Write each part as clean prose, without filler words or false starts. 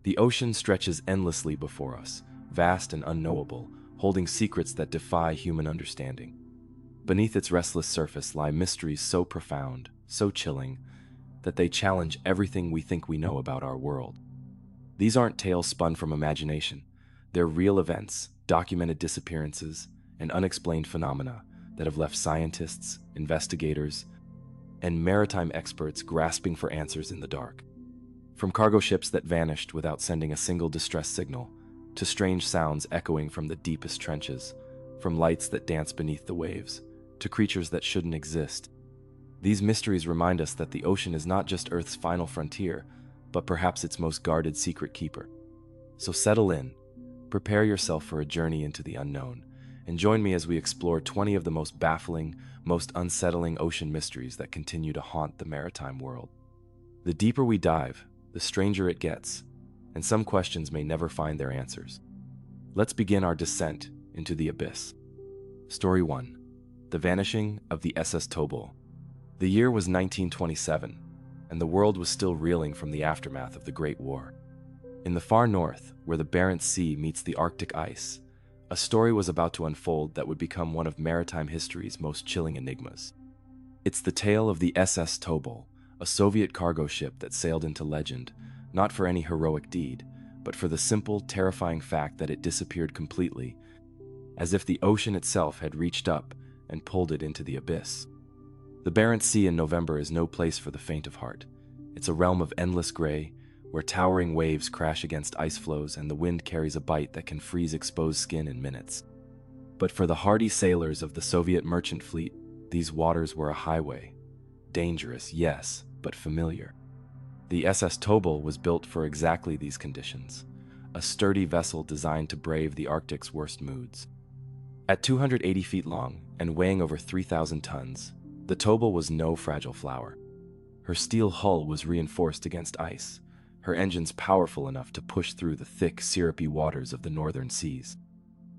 The ocean stretches endlessly before us, vast and unknowable, holding secrets that defy human understanding. Beneath its restless surface lie mysteries so profound, so chilling, that they challenge everything we think we know about our world. These aren't tales spun from imagination. They're real events, documented disappearances, and unexplained phenomena that have left scientists, investigators, and maritime experts grasping for answers in the dark. From cargo ships that vanished without sending a single distress signal, to strange sounds echoing from the deepest trenches, from lights that dance beneath the waves, to creatures that shouldn't exist. These mysteries remind us that the ocean is not just Earth's final frontier, but perhaps its most guarded secret keeper. So settle in, prepare yourself for a journey into the unknown, and join me as we explore 20 of the most baffling, most unsettling ocean mysteries that continue to haunt the maritime world. The deeper we dive, the stranger it gets, and some questions may never find their answers. Let's begin our descent into the abyss. Story 1. The Vanishing of the SS Tobol. The year was 1927, and the world was still reeling from the aftermath of the Great War. In the far north, where the Bering Sea meets the Arctic ice, a story was about to unfold that would become one of maritime history's most chilling enigmas. It's the tale of the SS Tobol, a Soviet cargo ship that sailed into legend, not for any heroic deed, but for the simple, terrifying fact that it disappeared completely, as if the ocean itself had reached up and pulled it into the abyss. The Bering Sea in November is no place for the faint of heart. It's a realm of endless gray, where towering waves crash against ice floes and the wind carries a bite that can freeze exposed skin in minutes. But for the hardy sailors of the Soviet merchant fleet, these waters were a highway. Dangerous, yes, but familiar. The SS Tobol was built for exactly these conditions, a sturdy vessel designed to brave the Arctic's worst moods. At 280 feet long and weighing over 3,000 tons, the Tobol was no fragile flower. Her steel hull was reinforced against ice, her engines powerful enough to push through the thick, syrupy waters of the northern seas.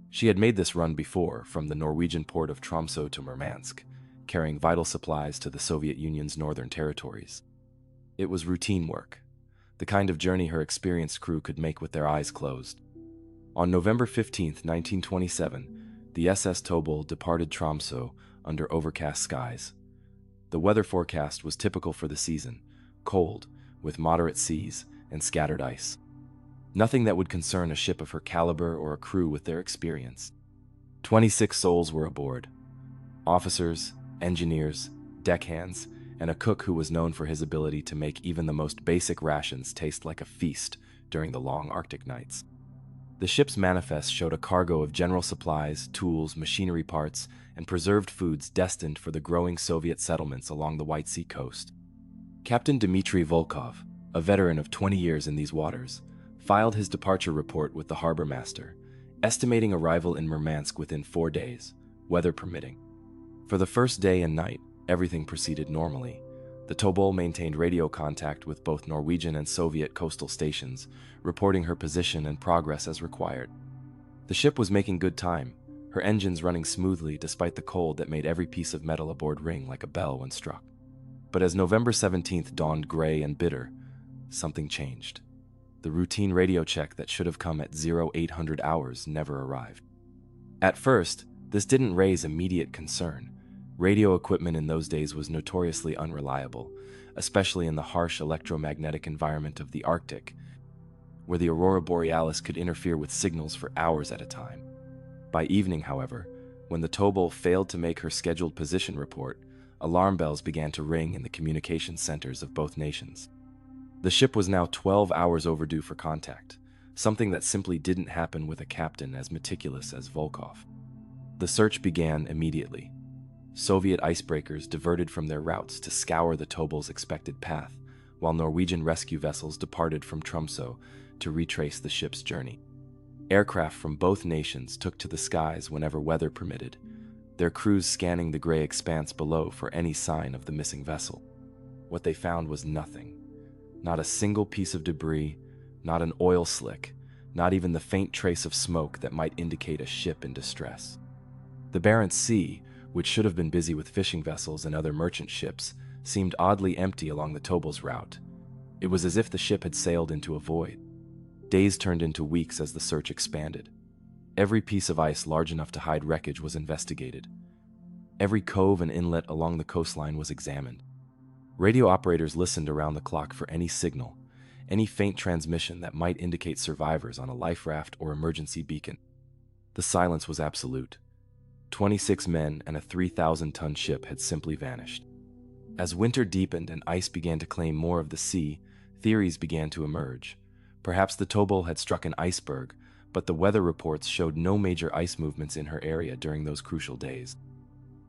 She had made this run before, from the Norwegian port of Tromsø to Murmansk, carrying vital supplies to the Soviet Union's northern territories. It was routine work, the kind of journey her experienced crew could make with their eyes closed. On November 15, 1927, the SS Tobol departed Tromsø under overcast skies. The weather forecast was typical for the season, cold, with moderate seas and scattered ice. Nothing that would concern a ship of her caliber or a crew with their experience. 26 souls were aboard. Officers, engineers, deckhands, and a cook who was known for his ability to make even the most basic rations taste like a feast during the long Arctic nights. The ship's manifest showed a cargo of general supplies, tools, machinery parts, and preserved foods destined for the growing Soviet settlements along the White Sea coast. Captain Dmitry Volkov, a veteran of 20 years in these waters, filed his departure report with the harbor master, estimating arrival in Murmansk within 4 days, weather permitting. For the first day and night, everything proceeded normally. The Tobol maintained radio contact with both Norwegian and Soviet coastal stations, reporting her position and progress as required. The ship was making good time, her engines running smoothly despite the cold that made every piece of metal aboard ring like a bell when struck. But as November 17th dawned gray and bitter, something changed. The routine radio check that should have come at 0800 hours never arrived. At first, this didn't raise immediate concern. Radio equipment in those days was notoriously unreliable, especially in the harsh electromagnetic environment of the Arctic, where the aurora borealis could interfere with signals for hours at a time. By evening, however, when the Tobol failed to make her scheduled position report, alarm bells began to ring in the communication centers of both nations. The ship was now 12 hours overdue for contact, something that simply didn't happen with a captain as meticulous as Volkov. The search began immediately. Soviet icebreakers diverted from their routes to scour the Tobol's expected path, while Norwegian rescue vessels departed from Tromsø to retrace the ship's journey. Aircraft from both nations took to the skies whenever weather permitted, their crews scanning the gray expanse below for any sign of the missing vessel. What they found was nothing. Not a single piece of debris, not an oil slick, not even the faint trace of smoke that might indicate a ship in distress. The Bering Sea, which should have been busy with fishing vessels and other merchant ships, seemed oddly empty along the Tobol's route. It was as if the ship had sailed into a void. Days turned into weeks as the search expanded. Every piece of ice large enough to hide wreckage was investigated. Every cove and inlet along the coastline was examined. Radio operators listened around the clock for any signal, any faint transmission that might indicate survivors on a life raft or emergency beacon. The silence was absolute. 26 men and a 3,000-ton ship had simply vanished. As winter deepened and ice began to claim more of the sea, theories began to emerge. Perhaps the Tobol had struck an iceberg, but the weather reports showed no major ice movements in her area during those crucial days.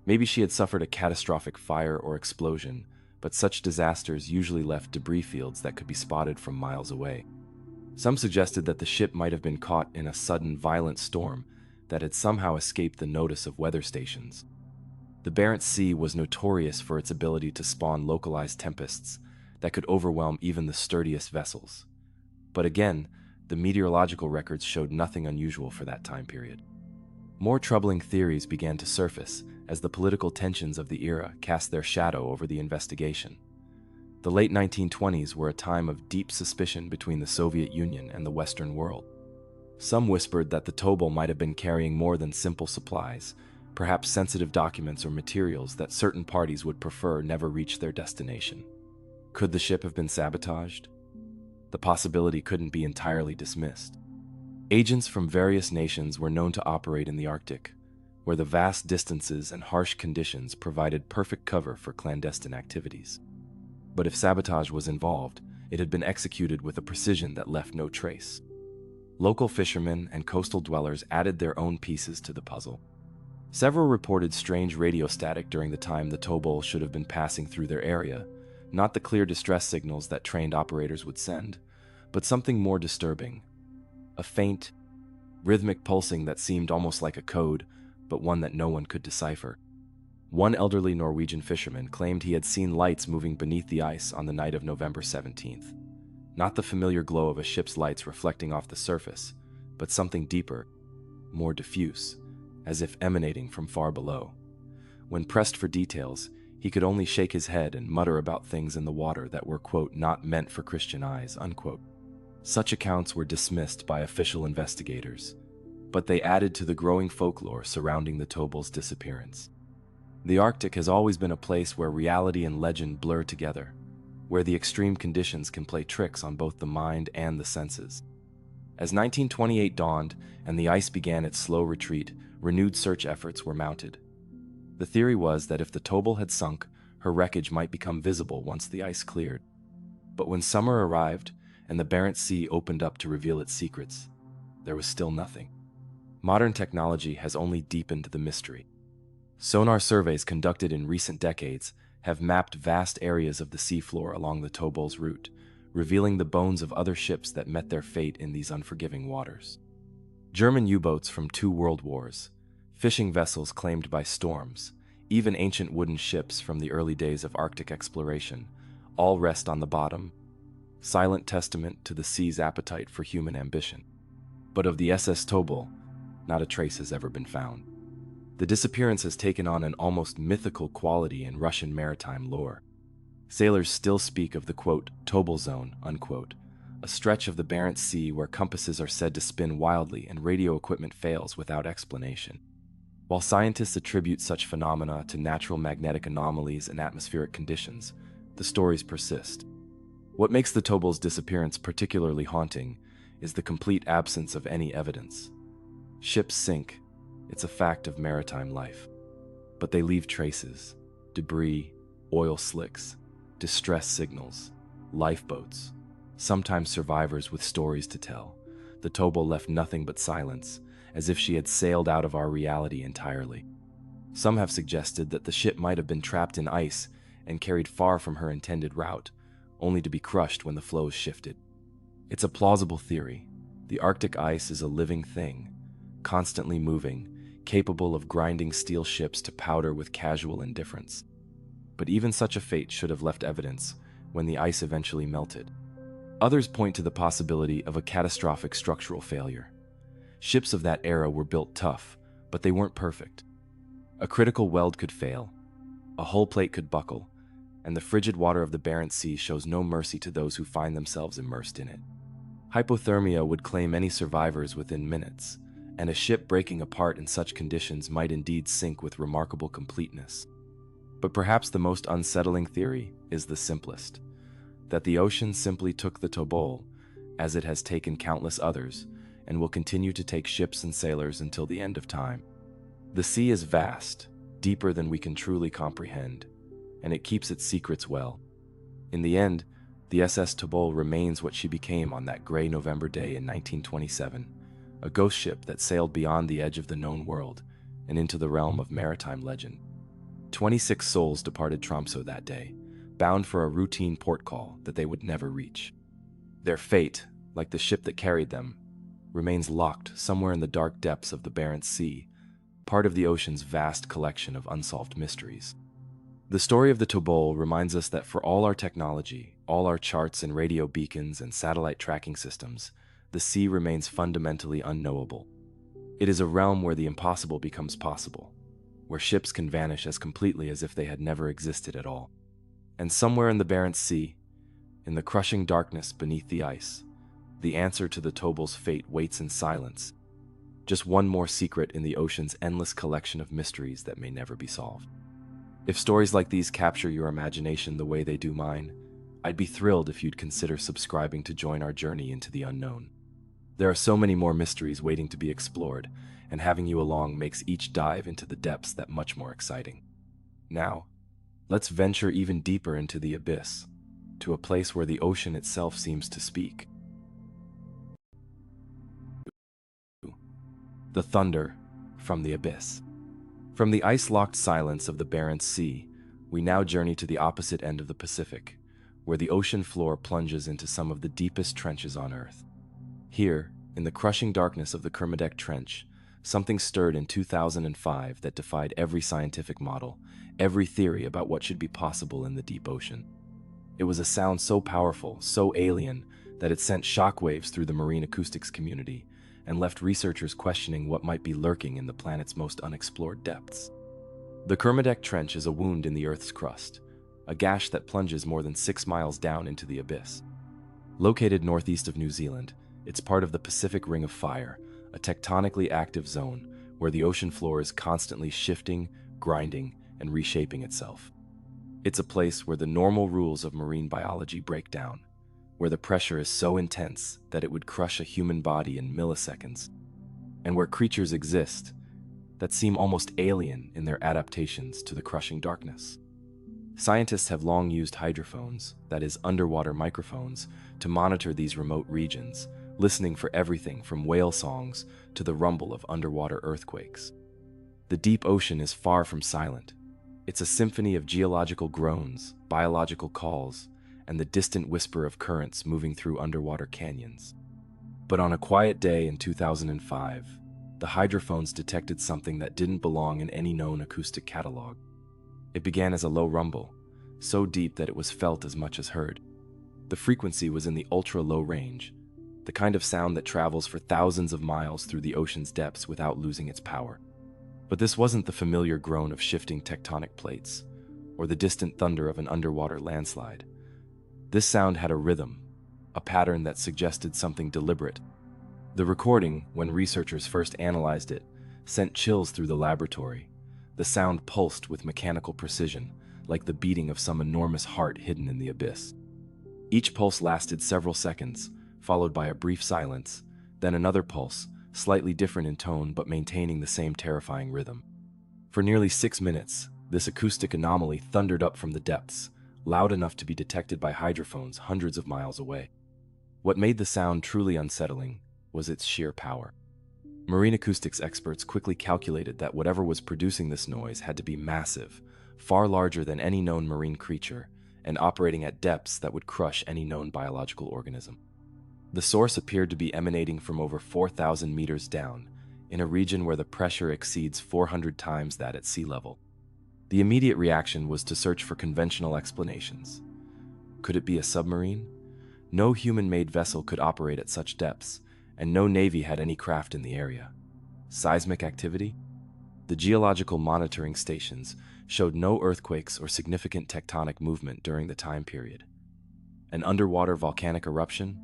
Maybe she had suffered a catastrophic fire or explosion, but such disasters usually left debris fields that could be spotted from miles away. Some suggested that the ship might have been caught in a sudden violent storm that had somehow escaped the notice of weather stations. The Bering Sea was notorious for its ability to spawn localized tempests that could overwhelm even the sturdiest vessels. But again, the meteorological records showed nothing unusual for that time period. More troubling theories began to surface as the political tensions of the era cast their shadow over the investigation. The late 1920s were a time of deep suspicion between the Soviet Union and the Western world. Some whispered that the Tobol might have been carrying more than simple supplies, perhaps sensitive documents or materials that certain parties would prefer never reach their destination. Could the ship have been sabotaged? The possibility couldn't be entirely dismissed. Agents from various nations were known to operate in the Arctic, where the vast distances and harsh conditions provided perfect cover for clandestine activities. But if sabotage was involved, it had been executed with a precision that left no trace. Local fishermen and coastal dwellers added their own pieces to the puzzle. Several reported strange radio static during the time the Tobol should have been passing through their area, not the clear distress signals that trained operators would send, but something more disturbing. A faint, rhythmic pulsing that seemed almost like a code, but one that no one could decipher. One elderly Norwegian fisherman claimed he had seen lights moving beneath the ice on the night of November 17th. Not the familiar glow of a ship's lights reflecting off the surface, but something deeper, more diffuse, as if emanating from far below. When pressed for details, he could only shake his head and mutter about things in the water that were, quote, not meant for Christian eyes, unquote. Such accounts were dismissed by official investigators, but they added to the growing folklore surrounding the Tobol's disappearance. The Arctic has always been a place where reality and legend blur together, where the extreme conditions can play tricks on both the mind and the senses. As 1928 dawned and the ice began its slow retreat, renewed search efforts were mounted. The theory was that if the Tobol had sunk, her wreckage might become visible once the ice cleared. But when summer arrived and the Bering Sea opened up to reveal its secrets, there was still nothing. Modern technology has only deepened the mystery. Sonar surveys conducted in recent decades have mapped vast areas of the seafloor along the Tobol's route, revealing the bones of other ships that met their fate in these unforgiving waters. German U-boats from 2 world wars, fishing vessels claimed by storms, even ancient wooden ships from the early days of Arctic exploration, all rest on the bottom, silent testament to the sea's appetite for human ambition. But of the SS Tobol, not a trace has ever been found. The disappearance has taken on an almost mythical quality in Russian maritime lore. Sailors still speak of the, quote, Tobol Zone, unquote, a stretch of the Bering Sea where compasses are said to spin wildly and radio equipment fails without explanation. While scientists attribute such phenomena to natural magnetic anomalies and atmospheric conditions, the stories persist. What makes the Tobol's disappearance particularly haunting is the complete absence of any evidence. Ships sink. It's a fact of maritime life. But they leave traces, debris, oil slicks, distress signals, lifeboats, sometimes survivors with stories to tell. The Tobol left nothing but silence, as if she had sailed out of our reality entirely. Some have suggested that the ship might have been trapped in ice and carried far from her intended route, only to be crushed when the flows shifted. It's a plausible theory. The Arctic ice is a living thing, constantly moving, capable of grinding steel ships to powder with casual indifference. But even such a fate should have left evidence when the ice eventually melted. Others point to the possibility of a catastrophic structural failure. Ships of that era were built tough, but they weren't perfect. A critical weld could fail, a hull plate could buckle, and the frigid water of the Bering Sea shows no mercy to those who find themselves immersed in it. Hypothermia would claim any survivors within minutes, and a ship breaking apart in such conditions might indeed sink with remarkable completeness. But perhaps the most unsettling theory is the simplest, that the ocean simply took the Tobol, as it has taken countless others, and will continue to take ships and sailors until the end of time. The sea is vast, deeper than we can truly comprehend, and it keeps its secrets well. In the end, the SS Tobol remains what she became on that gray November day in 1927, a ghost ship that sailed beyond the edge of the known world and into the realm of maritime legend. 26 souls departed Tromsø that day, bound for a routine port call that they would never reach. Their fate, like the ship that carried them, remains locked somewhere in the dark depths of the Bering Sea, part of the ocean's vast collection of unsolved mysteries. The story of the Tobol reminds us that for all our technology, all our charts and radio beacons and satellite tracking systems, the sea remains fundamentally unknowable. It is a realm where the impossible becomes possible, where ships can vanish as completely as if they had never existed at all. And somewhere in the Bering Sea, in the crushing darkness beneath the ice, the answer to the Tobol's fate waits in silence, just one more secret in the ocean's endless collection of mysteries that may never be solved. If stories like these capture your imagination the way they do mine, I'd be thrilled if you'd consider subscribing to join our journey into the unknown. There are so many more mysteries waiting to be explored, and having you along makes each dive into the depths that much more exciting. Now, let's venture even deeper into the abyss, to a place where the ocean itself seems to speak. The thunder from the abyss. From the ice-locked silence of the Bering Sea, we now journey to the opposite end of the Pacific, where the ocean floor plunges into some of the deepest trenches on Earth. Here, in the crushing darkness of the Kermadec Trench, something stirred in 2005 that defied every scientific model, every theory about what should be possible in the deep ocean. It was a sound so powerful, so alien, that it sent shockwaves through the marine acoustics community and left researchers questioning what might be lurking in the planet's most unexplored depths. The Kermadec Trench is a wound in the Earth's crust, a gash that plunges more than 6 miles down into the abyss. Located northeast of New Zealand, it's part of the Pacific Ring of Fire, a tectonically active zone where the ocean floor is constantly shifting, grinding, and reshaping itself. It's a place where the normal rules of marine biology break down, where the pressure is so intense that it would crush a human body in milliseconds, and where creatures exist that seem almost alien in their adaptations to the crushing darkness. Scientists have long used hydrophones, that is, underwater microphones, to monitor these remote regions, listening for everything from whale songs to the rumble of underwater earthquakes. The deep ocean is far from silent. It's a symphony of geological groans, biological calls, and the distant whisper of currents moving through underwater canyons. But on a quiet day in 2005, the hydrophones detected something that didn't belong in any known acoustic catalog. It began as a low rumble, so deep that it was felt as much as heard. The frequency was in the ultra-low range, the kind of sound that travels for thousands of miles through the ocean's depths without losing its power. But this wasn't the familiar groan of shifting tectonic plates, or the distant thunder of an underwater landslide. This sound had a rhythm, a pattern that suggested something deliberate. The recording, when researchers first analyzed it, sent chills through the laboratory. The sound pulsed with mechanical precision, like the beating of some enormous heart hidden in the abyss. Each pulse lasted several seconds, followed by a brief silence, then another pulse, slightly different in tone but maintaining the same terrifying rhythm. For nearly 6 minutes, this acoustic anomaly thundered up from the depths, loud enough to be detected by hydrophones hundreds of miles away. What made the sound truly unsettling was its sheer power. Marine acoustics experts quickly calculated that whatever was producing this noise had to be massive, far larger than any known marine creature, and operating at depths that would crush any known biological organism. The source appeared to be emanating from over 4,000 meters down, in a region where the pressure exceeds 400 times that at sea level. The immediate reaction was to search for conventional explanations. Could it be a submarine? No human-made vessel could operate at such depths, and no Navy had any craft in the area. Seismic activity? The geological monitoring stations showed no earthquakes or significant tectonic movement during the time period. An underwater volcanic eruption?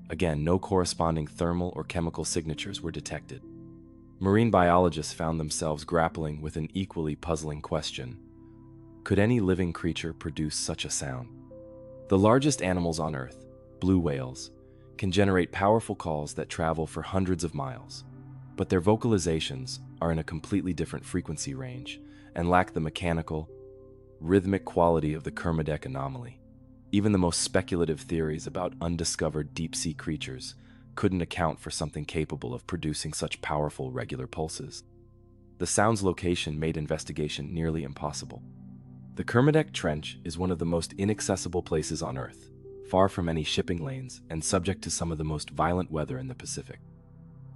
Again, no corresponding thermal or chemical signatures were detected. Marine biologists found themselves grappling with an equally puzzling question. Could any living creature produce such a sound? The largest animals on Earth, blue whales, can generate powerful calls that travel for hundreds of miles, but their vocalizations are in a completely different frequency range and lack the mechanical, rhythmic quality of the Kermadec anomaly. Even the most speculative theories about undiscovered deep-sea creatures couldn't account for something capable of producing such powerful regular pulses. The sound's location made investigation nearly impossible. The Kermadec Trench is one of the most inaccessible places on Earth, far from any shipping lanes and subject to some of the most violent weather in the Pacific.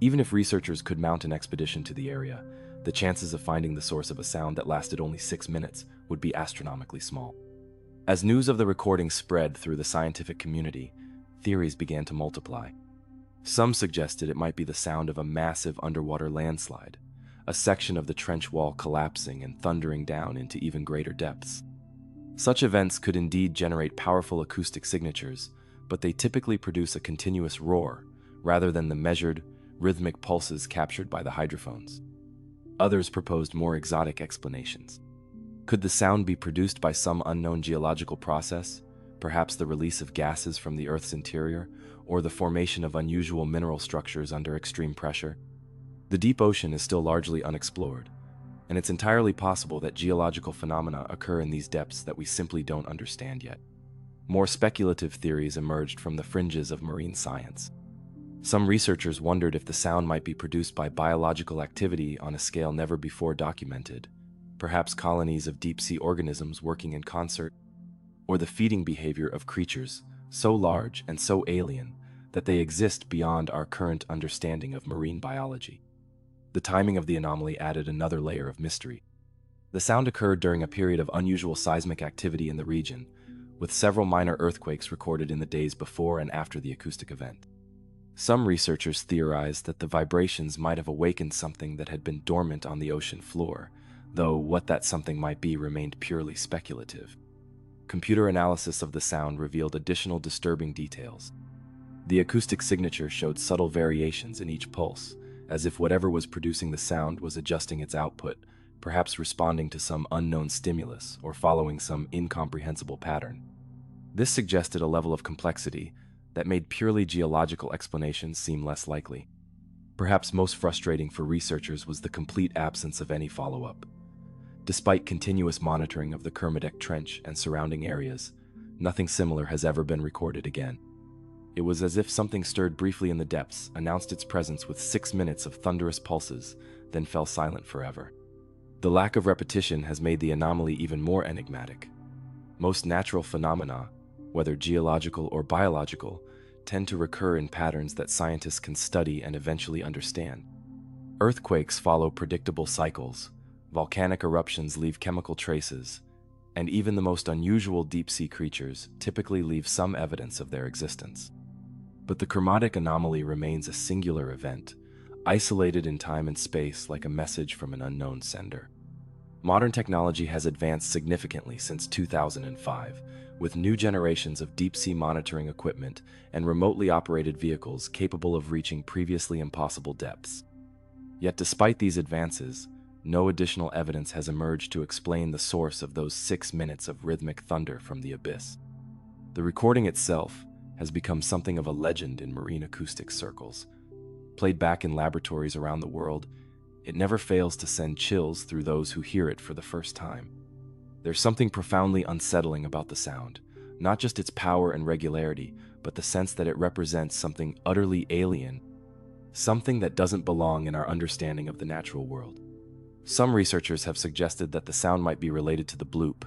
Even if researchers could mount an expedition to the area, the chances of finding the source of a sound that lasted only 6 minutes would be astronomically small. As news of the recording spread through the scientific community, theories began to multiply. Some suggested it might be the sound of a massive underwater landslide, a section of the trench wall collapsing and thundering down into even greater depths. Such events could indeed generate powerful acoustic signatures, but they typically produce a continuous roar, rather than the measured, rhythmic pulses captured by the hydrophones. Others proposed more exotic explanations. Could the sound be produced by some unknown geological process, perhaps the release of gases from the Earth's interior, or the formation of unusual mineral structures under extreme pressure? The deep ocean is still largely unexplored, and it's entirely possible that geological phenomena occur in these depths that we simply don't understand yet. More speculative theories emerged from the fringes of marine science. Some researchers wondered if the sound might be produced by biological activity on a scale never before documented, perhaps colonies of deep-sea organisms working in concert, or the feeding behavior of creatures so large and so alien that they exist beyond our current understanding of marine biology. The timing of the anomaly added another layer of mystery. The sound occurred during a period of unusual seismic activity in the region, with several minor earthquakes recorded in the days before and after the acoustic event. Some researchers theorized that the vibrations might have awakened something that had been dormant on the ocean floor, though what that something might be remained purely speculative. Computer analysis of the sound revealed additional disturbing details. The acoustic signature showed subtle variations in each pulse, as if whatever was producing the sound was adjusting its output, perhaps responding to some unknown stimulus or following some incomprehensible pattern. This suggested a level of complexity that made purely geological explanations seem less likely. Perhaps most frustrating for researchers was the complete absence of any follow-up. Despite continuous monitoring of the Kermadec Trench and surrounding areas, nothing similar has ever been recorded again. It was as if something stirred briefly in the depths, announced its presence with 6 minutes of thunderous pulses, then fell silent forever. The lack of repetition has made the anomaly even more enigmatic. Most natural phenomena, whether geological or biological, tend to recur in patterns that scientists can study and eventually understand. Earthquakes follow predictable cycles, volcanic eruptions leave chemical traces, and even the most unusual deep-sea creatures typically leave some evidence of their existence. But the Kermadec anomaly remains a singular event, isolated in time and space like a message from an unknown sender. Modern technology has advanced significantly since 2005, with new generations of deep-sea monitoring equipment and remotely operated vehicles capable of reaching previously impossible depths. Yet despite these advances, no additional evidence has emerged to explain the source of those 6 minutes of rhythmic thunder from the abyss. The recording itself has become something of a legend in marine acoustics circles. Played back in laboratories around the world, it never fails to send chills through those who hear it for the first time. There's something profoundly unsettling about the sound, not just its power and regularity, but the sense that it represents something utterly alien, something that doesn't belong in our understanding of the natural world. Some researchers have suggested that the sound might be related to the bloop,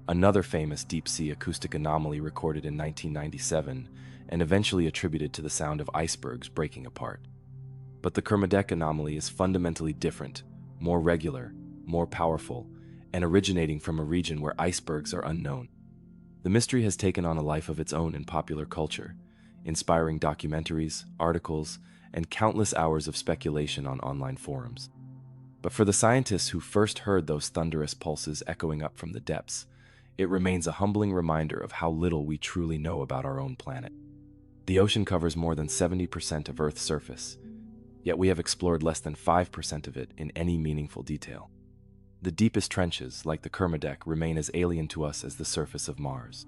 another famous deep-sea acoustic anomaly recorded in 1997 and eventually attributed to the sound of icebergs breaking apart. But the Kermadec anomaly is fundamentally different, more regular, more powerful, and originating from a region where icebergs are unknown. The mystery has taken on a life of its own in popular culture, inspiring documentaries, articles, and countless hours of speculation on online forums. But for the scientists who first heard those thunderous pulses echoing up from the depths, it remains a humbling reminder of how little we truly know about our own planet. The ocean covers more than 70% of Earth's surface, yet we have explored less than 5% of it in any meaningful detail. The deepest trenches, like the Kermadec, remain as alien to us as the surface of Mars.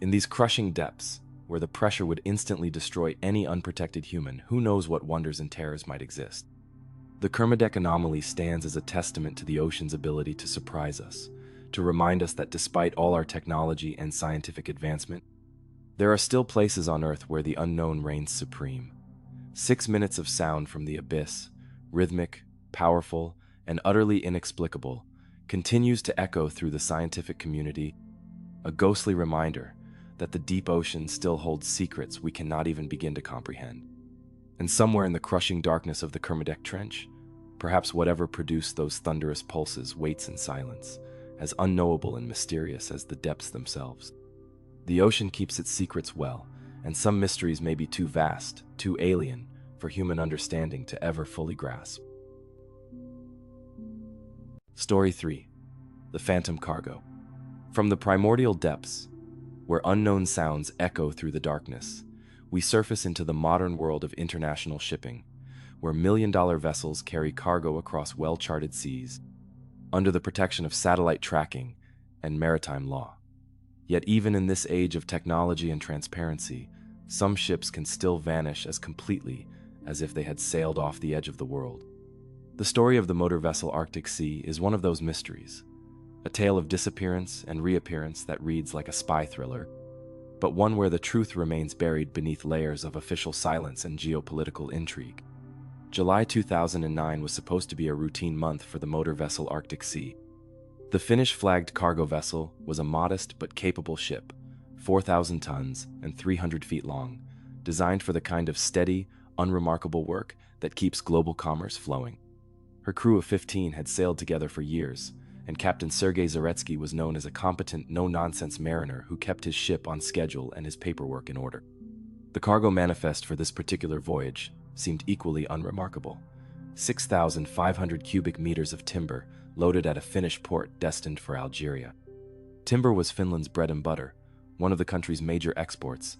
In these crushing depths, where the pressure would instantly destroy any unprotected human, who knows what wonders and terrors might exist. The Kermadec anomaly stands as a testament to the ocean's ability to surprise us, to remind us that despite all our technology and scientific advancement, there are still places on Earth where the unknown reigns supreme. 6 minutes of sound from the abyss, rhythmic, powerful, and utterly inexplicable, continues to echo through the scientific community, a ghostly reminder that the deep ocean still holds secrets we cannot even begin to comprehend. And somewhere in the crushing darkness of the Kermadec Trench, perhaps whatever produced those thunderous pulses waits in silence, as unknowable and mysterious as the depths themselves. The ocean keeps its secrets well, and some mysteries may be too vast, too alien, for human understanding to ever fully grasp. Story 3. The Phantom Cargo. From the primordial depths, where unknown sounds echo through the darkness, we surface into the modern world of international shipping, where million-dollar vessels carry cargo across well-charted seas, under the protection of satellite tracking and maritime law. Yet even in this age of technology and transparency, some ships can still vanish as completely as if they had sailed off the edge of the world. The story of the motor vessel Arctic Sea is one of those mysteries, a tale of disappearance and reappearance that reads like a spy thriller, but one where the truth remains buried beneath layers of official silence and geopolitical intrigue. July 2009 was supposed to be a routine month for the motor vessel Arctic Sea. The Finnish-flagged cargo vessel was a modest but capable ship, 4,000 tons and 300 feet long, designed for the kind of steady, unremarkable work that keeps global commerce flowing. Her crew of 15 had sailed together for years, and Captain Sergei Zaretsky was known as a competent, no-nonsense mariner who kept his ship on schedule and his paperwork in order. The cargo manifest for this particular voyage seemed equally unremarkable. 6,500 cubic meters of timber loaded at a Finnish port destined for Algeria. Timber was Finland's bread and butter, one of the country's major exports,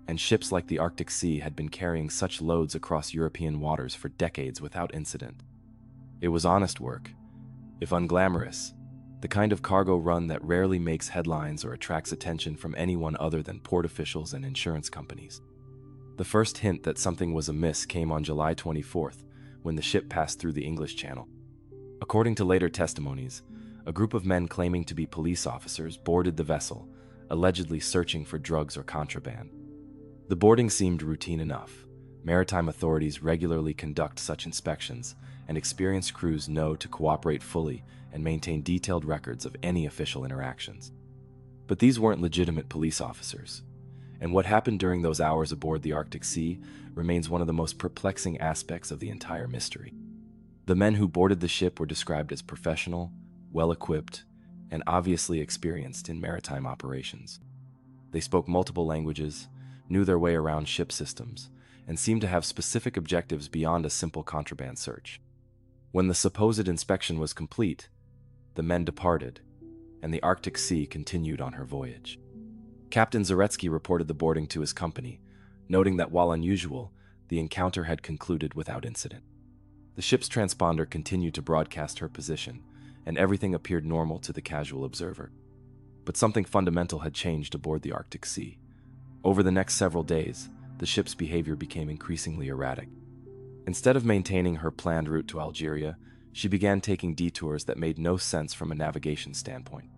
and ships like the Arctic Sea had been carrying such loads across European waters for decades without incident. It was honest work, if unglamorous, the kind of cargo run that rarely makes headlines or attracts attention from anyone other than port officials and insurance companies. The first hint that something was amiss came on July 24th, when the ship passed through the English Channel. According to later testimonies, a group of men claiming to be police officers boarded the vessel, allegedly searching for drugs or contraband. The boarding seemed routine enough. Maritime authorities regularly conduct such inspections, and experienced crews know to cooperate fully and maintain detailed records of any official interactions. But these weren't legitimate police officers, and what happened during those hours aboard the Arctic Sea remains one of the most perplexing aspects of the entire mystery. The men who boarded the ship were described as professional, well-equipped, and obviously experienced in maritime operations. They spoke multiple languages, knew their way around ship systems, and seemed to have specific objectives beyond a simple contraband search. When the supposed inspection was complete, the men departed, and the Arctic Sea continued on her voyage. Captain Zaretsky reported the boarding to his company, noting that while unusual, the encounter had concluded without incident. The ship's transponder continued to broadcast her position, and everything appeared normal to the casual observer. But something fundamental had changed aboard the Arctic Sea. Over the next several days, the ship's behavior became increasingly erratic. Instead of maintaining her planned route to Algeria, she began taking detours that made no sense from a navigation standpoint.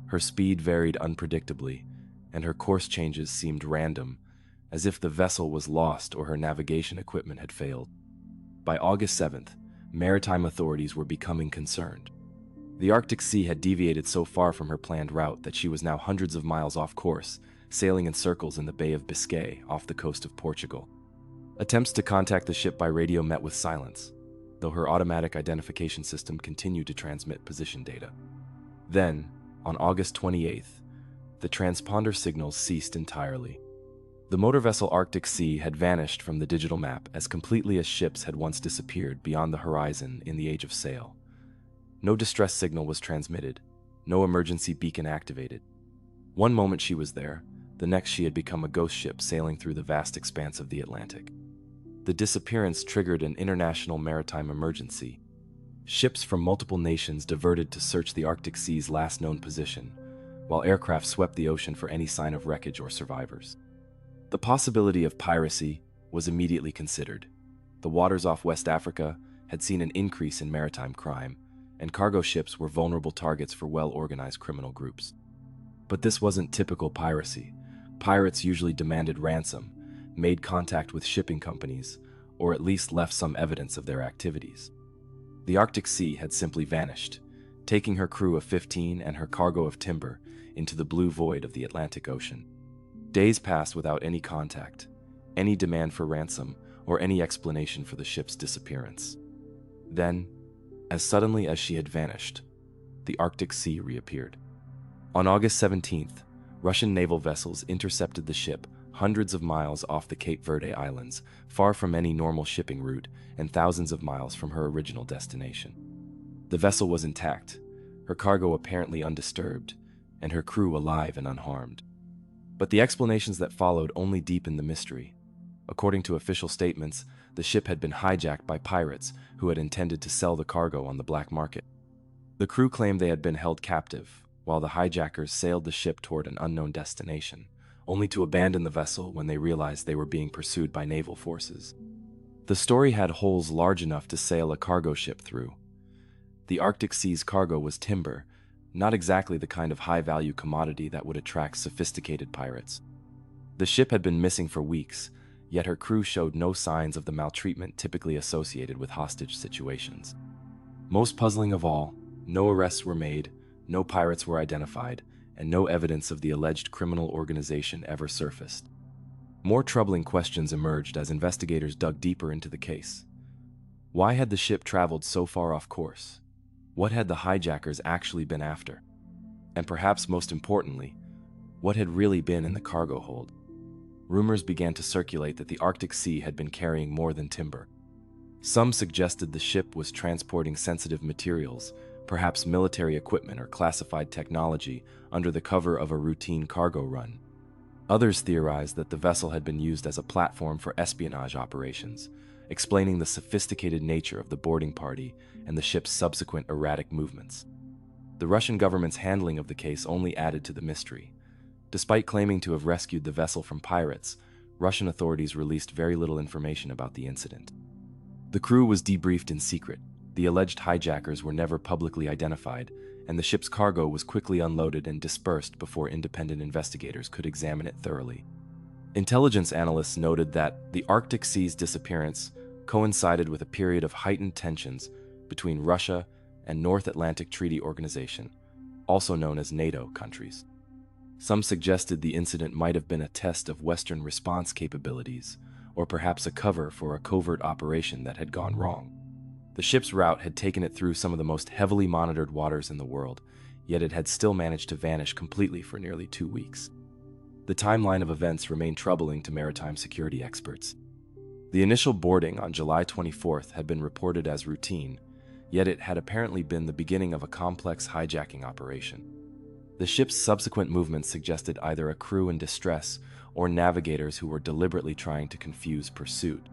Her speed varied unpredictably, and her course changes seemed random, as if the vessel was lost or her navigation equipment had failed. By August 7th, maritime authorities were becoming concerned. The Arctic Sea had deviated so far from her planned route that she was now hundreds of miles off course, sailing in circles in the Bay of Biscay off the coast of Portugal. Attempts to contact the ship by radio met with silence, though her automatic identification system continued to transmit position data. Then, on August 28th, the transponder signals ceased entirely. The motor vessel Arctic Sea had vanished from the digital map as completely as ships had once disappeared beyond the horizon in the age of sail. No distress signal was transmitted, no emergency beacon activated. One moment she was there, The next, she had become a ghost ship sailing through the vast expanse of the Atlantic. The disappearance triggered an international maritime emergency. Ships from multiple nations diverted to search the Arctic Sea's last known position, while aircraft swept the ocean for any sign of wreckage or survivors. The possibility of piracy was immediately considered. The waters off West Africa had seen an increase in maritime crime, and cargo ships were vulnerable targets for well-organized criminal groups. But this wasn't typical piracy. Pirates usually demanded ransom, made contact with shipping companies, or at least left some evidence of their activities. The Arctic Sea had simply vanished, taking her crew of 15 and her cargo of timber into the blue void of the Atlantic Ocean. Days passed without any contact, any demand for ransom, or any explanation for the ship's disappearance. Then, as suddenly as she had vanished, the Arctic Sea reappeared. On August 17th, Russian naval vessels intercepted the ship hundreds of miles off the Cape Verde Islands, far from any normal shipping route and thousands of miles from her original destination. The vessel was intact, her cargo apparently undisturbed, and her crew alive and unharmed. But the explanations that followed only deepened the mystery. According to official statements, the ship had been hijacked by pirates who had intended to sell the cargo on the black market. The crew claimed they had been held captive, while the hijackers sailed the ship toward an unknown destination, only to abandon the vessel when they realized they were being pursued by naval forces. The story had holes large enough to sail a cargo ship through. The Arctic Sea's cargo was timber, not exactly the kind of high-value commodity that would attract sophisticated pirates. The ship had been missing for weeks, yet her crew showed no signs of the maltreatment typically associated with hostage situations. Most puzzling of all, no arrests were made, no pirates were identified, and no evidence of the alleged criminal organization ever surfaced. More troubling questions emerged as investigators dug deeper into the case. Why had the ship traveled so far off course? What had the hijackers actually been after? And perhaps most importantly, what had really been in the cargo hold? Rumors began to circulate that the Arctic Sea had been carrying more than timber. Some suggested the ship was transporting sensitive materials, perhaps military equipment or classified technology, under the cover of a routine cargo run. Others theorized that the vessel had been used as a platform for espionage operations, explaining the sophisticated nature of the boarding party and the ship's subsequent erratic movements. The Russian government's handling of the case only added to the mystery. Despite claiming to have rescued the vessel from pirates, Russian authorities released very little information about the incident. The crew was debriefed in secret, the alleged hijackers were never publicly identified, and the ship's cargo was quickly unloaded and dispersed before independent investigators could examine it thoroughly. Intelligence analysts noted that the Arctic Sea's disappearance coincided with a period of heightened tensions between Russia and North Atlantic Treaty Organization, also known as NATO countries. Some suggested the incident might have been a test of Western response capabilities, or perhaps a cover for a covert operation that had gone wrong. The ship's route had taken it through some of the most heavily monitored waters in the world, yet it had still managed to vanish completely for nearly 2 weeks. The timeline of events remained troubling to maritime security experts. The initial boarding on July 24th had been reported as routine, yet it had apparently been the beginning of a complex hijacking operation. The ship's subsequent movements suggested either a crew in distress or navigators who were deliberately trying to confuse pursuit.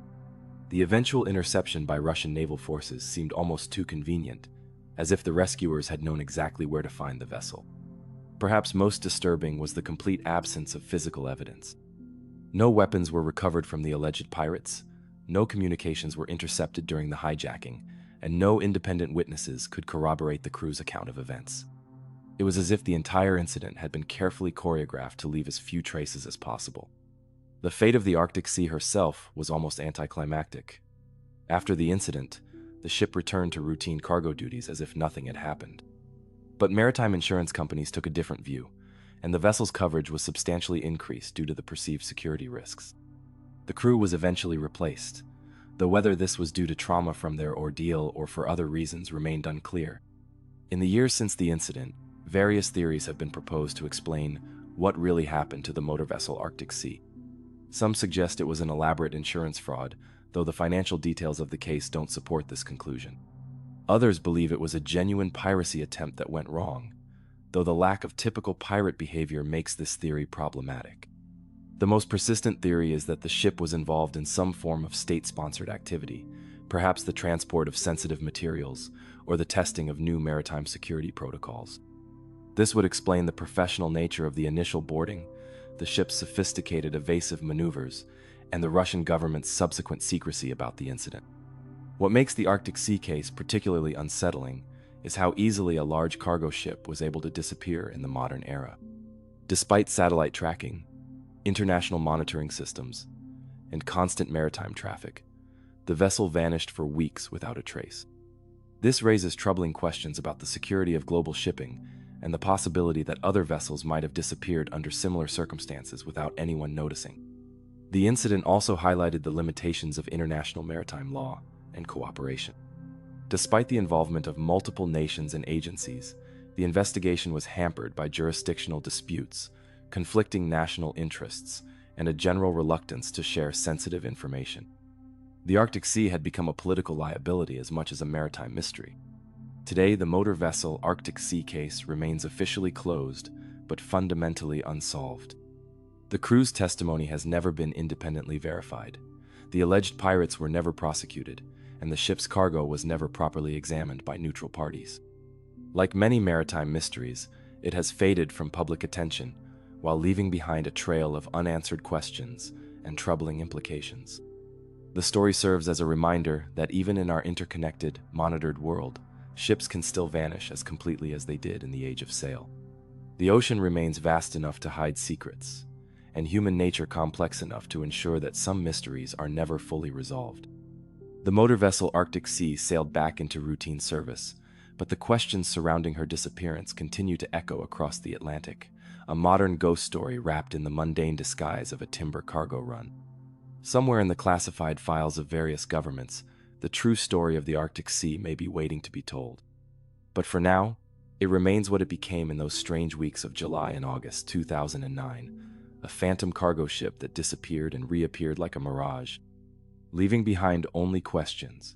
The eventual interception by Russian naval forces seemed almost too convenient, as if the rescuers had known exactly where to find the vessel. Perhaps most disturbing was the complete absence of physical evidence. No weapons were recovered from the alleged pirates, no communications were intercepted during the hijacking, and no independent witnesses could corroborate the crew's account of events. It was as if the entire incident had been carefully choreographed to leave as few traces as possible. The fate of the Arctic Sea herself was almost anticlimactic. After the incident, the ship returned to routine cargo duties as if nothing had happened. But maritime insurance companies took a different view, and the vessel's coverage was substantially increased due to the perceived security risks. The crew was eventually replaced, though whether this was due to trauma from their ordeal or for other reasons remained unclear. In the years since the incident, various theories have been proposed to explain what really happened to the motor vessel Arctic Sea. Some suggest it was an elaborate insurance fraud, though the financial details of the case don't support this conclusion. Others believe it was a genuine piracy attempt that went wrong, though the lack of typical pirate behavior makes this theory problematic. The most persistent theory is that the ship was involved in some form of state-sponsored activity, perhaps the transport of sensitive materials or the testing of new maritime security protocols. This would explain the professional nature of the initial boarding, the ship's sophisticated evasive maneuvers, and the Russian government's subsequent secrecy about the incident. What makes the Arctic Sea case particularly unsettling is how easily a large cargo ship was able to disappear in the modern era. Despite satellite tracking, international monitoring systems, and constant maritime traffic, the vessel vanished for weeks without a trace. This raises troubling questions about the security of global shipping and the possibility that other vessels might have disappeared under similar circumstances without anyone noticing. The incident also highlighted the limitations of international maritime law and cooperation. Despite the involvement of multiple nations and agencies, the investigation was hampered by jurisdictional disputes, conflicting national interests, and a general reluctance to share sensitive information. The Arctic Sea had become a political liability as much as a maritime mystery. Today, the motor vessel Arctic Sea case remains officially closed, but fundamentally unsolved. The crew's testimony has never been independently verified. The alleged pirates were never prosecuted, and the ship's cargo was never properly examined by neutral parties. Like many maritime mysteries, it has faded from public attention, while leaving behind a trail of unanswered questions and troubling implications. The story serves as a reminder that even in our interconnected, monitored world, ships can still vanish as completely as they did in the age of sail. The ocean remains vast enough to hide secrets, and human nature complex enough to ensure that some mysteries are never fully resolved. The motor vessel Arctic Sea sailed back into routine service, but the questions surrounding her disappearance continue to echo across the Atlantic, a modern ghost story wrapped in the mundane disguise of a timber cargo run. Somewhere in the classified files of various governments, the true story of the Arctic Sea may be waiting to be told. But for now, it remains what it became in those strange weeks of July and August 2009, a phantom cargo ship that disappeared and reappeared like a mirage, leaving behind only questions,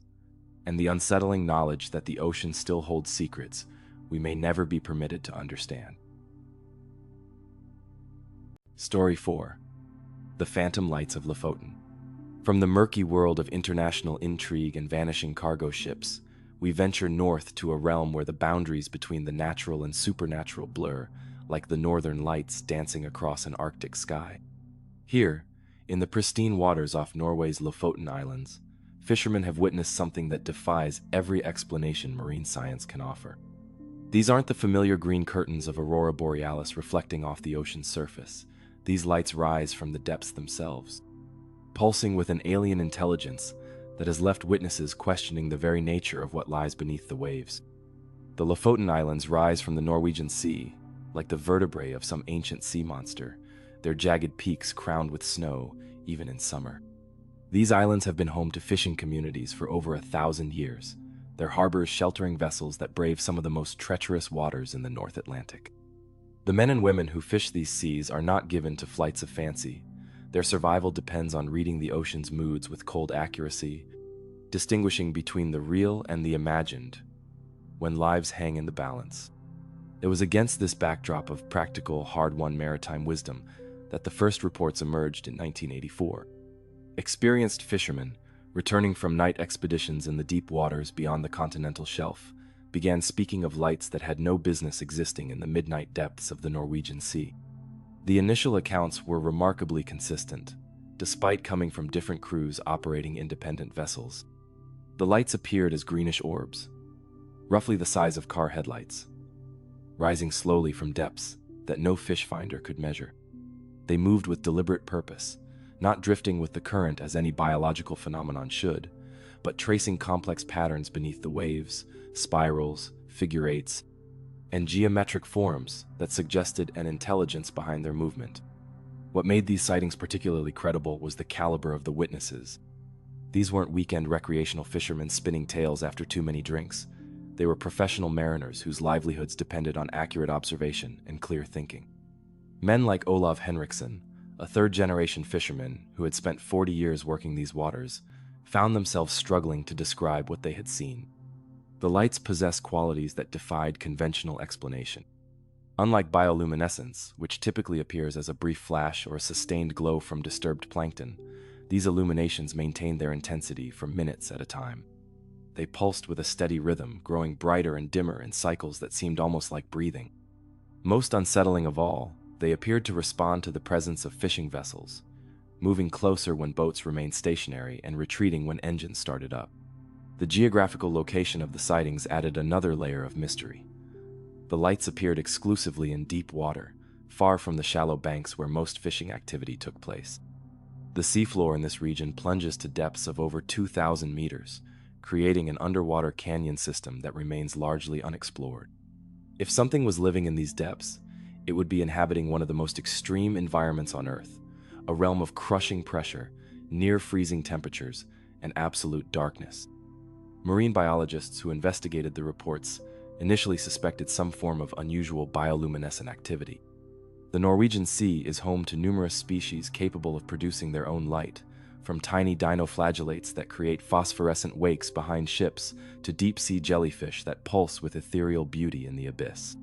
and the unsettling knowledge that the ocean still holds secrets we may never be permitted to understand. Story 4. The Phantom Lights of Lofoten. From the murky world of international intrigue and vanishing cargo ships, we venture north to a realm where the boundaries between the natural and supernatural blur, like the northern lights dancing across an Arctic sky. Here, in the pristine waters off Norway's Lofoten Islands, fishermen have witnessed something that defies every explanation marine science can offer. These aren't the familiar green curtains of Aurora Borealis reflecting off the ocean's surface. These lights rise from the depths themselves, pulsing with an alien intelligence that has left witnesses questioning the very nature of what lies beneath the waves. The Lofoten Islands rise from the Norwegian Sea, like the vertebrae of some ancient sea monster, their jagged peaks crowned with snow, even in summer. These islands have been home to fishing communities for over 1,000 years, their harbors sheltering vessels that brave some of the most treacherous waters in the North Atlantic. The men and women who fish these seas are not given to flights of fancy. Their survival depends on reading the ocean's moods with cold accuracy, distinguishing between the real and the imagined, when lives hang in the balance. It was against this backdrop of practical, hard-won maritime wisdom that the first reports emerged in 1984. Experienced fishermen, returning from night expeditions in the deep waters beyond the continental shelf, began speaking of lights that had no business existing in the midnight depths of the Norwegian Sea. The initial accounts were remarkably consistent, despite coming from different crews operating independent vessels. The lights appeared as greenish orbs, roughly the size of car headlights, rising slowly from depths that no fish finder could measure. They moved with deliberate purpose, not drifting with the current as any biological phenomenon should, but tracing complex patterns beneath the waves, spirals, figure eights, and geometric forms that suggested an intelligence behind their movement. What made these sightings particularly credible was the caliber of the witnesses. These weren't weekend recreational fishermen spinning tales after too many drinks. They were professional mariners whose livelihoods depended on accurate observation and clear thinking. Men like Olav Henriksson, a third-generation fisherman who had spent 40 years working these waters, found themselves struggling to describe what they had seen. The lights possessed qualities that defied conventional explanation. Unlike bioluminescence, which typically appears as a brief flash or a sustained glow from disturbed plankton, these illuminations maintained their intensity for minutes at a time. They pulsed with a steady rhythm, growing brighter and dimmer in cycles that seemed almost like breathing. Most unsettling of all, they appeared to respond to the presence of fishing vessels, moving closer when boats remained stationary and retreating when engines started up. The geographical location of the sightings added another layer of mystery. The lights appeared exclusively in deep water, far from the shallow banks where most fishing activity took place. The seafloor in this region plunges to depths of over 2,000 meters, creating an underwater canyon system that remains largely unexplored. If something was living in these depths, it would be inhabiting one of the most extreme environments on Earth, a realm of crushing pressure, near-freezing temperatures, and absolute darkness. Marine biologists who investigated the reports initially suspected some form of unusual bioluminescent activity. The Norwegian Sea is home to numerous species capable of producing their own light, from tiny dinoflagellates that create phosphorescent wakes behind ships to deep-sea jellyfish that pulse with ethereal beauty in the abyss.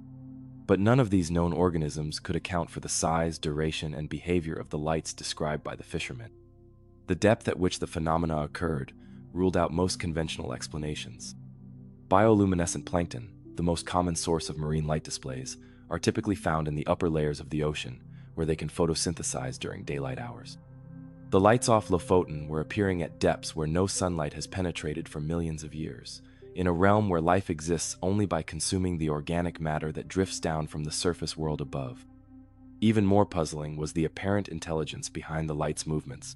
But none of these known organisms could account for the size, duration, and behavior of the lights described by the fishermen. The depth at which the phenomena occurred ruled out most conventional explanations. Bioluminescent plankton, the most common source of marine light displays, are typically found in the upper layers of the ocean, where they can photosynthesize during daylight hours. The lights off Lofoten were appearing at depths where no sunlight has penetrated for millions of years, in a realm where life exists only by consuming the organic matter that drifts down from the surface world above. Even more puzzling was the apparent intelligence behind the light's movements.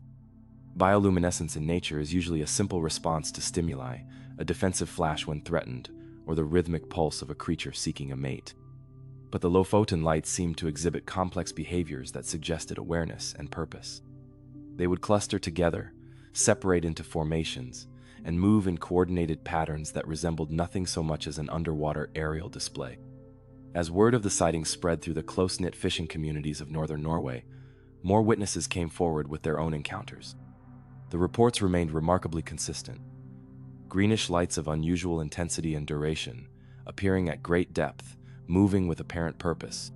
Bioluminescence in nature is usually a simple response to stimuli, a defensive flash when threatened, or the rhythmic pulse of a creature seeking a mate. But the Lofoten lights seemed to exhibit complex behaviors that suggested awareness and purpose. They would cluster together, separate into formations, and move in coordinated patterns that resembled nothing so much as an underwater aerial display. As word of the sighting spread through the close-knit fishing communities of northern Norway, more witnesses came forward with their own encounters. The reports remained remarkably consistent. Greenish lights of unusual intensity and duration, appearing at great depth, moving with apparent purpose,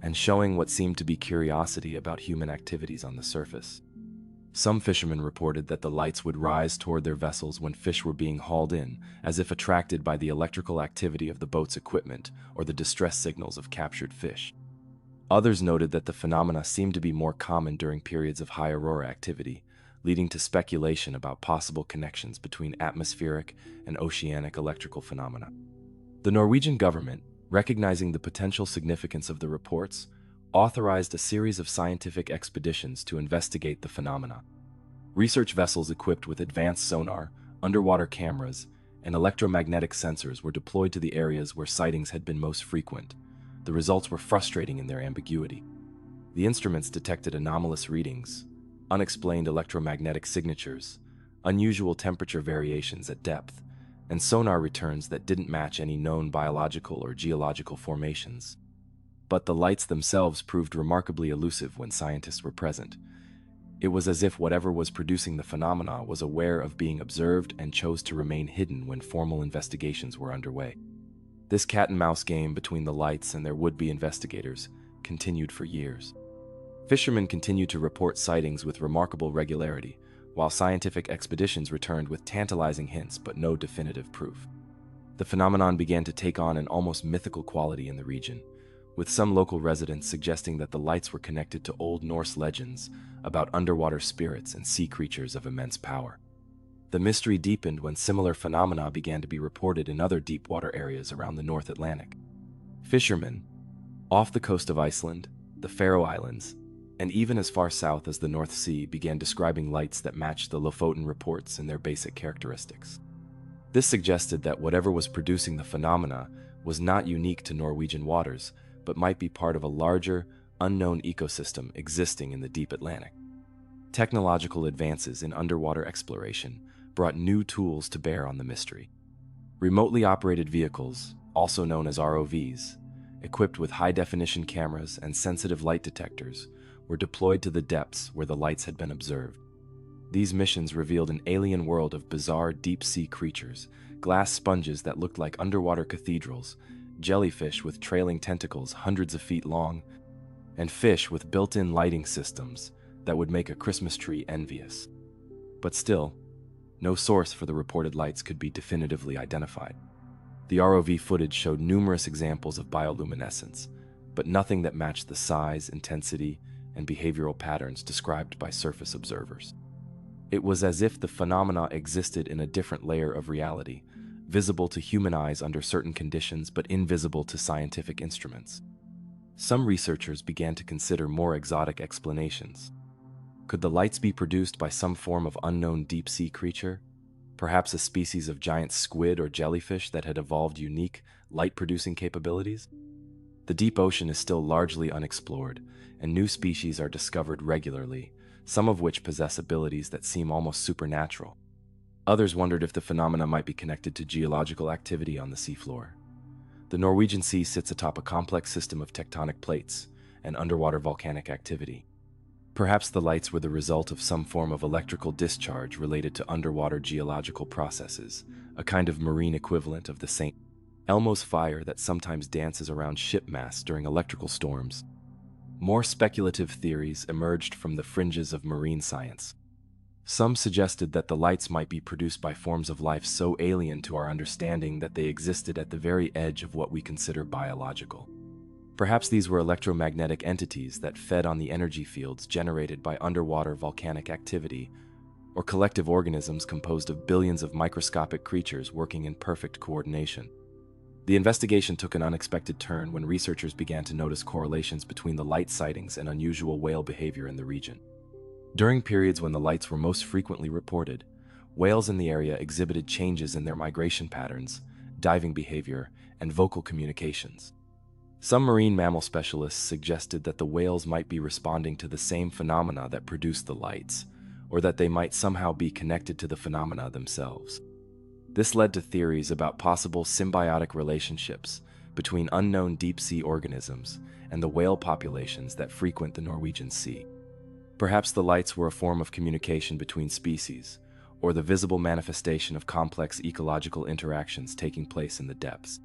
and showing what seemed to be curiosity about human activities on the surface. Some fishermen reported that the lights would rise toward their vessels when fish were being hauled in, as if attracted by the electrical activity of the boat's equipment or the distress signals of captured fish. Others noted that the phenomena seemed to be more common during periods of high aurora activity, leading to speculation about possible connections between atmospheric and oceanic electrical phenomena. The Norwegian government, recognizing the potential significance of the reports, authorized a series of scientific expeditions to investigate the phenomena. Research vessels equipped with advanced sonar, underwater cameras, and electromagnetic sensors were deployed to the areas where sightings had been most frequent. The results were frustrating in their ambiguity. The instruments detected anomalous readings, unexplained electromagnetic signatures, unusual temperature variations at depth, and sonar returns that didn't match any known biological or geological formations. But the lights themselves proved remarkably elusive when scientists were present. It was as if whatever was producing the phenomena was aware of being observed and chose to remain hidden when formal investigations were underway. This cat-and-mouse game between the lights and their would-be investigators continued for years. Fishermen continued to report sightings with remarkable regularity, while scientific expeditions returned with tantalizing hints but no definitive proof. The phenomenon began to take on an almost mythical quality in the region, with some local residents suggesting that the lights were connected to Old Norse legends about underwater spirits and sea creatures of immense power. The mystery deepened when similar phenomena began to be reported in other deep water areas around the North Atlantic. Fishermen, off the coast of Iceland, the Faroe Islands, and even as far south as the North Sea, began describing lights that matched the Lofoten reports in their basic characteristics. This suggested that whatever was producing the phenomena was not unique to Norwegian waters, but might be part of a larger, unknown ecosystem existing in the deep Atlantic. Technological advances in underwater exploration brought new tools to bear on the mystery. Remotely operated vehicles, also known as ROVs, equipped with high-definition cameras and sensitive light detectors, were deployed to the depths where the lights had been observed. These missions revealed an alien world of bizarre deep-sea creatures, glass sponges that looked like underwater cathedrals, jellyfish with trailing tentacles hundreds of feet long, and fish with built-in lighting systems that would make a Christmas tree envious. But still, no source for the reported lights could be definitively identified. The ROV footage showed numerous examples of bioluminescence, but nothing that matched the size, intensity, and behavioral patterns described by surface observers. It was as if the phenomena existed in a different layer of reality, visible to human eyes under certain conditions but invisible to scientific instruments. Some researchers began to consider more exotic explanations. Could the lights be produced by some form of unknown deep-sea creature? Perhaps a species of giant squid or jellyfish that had evolved unique, light-producing capabilities? The deep ocean is still largely unexplored, and new species are discovered regularly, some of which possess abilities that seem almost supernatural. Others wondered if the phenomena might be connected to geological activity on the seafloor. The Norwegian Sea sits atop a complex system of tectonic plates and underwater volcanic activity. Perhaps the lights were the result of some form of electrical discharge related to underwater geological processes, a kind of marine equivalent of the St. Elmo's fire that sometimes dances around ship masts during electrical storms. More speculative theories emerged from the fringes of marine science. Some suggested that the lights might be produced by forms of life so alien to our understanding that they existed at the very edge of what we consider biological. Perhaps these were electromagnetic entities that fed on the energy fields generated by underwater volcanic activity, or collective organisms composed of billions of microscopic creatures working in perfect coordination. The investigation took an unexpected turn when researchers began to notice correlations between the light sightings and unusual whale behavior in the region. During periods when the lights were most frequently reported, whales in the area exhibited changes in their migration patterns, diving behavior, and vocal communications. Some marine mammal specialists suggested that the whales might be responding to the same phenomena that produced the lights, or that they might somehow be connected to the phenomena themselves. This led to theories about possible symbiotic relationships between unknown deep-sea organisms and the whale populations that frequent the Norwegian Sea. Perhaps the lights were a form of communication between species, or the visible manifestation of complex ecological interactions taking place in the depths.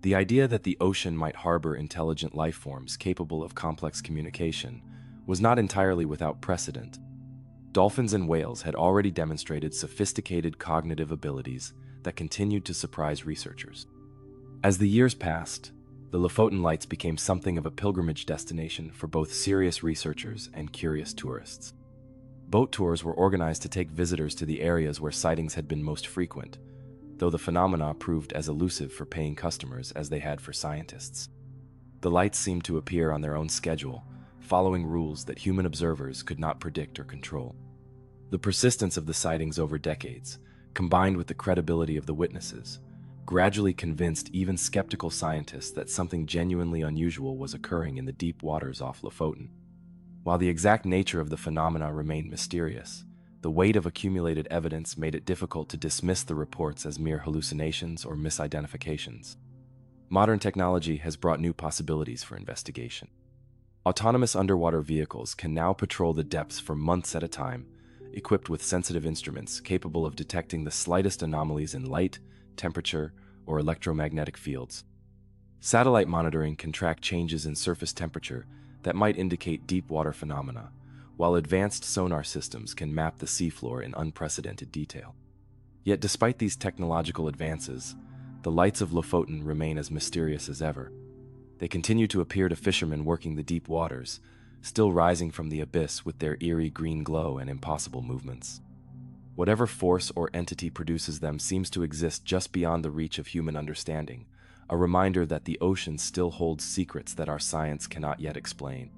The idea that the ocean might harbor intelligent life forms capable of complex communication was not entirely without precedent. Dolphins and whales had already demonstrated sophisticated cognitive abilities that continued to surprise researchers. As the years passed, the Lofoten Lights became something of a pilgrimage destination for both serious researchers and curious tourists. Boat tours were organized to take visitors to the areas where sightings had been most frequent, though the phenomena proved as elusive for paying customers as they had for scientists. The lights seemed to appear on their own schedule, following rules that human observers could not predict or control. The persistence of the sightings over decades, combined with the credibility of the witnesses, gradually convinced even skeptical scientists that something genuinely unusual was occurring in the deep waters off Lofoten. While the exact nature of the phenomena remained mysterious, the weight of accumulated evidence made it difficult to dismiss the reports as mere hallucinations or misidentifications. Modern technology has brought new possibilities for investigation. Autonomous underwater vehicles can now patrol the depths for months at a time, equipped with sensitive instruments capable of detecting the slightest anomalies in light, temperature, or electromagnetic fields. Satellite monitoring can track changes in surface temperature that might indicate deep water phenomena, while advanced sonar systems can map the seafloor in unprecedented detail. Yet despite these technological advances, the lights of Lofoten remain as mysterious as ever. They continue to appear to fishermen working the deep waters, still rising from the abyss with their eerie green glow and impossible movements. Whatever force or entity produces them seems to exist just beyond the reach of human understanding, a reminder that the ocean still holds secrets that our science cannot yet explain.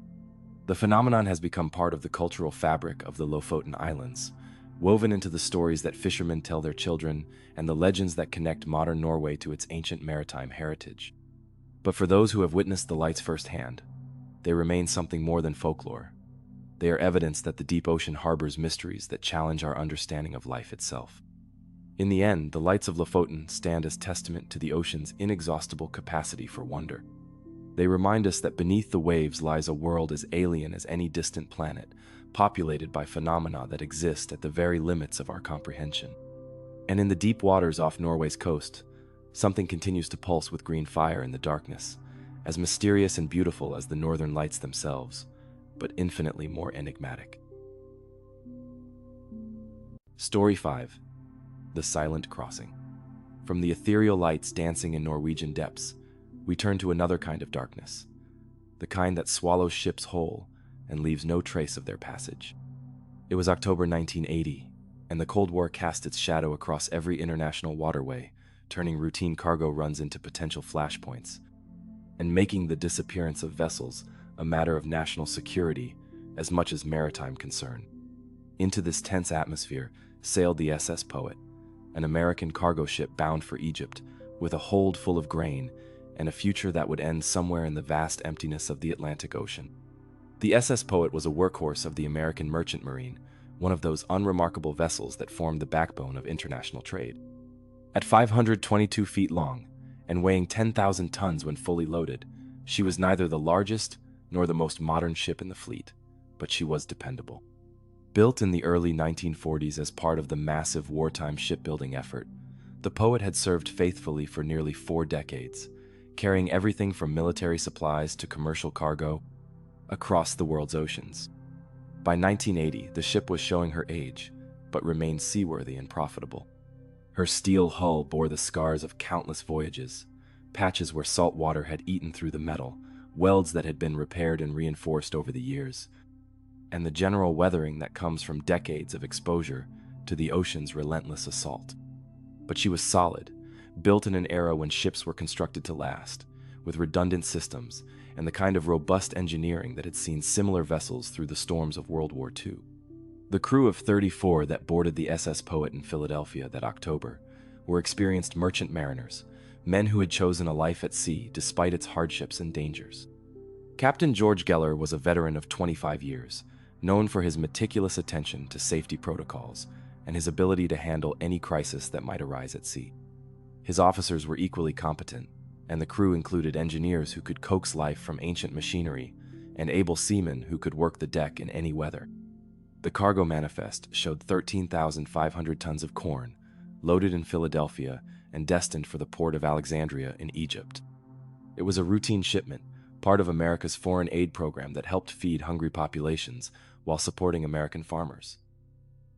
The phenomenon has become part of the cultural fabric of the Lofoten Islands, woven into the stories that fishermen tell their children and the legends that connect modern Norway to its ancient maritime heritage. But for those who have witnessed the lights firsthand, they remain something more than folklore. They are evidence that the deep ocean harbors mysteries that challenge our understanding of life itself. In the end, the lights of Lofoten stand as testament to the ocean's inexhaustible capacity for wonder. They remind us that beneath the waves lies a world as alien as any distant planet, populated by phenomena that exist at the very limits of our comprehension. And in the deep waters off Norway's coast, something continues to pulse with green fire in the darkness, as mysterious and beautiful as the northern lights themselves, but infinitely more enigmatic. Story 5. The Silent Crossing. From the ethereal lights dancing in Norwegian depths, we turn to another kind of darkness, the kind that swallows ships whole and leaves no trace of their passage. It was October 1980, and the Cold War cast its shadow across every international waterway, turning routine cargo runs into potential flashpoints, and making the disappearance of vessels a matter of national security as much as maritime concern. Into this tense atmosphere sailed the SS Poet, an American cargo ship bound for Egypt, with a hold full of grain and a future that would end somewhere in the vast emptiness of the Atlantic Ocean. The SS Poet was a workhorse of the American Merchant Marine, one of those unremarkable vessels that formed the backbone of international trade. At 522 feet long, and weighing 10,000 tons when fully loaded, she was neither the largest nor the most modern ship in the fleet, but she was dependable. Built in the early 1940s as part of the massive wartime shipbuilding effort, the Poet had served faithfully for nearly 4 decades, carrying everything from military supplies to commercial cargo across the world's oceans. By 1980, the ship was showing her age, but remained seaworthy and profitable. Her steel hull bore the scars of countless voyages, patches where salt water had eaten through the metal, welds that had been repaired and reinforced over the years, and the general weathering that comes from decades of exposure to the ocean's relentless assault. But she was solid, built in an era when ships were constructed to last, with redundant systems and the kind of robust engineering that had seen similar vessels through the storms of World War II. The crew of 34 that boarded the SS Poet in Philadelphia that October were experienced merchant mariners, men who had chosen a life at sea despite its hardships and dangers. Captain George Geller was a veteran of 25 years, known for his meticulous attention to safety protocols and his ability to handle any crisis that might arise at sea. His officers were equally competent, and the crew included engineers who could coax life from ancient machinery and able seamen who could work the deck in any weather. The cargo manifest showed 13,500 tons of corn, loaded in Philadelphia and destined for the port of Alexandria in Egypt. It was a routine shipment, part of America's foreign aid program that helped feed hungry populations while supporting American farmers.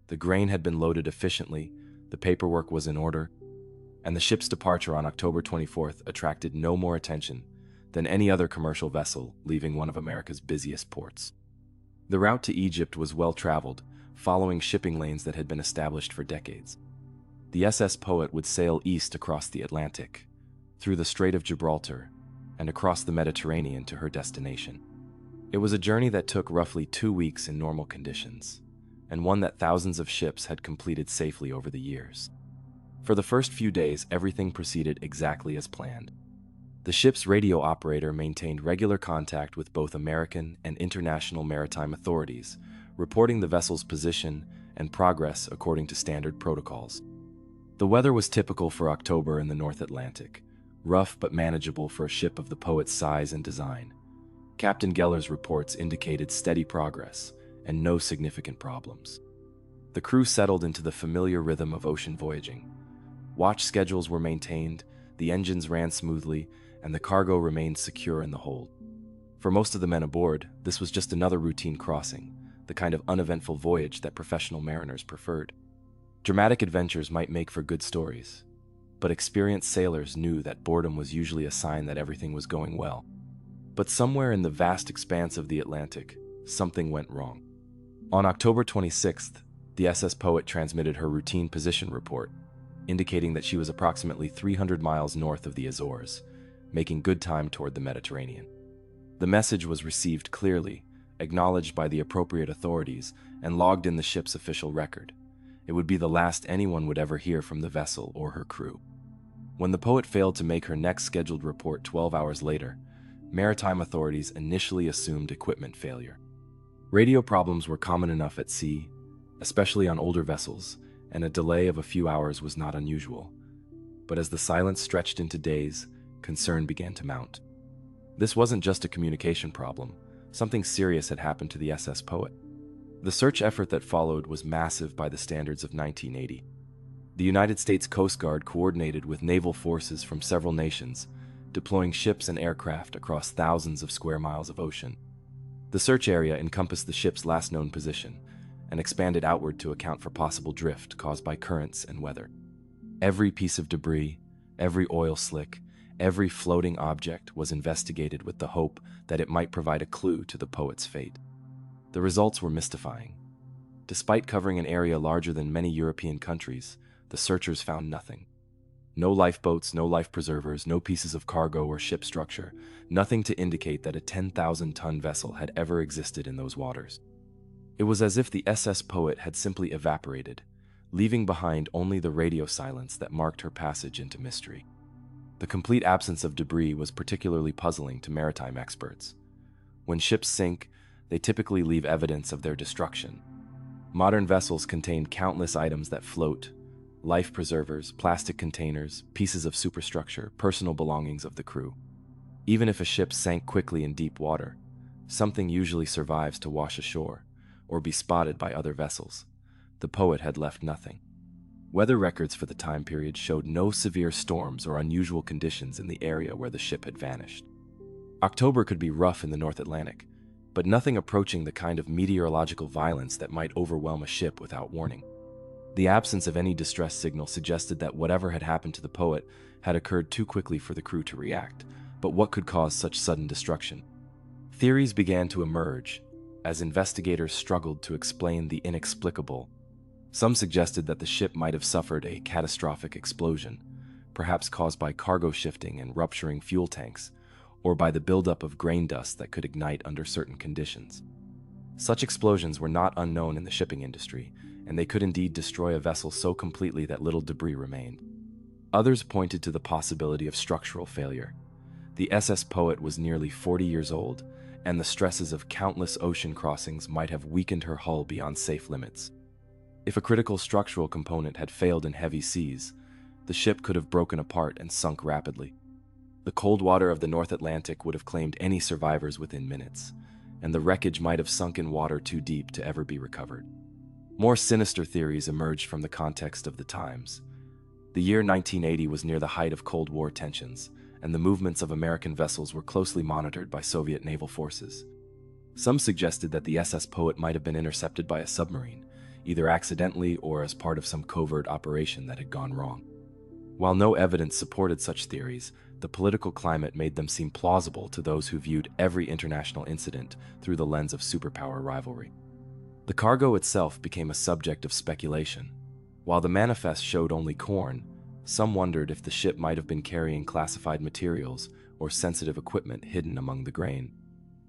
The grain had been loaded efficiently, the paperwork was in order, and the ship's departure on October 24th attracted no more attention than any other commercial vessel leaving one of America's busiest ports. The route to Egypt was well-traveled, following shipping lanes that had been established for decades. The SS Poet would sail east across the Atlantic, through the Strait of Gibraltar, and across the Mediterranean to her destination. It was a journey that took roughly 2 weeks in normal conditions, and one that thousands of ships had completed safely over the years. For the first few days, everything proceeded exactly as planned. The ship's radio operator maintained regular contact with both American and international maritime authorities, reporting the vessel's position and progress according to standard protocols. The weather was typical for October in the North Atlantic, rough but manageable for a ship of the Poet's size and design. Captain Geller's reports indicated steady progress and no significant problems. The crew settled into the familiar rhythm of ocean voyaging. Watch schedules were maintained, the engines ran smoothly, and the cargo remained secure in the hold. For most of the men aboard, this was just another routine crossing, the kind of uneventful voyage that professional mariners preferred. Dramatic adventures might make for good stories, but experienced sailors knew that boredom was usually a sign that everything was going well. But somewhere in the vast expanse of the Atlantic, something went wrong. On October 26th, the SS Poet transmitted her routine position report, indicating that she was approximately 300 miles north of the Azores, making good time toward the Mediterranean. The message was received clearly, acknowledged by the appropriate authorities, and logged in the ship's official record. It would be the last anyone would ever hear from the vessel or her crew. When the Poet failed to make her next scheduled report 12 hours later, maritime authorities initially assumed equipment failure. Radio problems were common enough at sea, especially on older vessels, and a delay of a few hours was not unusual. But as the silence stretched into days, concern began to mount. This wasn't just a communication problem. Something serious had happened to the SS Poet. The search effort that followed was massive by the standards of 1980. The United States Coast Guard coordinated with naval forces from several nations, deploying ships and aircraft across thousands of square miles of ocean. The search area encompassed the ship's last known position and expanded outward to account for possible drift caused by currents and weather. Every piece of debris, every oil slick, every floating object was investigated with the hope that it might provide a clue to the Poet's fate. The results were mystifying. Despite covering an area larger than many European countries, the searchers found nothing. No lifeboats, no life preservers, no pieces of cargo or ship structure, nothing to indicate that a 10,000-ton vessel had ever existed in those waters. It was as if the SS Poet had simply evaporated, leaving behind only the radio silence that marked her passage into mystery. The complete absence of debris was particularly puzzling to maritime experts. When ships sink, they typically leave evidence of their destruction. Modern vessels contain countless items that float: life preservers, plastic containers, pieces of superstructure, personal belongings of the crew. Even if a ship sank quickly in deep water, something usually survives to wash ashore or be spotted by other vessels. The Poet had left nothing. Weather records for the time period showed no severe storms or unusual conditions in the area where the ship had vanished. October could be rough in the North Atlantic, but nothing approaching the kind of meteorological violence that might overwhelm a ship without warning. The absence of any distress signal suggested that whatever had happened to the Poet had occurred too quickly for the crew to react. But what could cause such sudden destruction? Theories began to emerge as investigators struggled to explain the inexplicable. Some suggested that the ship might have suffered a catastrophic explosion, perhaps caused by cargo shifting and rupturing fuel tanks, or by the buildup of grain dust that could ignite under certain conditions. Such explosions were not unknown in the shipping industry, and they could indeed destroy a vessel so completely that little debris remained. Others pointed to the possibility of structural failure. The SS Poet was nearly 40 years old, and the stresses of countless ocean crossings might have weakened her hull beyond safe limits. If a critical structural component had failed in heavy seas, the ship could have broken apart and sunk rapidly. The cold water of the North Atlantic would have claimed any survivors within minutes, and the wreckage might have sunk in water too deep to ever be recovered. More sinister theories emerged from the context of the times. The year 1980 was near the height of Cold War tensions, and the movements of American vessels were closely monitored by Soviet naval forces. Some suggested that the SS Poet might have been intercepted by a submarine, either accidentally or as part of some covert operation that had gone wrong. While no evidence supported such theories, the political climate made them seem plausible to those who viewed every international incident through the lens of superpower rivalry. The cargo itself became a subject of speculation. While the manifest showed only corn, some wondered if the ship might have been carrying classified materials or sensitive equipment hidden among the grain.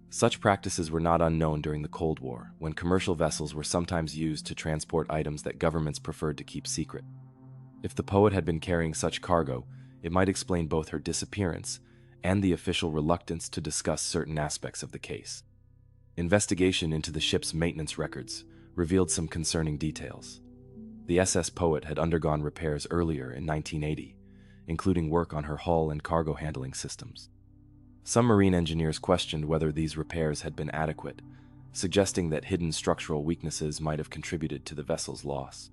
Such practices were not unknown during the Cold War, when commercial vessels were sometimes used to transport items that governments preferred to keep secret. If the Poet had been carrying such cargo, it might explain both her disappearance and the official reluctance to discuss certain aspects of the case. Investigation into the ship's maintenance records revealed some concerning details. The SS Poet had undergone repairs earlier in 1980, including work on her hull and cargo handling systems. Some marine engineers questioned whether these repairs had been adequate, suggesting that hidden structural weaknesses might have contributed to the vessel's loss.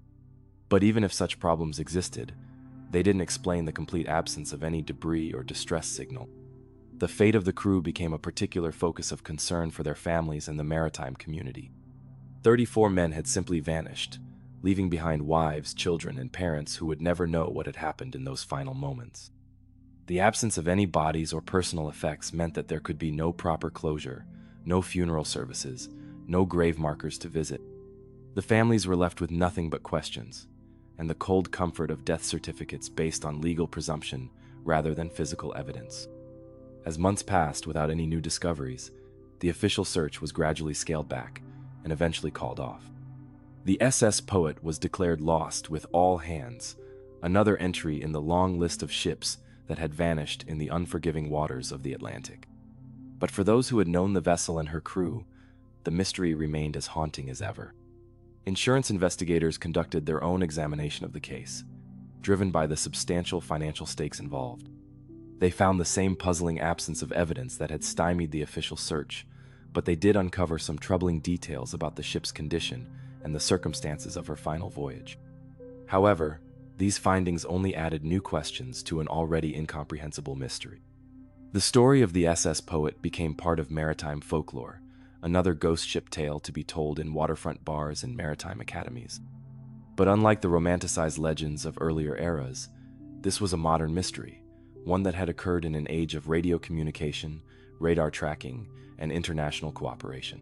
But even if such problems existed, they didn't explain the complete absence of any debris or distress signal. The fate of the crew became a particular focus of concern for their families and the maritime community. 34 men had simply vanished, leaving behind wives, children, and parents who would never know what had happened in those final moments. The absence of any bodies or personal effects meant that there could be no proper closure, no funeral services, no grave markers to visit. The families were left with nothing but questions, and the cold comfort of death certificates based on legal presumption rather than physical evidence. As months passed without any new discoveries, the official search was gradually scaled back and eventually called off. The SS Poet was declared lost with all hands, another entry in the long list of ships that had vanished in the unforgiving waters of the Atlantic. But for those who had known the vessel and her crew, the mystery remained as haunting as ever. Insurance investigators conducted their own examination of the case, driven by the substantial financial stakes involved. They found the same puzzling absence of evidence that had stymied the official search, but they did uncover some troubling details about the ship's condition and the circumstances of her final voyage. However, These findings only added new questions to an already incomprehensible mystery. The story of the SS Poet became part of maritime folklore, another ghost ship tale to be told in waterfront bars and maritime academies. But unlike the romanticized legends of earlier eras, this was a modern mystery, one that had occurred in an age of radio communication, radar tracking, and international cooperation.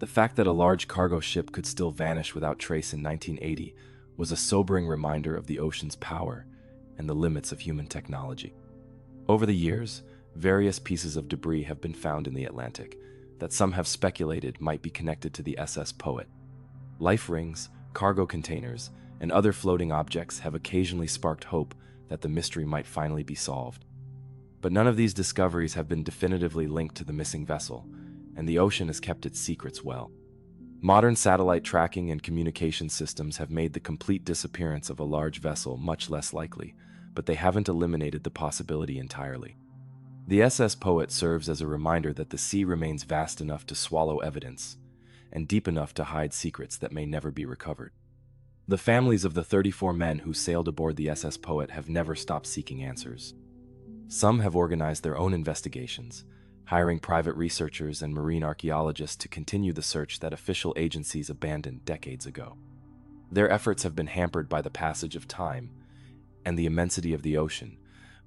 The fact that a large cargo ship could still vanish without trace in 1980 was a sobering reminder of the ocean's power and the limits of human technology. Over the years, various pieces of debris have been found in the Atlantic that some have speculated might be connected to the SS Poet. Life rings, cargo containers, and other floating objects have occasionally sparked hope that the mystery might finally be solved. But none of these discoveries have been definitively linked to the missing vessel, and the ocean has kept its secrets well. Modern satellite tracking and communication systems have made the complete disappearance of a large vessel much less likely, but they haven't eliminated the possibility entirely. The SS Poet serves as a reminder that the sea remains vast enough to swallow evidence, and deep enough to hide secrets that may never be recovered. The families of the 34 men who sailed aboard the SS Poet have never stopped seeking answers. Some have organized their own investigations, hiring private researchers and marine archaeologists to continue the search that official agencies abandoned decades ago. Their efforts have been hampered by the passage of time and the immensity of the ocean,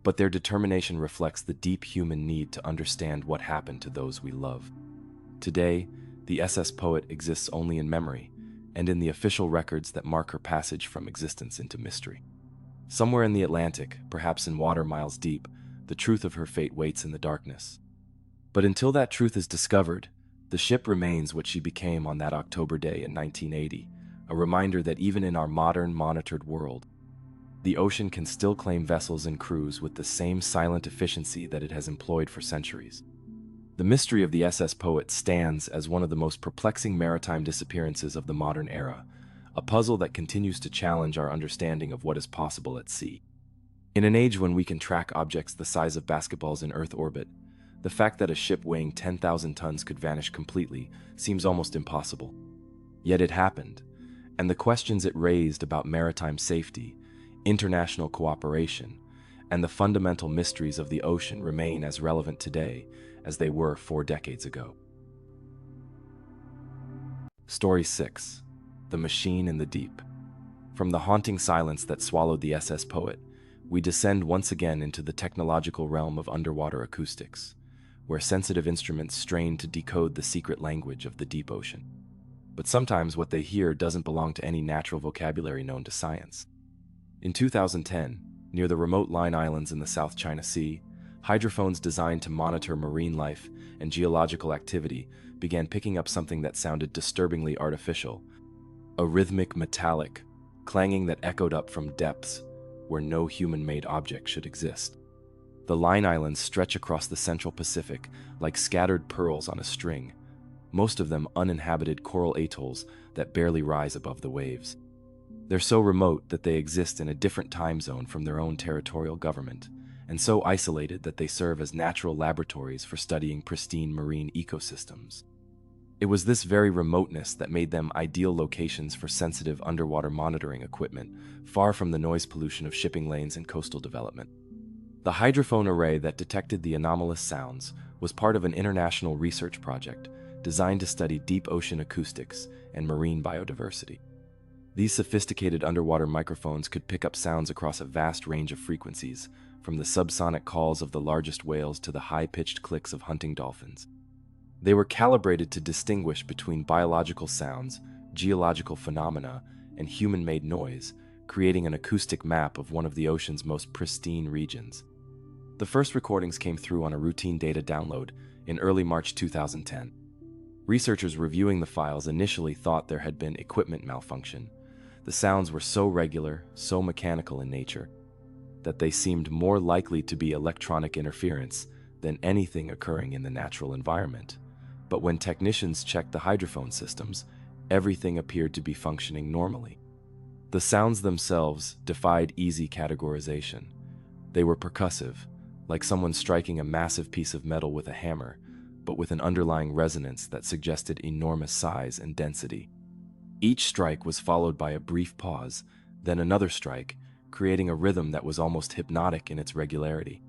but their determination reflects the deep human need to understand what happened to those we love. Today, the SS Poet exists only in memory and in the official records that mark her passage from existence into mystery. Somewhere in the Atlantic, perhaps in water miles deep, the truth of her fate waits in the darkness. But until that truth is discovered, the ship remains what she became on that October day in 1980, a reminder that even in our modern, monitored world, the ocean can still claim vessels and crews with the same silent efficiency that it has employed for centuries. The mystery of the SS Poet stands as one of the most perplexing maritime disappearances of the modern era, a puzzle that continues to challenge our understanding of what is possible at sea. In an age when we can track objects the size of basketballs in Earth orbit, the fact that a ship weighing 10,000 tons could vanish completely seems almost impossible. Yet it happened, and the questions it raised about maritime safety, international cooperation, and the fundamental mysteries of the ocean remain as relevant today as they were 4 decades ago. Story 6. The Machine in the Deep. From the haunting silence that swallowed the SS Poet, we descend once again into the technological realm of underwater acoustics, where sensitive instruments strain to decode the secret language of the deep ocean. But sometimes what they hear doesn't belong to any natural vocabulary known to science. In 2010, near the remote Line Islands in the South China Sea, hydrophones designed to monitor marine life and geological activity began picking up something that sounded disturbingly artificial, a rhythmic metallic clanging that echoed up from depths where no human-made object should exist. The Line Islands stretch across the central Pacific like scattered pearls on a string, most of them uninhabited coral atolls that barely rise above the waves. They're so remote that they exist in a different time zone from their own territorial government, and so isolated that they serve as natural laboratories for studying pristine marine ecosystems. It was this very remoteness that made them ideal locations for sensitive underwater monitoring equipment, far from the noise pollution of shipping lanes and coastal development. The hydrophone array that detected the anomalous sounds was part of an international research project designed to study deep ocean acoustics and marine biodiversity. These sophisticated underwater microphones could pick up sounds across a vast range of frequencies, from the subsonic calls of the largest whales to the high-pitched clicks of hunting dolphins. They were calibrated to distinguish between biological sounds, geological phenomena, and human-made noise, creating an acoustic map of one of the ocean's most pristine regions. The first recordings came through on a routine data download in early March 2010. Researchers reviewing the files initially thought there had been equipment malfunction. The sounds were so regular, so mechanical in nature, that they seemed more likely to be electronic interference than anything occurring in the natural environment. But when technicians checked the hydrophone systems, everything appeared to be functioning normally. The sounds themselves defied easy categorization. They were percussive, like someone striking a massive piece of metal with a hammer, but with an underlying resonance that suggested enormous size and density. Each strike was followed by a brief pause, then another strike, creating a rhythm that was almost hypnotic in its regularity.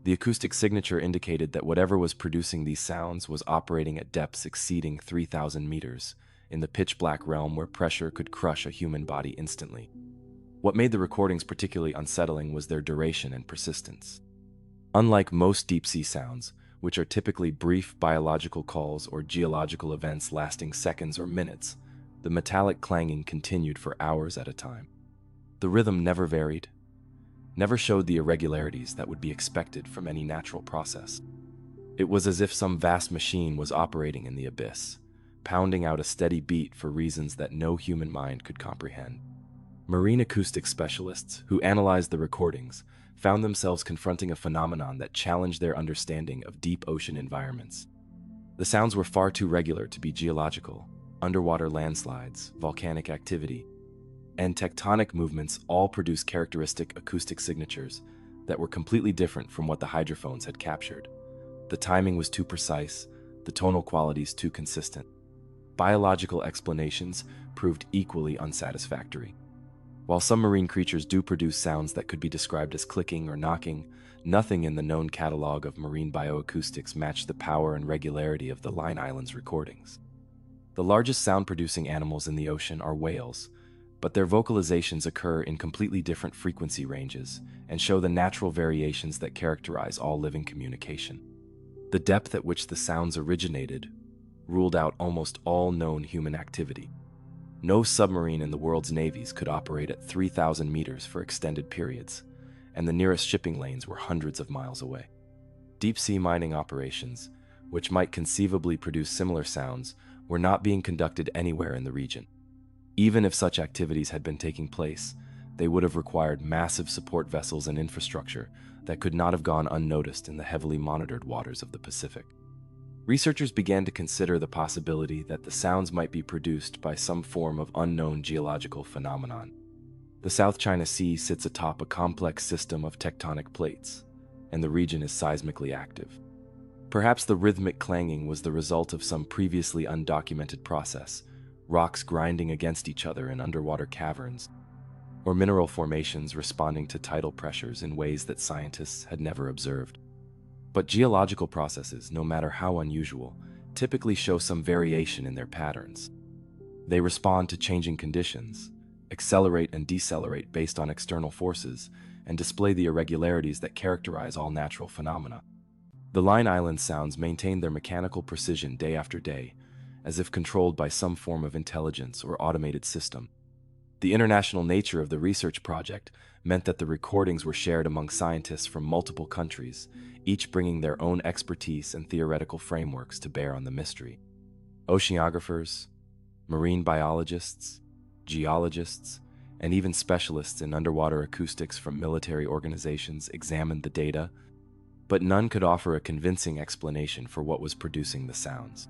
The acoustic signature indicated that whatever was producing these sounds was operating at depths exceeding 3,000 meters, in the pitch-black realm where pressure could crush a human body instantly. What made the recordings particularly unsettling was their duration and persistence. Unlike most deep-sea sounds, which are typically brief biological calls or geological events lasting seconds or minutes, the metallic clanging continued for hours at a time. The rhythm never varied, never showed the irregularities that would be expected from any natural process. It was as if some vast machine was operating in the abyss, pounding out a steady beat for reasons that no human mind could comprehend. Marine acoustic specialists who analyzed the recordings found themselves confronting a phenomenon that challenged their understanding of deep ocean environments. The sounds were far too regular to be geological. Underwater landslides, volcanic activity, and tectonic movements all produced characteristic acoustic signatures that were completely different from what the hydrophones had captured. The timing was too precise, the tonal qualities too consistent. Biological explanations proved equally unsatisfactory. While some marine creatures do produce sounds that could be described as clicking or knocking, nothing in the known catalog of marine bioacoustics matched the power and regularity of the Line Islands recordings. The largest sound-producing animals in the ocean are whales, but their vocalizations occur in completely different frequency ranges and show the natural variations that characterize all living communication. The depth at which the sounds originated ruled out almost all known human activity. No submarine in the world's navies could operate at 3,000 meters for extended periods, and the nearest shipping lanes were hundreds of miles away. Deep-sea mining operations, which might conceivably produce similar sounds, were not being conducted anywhere in the region. Even if such activities had been taking place, they would have required massive support vessels and infrastructure that could not have gone unnoticed in the heavily monitored waters of the Pacific. Researchers began to consider the possibility that the sounds might be produced by some form of unknown geological phenomenon. The South China Sea sits atop a complex system of tectonic plates, and the region is seismically active. Perhaps the rhythmic clanging was the result of some previously undocumented process, rocks grinding against each other in underwater caverns, or mineral formations responding to tidal pressures in ways that scientists had never observed. But geological processes, no matter how unusual, typically show some variation in their patterns. They respond to changing conditions, accelerate and decelerate based on external forces, and display the irregularities that characterize all natural phenomena. The Line Island sounds maintained their mechanical precision day after day, as if controlled by some form of intelligence or automated system. The international nature of the research project meant that the recordings were shared among scientists from multiple countries, each bringing their own expertise and theoretical frameworks to bear on the mystery. Oceanographers, marine biologists, geologists, and even specialists in underwater acoustics from military organizations examined the data, but none could offer a convincing explanation for what was producing the sounds.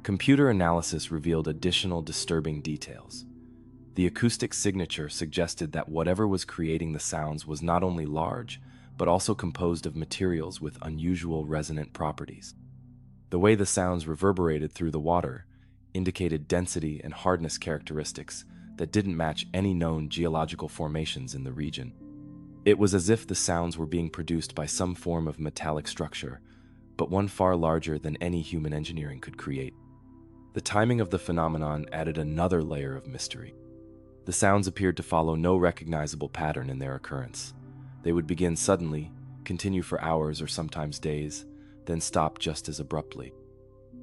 Computer analysis revealed additional disturbing details. The acoustic signature suggested that whatever was creating the sounds was not only large, but also composed of materials with unusual resonant properties. The way the sounds reverberated through the water indicated density and hardness characteristics that didn't match any known geological formations in the region. It was as if the sounds were being produced by some form of metallic structure, but one far larger than any human engineering could create. The timing of the phenomenon added another layer of mystery. The sounds appeared to follow no recognizable pattern in their occurrence. They would begin suddenly, continue for hours or sometimes days, then stop just as abruptly.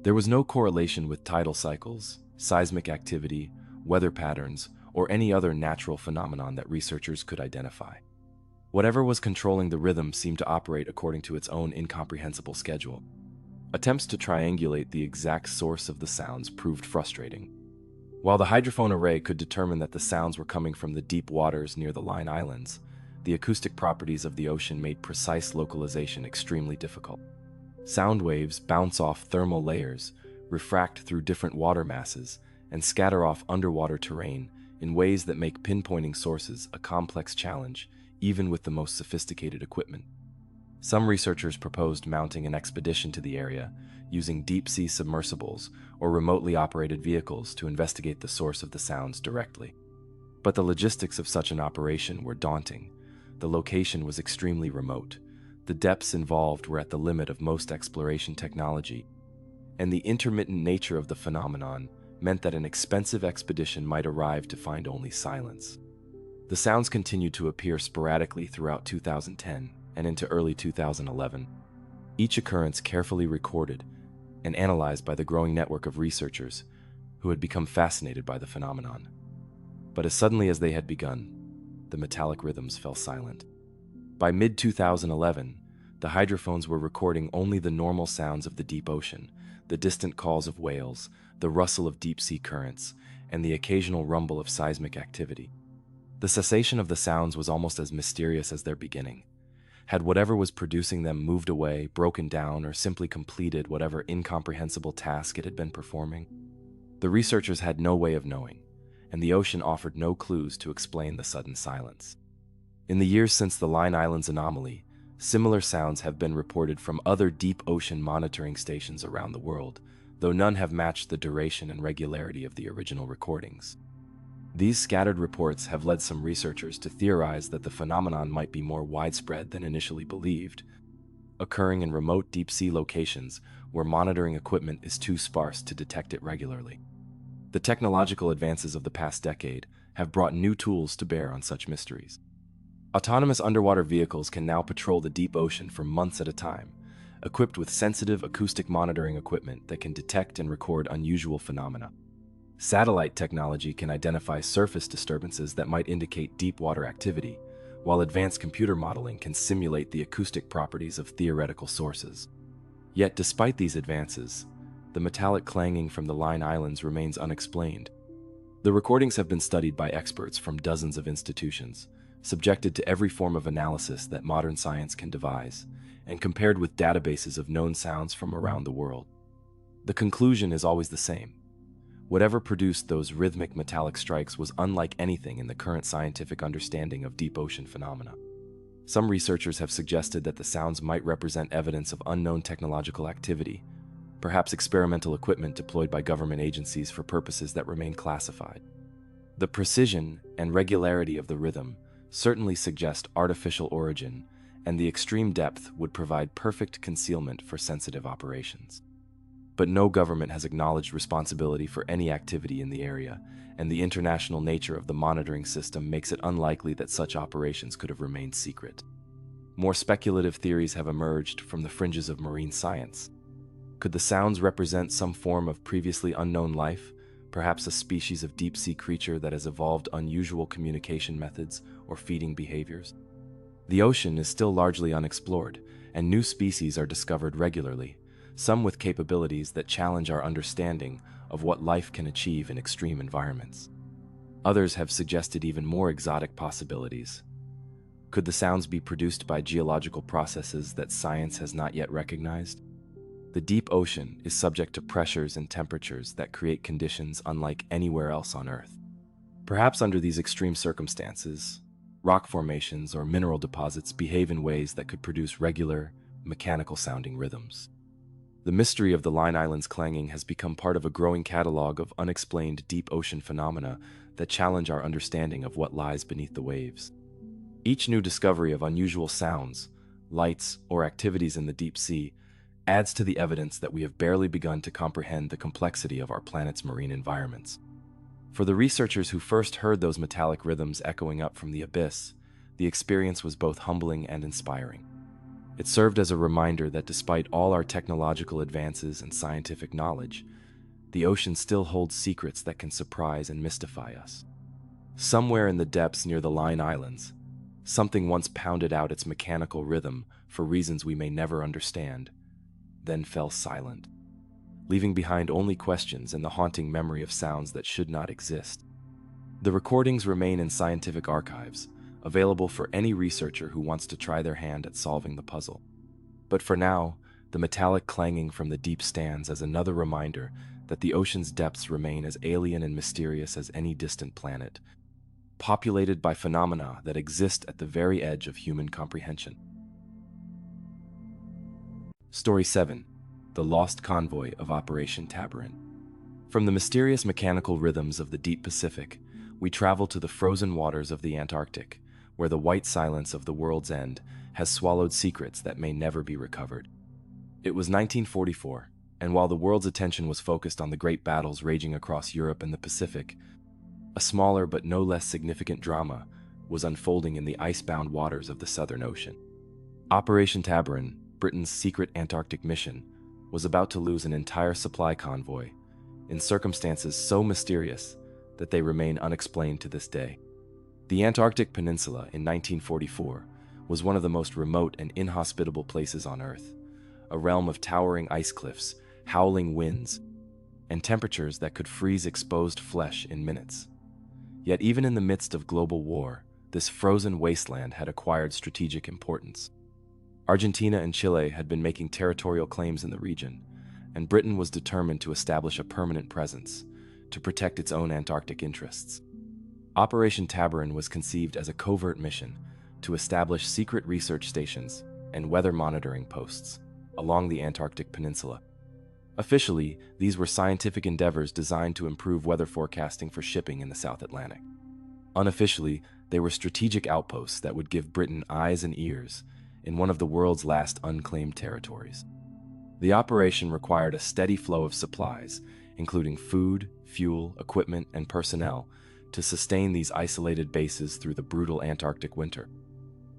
There was no correlation with tidal cycles, seismic activity, weather patterns, or any other natural phenomenon that researchers could identify. Whatever was controlling the rhythm seemed to operate according to its own incomprehensible schedule. Attempts to triangulate the exact source of the sounds proved frustrating. While the hydrophone array could determine that the sounds were coming from the deep waters near the Line Islands, the acoustic properties of the ocean made precise localization extremely difficult. Sound waves bounce off thermal layers, refract through different water masses, and scatter off underwater terrain in ways that make pinpointing sources a complex challenge, even with the most sophisticated equipment. Some researchers proposed mounting an expedition to the area, using deep-sea submersibles or remotely operated vehicles to investigate the source of the sounds directly. But the logistics of such an operation were daunting. The location was extremely remote. The depths involved were at the limit of most exploration technology, and the intermittent nature of the phenomenon meant that an expensive expedition might arrive to find only silence. The sounds continued to appear sporadically throughout 2010 and into early 2011, each occurrence carefully recorded and analyzed by the growing network of researchers who had become fascinated by the phenomenon. But as suddenly as they had begun, the metallic rhythms fell silent. By mid-2011, the hydrophones were recording only the normal sounds of the deep ocean, the distant calls of whales, the rustle of deep-sea currents, and the occasional rumble of seismic activity. The cessation of the sounds was almost as mysterious as their beginning. Had whatever was producing them moved away, broken down, or simply completed whatever incomprehensible task it had been performing? The researchers had no way of knowing, and the ocean offered no clues to explain the sudden silence. In the years since the Line Islands anomaly, similar sounds have been reported from other deep ocean monitoring stations around the world, though none have matched the duration and regularity of the original recordings. These scattered reports have led some researchers to theorize that the phenomenon might be more widespread than initially believed, occurring in remote deep-sea locations where monitoring equipment is too sparse to detect it regularly. The technological advances of the past decade have brought new tools to bear on such mysteries. Autonomous underwater vehicles can now patrol the deep ocean for months at a time, equipped with sensitive acoustic monitoring equipment that can detect and record unusual phenomena. Satellite technology can identify surface disturbances that might indicate deep water activity, while advanced computer modeling can simulate the acoustic properties of theoretical sources. Yet, despite these advances, the metallic clanging from the Line Islands remains unexplained. The recordings have been studied by experts from dozens of institutions, subjected to every form of analysis that modern science can devise, and compared with databases of known sounds from around the world. The conclusion is always the same. Whatever produced those rhythmic metallic strikes was unlike anything in the current scientific understanding of deep ocean phenomena. Some researchers have suggested that the sounds might represent evidence of unknown technological activity, perhaps experimental equipment deployed by government agencies for purposes that remain classified. The precision and regularity of the rhythm certainly suggest artificial origin, and the extreme depth would provide perfect concealment for sensitive operations. But no government has acknowledged responsibility for any activity in the area, and the international nature of the monitoring system makes it unlikely that such operations could have remained secret. More speculative theories have emerged from the fringes of marine science. Could the sounds represent some form of previously unknown life, perhaps a species of deep-sea creature that has evolved unusual communication methods or feeding behaviors? The ocean is still largely unexplored, and new species are discovered regularly, some with capabilities that challenge our understanding of what life can achieve in extreme environments. Others have suggested even more exotic possibilities. Could the sounds be produced by geological processes that science has not yet recognized? The deep ocean is subject to pressures and temperatures that create conditions unlike anywhere else on Earth. Perhaps under these extreme circumstances, rock formations or mineral deposits behave in ways that could produce regular, mechanical-sounding rhythms. The mystery of the Line Islands clanging has become part of a growing catalog of unexplained deep ocean phenomena that challenge our understanding of what lies beneath the waves. Each new discovery of unusual sounds, lights, or activities in the deep sea adds to the evidence that we have barely begun to comprehend the complexity of our planet's marine environments. For the researchers who first heard those metallic rhythms echoing up from the abyss, the experience was both humbling and inspiring. It served as a reminder that despite all our technological advances and scientific knowledge, the ocean still holds secrets that can surprise and mystify us. Somewhere in the depths near the Line Islands, something once pounded out its mechanical rhythm for reasons we may never understand, then fell silent, leaving behind only questions and the haunting memory of sounds that should not exist. The recordings remain in scientific archives, available for any researcher who wants to try their hand at solving the puzzle. But for now, the metallic clanging from the deep stands as another reminder that the ocean's depths remain as alien and mysterious as any distant planet, populated by phenomena that exist at the very edge of human comprehension. Story 7. The Lost Convoy of Operation Tabarin. From the mysterious mechanical rhythms of the deep Pacific, we travel to the frozen waters of the Antarctic, where the white silence of the world's end has swallowed secrets that may never be recovered. It was 1944, and while the world's attention was focused on the great battles raging across Europe and the Pacific, a smaller but no less significant drama was unfolding in the ice-bound waters of the Southern Ocean. Operation Tabarin, Britain's secret Antarctic mission, was about to lose an entire supply convoy in circumstances so mysterious that they remain unexplained to this day. The Antarctic Peninsula in 1944 was one of the most remote and inhospitable places on Earth, a realm of towering ice cliffs, howling winds, and temperatures that could freeze exposed flesh in minutes. Yet even in the midst of global war, this frozen wasteland had acquired strategic importance. Argentina and Chile had been making territorial claims in the region, and Britain was determined to establish a permanent presence to protect its own Antarctic interests. Operation Tabarin was conceived as a covert mission to establish secret research stations and weather monitoring posts along the Antarctic Peninsula. Officially, these were scientific endeavors designed to improve weather forecasting for shipping in the South Atlantic. Unofficially, they were strategic outposts that would give Britain eyes and ears in one of the world's last unclaimed territories. The operation required a steady flow of supplies, including food, fuel, equipment, and personnel, to sustain these isolated bases through the brutal Antarctic winter.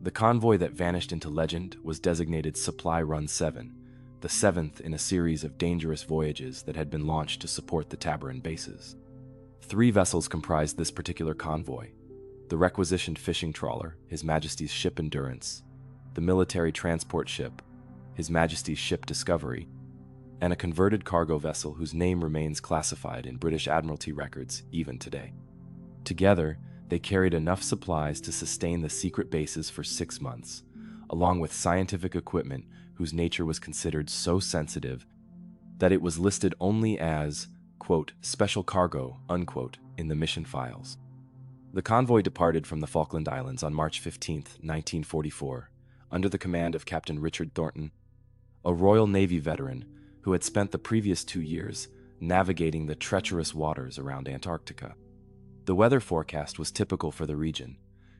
The convoy that vanished into legend was designated Supply Run 7, the seventh in a series of dangerous voyages that had been launched to support the Tabarin bases. 3 vessels comprised this particular convoy: the requisitioned fishing trawler, His Majesty's Ship Endurance, the military transport ship, His Majesty's Ship Discovery, and a converted cargo vessel whose name remains classified in British Admiralty records even today. Together, they carried enough supplies to sustain the secret bases for 6 months, along with scientific equipment whose nature was considered so sensitive that it was listed only as, quote, special cargo, unquote, in the mission files. The convoy departed from the Falkland Islands on March 15, 1944, under the command of Captain Richard Thornton, a Royal Navy veteran who had spent the previous 2 years navigating the treacherous waters around Antarctica. The weather forecast was typical for the region,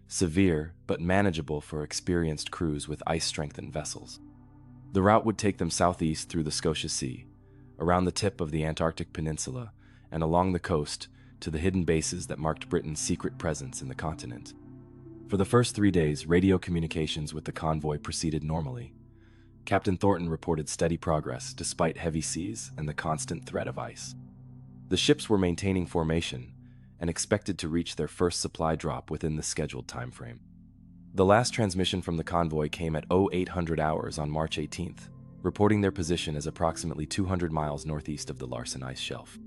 severe but manageable for experienced crews with ice-strengthened vessels. The route would take them southeast through the Scotia Sea, around the tip of the Antarctic Peninsula, and along the coast to the hidden bases that marked Britain's secret presence in the continent. For the first 3 days, radio communications with the convoy proceeded normally. Captain Thornton reported steady progress despite heavy seas and the constant threat of ice. The ships were maintaining formation and expected to reach their first supply drop within the scheduled timeframe. The last transmission from the convoy came at 0800 hours on March 18th, reporting their position as approximately 200 miles northeast of the Larsen Ice Shelf.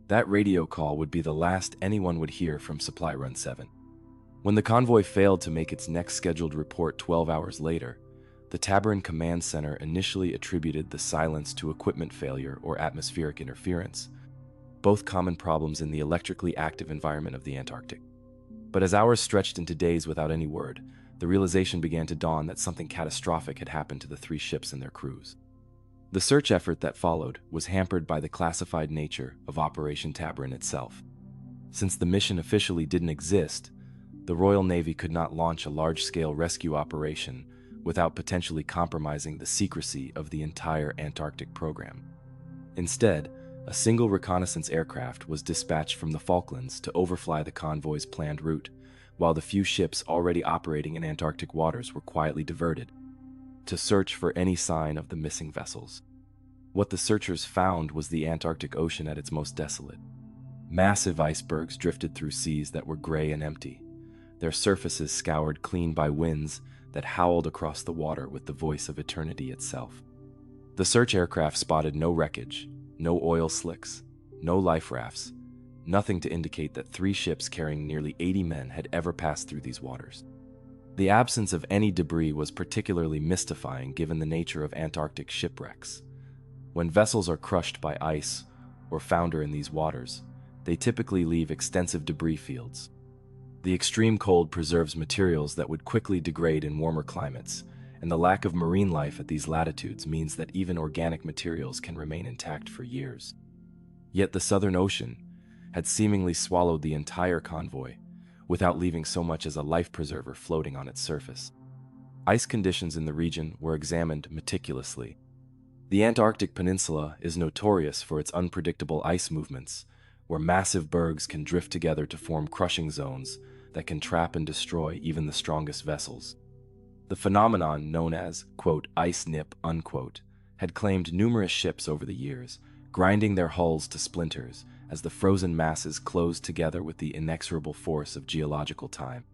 That radio call would be the last anyone would hear from Supply Run 7. When the convoy failed to make its next scheduled report 12 hours later, the Tabarin Command Center initially attributed the silence to equipment failure or atmospheric interference, both common problems in the electrically active environment of the Antarctic. But as hours stretched into days without any word, the realization began to dawn that something catastrophic had happened to the 3 ships and their crews. The search effort that followed was hampered by the classified nature of Operation Tabarin itself. Since the mission officially didn't exist, the Royal Navy could not launch a large-scale rescue operation without potentially compromising the secrecy of the entire Antarctic program. Instead, a single reconnaissance aircraft was dispatched from the Falklands to overfly the convoy's planned route, while the few ships already operating in Antarctic waters were quietly diverted to search for any sign of the missing vessels. What the searchers found was the Antarctic Ocean at its most desolate. Massive icebergs drifted through seas that were gray and empty, their surfaces scoured clean by winds that howled across the water with the voice of eternity itself. The search aircraft spotted no wreckage, no oil slicks, no life rafts, nothing to indicate that 3 ships carrying nearly 80 men had ever passed through these waters. The absence of any debris was particularly mystifying given the nature of Antarctic shipwrecks. When vessels are crushed by ice or founder in these waters, they typically leave extensive debris fields. The extreme cold preserves materials that would quickly degrade in warmer climates, and the lack of marine life at these latitudes means that even organic materials can remain intact for years. Yet the Southern Ocean, had seemingly swallowed the entire convoy, without leaving so much as a life preserver floating on its surface. Ice conditions in the region were examined meticulously. The Antarctic Peninsula is notorious for its unpredictable ice movements, where massive bergs can drift together to form crushing zones that can trap and destroy even the strongest vessels. The phenomenon known as, quote, ice nip, unquote, had claimed numerous ships over the years, grinding their hulls to splinters as the frozen masses closed together with the inexorable force of geological time.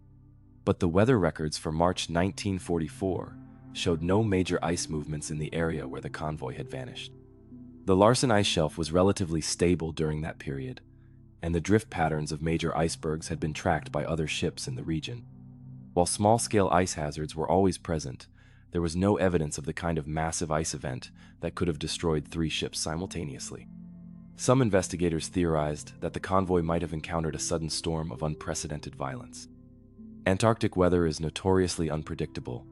But the weather records for March 1944 showed no major ice movements in the area where the convoy had vanished. The Larsen ice shelf was relatively stable during that period, and the drift patterns of major icebergs had been tracked by other ships in the region. While small-scale ice hazards were always present, there was no evidence of the kind of massive ice event that could have destroyed 3 ships simultaneously. Some investigators theorized that the convoy might have encountered a sudden storm of unprecedented violence. Antarctic weather is notoriously unpredictable,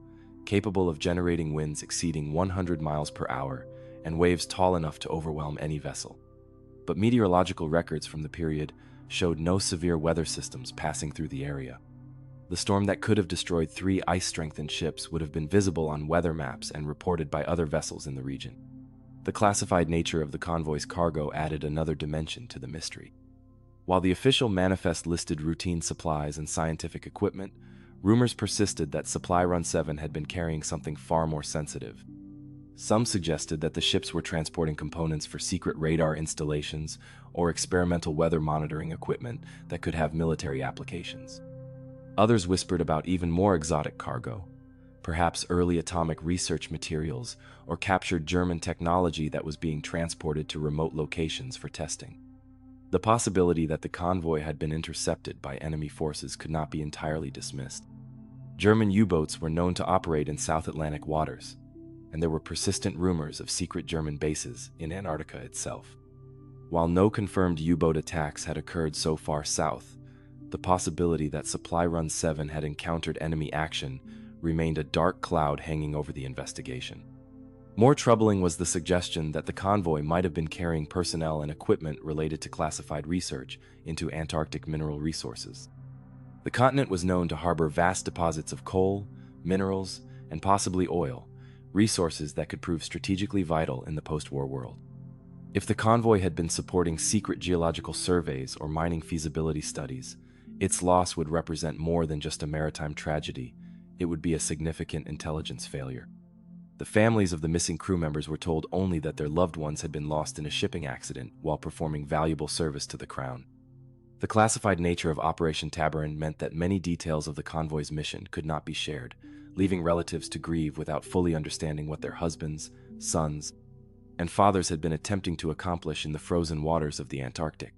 capable of generating winds exceeding 100 miles per hour and waves tall enough to overwhelm any vessel. But meteorological records from the period showed no severe weather systems passing through the area. The storm that could have destroyed 3 ice-strengthened ships would have been visible on weather maps and reported by other vessels in the region. The classified nature of the convoy's cargo added another dimension to the mystery. While the official manifest listed routine supplies and scientific equipment, rumors persisted that Supply Run 7 had been carrying something far more sensitive. Some suggested that the ships were transporting components for secret radar installations or experimental weather monitoring equipment that could have military applications. Others whispered about even more exotic cargo, perhaps early atomic research materials or captured German technology that was being transported to remote locations for testing. The possibility that the convoy had been intercepted by enemy forces could not be entirely dismissed. German U-boats were known to operate in South Atlantic waters, and there were persistent rumors of secret German bases in Antarctica itself. While no confirmed U-boat attacks had occurred so far south, the possibility that Supply Run 7 had encountered enemy action remained a dark cloud hanging over the investigation. More troubling was the suggestion that the convoy might have been carrying personnel and equipment related to classified research into Antarctic mineral resources. The continent was known to harbor vast deposits of coal, minerals, and possibly oil, resources that could prove strategically vital in the post-war world. If the convoy had been supporting secret geological surveys or mining feasibility studies, its loss would represent more than just a maritime tragedy. It would be a significant intelligence failure. The families of the missing crew members were told only that their loved ones had been lost in a shipping accident while performing valuable service to the Crown. The classified nature of Operation Tabarin meant that many details of the convoy's mission could not be shared, leaving relatives to grieve without fully understanding what their husbands, sons, and fathers had been attempting to accomplish in the frozen waters of the Antarctic.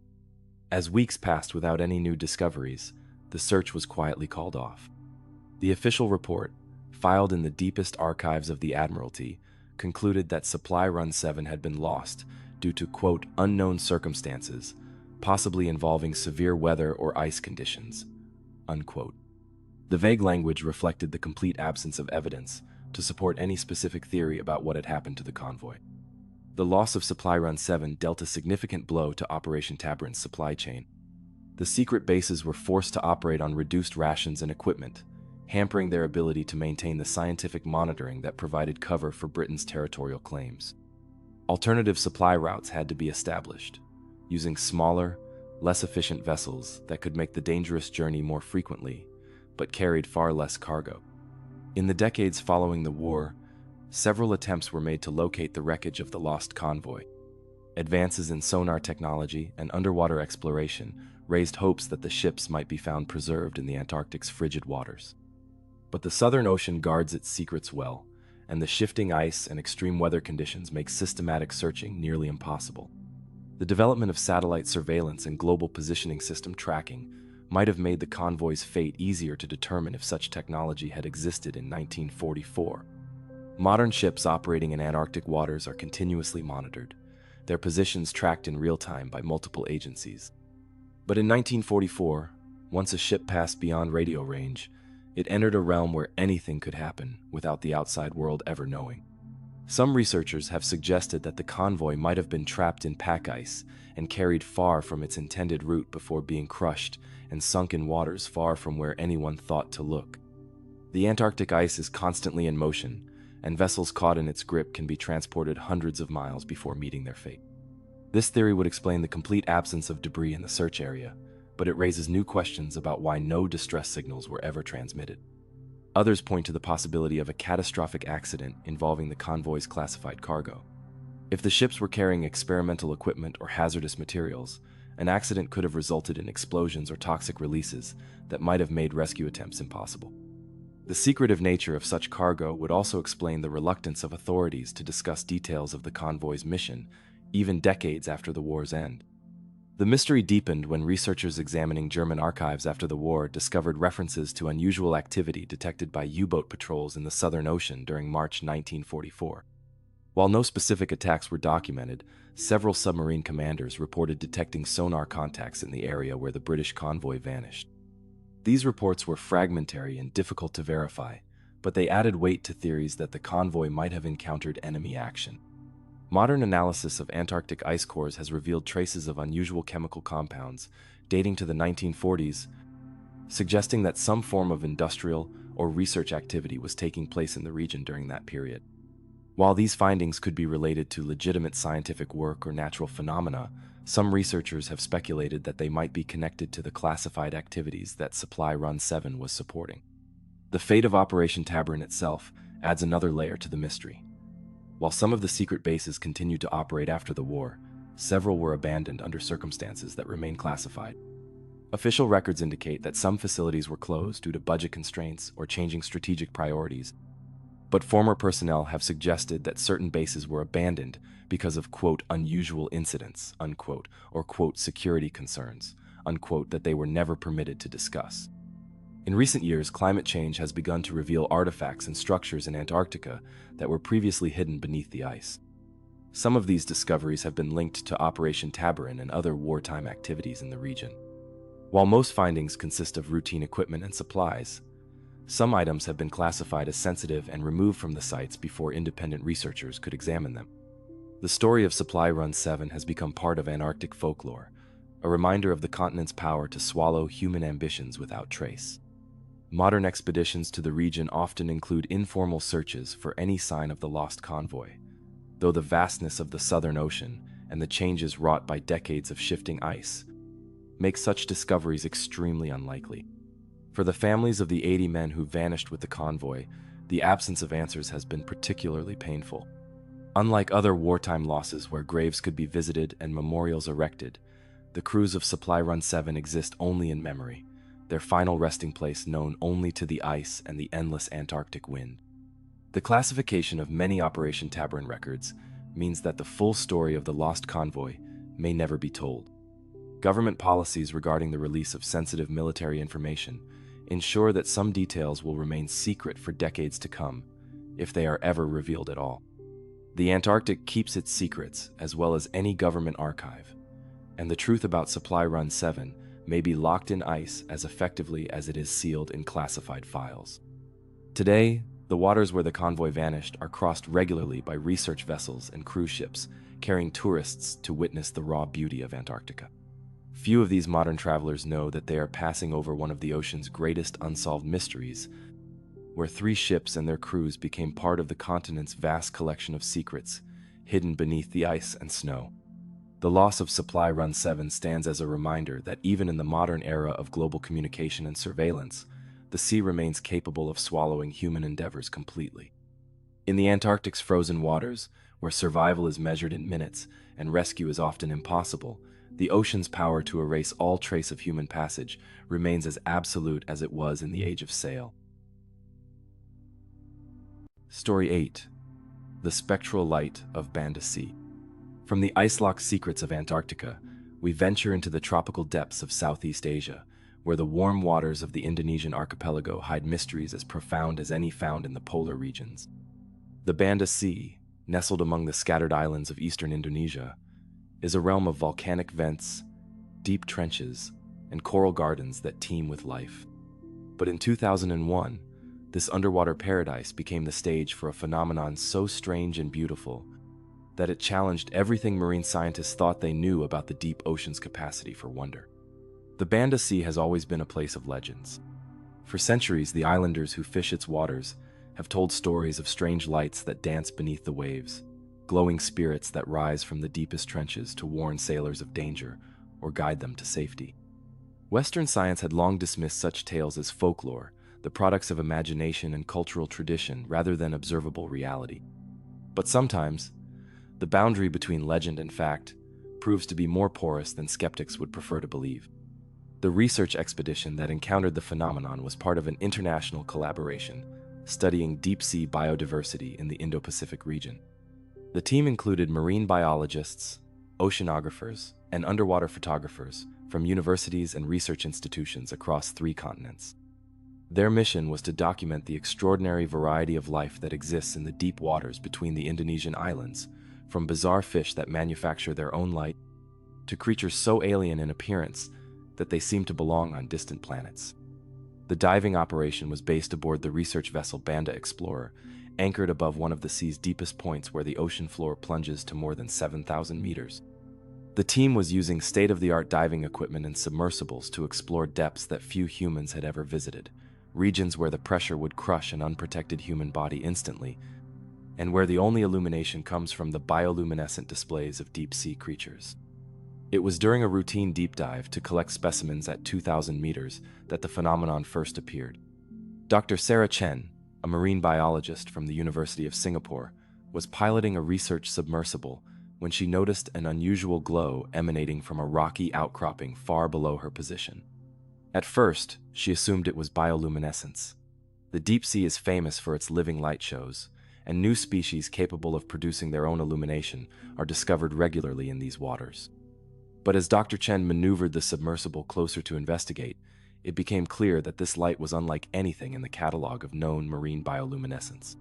As weeks passed without any new discoveries, the search was quietly called off. The official report, filed in the deepest archives of the Admiralty, concluded that Supply Run 7 had been lost due to, quote, unknown circumstances, possibly involving severe weather or ice conditions, unquote. The vague language reflected the complete absence of evidence to support any specific theory about what had happened to the convoy. The loss of Supply Run 7 dealt a significant blow to Operation Tabarin's supply chain. The secret bases were forced to operate on reduced rations and equipment, hampering their ability to maintain the scientific monitoring that provided cover for Britain's territorial claims. Alternative supply routes had to be established, using smaller, less efficient vessels that could make the dangerous journey more frequently, but carried far less cargo. In the decades following the war, several attempts were made to locate the wreckage of the lost convoy. Advances in sonar technology and underwater exploration raised hopes that the ships might be found preserved in the Antarctic's frigid waters. But the Southern Ocean guards its secrets well, and the shifting ice and extreme weather conditions make systematic searching nearly impossible. The development of satellite surveillance and global positioning system tracking might have made the convoy's fate easier to determine if such technology had existed in 1944. Modern ships operating in Antarctic waters are continuously monitored, their positions tracked in real time by multiple agencies. But in 1944, once a ship passed beyond radio range, it entered a realm where anything could happen without the outside world ever knowing. Some researchers have suggested that the convoy might have been trapped in pack ice and carried far from its intended route before being crushed and sunk in waters far from where anyone thought to look. The Antarctic ice is constantly in motion, and vessels caught in its grip can be transported hundreds of miles before meeting their fate. This theory would explain the complete absence of debris in the search area, but it raises new questions about why no distress signals were ever transmitted. Others point to the possibility of a catastrophic accident involving the convoy's classified cargo. If the ships were carrying experimental equipment or hazardous materials, an accident could have resulted in explosions or toxic releases that might have made rescue attempts impossible. The secretive nature of such cargo would also explain the reluctance of authorities to discuss details of the convoy's mission, even decades after the war's end. The mystery deepened when researchers examining German archives after the war discovered references to unusual activity detected by U-boat patrols in the Southern Ocean during March 1944. While no specific attacks were documented, several submarine commanders reported detecting sonar contacts in the area where the British convoy vanished. These reports were fragmentary and difficult to verify, but they added weight to theories that the convoy might have encountered enemy action. Modern analysis of Antarctic ice cores has revealed traces of unusual chemical compounds dating to the 1940s, suggesting that some form of industrial or research activity was taking place in the region during that period. While these findings could be related to legitimate scientific work or natural phenomena, some researchers have speculated that they might be connected to the classified activities that Supply Run 7 was supporting. The fate of Operation Tabarin itself adds another layer to the mystery. While some of the secret bases continued to operate after the war, several were abandoned under circumstances that remain classified. Official records indicate that some facilities were closed due to budget constraints or changing strategic priorities, but former personnel have suggested that certain bases were abandoned because of, quote, unusual incidents, unquote, or, quote, security concerns, unquote, that they were never permitted to discuss. In recent years, climate change has begun to reveal artifacts and structures in Antarctica that were previously hidden beneath the ice. Some of these discoveries have been linked to Operation Tabarin and other wartime activities in the region. While most findings consist of routine equipment and supplies, some items have been classified as sensitive and removed from the sites before independent researchers could examine them. The story of Supply Run 7 has become part of Antarctic folklore, a reminder of the continent's power to swallow human ambitions without trace. Modern expeditions to the region often include informal searches for any sign of the lost convoy, though the vastness of the Southern Ocean and the changes wrought by decades of shifting ice make such discoveries extremely unlikely. For the families of the 80 men who vanished with the convoy, the absence of answers has been particularly painful. Unlike other wartime losses where graves could be visited and memorials erected, the crews of Supply Run 7 exist only in memory, their final resting place known only to the ice and the endless Antarctic wind. The classification of many Operation Tabarin records means that the full story of the lost convoy may never be told. Government policies regarding the release of sensitive military information ensure that some details will remain secret for decades to come, if they are ever revealed at all. The Antarctic keeps its secrets as well as any government archive, and the truth about Supply Run 7 may be locked in ice as effectively as it is sealed in classified files. Today, the waters where the convoy vanished are crossed regularly by research vessels and cruise ships carrying tourists to witness the raw beauty of Antarctica. Few of these modern travelers know that they are passing over one of the ocean's greatest unsolved mysteries, where 3 ships and their crews became part of the continent's vast collection of secrets, hidden beneath the ice and snow. The loss of Supply Run 7 stands as a reminder that even in the modern era of global communication and surveillance, the sea remains capable of swallowing human endeavors completely. In the Antarctic's frozen waters, where survival is measured in minutes and rescue is often impossible, the ocean's power to erase all trace of human passage remains as absolute as it was in the age of sail. Story 8. The Spectral Light of Banda Sea. From the ice-locked secrets of Antarctica, we venture into the tropical depths of Southeast Asia, where the warm waters of the Indonesian archipelago hide mysteries as profound as any found in the polar regions. The Banda Sea, nestled among the scattered islands of eastern Indonesia, is a realm of volcanic vents, deep trenches, and coral gardens that teem with life. But in 2001, the This underwater paradise became the stage for a phenomenon so strange and beautiful that it challenged everything marine scientists thought they knew about the deep ocean's capacity for wonder. The Banda Sea has always been a place of legends. For centuries, the islanders who fish its waters have told stories of strange lights that dance beneath the waves, glowing spirits that rise from the deepest trenches to warn sailors of danger or guide them to safety. Western science had long dismissed such tales as folklore, the products of imagination and cultural tradition rather than observable reality. But sometimes, the boundary between legend and fact proves to be more porous than skeptics would prefer to believe. The research expedition that encountered the phenomenon was part of an international collaboration studying deep-sea biodiversity in the Indo-Pacific region. The team included marine biologists, oceanographers, and underwater photographers from universities and research institutions across 3 continents. Their mission was to document the extraordinary variety of life that exists in the deep waters between the Indonesian islands, from bizarre fish that manufacture their own light to creatures so alien in appearance that they seem to belong on distant planets. The diving operation was based aboard the research vessel Banda Explorer, anchored above one of the sea's deepest points where the ocean floor plunges to more than 7,000 meters. The team was using state-of-the-art diving equipment and submersibles to explore depths that few humans had ever visited, regions where the pressure would crush an unprotected human body instantly, and where the only illumination comes from the bioluminescent displays of deep-sea creatures. It was during a routine deep dive to collect specimens at 2,000 meters that the phenomenon first appeared. Dr. Sarah Chen, a marine biologist from the University of Singapore, was piloting a research submersible when she noticed an unusual glow emanating from a rocky outcropping far below her position. At first, she assumed it was bioluminescence. The deep sea is famous for its living light shows, and new species capable of producing their own illumination are discovered regularly in these waters. But as Dr. Chen maneuvered the submersible closer to investigate, it became clear that this light was unlike anything in the catalog of known marine bioluminescence.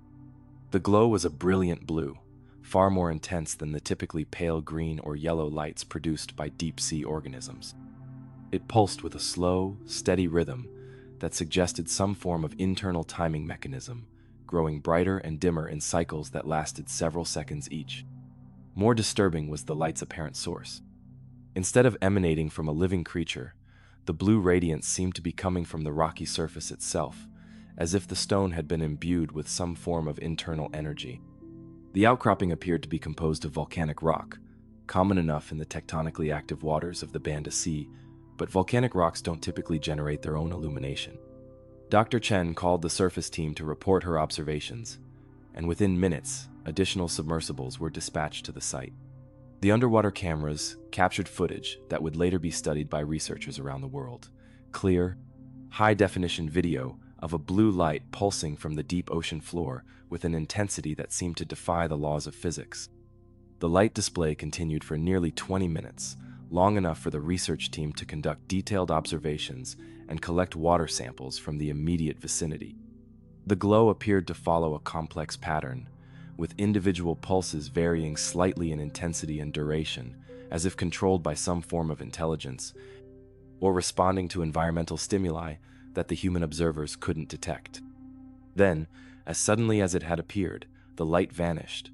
The glow was a brilliant blue, far more intense than the typically pale green or yellow lights produced by deep-sea organisms. It pulsed with a slow, steady rhythm that suggested some form of internal timing mechanism, growing brighter and dimmer in cycles that lasted several seconds each. More disturbing was the light's apparent source. Instead of emanating from a living creature, the blue radiance seemed to be coming from the rocky surface itself, as if the stone had been imbued with some form of internal energy. The outcropping appeared to be composed of volcanic rock, common enough in the tectonically active waters of the Banda Sea, but volcanic rocks don't typically generate their own illumination. Dr. Chen called the surface team to report her observations, and within minutes, additional submersibles were dispatched to the site. The underwater cameras captured footage that would later be studied by researchers around the world. Clear, high-definition video of a blue light pulsing from the deep ocean floor with an intensity that seemed to defy the laws of physics. The light display continued for nearly 20 minutes, long enough for the research team to conduct detailed observations and collect water samples from the immediate vicinity. The glow appeared to follow a complex pattern, with individual pulses varying slightly in intensity and duration, as if controlled by some form of intelligence, or responding to environmental stimuli that the human observers couldn't detect. Then, as suddenly as it had appeared, the light vanished.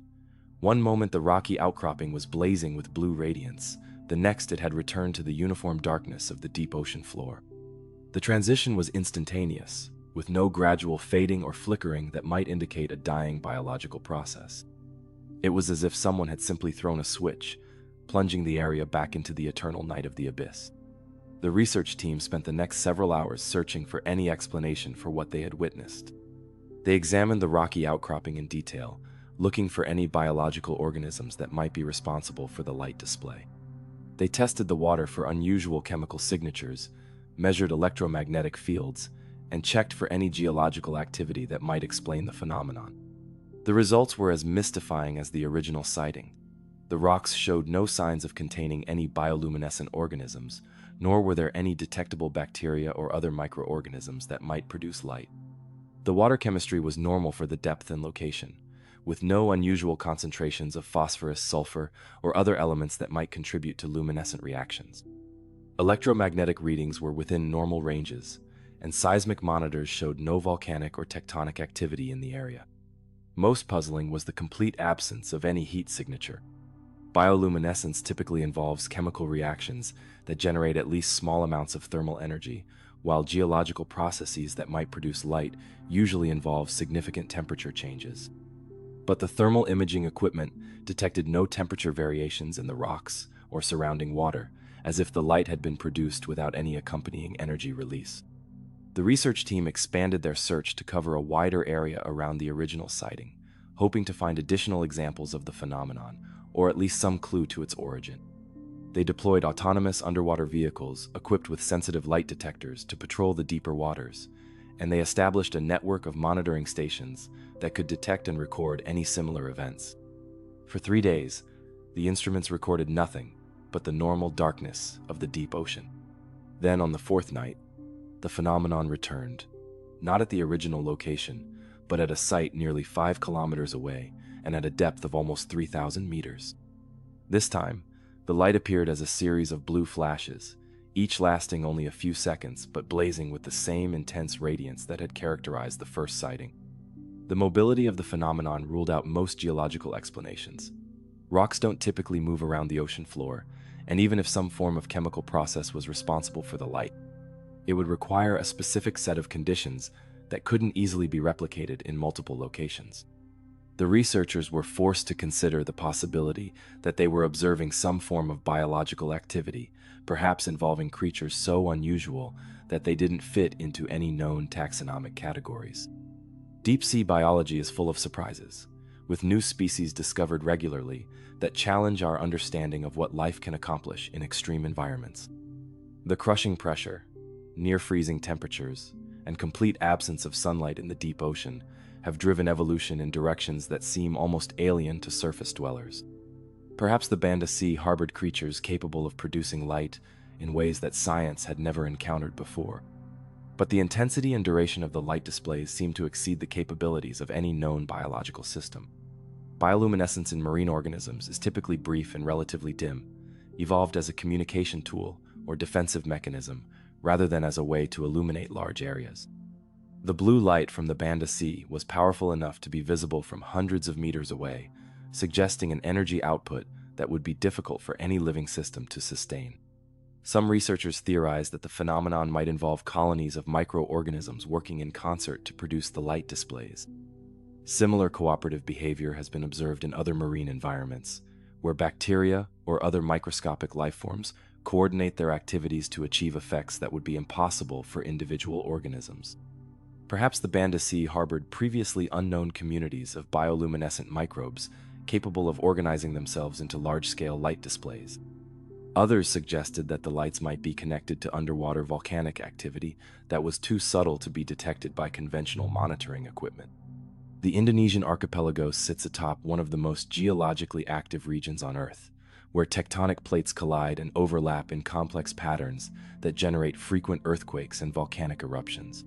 One moment the rocky outcropping was blazing with blue radiance, the next it had returned to the uniform darkness of the deep ocean floor. The transition was instantaneous, with no gradual fading or flickering that might indicate a dying biological process. It was as if someone had simply thrown a switch, plunging the area back into the eternal night of the abyss. The research team spent the next several hours searching for any explanation for what they had witnessed. They examined the rocky outcropping in detail, looking for any biological organisms that might be responsible for the light display. They tested the water for unusual chemical signatures, measured electromagnetic fields, and checked for any geological activity that might explain the phenomenon. The results were as mystifying as the original sighting. The rocks showed no signs of containing any bioluminescent organisms, nor were there any detectable bacteria or other microorganisms that might produce light. The water chemistry was normal for the depth and location, with no unusual concentrations of phosphorus, sulfur, or other elements that might contribute to luminescent reactions. Electromagnetic readings were within normal ranges, and seismic monitors showed no volcanic or tectonic activity in the area. Most puzzling was the complete absence of any heat signature. Bioluminescence typically involves chemical reactions that generate at least small amounts of thermal energy, while geological processes that might produce light usually involve significant temperature changes. But the thermal imaging equipment detected no temperature variations in the rocks or surrounding water, as if the light had been produced without any accompanying energy release. The research team expanded their search to cover a wider area around the original sighting, hoping to find additional examples of the phenomenon, or at least some clue to its origin. They deployed autonomous underwater vehicles equipped with sensitive light detectors to patrol the deeper waters, and they established a network of monitoring stations that could detect and record any similar events. For 3 days, the instruments recorded nothing but the normal darkness of the deep ocean. Then, on the 4th night, the phenomenon returned, not at the original location, but at a site nearly 5 kilometers away and at a depth of almost 3,000 meters. This time, the light appeared as a series of blue flashes, each lasting only a few seconds but blazing with the same intense radiance that had characterized the first sighting. The mobility of the phenomenon ruled out most geological explanations. Rocks don't typically move around the ocean floor, and even if some form of chemical process was responsible for the light, it would require a specific set of conditions that couldn't easily be replicated in multiple locations. The researchers were forced to consider the possibility that they were observing some form of biological activity, perhaps involving creatures so unusual that they didn't fit into any known taxonomic categories. Deep-sea biology is full of surprises, with new species discovered regularly that challenge our understanding of what life can accomplish in extreme environments. The crushing pressure, near-freezing temperatures, and complete absence of sunlight in the deep ocean have driven evolution in directions that seem almost alien to surface dwellers. Perhaps the Banda Sea harbored creatures capable of producing light in ways that science had never encountered before. But the intensity and duration of the light displays seem to exceed the capabilities of any known biological system. Bioluminescence in marine organisms is typically brief and relatively dim, evolved as a communication tool or defensive mechanism rather than as a way to illuminate large areas. The blue light from the Banda Sea was powerful enough to be visible from hundreds of meters away, suggesting an energy output that would be difficult for any living system to sustain. Some researchers theorize that the phenomenon might involve colonies of microorganisms working in concert to produce the light displays. Similar cooperative behavior has been observed in other marine environments, where bacteria or other microscopic life forms coordinate their activities to achieve effects that would be impossible for individual organisms. Perhaps the Banda Sea harbored previously unknown communities of bioluminescent microbes capable of organizing themselves into large-scale light displays. Others suggested that the lights might be connected to underwater volcanic activity that was too subtle to be detected by conventional monitoring equipment. The Indonesian archipelago sits atop one of the most geologically active regions on Earth, where tectonic plates collide and overlap in complex patterns that generate frequent earthquakes and volcanic eruptions.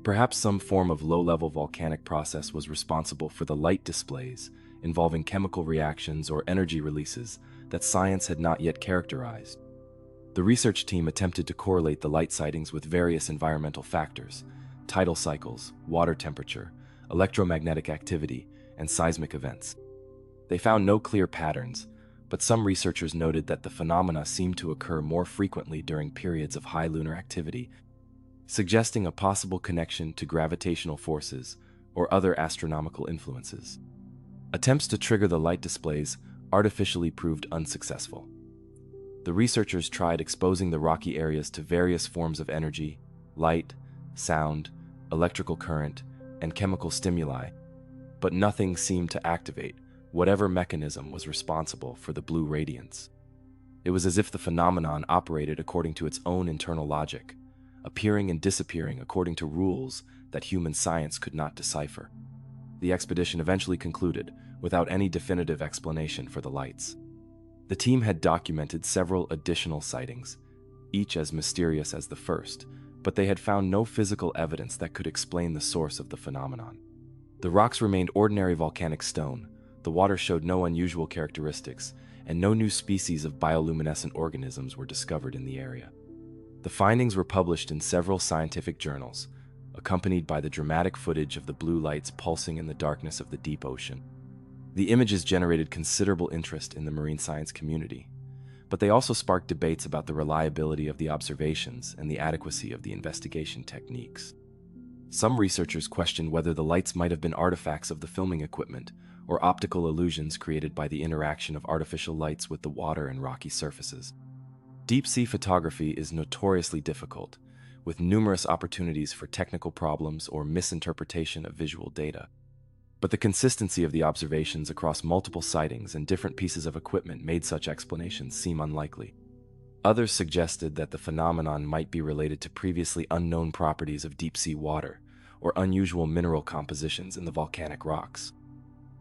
Perhaps some form of low-level volcanic process was responsible for the light displays involving chemical reactions or energy releases that science had not yet characterized. The research team attempted to correlate the light sightings with various environmental factors, tidal cycles, water temperature, electromagnetic activity, and seismic events. They found no clear patterns, but some researchers noted that the phenomena seemed to occur more frequently during periods of high lunar activity, suggesting a possible connection to gravitational forces or other astronomical influences. Attempts to trigger the light displays artificially proved unsuccessful. The researchers tried exposing the rocky areas to various forms of energy, light, sound, electrical current, and chemical stimuli, but nothing seemed to activate whatever mechanism was responsible for the blue radiance. It was as if the phenomenon operated according to its own internal logic, appearing and disappearing according to rules that human science could not decipher. The expedition eventually concluded without any definitive explanation for the lights. The team had documented several additional sightings, each as mysterious as the first, but they had found no physical evidence that could explain the source of the phenomenon. The rocks remained ordinary volcanic stone, the water showed no unusual characteristics, and no new species of bioluminescent organisms were discovered in the area. The findings were published in several scientific journals, accompanied by the dramatic footage of the blue lights pulsing in the darkness of the deep ocean. The images generated considerable interest in the marine science community, but they also sparked debates about the reliability of the observations and the adequacy of the investigation techniques. Some researchers questioned whether the lights might have been artifacts of the filming equipment or optical illusions created by the interaction of artificial lights with the water and rocky surfaces. Deep-sea photography is notoriously difficult, with numerous opportunities for technical problems or misinterpretation of visual data. But the consistency of the observations across multiple sightings and different pieces of equipment made such explanations seem unlikely. Others suggested that the phenomenon might be related to previously unknown properties of deep-sea water or unusual mineral compositions in the volcanic rocks.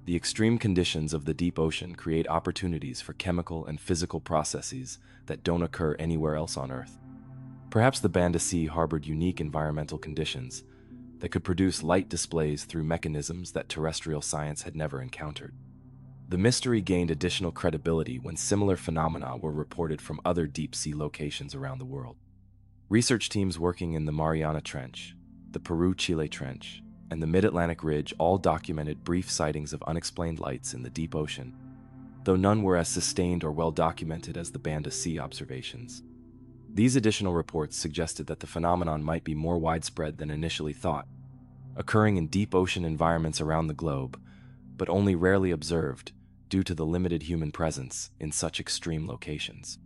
The extreme conditions of the deep ocean create opportunities for chemical and physical processes that don't occur anywhere else on Earth. Perhaps the Banda Sea harbored unique environmental conditions that could produce light displays through mechanisms that terrestrial science had never encountered. The mystery gained additional credibility when similar phenomena were reported from other deep-sea locations around the world. Research teams working in the Mariana Trench, the Peru-Chile Trench, and the Mid-Atlantic Ridge all documented brief sightings of unexplained lights in the deep ocean, though none were as sustained or well documented as the Banda Sea observations. These additional reports suggested that the phenomenon might be more widespread than initially thought, occurring in deep ocean environments around the globe, but only rarely observed due to the limited human presence in such extreme locations.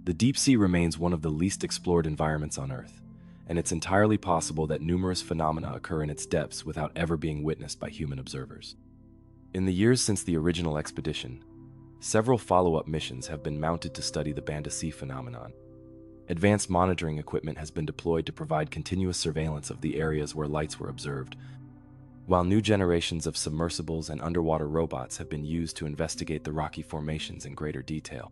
The deep sea remains one of the least explored environments on Earth, and it's entirely possible that numerous phenomena occur in its depths without ever being witnessed by human observers. In the years since the original expedition, several follow-up missions have been mounted to study the Banda Sea phenomenon. Advanced monitoring equipment has been deployed to provide continuous surveillance of the areas where lights were observed, while new generations of submersibles and underwater robots have been used to investigate the rocky formations in greater detail.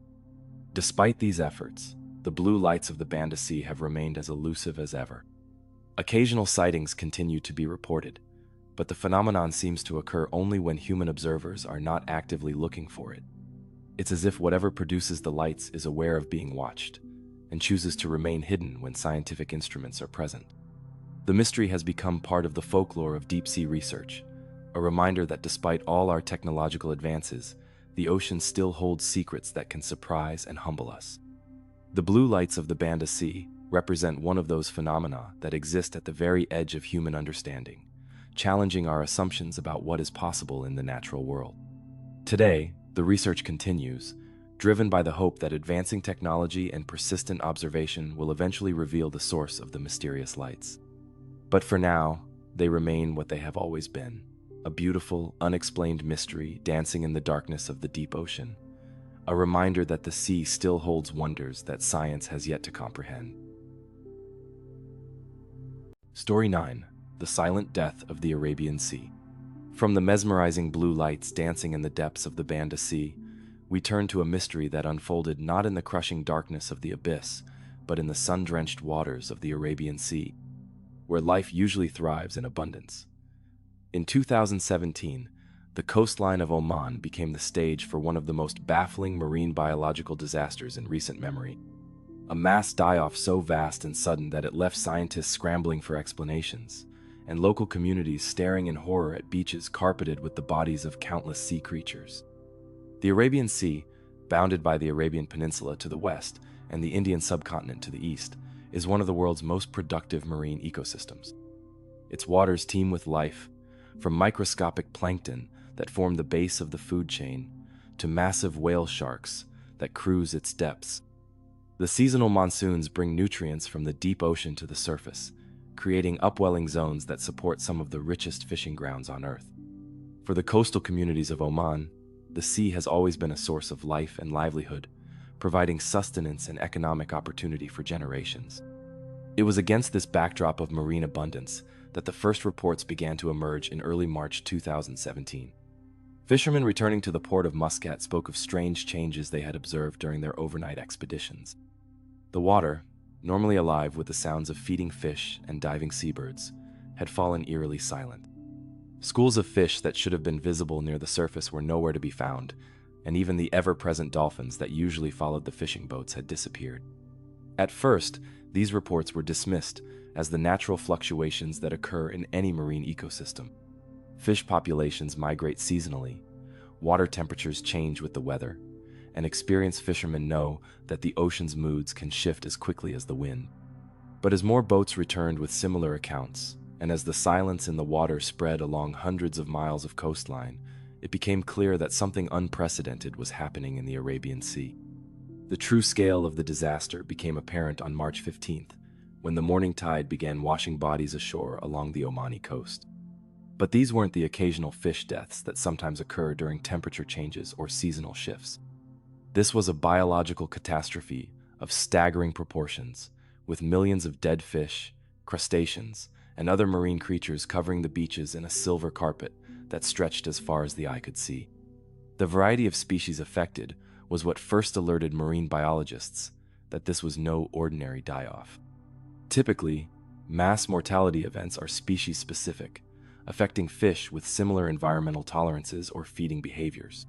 Despite these efforts, the blue lights of the Banda Sea have remained as elusive as ever. Occasional sightings continue to be reported, but the phenomenon seems to occur only when human observers are not actively looking for it. It's as if whatever produces the lights is aware of being watched, and chooses to remain hidden when scientific instruments are present. The mystery has become part of the folklore of deep-sea research, a reminder that despite all our technological advances, the ocean still holds secrets that can surprise and humble us. The blue lights of the Banda Sea represent one of those phenomena that exist at the very edge of human understanding, challenging our assumptions about what is possible in the natural world. Today, the research continues, driven by the hope that advancing technology and persistent observation will eventually reveal the source of the mysterious lights. But for now, they remain what they have always been, a beautiful, unexplained mystery dancing in the darkness of the deep ocean, a reminder that the sea still holds wonders that science has yet to comprehend. Story 9. The Silent Death of the Arabian Sea. From the mesmerizing blue lights dancing in the depths of the Banda Sea, we turn to a mystery that unfolded not in the crushing darkness of the abyss, but in the sun-drenched waters of the Arabian Sea, where life usually thrives in abundance. In 2017, the coastline of Oman became the stage for one of the most baffling marine biological disasters in recent memory. A mass die-off so vast and sudden that it left scientists scrambling for explanations, and local communities staring in horror at beaches carpeted with the bodies of countless sea creatures. The Arabian Sea, bounded by the Arabian Peninsula to the west and the Indian subcontinent to the east, is one of the world's most productive marine ecosystems. Its waters teem with life, from microscopic plankton that form the base of the food chain to massive whale sharks that cruise its depths. The seasonal monsoons bring nutrients from the deep ocean to the surface, creating upwelling zones that support some of the richest fishing grounds on Earth. For the coastal communities of Oman, the sea has always been a source of life and livelihood, providing sustenance and economic opportunity for generations. It was against this backdrop of marine abundance that the first reports began to emerge in early March 2017. Fishermen returning to the port of Muscat spoke of strange changes they had observed during their overnight expeditions. The water, normally alive with the sounds of feeding fish and diving seabirds, had fallen eerily silent. Schools of fish that should have been visible near the surface were nowhere to be found, and even the ever-present dolphins that usually followed the fishing boats had disappeared. At first, these reports were dismissed as the natural fluctuations that occur in any marine ecosystem. Fish populations migrate seasonally, water temperatures change with the weather, and experienced fishermen know that the ocean's moods can shift as quickly as the wind. But as more boats returned with similar accounts, and as the silence in the water spread along hundreds of miles of coastline, it became clear that something unprecedented was happening in the Arabian Sea. The true scale of the disaster became apparent on March 15th, when the morning tide began washing bodies ashore along the Omani coast. But these weren't the occasional fish deaths that sometimes occur during temperature changes or seasonal shifts. This was a biological catastrophe of staggering proportions, with millions of dead fish, crustaceans, and other marine creatures covering the beaches in a silver carpet that stretched as far as the eye could see. The variety of species affected was what first alerted marine biologists that this was no ordinary die-off. Typically, mass mortality events are species-specific, affecting fish with similar environmental tolerances or feeding behaviors.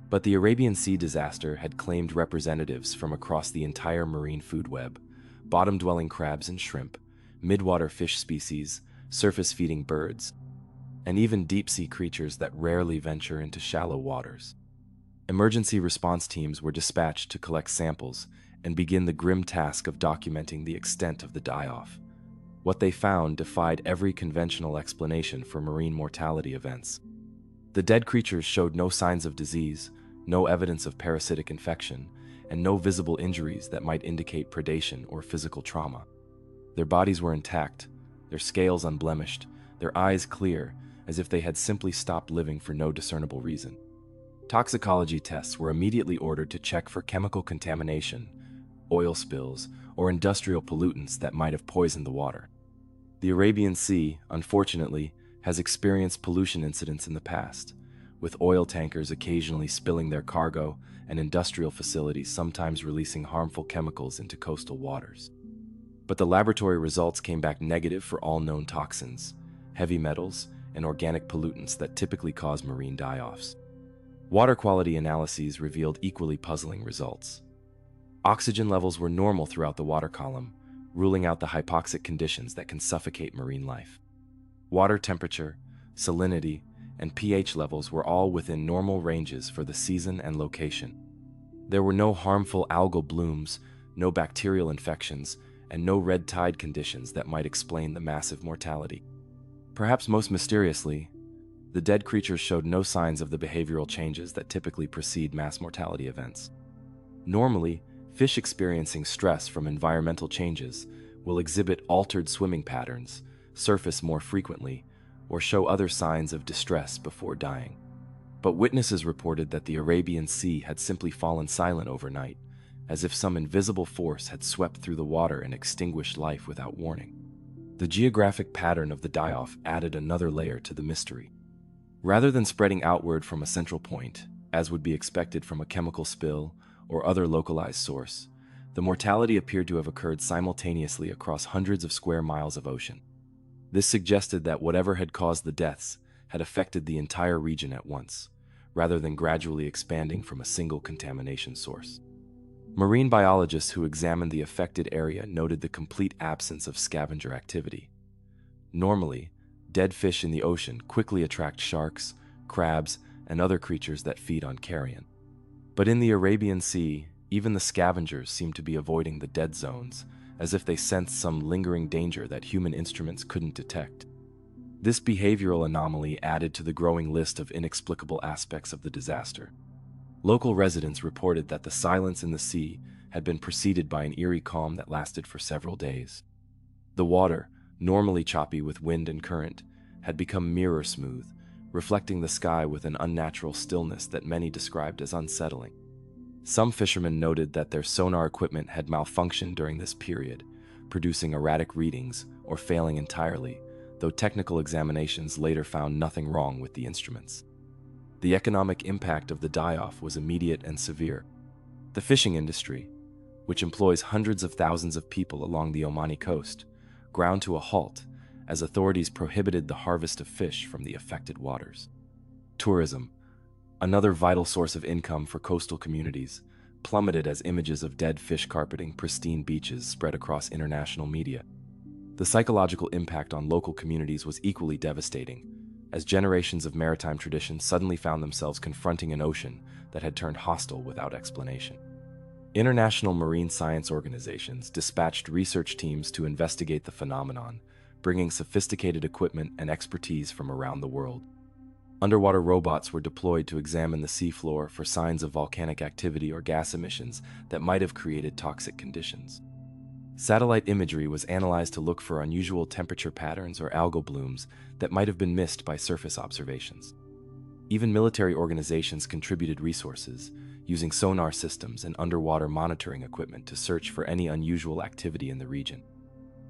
But the Arabian Sea disaster had claimed representatives from across the entire marine food web: bottom-dwelling crabs and shrimp, midwater fish species, surface-feeding birds, and even deep-sea creatures that rarely venture into shallow waters. Emergency response teams were dispatched to collect samples and begin the grim task of documenting the extent of the die-off. What they found defied every conventional explanation for marine mortality events. The dead creatures showed no signs of disease, no evidence of parasitic infection, and no visible injuries that might indicate predation or physical trauma. Their bodies were intact, their scales unblemished, their eyes clear, as if they had simply stopped living for no discernible reason. Toxicology tests were immediately ordered to check for chemical contamination, oil spills, or industrial pollutants that might have poisoned the water. The Arabian Sea, unfortunately, has experienced pollution incidents in the past, with oil tankers occasionally spilling their cargo and industrial facilities sometimes releasing harmful chemicals into coastal waters. But the laboratory results came back negative for all known toxins, heavy metals, and organic pollutants that typically cause marine die-offs. Water quality analyses revealed equally puzzling results. Oxygen levels were normal throughout the water column, ruling out the hypoxic conditions that can suffocate marine life. Water temperature, salinity, and pH levels were all within normal ranges for the season and location. There were no harmful algal blooms, no bacterial infections, and no red tide conditions that might explain the massive mortality. Perhaps most mysteriously, the dead creatures showed no signs of the behavioral changes that typically precede mass mortality events. Normally, fish experiencing stress from environmental changes will exhibit altered swimming patterns, surface more frequently, or show other signs of distress before dying. But witnesses reported that the Arabian Sea had simply fallen silent overnight, as if some invisible force had swept through the water and extinguished life without warning. The geographic pattern of the die-off added another layer to the mystery. Rather than spreading outward from a central point, as would be expected from a chemical spill or other localized source, the mortality appeared to have occurred simultaneously across hundreds of square miles of ocean. This suggested that whatever had caused the deaths had affected the entire region at once, rather than gradually expanding from a single contamination source. Marine biologists who examined the affected area noted the complete absence of scavenger activity. Normally, dead fish in the ocean quickly attract sharks, crabs, and other creatures that feed on carrion. But in the Arabian Sea, even the scavengers seemed to be avoiding the dead zones, as if they sensed some lingering danger that human instruments couldn't detect. This behavioral anomaly added to the growing list of inexplicable aspects of the disaster. Local residents reported that the silence in the sea had been preceded by an eerie calm that lasted for several days. The water, normally choppy with wind and current, had become mirror smooth, reflecting the sky with an unnatural stillness that many described as unsettling. Some fishermen noted that their sonar equipment had malfunctioned during this period, producing erratic readings or failing entirely, though technical examinations later found nothing wrong with the instruments. The economic impact of the die-off was immediate and severe. The fishing industry, which employs hundreds of thousands of people along the Omani coast, ground to a halt as authorities prohibited the harvest of fish from the affected waters. Tourism, another vital source of income for coastal communities, plummeted as images of dead fish carpeting pristine beaches spread across international media. The psychological impact on local communities was equally devastating, as generations of maritime tradition suddenly found themselves confronting an ocean that had turned hostile without explanation. International marine science organizations dispatched research teams to investigate the phenomenon, bringing sophisticated equipment and expertise from around the world. Underwater robots were deployed to examine the seafloor for signs of volcanic activity or gas emissions that might have created toxic conditions. Satellite imagery was analyzed to look for unusual temperature patterns or algal blooms that might have been missed by surface observations. Even military organizations contributed resources, using sonar systems and underwater monitoring equipment to search for any unusual activity in the region.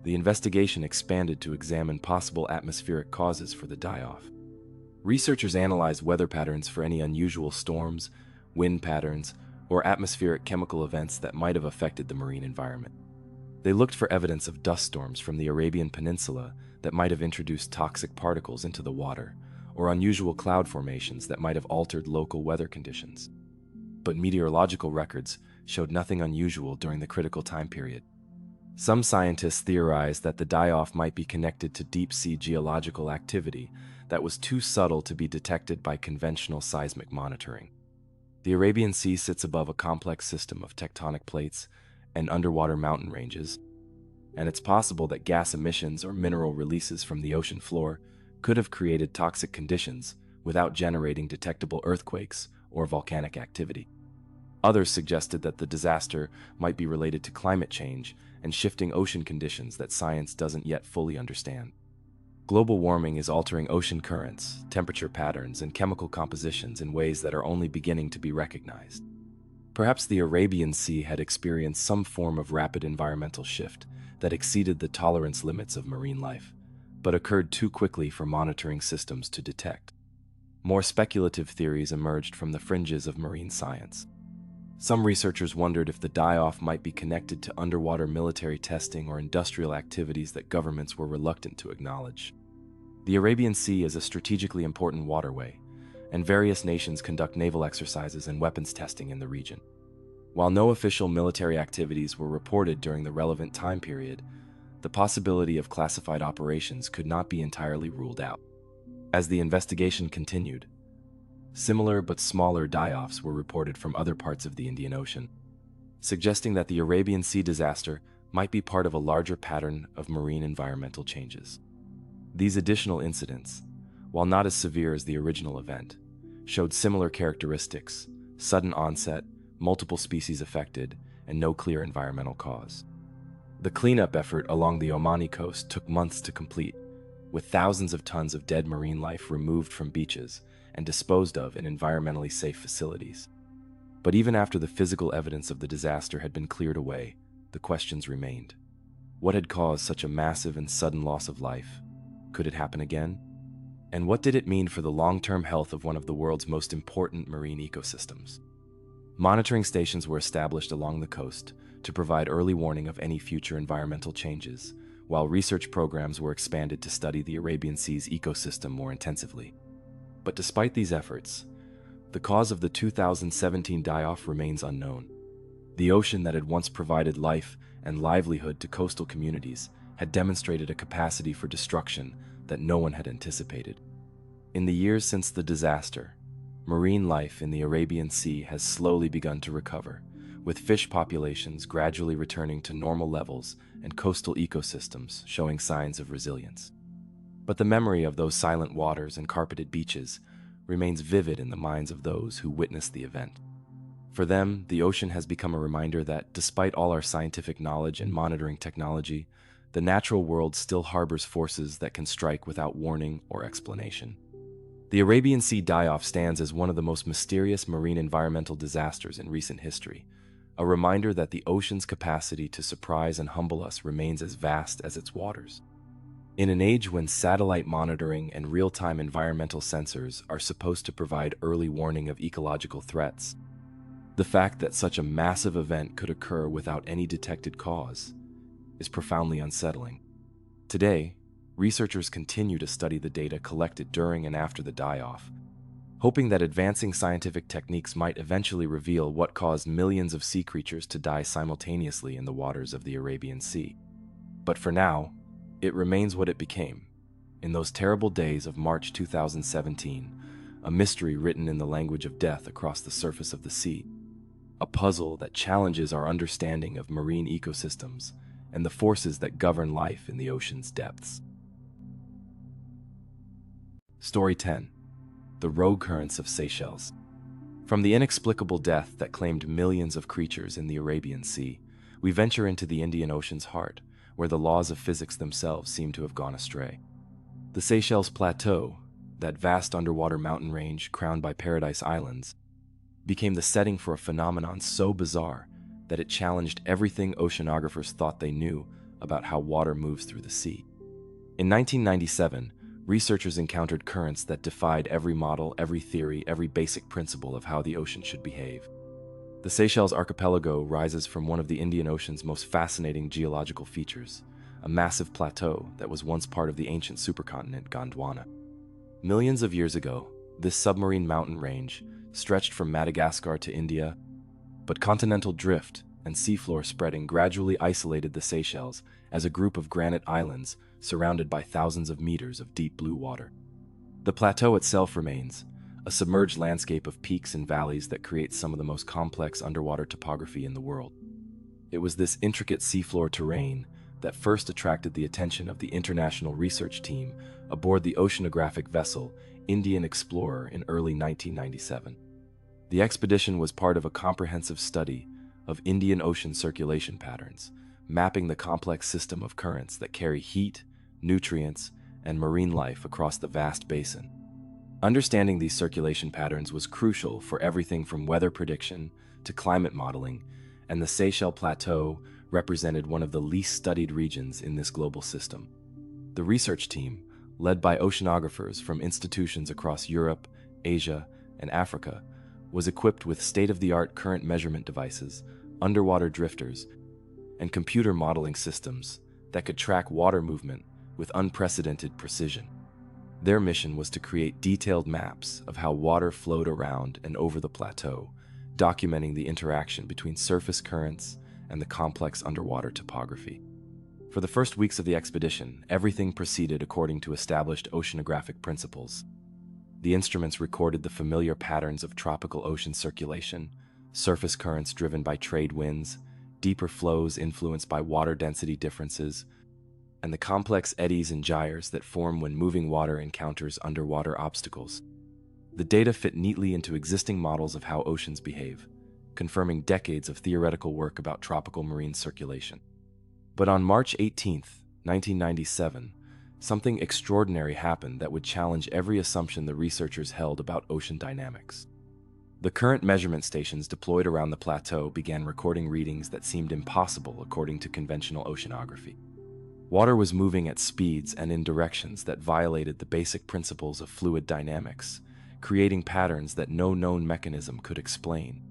The investigation expanded to examine possible atmospheric causes for the die-off. Researchers analyzed weather patterns for any unusual storms, wind patterns, or atmospheric chemical events that might have affected the marine environment. They looked for evidence of dust storms from the Arabian Peninsula that might have introduced toxic particles into the water, or unusual cloud formations that might have altered local weather conditions. But meteorological records showed nothing unusual during the critical time period. Some scientists theorized that the die-off might be connected to deep-sea geological activity that was too subtle to be detected by conventional seismic monitoring. The Arabian Sea sits above a complex system of tectonic plates and underwater mountain ranges, and it's possible that gas emissions or mineral releases from the ocean floor could have created toxic conditions without generating detectable earthquakes or volcanic activity. Others suggested that the disaster might be related to climate change and shifting ocean conditions that science doesn't yet fully understand. Global warming is altering ocean currents, temperature patterns, and chemical compositions in ways that are only beginning to be recognized. Perhaps the Arabian Sea had experienced some form of rapid environmental shift that exceeded the tolerance limits of marine life, but occurred too quickly for monitoring systems to detect. More speculative theories emerged from the fringes of marine science. Some researchers wondered if the die-off might be connected to underwater military testing or industrial activities that governments were reluctant to acknowledge. The Arabian Sea is a strategically important waterway, and various nations conduct naval exercises and weapons testing in the region. While no official military activities were reported during the relevant time period, the possibility of classified operations could not be entirely ruled out. As the investigation continued, similar but smaller die-offs were reported from other parts of the Indian Ocean, suggesting that the Arabian Sea disaster might be part of a larger pattern of marine environmental changes. These additional incidents, while not as severe as the original event, showed similar characteristics: sudden onset, multiple species affected, and no clear environmental cause. The cleanup effort along the Omani coast took months to complete, with thousands of tons of dead marine life removed from beaches and disposed of in environmentally safe facilities. But even after the physical evidence of the disaster had been cleared away, the questions remained. What had caused such a massive and sudden loss of life? Could it happen again? And what did it mean for the long-term health of one of the world's most important marine ecosystems? Monitoring stations were established along the coast to provide early warning of any future environmental changes, while research programs were expanded to study the Arabian Sea's ecosystem more intensively. But despite these efforts, the cause of the 2017 die-off remains unknown. The ocean that had once provided life and livelihood to coastal communities had demonstrated a capacity for destruction that no one had anticipated. In the years since the disaster, marine life in the Arabian Sea has slowly begun to recover, with fish populations gradually returning to normal levels and coastal ecosystems showing signs of resilience. But the memory of those silent waters and carpeted beaches remains vivid in the minds of those who witnessed the event. For them, the ocean has become a reminder that, despite all our scientific knowledge and monitoring technology, the natural world still harbors forces that can strike without warning or explanation. The Arabian Sea die-off stands as one of the most mysterious marine environmental disasters in recent history, a reminder that the ocean's capacity to surprise and humble us remains as vast as its waters. In an age when satellite monitoring and real-time environmental sensors are supposed to provide early warning of ecological threats, the fact that such a massive event could occur without any detected cause is profoundly unsettling. Today, researchers continue to study the data collected during and after the die-off, hoping that advancing scientific techniques might eventually reveal what caused millions of sea creatures to die simultaneously in the waters of the Arabian Sea. But for now, it remains what it became. In those terrible days of March 2017, a mystery written in the language of death across the surface of the sea, a puzzle that challenges our understanding of marine ecosystems and the forces that govern life in the ocean's depths. Story 10. The Rogue Currents of Seychelles. From the inexplicable death that claimed millions of creatures in the Arabian Sea, we venture into the Indian Ocean's heart, where the laws of physics themselves seem to have gone astray. The Seychelles Plateau, that vast underwater mountain range crowned by Paradise Islands, became the setting for a phenomenon so bizarre that it challenged everything oceanographers thought they knew about how water moves through the sea. In 1997, researchers encountered currents that defied every model, every theory, every basic principle of how the ocean should behave. The Seychelles archipelago rises from one of the Indian Ocean's most fascinating geological features, a massive plateau that was once part of the ancient supercontinent Gondwana. Millions of years ago, this submarine mountain range stretched from Madagascar to India, but continental drift and seafloor spreading gradually isolated the Seychelles as a group of granite islands surrounded by thousands of meters of deep blue water. The plateau itself remains a submerged landscape of peaks and valleys that creates some of the most complex underwater topography in the world. It was this intricate seafloor terrain that first attracted the attention of the international research team aboard the oceanographic vessel Indian Explorer in early 1997. The expedition was part of a comprehensive study of Indian Ocean circulation patterns, mapping the complex system of currents that carry heat, nutrients, and marine life across the vast basin. Understanding these circulation patterns was crucial for everything from weather prediction to climate modeling, and the Seychelles Plateau represented one of the least studied regions in this global system. The research team, led by oceanographers from institutions across Europe, Asia, and Africa, was equipped with state-of-the-art current measurement devices, underwater drifters, and computer modeling systems that could track water movement with unprecedented precision. Their mission was to create detailed maps of how water flowed around and over the plateau, documenting the interaction between surface currents and the complex underwater topography. For the first weeks of the expedition, everything proceeded according to established oceanographic principles. The instruments recorded the familiar patterns of tropical ocean circulation, surface currents driven by trade winds, deeper flows influenced by water density differences, and the complex eddies and gyres that form when moving water encounters underwater obstacles. The data fit neatly into existing models of how oceans behave, confirming decades of theoretical work about tropical marine circulation. But on March 18, 1997, something extraordinary happened that would challenge every assumption the researchers held about ocean dynamics. The current measurement stations deployed around the plateau began recording readings that seemed impossible according to conventional oceanography. Water was moving at speeds and in directions that violated the basic principles of fluid dynamics, creating patterns that no known mechanism could explain.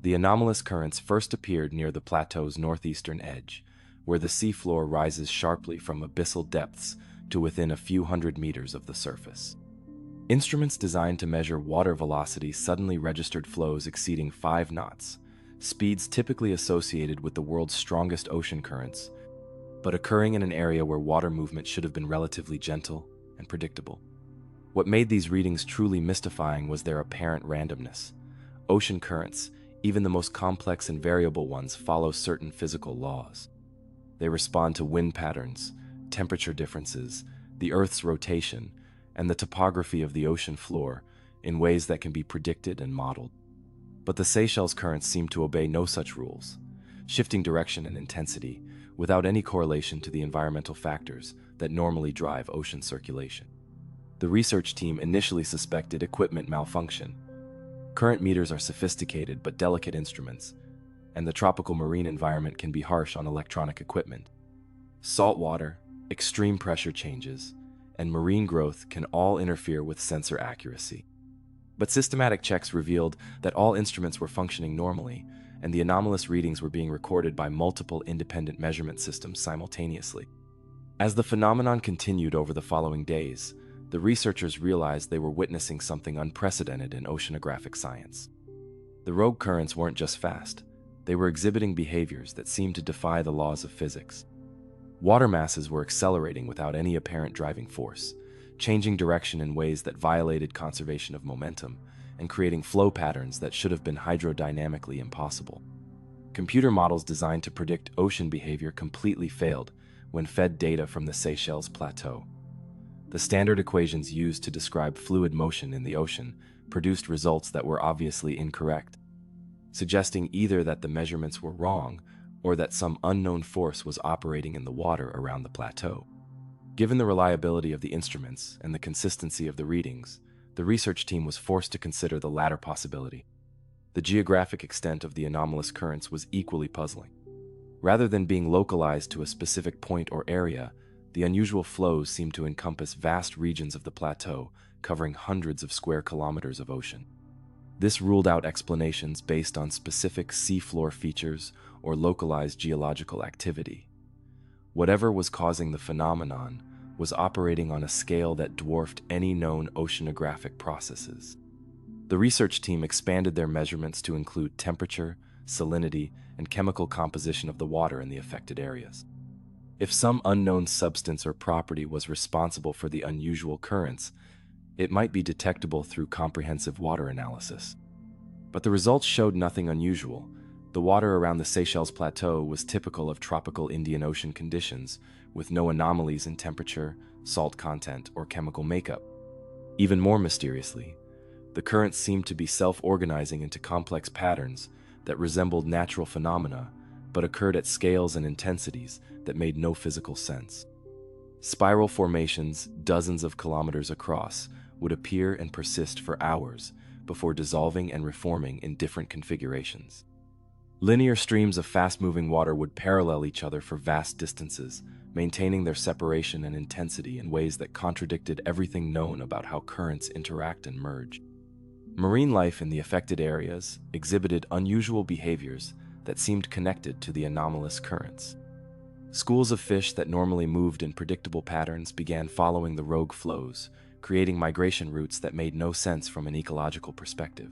The anomalous currents first appeared near the plateau's northeastern edge, where the seafloor rises sharply from abyssal depths to within a few hundred meters of the surface. Instruments designed to measure water velocity suddenly registered flows exceeding 5 knots, speeds typically associated with the world's strongest ocean currents, but occurring in an area where water movement should have been relatively gentle and predictable. What made these readings truly mystifying was their apparent randomness. Ocean currents, even the most complex and variable ones, follow certain physical laws. They respond to wind patterns, temperature differences, the Earth's rotation, and the topography of the ocean floor in ways that can be predicted and modeled. But the Seychelles currents seem to obey no such rules, shifting direction and intensity without any correlation to the environmental factors that normally drive ocean circulation. The research team initially suspected equipment malfunction. Current meters are sophisticated but delicate instruments, and the tropical marine environment can be harsh on electronic equipment. Salt water, extreme pressure changes, and marine growth can all interfere with sensor accuracy. But systematic checks revealed that all instruments were functioning normally, and the anomalous readings were being recorded by multiple independent measurement systems simultaneously. As the phenomenon continued over the following days, the researchers realized they were witnessing something unprecedented in oceanographic science. The rogue currents weren't just fast, they were exhibiting behaviors that seemed to defy the laws of physics. Water masses were accelerating without any apparent driving force, changing direction in ways that violated conservation of momentum and creating flow patterns that should have been hydrodynamically impossible. Computer models designed to predict ocean behavior completely failed when fed data from the Seychelles Plateau. The standard equations used to describe fluid motion in the ocean produced results that were obviously incorrect, suggesting either that the measurements were wrong or that some unknown force was operating in the water around the plateau. Given the reliability of the instruments and the consistency of the readings, the research team was forced to consider the latter possibility. The geographic extent of the anomalous currents was equally puzzling. Rather than being localized to a specific point or area, the unusual flows seemed to encompass vast regions of the plateau, covering hundreds of square kilometers of ocean. This ruled out explanations based on specific seafloor features or localized geological activity. Whatever was causing the phenomenon was operating on a scale that dwarfed any known oceanographic processes. The research team expanded their measurements to include temperature, salinity, and chemical composition of the water in the affected areas. If some unknown substance or property was responsible for the unusual currents, it might be detectable through comprehensive water analysis. But the results showed nothing unusual. The water around the Seychelles Plateau was typical of tropical Indian Ocean conditions, with no anomalies in temperature, salt content, or chemical makeup. Even more mysteriously, the currents seemed to be self-organizing into complex patterns that resembled natural phenomena, but occurred at scales and intensities that made no physical sense. Spiral formations, dozens of kilometers across, would appear and persist for hours before dissolving and reforming in different configurations. Linear streams of fast-moving water would parallel each other for vast distances, maintaining their separation and intensity in ways that contradicted everything known about how currents interact and merge. Marine life in the affected areas exhibited unusual behaviors that seemed connected to the anomalous currents. Schools of fish that normally moved in predictable patterns began following the rogue flows, creating migration routes that made no sense from an ecological perspective.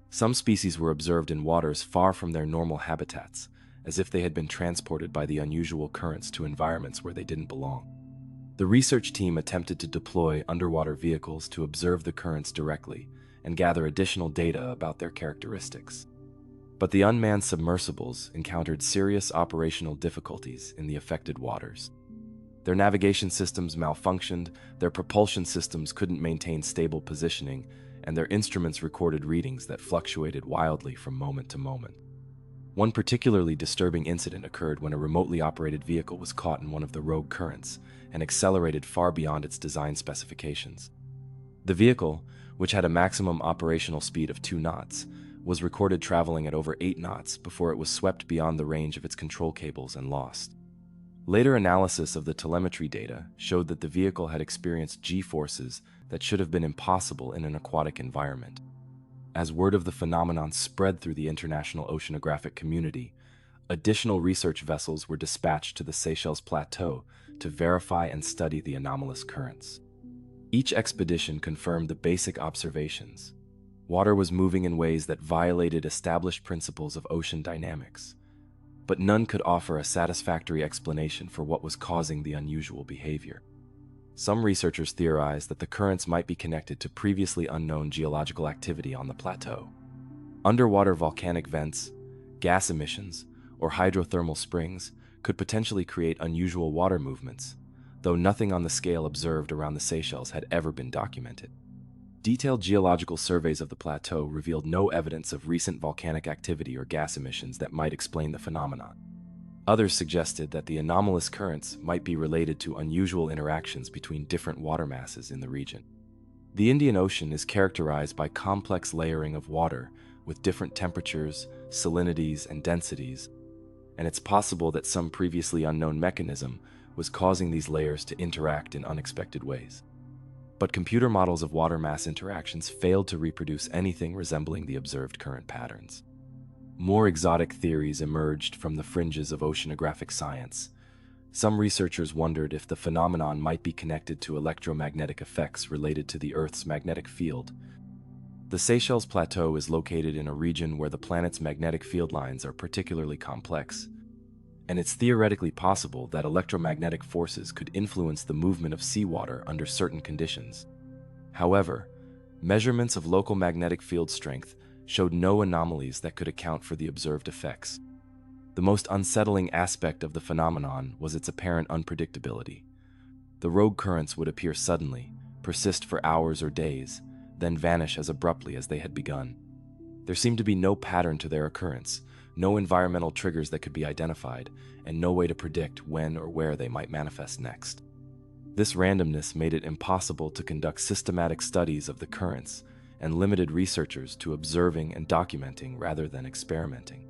Some species were observed in waters far from their normal habitats, as if they had been transported by the unusual currents to environments where they didn't belong. The research team attempted to deploy underwater vehicles to observe the currents directly and gather additional data about their characteristics. But the unmanned submersibles encountered serious operational difficulties in the affected waters. Their navigation systems malfunctioned, their propulsion systems couldn't maintain stable positioning, and their instruments recorded readings that fluctuated wildly from moment to moment. One particularly disturbing incident occurred when a remotely operated vehicle was caught in one of the rogue currents and accelerated far beyond its design specifications. The vehicle, which had a maximum operational speed of 2 knots, was recorded traveling at over 8 knots before it was swept beyond the range of its control cables and lost. Later analysis of the telemetry data showed that the vehicle had experienced G-forces that should have been impossible in an aquatic environment. As word of the phenomenon spread through the international oceanographic community, additional research vessels were dispatched to the Seychelles Plateau to verify and study the anomalous currents. Each expedition confirmed the basic observations. Water was moving in ways that violated established principles of ocean dynamics, but none could offer a satisfactory explanation for what was causing the unusual behavior. Some researchers theorized that the currents might be connected to previously unknown geological activity on the plateau. Underwater volcanic vents, gas emissions, or hydrothermal springs could potentially create unusual water movements, though nothing on the scale observed around the Seychelles had ever been documented. Detailed geological surveys of the plateau revealed no evidence of recent volcanic activity or gas emissions that might explain the phenomenon. Others suggested that the anomalous currents might be related to unusual interactions between different water masses in the region. The Indian Ocean is characterized by complex layering of water with different temperatures, salinities, and densities, and it's possible that some previously unknown mechanism was causing these layers to interact in unexpected ways. But computer models of water mass interactions failed to reproduce anything resembling the observed current patterns. More exotic theories emerged from the fringes of oceanographic science, Some researchers wondered if the phenomenon might be connected to electromagnetic effects related to the Earth's magnetic field. The Seychelles Plateau is located in a region where the planet's magnetic field lines are particularly complex, and it's theoretically possible that electromagnetic forces could influence the movement of seawater under certain conditions. However, measurements of local magnetic field strength showed no anomalies that could account for the observed effects. The most unsettling aspect of the phenomenon was its apparent unpredictability. The rogue currents would appear suddenly, persist for hours or days, then vanish as abruptly as they had begun. There seemed to be no pattern to their occurrence, no environmental triggers that could be identified, and no way to predict when or where they might manifest next. This randomness made it impossible to conduct systematic studies of the currents and limited researchers to observing and documenting rather than experimenting.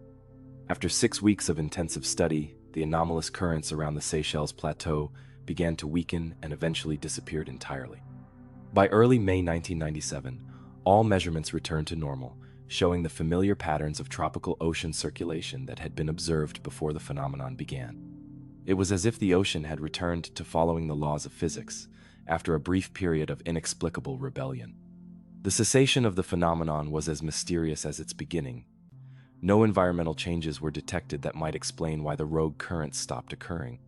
After 6 weeks of intensive study, the anomalous currents around the Seychelles Plateau began to weaken and eventually disappeared entirely. By early May 1997, all measurements returned to normal, showing the familiar patterns of tropical ocean circulation that had been observed before the phenomenon began. It was as if the ocean had returned to following the laws of physics, after a brief period of inexplicable rebellion. The cessation of the phenomenon was as mysterious as its beginning. No environmental changes were detected that might explain why the rogue currents stopped occurring.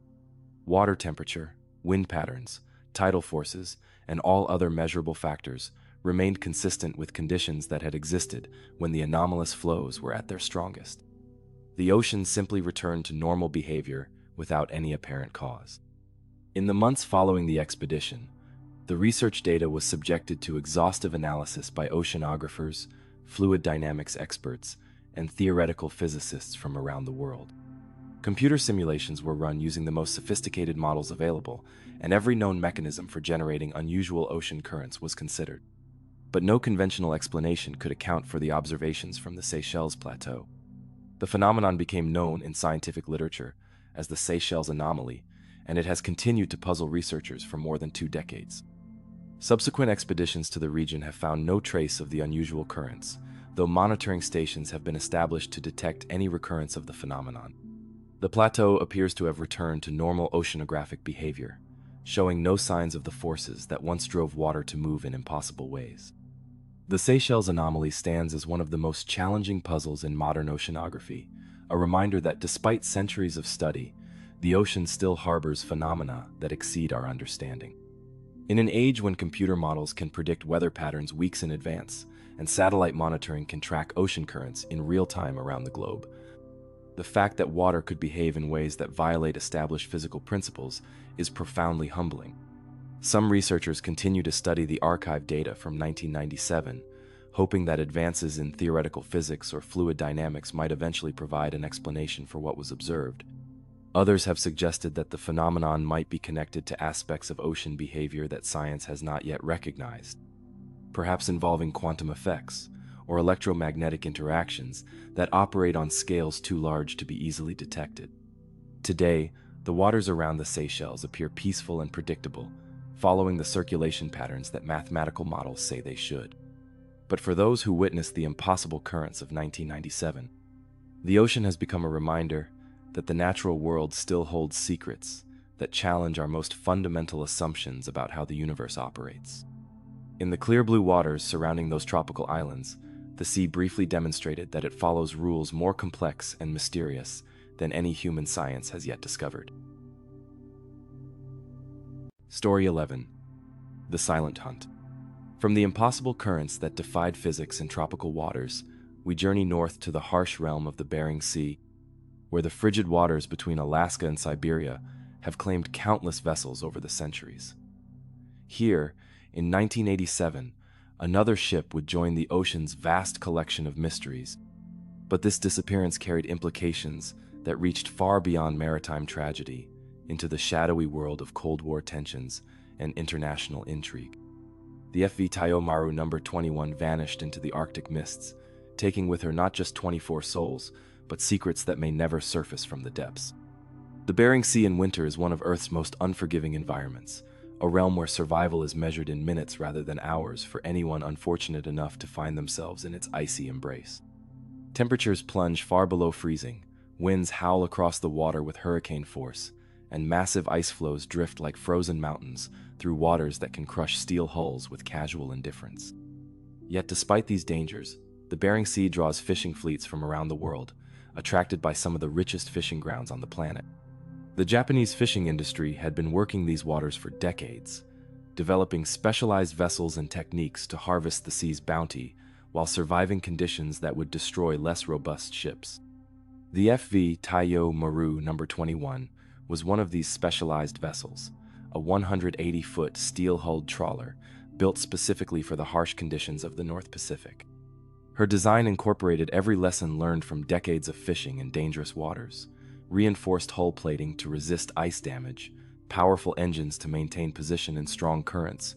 Water temperature, wind patterns, tidal forces, and all other measurable factors remained consistent with conditions that had existed when the anomalous flows were at their strongest. The ocean simply returned to normal behavior without any apparent cause. In the months following the expedition, the research data was subjected to exhaustive analysis by oceanographers, fluid dynamics experts, and theoretical physicists from around the world. Computer simulations were run using the most sophisticated models available, and every known mechanism for generating unusual ocean currents was considered. But no conventional explanation could account for the observations from the Seychelles Plateau. The phenomenon became known in scientific literature as the Seychelles Anomaly, and it has continued to puzzle researchers for more than 2 decades. Subsequent expeditions to the region have found no trace of the unusual currents, though monitoring stations have been established to detect any recurrence of the phenomenon. The plateau appears to have returned to normal oceanographic behavior, showing no signs of the forces that once drove water to move in impossible ways. The Seychelles Anomaly stands as one of the most challenging puzzles in modern oceanography, a reminder that despite centuries of study, the ocean still harbors phenomena that exceed our understanding. In an age when computer models can predict weather patterns weeks in advance, and satellite monitoring can track ocean currents in real time around the globe, the fact that water could behave in ways that violate established physical principles is profoundly humbling. Some researchers continue to study the archive data from 1997, hoping that advances in theoretical physics or fluid dynamics might eventually provide an explanation for what was observed. Others have suggested that the phenomenon might be connected to aspects of ocean behavior that science has not yet recognized, perhaps involving quantum effects or electromagnetic interactions that operate on scales too large to be easily detected. Today, the waters around the Seychelles appear peaceful and predictable, following the circulation patterns that mathematical models say they should. But for those who witnessed the impossible currents of 1997, the ocean has become a reminder that the natural world still holds secrets that challenge our most fundamental assumptions about how the universe operates. In the clear blue waters surrounding those tropical islands, the sea briefly demonstrated that it follows rules more complex and mysterious than any human science has yet discovered. Story 11. The Silent Hunt. From the impossible currents that defied physics in tropical waters, we journey north to the harsh realm of the Bering Sea, where the frigid waters between Alaska and Siberia have claimed countless vessels over the centuries. Here, in 1987, another ship would join the ocean's vast collection of mysteries, but this disappearance carried implications that reached far beyond maritime tragedy into the shadowy world of Cold War tensions and international intrigue. The FV Taiyo Maru No. 21 vanished into the Arctic mists, taking with her not just 24 souls, but secrets that may never surface from the depths. The Bering Sea in winter is one of Earth's most unforgiving environments, a realm where survival is measured in minutes rather than hours for anyone unfortunate enough to find themselves in its icy embrace. Temperatures plunge far below freezing, winds howl across the water with hurricane force, and massive ice floes drift like frozen mountains through waters that can crush steel hulls with casual indifference. Yet despite these dangers, the Bering Sea draws fishing fleets from around the world, attracted by some of the richest fishing grounds on the planet. The Japanese fishing industry had been working these waters for decades, developing specialized vessels and techniques to harvest the sea's bounty while surviving conditions that would destroy less robust ships. The FV Taiyo Maru No. 21 was one of these specialized vessels, a 180-foot steel-hulled trawler built specifically for the harsh conditions of the North Pacific. Her design incorporated every lesson learned from decades of fishing in dangerous waters: reinforced hull plating to resist ice damage, powerful engines to maintain position in strong currents,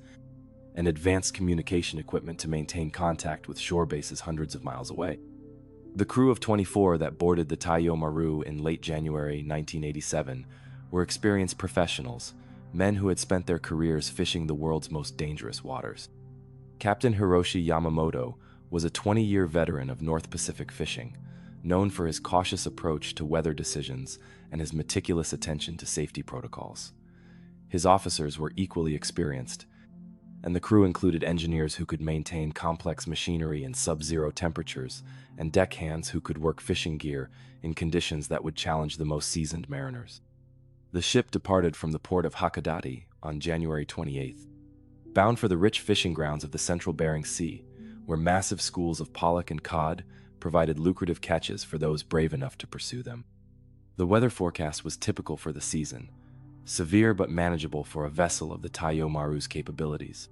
and advanced communication equipment to maintain contact with shore bases hundreds of miles away. The crew of 24 that boarded the Taiyo Maru in late January 1987 were experienced professionals, men who had spent their careers fishing the world's most dangerous waters. Captain Hiroshi Yamamoto was a 20-year veteran of North Pacific fishing, known for his cautious approach to weather decisions and his meticulous attention to safety protocols. His officers were equally experienced, and the crew included engineers who could maintain complex machinery in sub-zero temperatures and deckhands who could work fishing gear in conditions that would challenge the most seasoned mariners. The ship departed from the port of Hakodate on January 28th, bound for the rich fishing grounds of the central Bering Sea, where massive schools of pollock and cod provided lucrative catches for those brave enough to pursue them. The weather forecast was typical for the season, severe but manageable for a vessel of the Taiyo Maru's capabilities.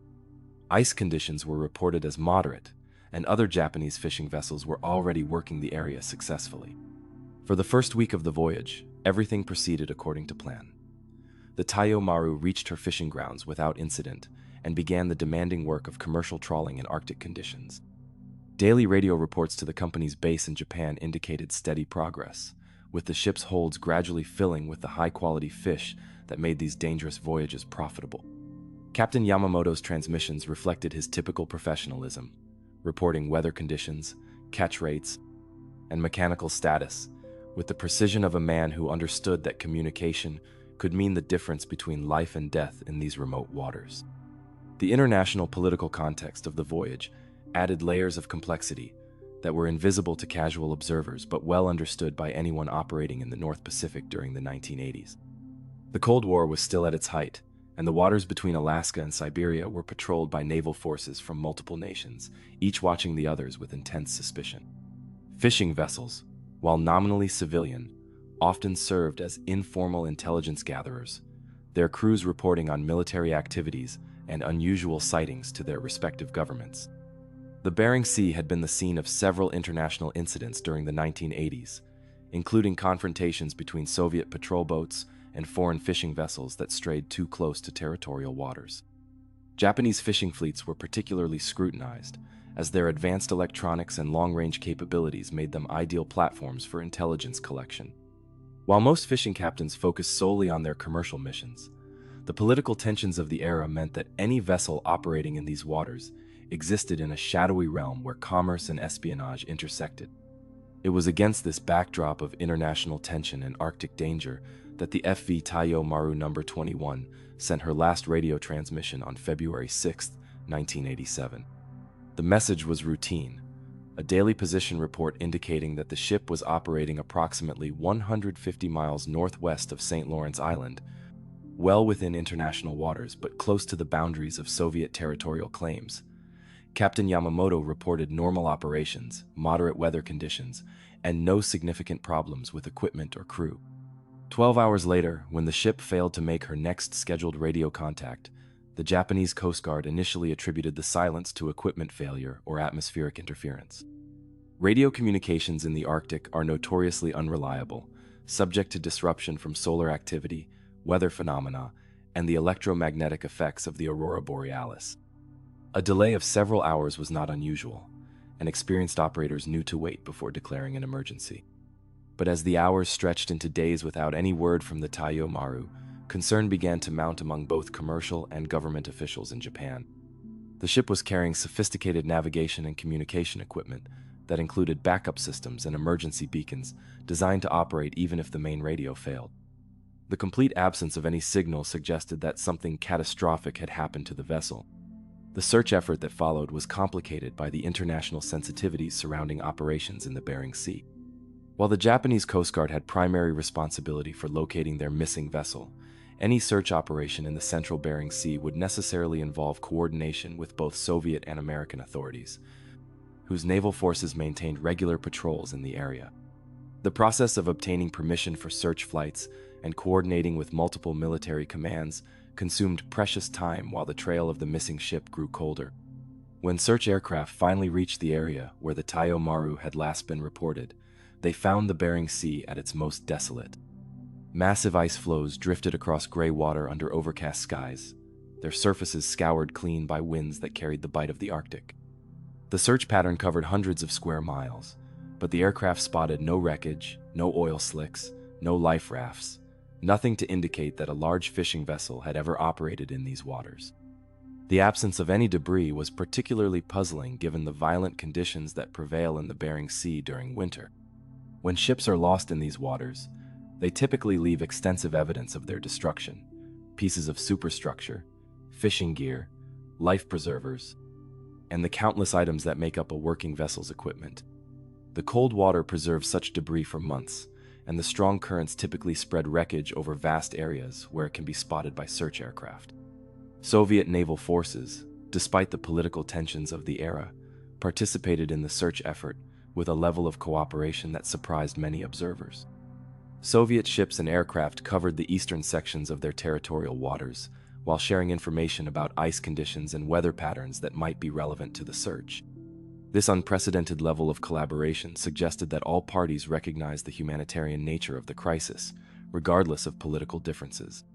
Ice conditions were reported as moderate, and other Japanese fishing vessels were already working the area successfully. For the first week of the voyage, everything proceeded according to plan. The Taiyo Maru reached her fishing grounds without incident and began the demanding work of commercial trawling in Arctic conditions. Daily radio reports to the company's base in Japan indicated steady progress, with the ship's holds gradually filling with the high-quality fish that made these dangerous voyages profitable. Captain Yamamoto's transmissions reflected his typical professionalism, reporting weather conditions, catch rates, and mechanical status, with the precision of a man who understood that communication could mean the difference between life and death in these remote waters. The international political context of the voyage added layers of complexity that were invisible to casual observers but well understood by anyone operating in the North Pacific during the 1980s. The Cold War was still at its height, and the waters between Alaska and Siberia were patrolled by naval forces from multiple nations, each watching the others with intense suspicion. Fishing vessels, while nominally civilian, often served as informal intelligence gatherers, their crews reporting on military activities and unusual sightings to their respective governments. The Bering Sea had been the scene of several international incidents during the 1980s, including confrontations between Soviet patrol boats and foreign fishing vessels that strayed too close to territorial waters. Japanese fishing fleets were particularly scrutinized, as their advanced electronics and long-range capabilities made them ideal platforms for intelligence collection. While most fishing captains focused solely on their commercial missions, the political tensions of the era meant that any vessel operating in these waters existed in a shadowy realm where commerce and espionage intersected. It was against this backdrop of international tension and Arctic danger that the FV Taiyo Maru No. 21 sent her last radio transmission on February 6, 1987. The message was routine, a daily position report indicating that the ship was operating approximately 150 miles northwest of St. Lawrence Island, well within international waters but close to the boundaries of Soviet territorial claims. Captain Yamamoto reported normal operations, moderate weather conditions, and no significant problems with equipment or crew. 12 hours later, when the ship failed to make her next scheduled radio contact, the Japanese Coast Guard initially attributed the silence to equipment failure or atmospheric interference. Radio communications in the Arctic are notoriously unreliable, subject to disruption from solar activity, weather phenomena, and the electromagnetic effects of the aurora borealis. A delay of several hours was not unusual, and experienced operators knew to wait before declaring an emergency. But as the hours stretched into days without any word from the Taiyo Maru, concern began to mount among both commercial and government officials in Japan. The ship was carrying sophisticated navigation and communication equipment that included backup systems and emergency beacons designed to operate even if the main radio failed. The complete absence of any signal suggested that something catastrophic had happened to the vessel. The search effort that followed was complicated by the international sensitivities surrounding operations in the Bering Sea. While the Japanese Coast Guard had primary responsibility for locating their missing vessel, any search operation in the central Bering Sea would necessarily involve coordination with both Soviet and American authorities, whose naval forces maintained regular patrols in the area. The process of obtaining permission for search flights and coordinating with multiple military commands consumed precious time while the trail of the missing ship grew colder. When search aircraft finally reached the area where the Taiyo Maru had last been reported, they found the Bering Sea at its most desolate. Massive ice floes drifted across gray water under overcast skies, their surfaces scoured clean by winds that carried the bite of the Arctic. The search pattern covered hundreds of square miles, but the aircraft spotted no wreckage, no oil slicks, no life rafts, nothing to indicate that a large fishing vessel had ever operated in these waters. The absence of any debris was particularly puzzling given the violent conditions that prevail in the Bering Sea during winter. When ships are lost in these waters, they typically leave extensive evidence of their destruction: pieces of superstructure, fishing gear, life preservers, and the countless items that make up a working vessel's equipment. The cold water preserves such debris for months, and the strong currents typically spread wreckage over vast areas where it can be spotted by search aircraft. Soviet naval forces, despite the political tensions of the era, participated in the search effort with a level of cooperation that surprised many observers. Soviet ships and aircraft covered the eastern sections of their territorial waters, while sharing information about ice conditions and weather patterns that might be relevant to the search. This unprecedented level of collaboration suggested that all parties recognized the humanitarian nature of the crisis, regardless of political differences.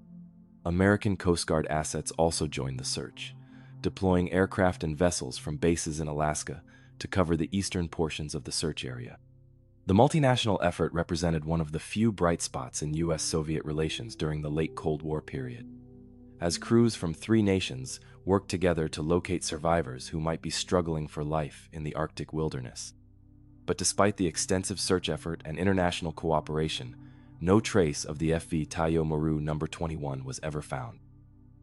American Coast Guard assets also joined the search, deploying aircraft and vessels from bases in Alaska to cover the eastern portions of the search area. The multinational effort represented one of the few bright spots in U.S.-Soviet relations during the late Cold War period, as crews from 3 nations worked together to locate survivors who might be struggling for life in the Arctic wilderness. But despite the extensive search effort and international cooperation, no trace of the FV Taiyo Maru No. 21 was ever found.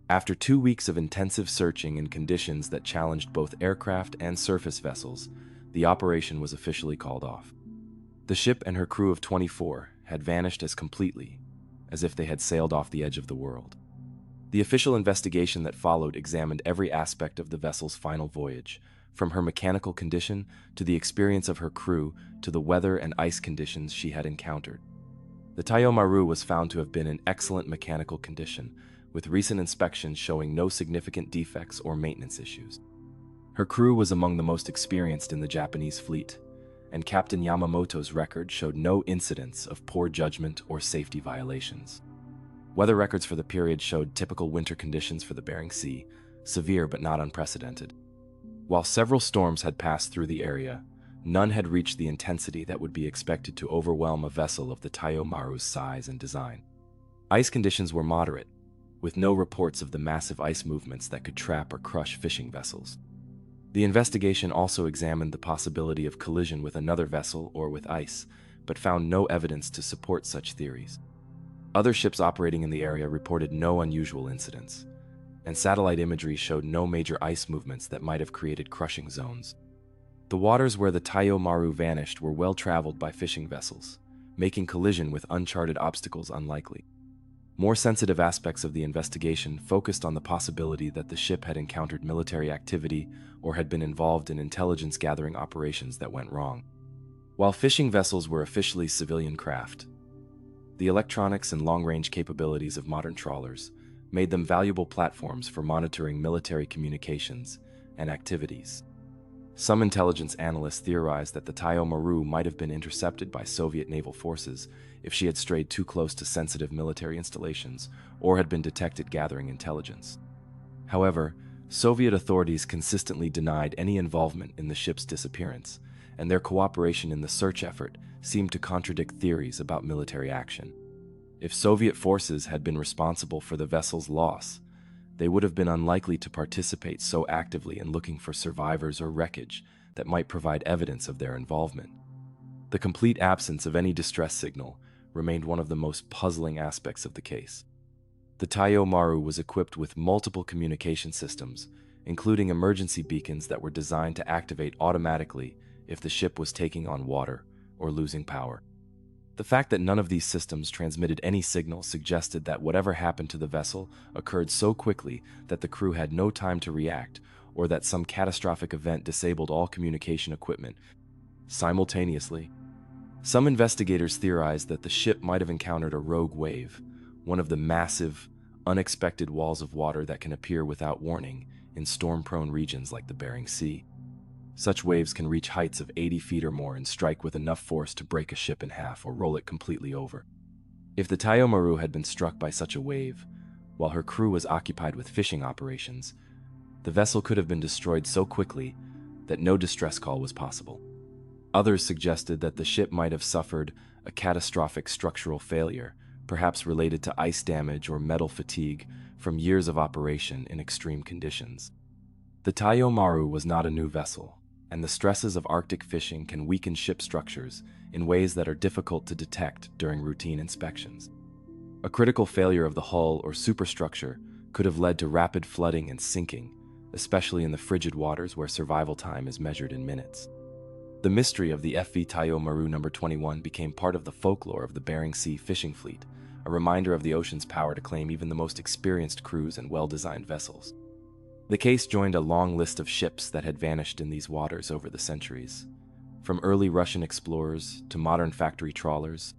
After 2 weeks of intensive searching in conditions that challenged both aircraft and surface vessels, the operation was officially called off. The ship and her crew of 24 had vanished as completely as if they had sailed off the edge of the world. The official investigation that followed examined every aspect of the vessel's final voyage, from her mechanical condition to the experience of her crew to the weather and ice conditions she had encountered. The Taiyo Maru was found to have been in excellent mechanical condition, with recent inspections showing no significant defects or maintenance issues. Her crew was among the most experienced in the Japanese fleet, and Captain Yamamoto's record showed no incidents of poor judgment or safety violations. Weather records for the period showed typical winter conditions for the Bering Sea, severe but not unprecedented. While several storms had passed through the area, none had reached the intensity that would be expected to overwhelm a vessel of the Taiyo Maru's size and design. Ice conditions were moderate, with no reports of the massive ice movements that could trap or crush fishing vessels. The investigation also examined the possibility of collision with another vessel or with ice, but found no evidence to support such theories. Other ships operating in the area reported no unusual incidents, and satellite imagery showed no major ice movements that might have created crushing zones. The waters where the Taiyo Maru vanished were well traveled by fishing vessels, making collision with uncharted obstacles unlikely. More sensitive aspects of the investigation focused on the possibility that the ship had encountered military activity or had been involved in intelligence-gathering operations that went wrong. While fishing vessels were officially civilian craft, the electronics and long-range capabilities of modern trawlers made them valuable platforms for monitoring military communications and activities. Some intelligence analysts theorized that the Taiyo Maru might have been intercepted by Soviet naval forces if she had strayed too close to sensitive military installations or had been detected gathering intelligence. However, Soviet authorities consistently denied any involvement in the ship's disappearance, and their cooperation in the search effort seemed to contradict theories about military action. If Soviet forces had been responsible for the vessel's loss, they would have been unlikely to participate so actively in looking for survivors or wreckage that might provide evidence of their involvement. The complete absence of any distress signal remained one of the most puzzling aspects of the case. The Taiyo Maru was equipped with multiple communication systems, including emergency beacons that were designed to activate automatically if the ship was taking on water or losing power. The fact that none of these systems transmitted any signal suggested that whatever happened to the vessel occurred so quickly that the crew had no time to react, or that some catastrophic event disabled all communication equipment simultaneously. Some investigators theorized that the ship might have encountered a rogue wave, one of the massive, unexpected walls of water that can appear without warning in storm-prone regions like the Bering Sea. Such waves can reach heights of 80 feet or more and strike with enough force to break a ship in half or roll it completely over. If the Taiyo Maru had been struck by such a wave, while her crew was occupied with fishing operations, the vessel could have been destroyed so quickly that no distress call was possible. Others suggested that the ship might have suffered a catastrophic structural failure, perhaps related to ice damage or metal fatigue from years of operation in extreme conditions. The Taiyo Maru was not a new vessel, and the stresses of Arctic fishing can weaken ship structures in ways that are difficult to detect during routine inspections. A critical failure of the hull or superstructure could have led to rapid flooding and sinking, especially in the frigid waters where survival time is measured in minutes. The mystery of the FV Taiyo Maru No. 21 became part of the folklore of the Bering Sea fishing fleet, a reminder of the ocean's power to claim even the most experienced crews and well-designed vessels. The case joined a long list of ships that had vanished in these waters over the centuries, from early Russian explorers to modern factory trawlers,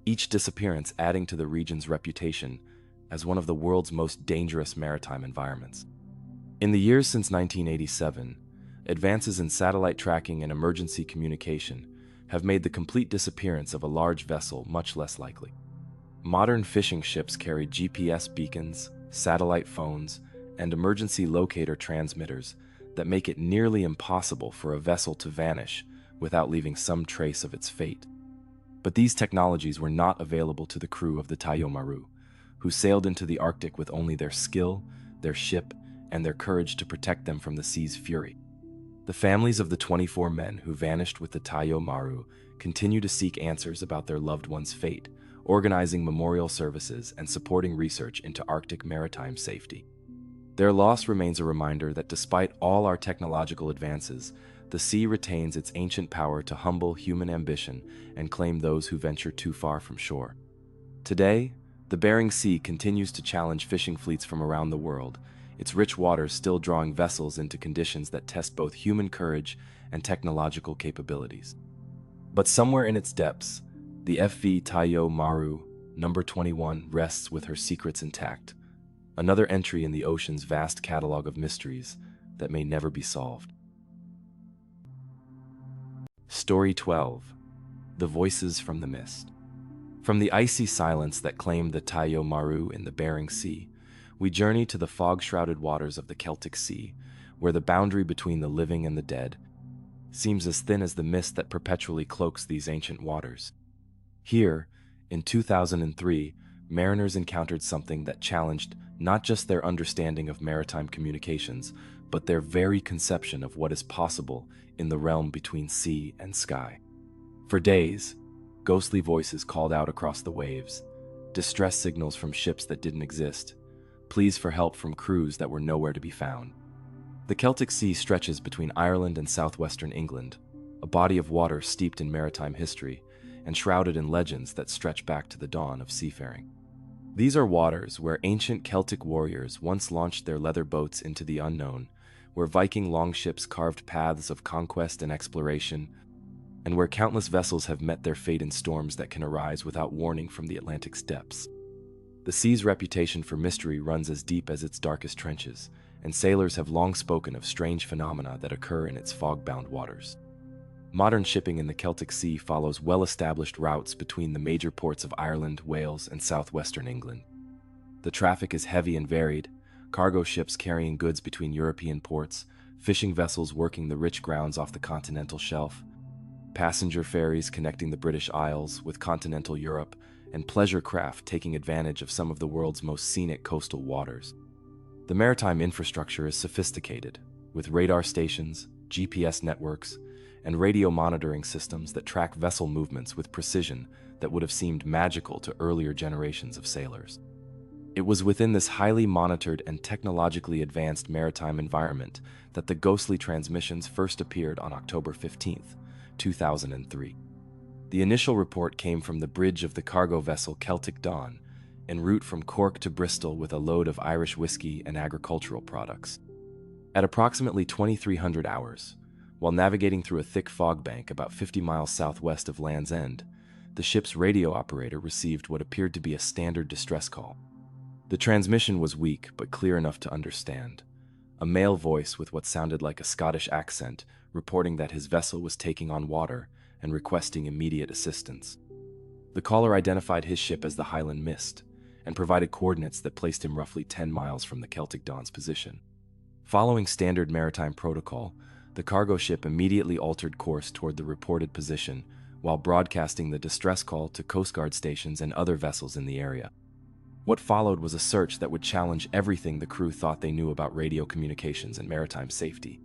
each disappearance adding to the region's reputation as one of the world's most dangerous maritime environments. In the years since 1987, advances in satellite tracking and emergency communication have made the complete disappearance of a large vessel much less likely. Modern fishing ships carry GPS beacons, satellite phones, and emergency locator transmitters that make it nearly impossible for a vessel to vanish without leaving some trace of its fate. But these technologies were not available to the crew of the Taiyo Maru, who sailed into the Arctic with only their skill, their ship, and their courage to protect them from the sea's fury. The families of the 24 men who vanished with the Taiyo Maru continue to seek answers about their loved ones' fate, organizing memorial services and supporting research into Arctic maritime safety. Their loss remains a reminder that despite all our technological advances, the sea retains its ancient power to humble human ambition and claim those who venture too far from shore. Today, the Bering Sea continues to challenge fishing fleets from around the world, its rich waters still drawing vessels into conditions that test both human courage and technological capabilities. But somewhere in its depths, the FV Taiyo Maru No. 21 rests with her secrets intact, another entry in the ocean's vast catalog of mysteries that may never be solved. Story 12. The Voices from the Mist. From the icy silence that claimed the Taiyo Maru in the Bering Sea, we journey to the fog-shrouded waters of the Celtic Sea, where the boundary between the living and the dead seems as thin as the mist that perpetually cloaks these ancient waters. Here, in 2003, mariners encountered something that challenged not just their understanding of maritime communications, but their very conception of what is possible in the realm between sea and sky. For days, ghostly voices called out across the waves, distress signals from ships that didn't exist, pleas for help from crews that were nowhere to be found. The Celtic Sea stretches between Ireland and southwestern England, a body of water steeped in maritime history and shrouded in legends that stretch back to the dawn of seafaring. These are waters where ancient Celtic warriors once launched their leather boats into the unknown, where Viking longships carved paths of conquest and exploration, and where countless vessels have met their fate in storms that can arise without warning from the Atlantic's depths. The sea's reputation for mystery runs as deep as its darkest trenches, and sailors have long spoken of strange phenomena that occur in its fog-bound waters. Modern shipping in the Celtic Sea follows well-established routes between the major ports of Ireland, Wales, and southwestern England. The traffic is heavy and varied, cargo ships carrying goods between European ports, fishing vessels working the rich grounds off the continental shelf, passenger ferries connecting the British Isles with continental Europe, and pleasure craft taking advantage of some of the world's most scenic coastal waters. The maritime infrastructure is sophisticated, with radar stations, GPS networks, and radio monitoring systems that track vessel movements with precision that would have seemed magical to earlier generations of sailors. It was within this highly monitored and technologically advanced maritime environment that the ghostly transmissions first appeared on October 15, 2003. The initial report came from the bridge of the cargo vessel Celtic Dawn, en route from Cork to Bristol with a load of Irish whiskey and agricultural products. At approximately 2300 hours, while navigating through a thick fog bank about 50 miles southwest of Land's End, the ship's radio operator received what appeared to be a standard distress call. The transmission was weak but clear enough to understand. A male voice with what sounded like a Scottish accent reporting that his vessel was taking on water and requesting immediate assistance. The caller identified his ship as the Highland Mist and provided coordinates that placed him roughly 10 miles from the Celtic Dawn's position. Following standard maritime protocol, the cargo ship immediately altered course toward the reported position while broadcasting the distress call to Coast Guard stations and other vessels in the area. What followed was a search that would challenge everything the crew thought they knew about radio communications and maritime safety.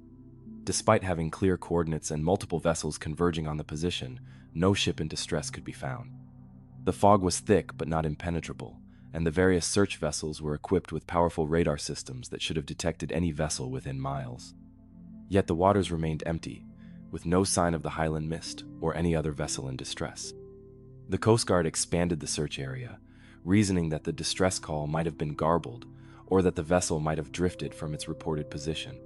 Despite having clear coordinates and multiple vessels converging on the position, no ship in distress could be found. The fog was thick but not impenetrable, and the various search vessels were equipped with powerful radar systems that should have detected any vessel within miles. Yet the waters remained empty, with no sign of the Highland Mist or any other vessel in distress. The Coast Guard expanded the search area, reasoning that the distress call might have been garbled or that the vessel might have drifted from its reported position.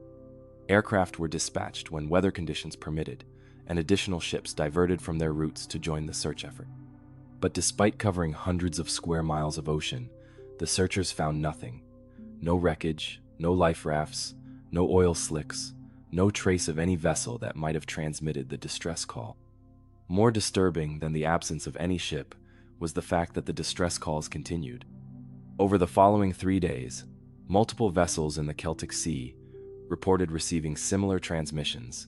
Aircraft were dispatched when weather conditions permitted, and additional ships diverted from their routes to join the search effort. But despite covering hundreds of square miles of ocean, the searchers found nothing. No wreckage, no life rafts, no oil slicks, no trace of any vessel that might have transmitted the distress call. More disturbing than the absence of any ship was the fact that the distress calls continued. Over the following 3 days, multiple vessels in the Celtic Sea reported receiving similar transmissions,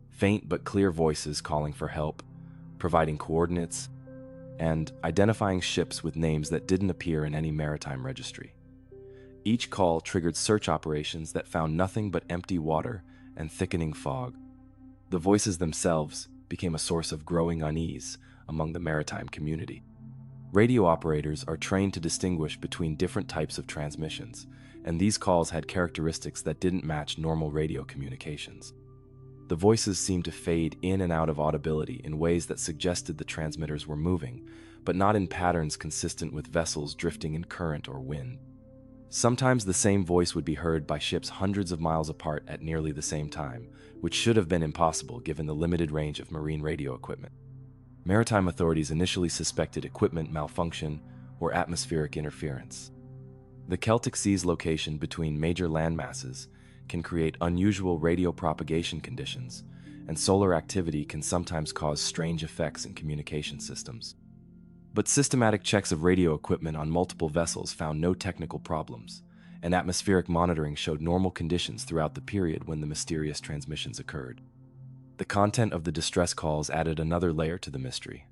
faint but clear voices calling for help, providing coordinates, and identifying ships with names that didn't appear in any maritime registry. Each call triggered search operations that found nothing but empty water and thickening fog. The voices themselves became a source of growing unease among the maritime community. Radio operators are trained to distinguish between different types of transmissions, and these calls had characteristics that didn't match normal radio communications. The voices seemed to fade in and out of audibility in ways that suggested the transmitters were moving, but not in patterns consistent with vessels drifting in current or wind. Sometimes the same voice would be heard by ships hundreds of miles apart at nearly the same time, which should have been impossible given the limited range of marine radio equipment. Maritime authorities initially suspected equipment malfunction or atmospheric interference. The Celtic Sea's location between major landmasses can create unusual radio propagation conditions, and solar activity can sometimes cause strange effects in communication systems. But systematic checks of radio equipment on multiple vessels found no technical problems, and atmospheric monitoring showed normal conditions throughout the period when the mysterious transmissions occurred. The content of the distress calls added another layer to the mystery.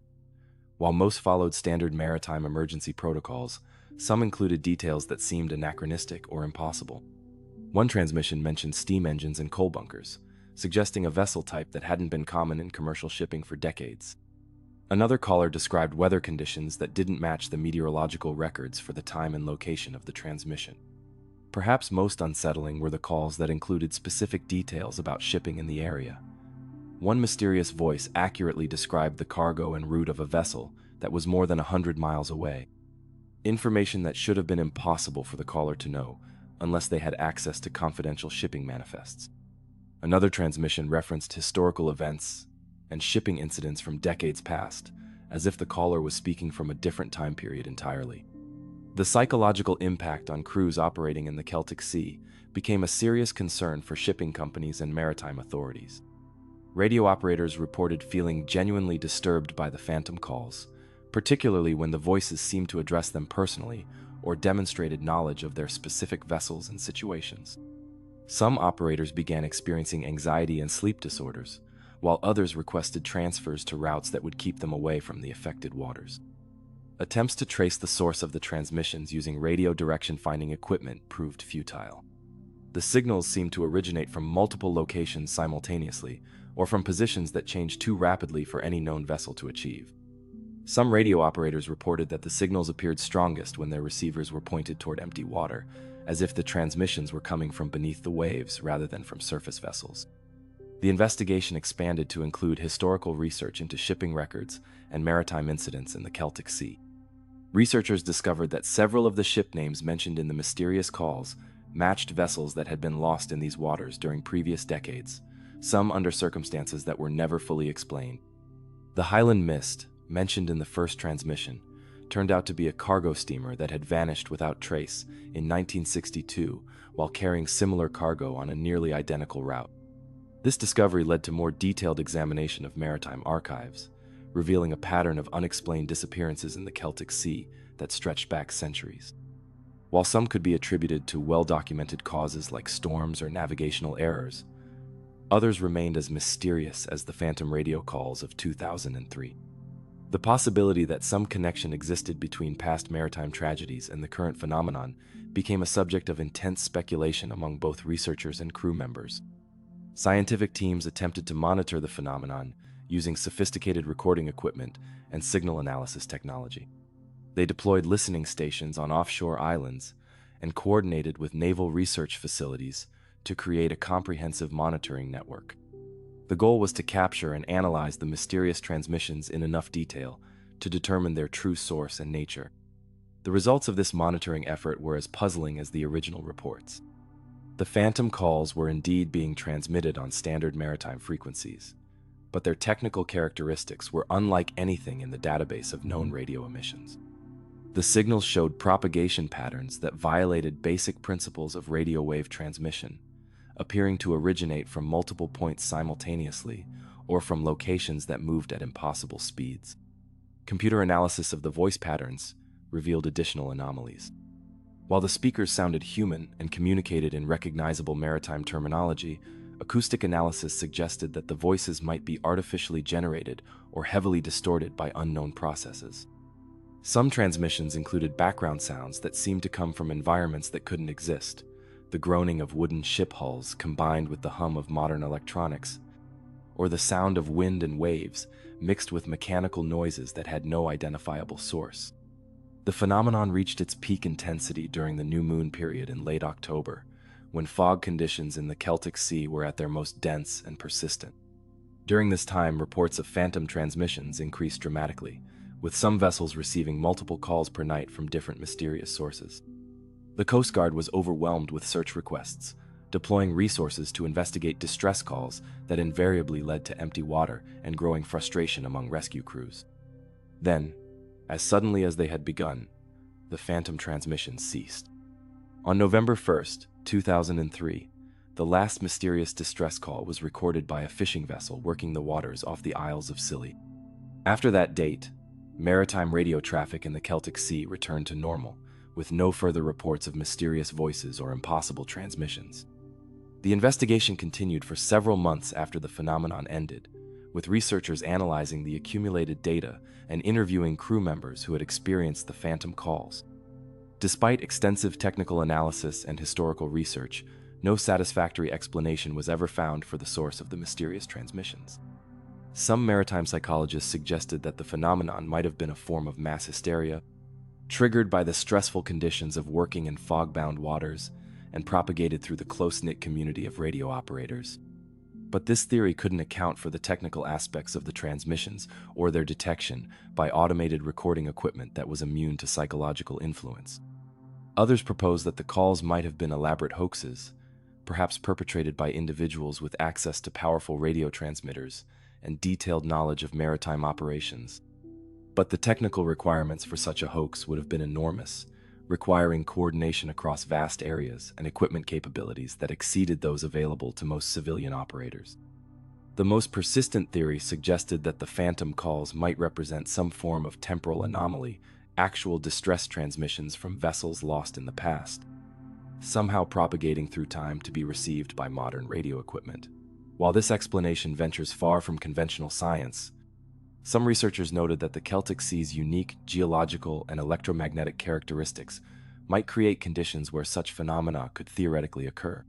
While most followed standard maritime emergency protocols, some included details that seemed anachronistic or impossible. One transmission mentioned steam engines and coal bunkers, suggesting a vessel type that hadn't been common in commercial shipping for decades. Another caller described weather conditions that didn't match the meteorological records for the time and location of the transmission. Perhaps most unsettling were the calls that included specific details about shipping in the area. One mysterious voice accurately described the cargo and route of a vessel that was more than 100 miles away. Information that should have been impossible for the caller to know, unless they had access to confidential shipping manifests. Another transmission referenced historical events and shipping incidents from decades past, as if the caller was speaking from a different time period entirely. The psychological impact on crews operating in the Celtic Sea became a serious concern for shipping companies and maritime authorities. Radio operators reported feeling genuinely disturbed by the phantom calls, particularly when the voices seemed to address them personally or demonstrated knowledge of their specific vessels and situations. Some operators began experiencing anxiety and sleep disorders, while others requested transfers to routes that would keep them away from the affected waters. Attempts to trace the source of the transmissions using radio direction-finding equipment proved futile. The signals seemed to originate from multiple locations simultaneously, or from positions that change too rapidly for any known vessel to achieve. Some radio operators reported that the signals appeared strongest when their receivers were pointed toward empty water, as if the transmissions were coming from beneath the waves rather than from surface vessels. The investigation expanded to include historical research into shipping records and maritime incidents in the Celtic Sea. Researchers discovered that several of the ship names mentioned in the mysterious calls matched vessels that had been lost in these waters during previous decades, some under circumstances that were never fully explained. The Highland Mist, mentioned in the first transmission, turned out to be a cargo steamer that had vanished without trace in 1962 while carrying similar cargo on a nearly identical route. This discovery led to more detailed examination of maritime archives, revealing a pattern of unexplained disappearances in the Celtic Sea that stretched back centuries. While some could be attributed to well-documented causes like storms or navigational errors, others remained as mysterious as the phantom radio calls of 2003. The possibility that some connection existed between past maritime tragedies and the current phenomenon became a subject of intense speculation among both researchers and crew members. Scientific teams attempted to monitor the phenomenon using sophisticated recording equipment and signal analysis technology. They deployed listening stations on offshore islands and coordinated with naval research facilities to create a comprehensive monitoring network. The goal was to capture and analyze the mysterious transmissions in enough detail to determine their true source and nature. The results of this monitoring effort were as puzzling as the original reports. The phantom calls were indeed being transmitted on standard maritime frequencies, but their technical characteristics were unlike anything in the database of known radio emissions. The signals showed propagation patterns that violated basic principles of radio wave transmission, appearing to originate from multiple points simultaneously or from locations that moved at impossible speeds. Computer analysis of the voice patterns revealed additional anomalies. While the speakers sounded human and communicated in recognizable maritime terminology, acoustic analysis suggested that the voices might be artificially generated or heavily distorted by unknown processes. Some transmissions included background sounds that seemed to come from environments that couldn't exist, the groaning of wooden ship hulls combined with the hum of modern electronics, or the sound of wind and waves mixed with mechanical noises that had no identifiable source. The phenomenon reached its peak intensity during the new moon period in late October, when fog conditions in the Celtic Sea were at their most dense and persistent. During this time, reports of phantom transmissions increased dramatically, with some vessels receiving multiple calls per night from different mysterious sources. The Coast Guard was overwhelmed with search requests, deploying resources to investigate distress calls that invariably led to empty water and growing frustration among rescue crews. Then, as suddenly as they had begun, the phantom transmissions ceased. On November 1st, 2003, the last mysterious distress call was recorded by a fishing vessel working the waters off the Isles of Scilly. After that date, maritime radio traffic in the Celtic Sea returned to normal, with no further reports of mysterious voices or impossible transmissions. The investigation continued for several months after the phenomenon ended, with researchers analyzing the accumulated data and interviewing crew members who had experienced the phantom calls. Despite extensive technical analysis and historical research, no satisfactory explanation was ever found for the source of the mysterious transmissions. Some maritime psychologists suggested that the phenomenon might have been a form of mass hysteria, triggered by the stressful conditions of working in fog-bound waters and propagated through the close-knit community of radio operators. But this theory couldn't account for the technical aspects of the transmissions or their detection by automated recording equipment that was immune to psychological influence. Others proposed that the calls might have been elaborate hoaxes, perhaps perpetrated by individuals with access to powerful radio transmitters and detailed knowledge of maritime operations. But the technical requirements for such a hoax would have been enormous, requiring coordination across vast areas and equipment capabilities that exceeded those available to most civilian operators. The most persistent theory suggested that the phantom calls might represent some form of temporal anomaly, actual distress transmissions from vessels lost in the past, somehow propagating through time to be received by modern radio equipment. While this explanation ventures far from conventional science, some researchers noted that the Celtic Sea's unique geological and electromagnetic characteristics might create conditions where such phenomena could theoretically occur.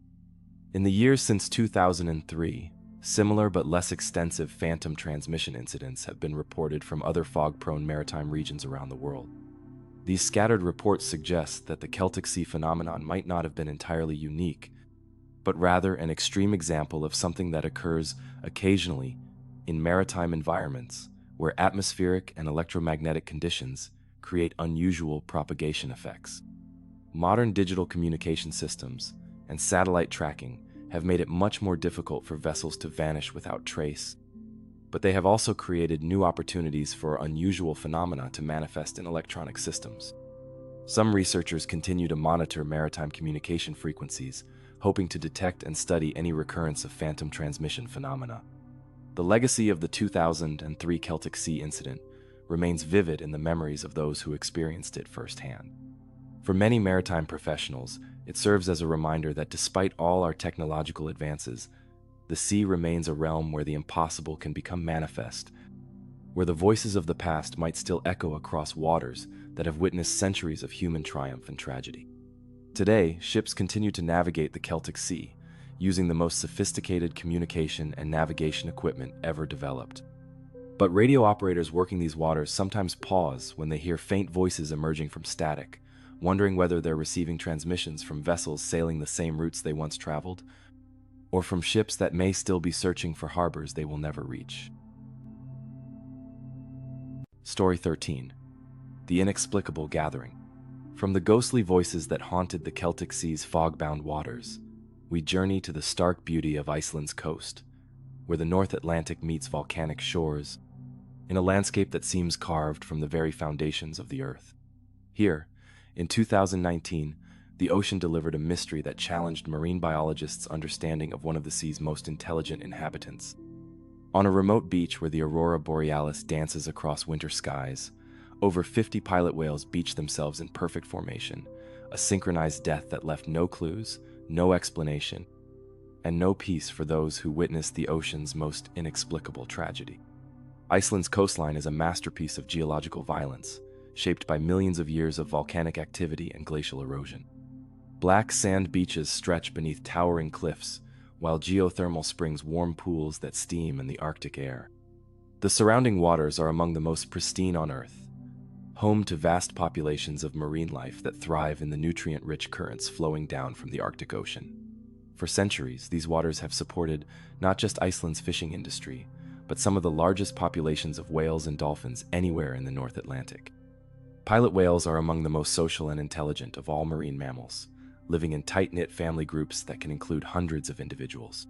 In the years since 2003, Similar but less extensive phantom transmission incidents have been reported from other fog-prone maritime regions around the world. These scattered reports suggest that the Celtic Sea phenomenon might not have been entirely unique, but rather an extreme example of something that occurs occasionally in maritime environments where atmospheric and electromagnetic conditions create unusual propagation effects. Modern digital communication systems and satellite tracking have made it much more difficult for vessels to vanish without trace, but they have also created new opportunities for unusual phenomena to manifest in electronic systems. Some researchers continue to monitor maritime communication frequencies, hoping to detect and study any recurrence of phantom transmission phenomena. The legacy of the 2003 Celtic Sea incident remains vivid in the memories of those who experienced it firsthand. For many maritime professionals, it serves as a reminder that despite all our technological advances, the sea remains a realm where the impossible can become manifest, where the voices of the past might still echo across waters that have witnessed centuries of human triumph and tragedy. Today, ships continue to navigate the Celtic Sea, using the most sophisticated communication and navigation equipment ever developed. But radio operators working these waters sometimes pause when they hear faint voices emerging from static, wondering whether they're receiving transmissions from vessels sailing the same routes they once traveled, or from ships that may still be searching for harbors they will never reach. Story 13. The Inexplicable Gathering. From the ghostly voices that haunted the Celtic Sea's fog-bound waters, we journey to the stark beauty of Iceland's coast, where the North Atlantic meets volcanic shores, in a landscape that seems carved from the very foundations of the earth. Here, in 2019, the ocean delivered a mystery that challenged marine biologists' understanding of one of the sea's most intelligent inhabitants. On a remote beach where the aurora borealis dances across winter skies, over 50 pilot whales beached themselves in perfect formation, a synchronized death that left no clues, no explanation, and no peace for those who witnessed the ocean's most inexplicable tragedy. Iceland's coastline is a masterpiece of geological violence, shaped by millions of years of volcanic activity and glacial erosion. Black sand beaches stretch beneath towering cliffs, while geothermal springs warm pools that steam in the Arctic air. The surrounding waters are among the most pristine on Earth, home to vast populations of marine life that thrive in the nutrient-rich currents flowing down from the Arctic Ocean. For centuries, these waters have supported not just Iceland's fishing industry, but some of the largest populations of whales and dolphins anywhere in the North Atlantic. Pilot whales are among the most social and intelligent of all marine mammals, living in tight-knit family groups that can include hundreds of individuals.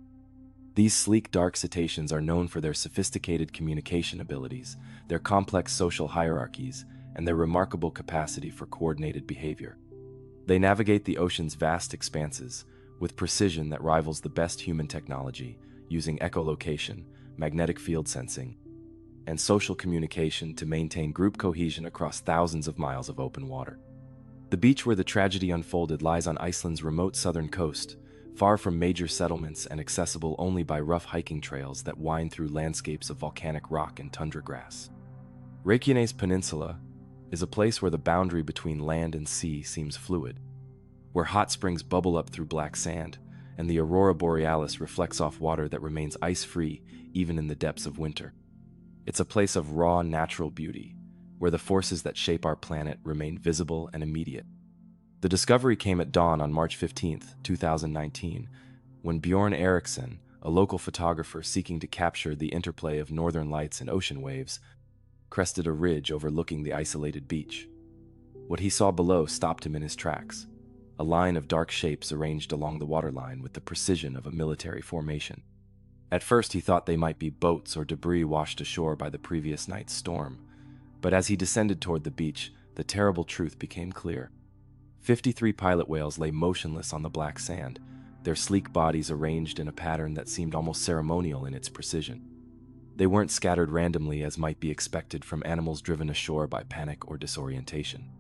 These sleek, dark cetaceans are known for their sophisticated communication abilities, their complex social hierarchies, and their remarkable capacity for coordinated behavior. They navigate the ocean's vast expanses with precision that rivals the best human technology, using echolocation, magnetic field sensing, and social communication to maintain group cohesion across thousands of miles of open water. The beach where the tragedy unfolded lies on Iceland's remote southern coast, far from major settlements and accessible only by rough hiking trails that wind through landscapes of volcanic rock and tundra grass. Reykjanes Peninsula is a place where the boundary between land and sea seems fluid, where hot springs bubble up through black sand, and the aurora borealis reflects off water that remains ice-free even in the depths of winter. It's a place of raw, natural beauty, where the forces that shape our planet remain visible and immediate. The discovery came at dawn on March 15, 2019, when Bjorn Eriksson, a local photographer seeking to capture the interplay of northern lights and ocean waves, crested a ridge overlooking the isolated beach. What he saw below stopped him in his tracks, a line of dark shapes arranged along the waterline with the precision of a military formation. At first he thought they might be boats or debris washed ashore by the previous night's storm, but as he descended toward the beach, the terrible truth became clear. 53 pilot whales lay motionless on the black sand, their sleek bodies arranged in a pattern that seemed almost ceremonial in its precision. They weren't scattered randomly as might be expected from animals driven ashore by panic or disorientation.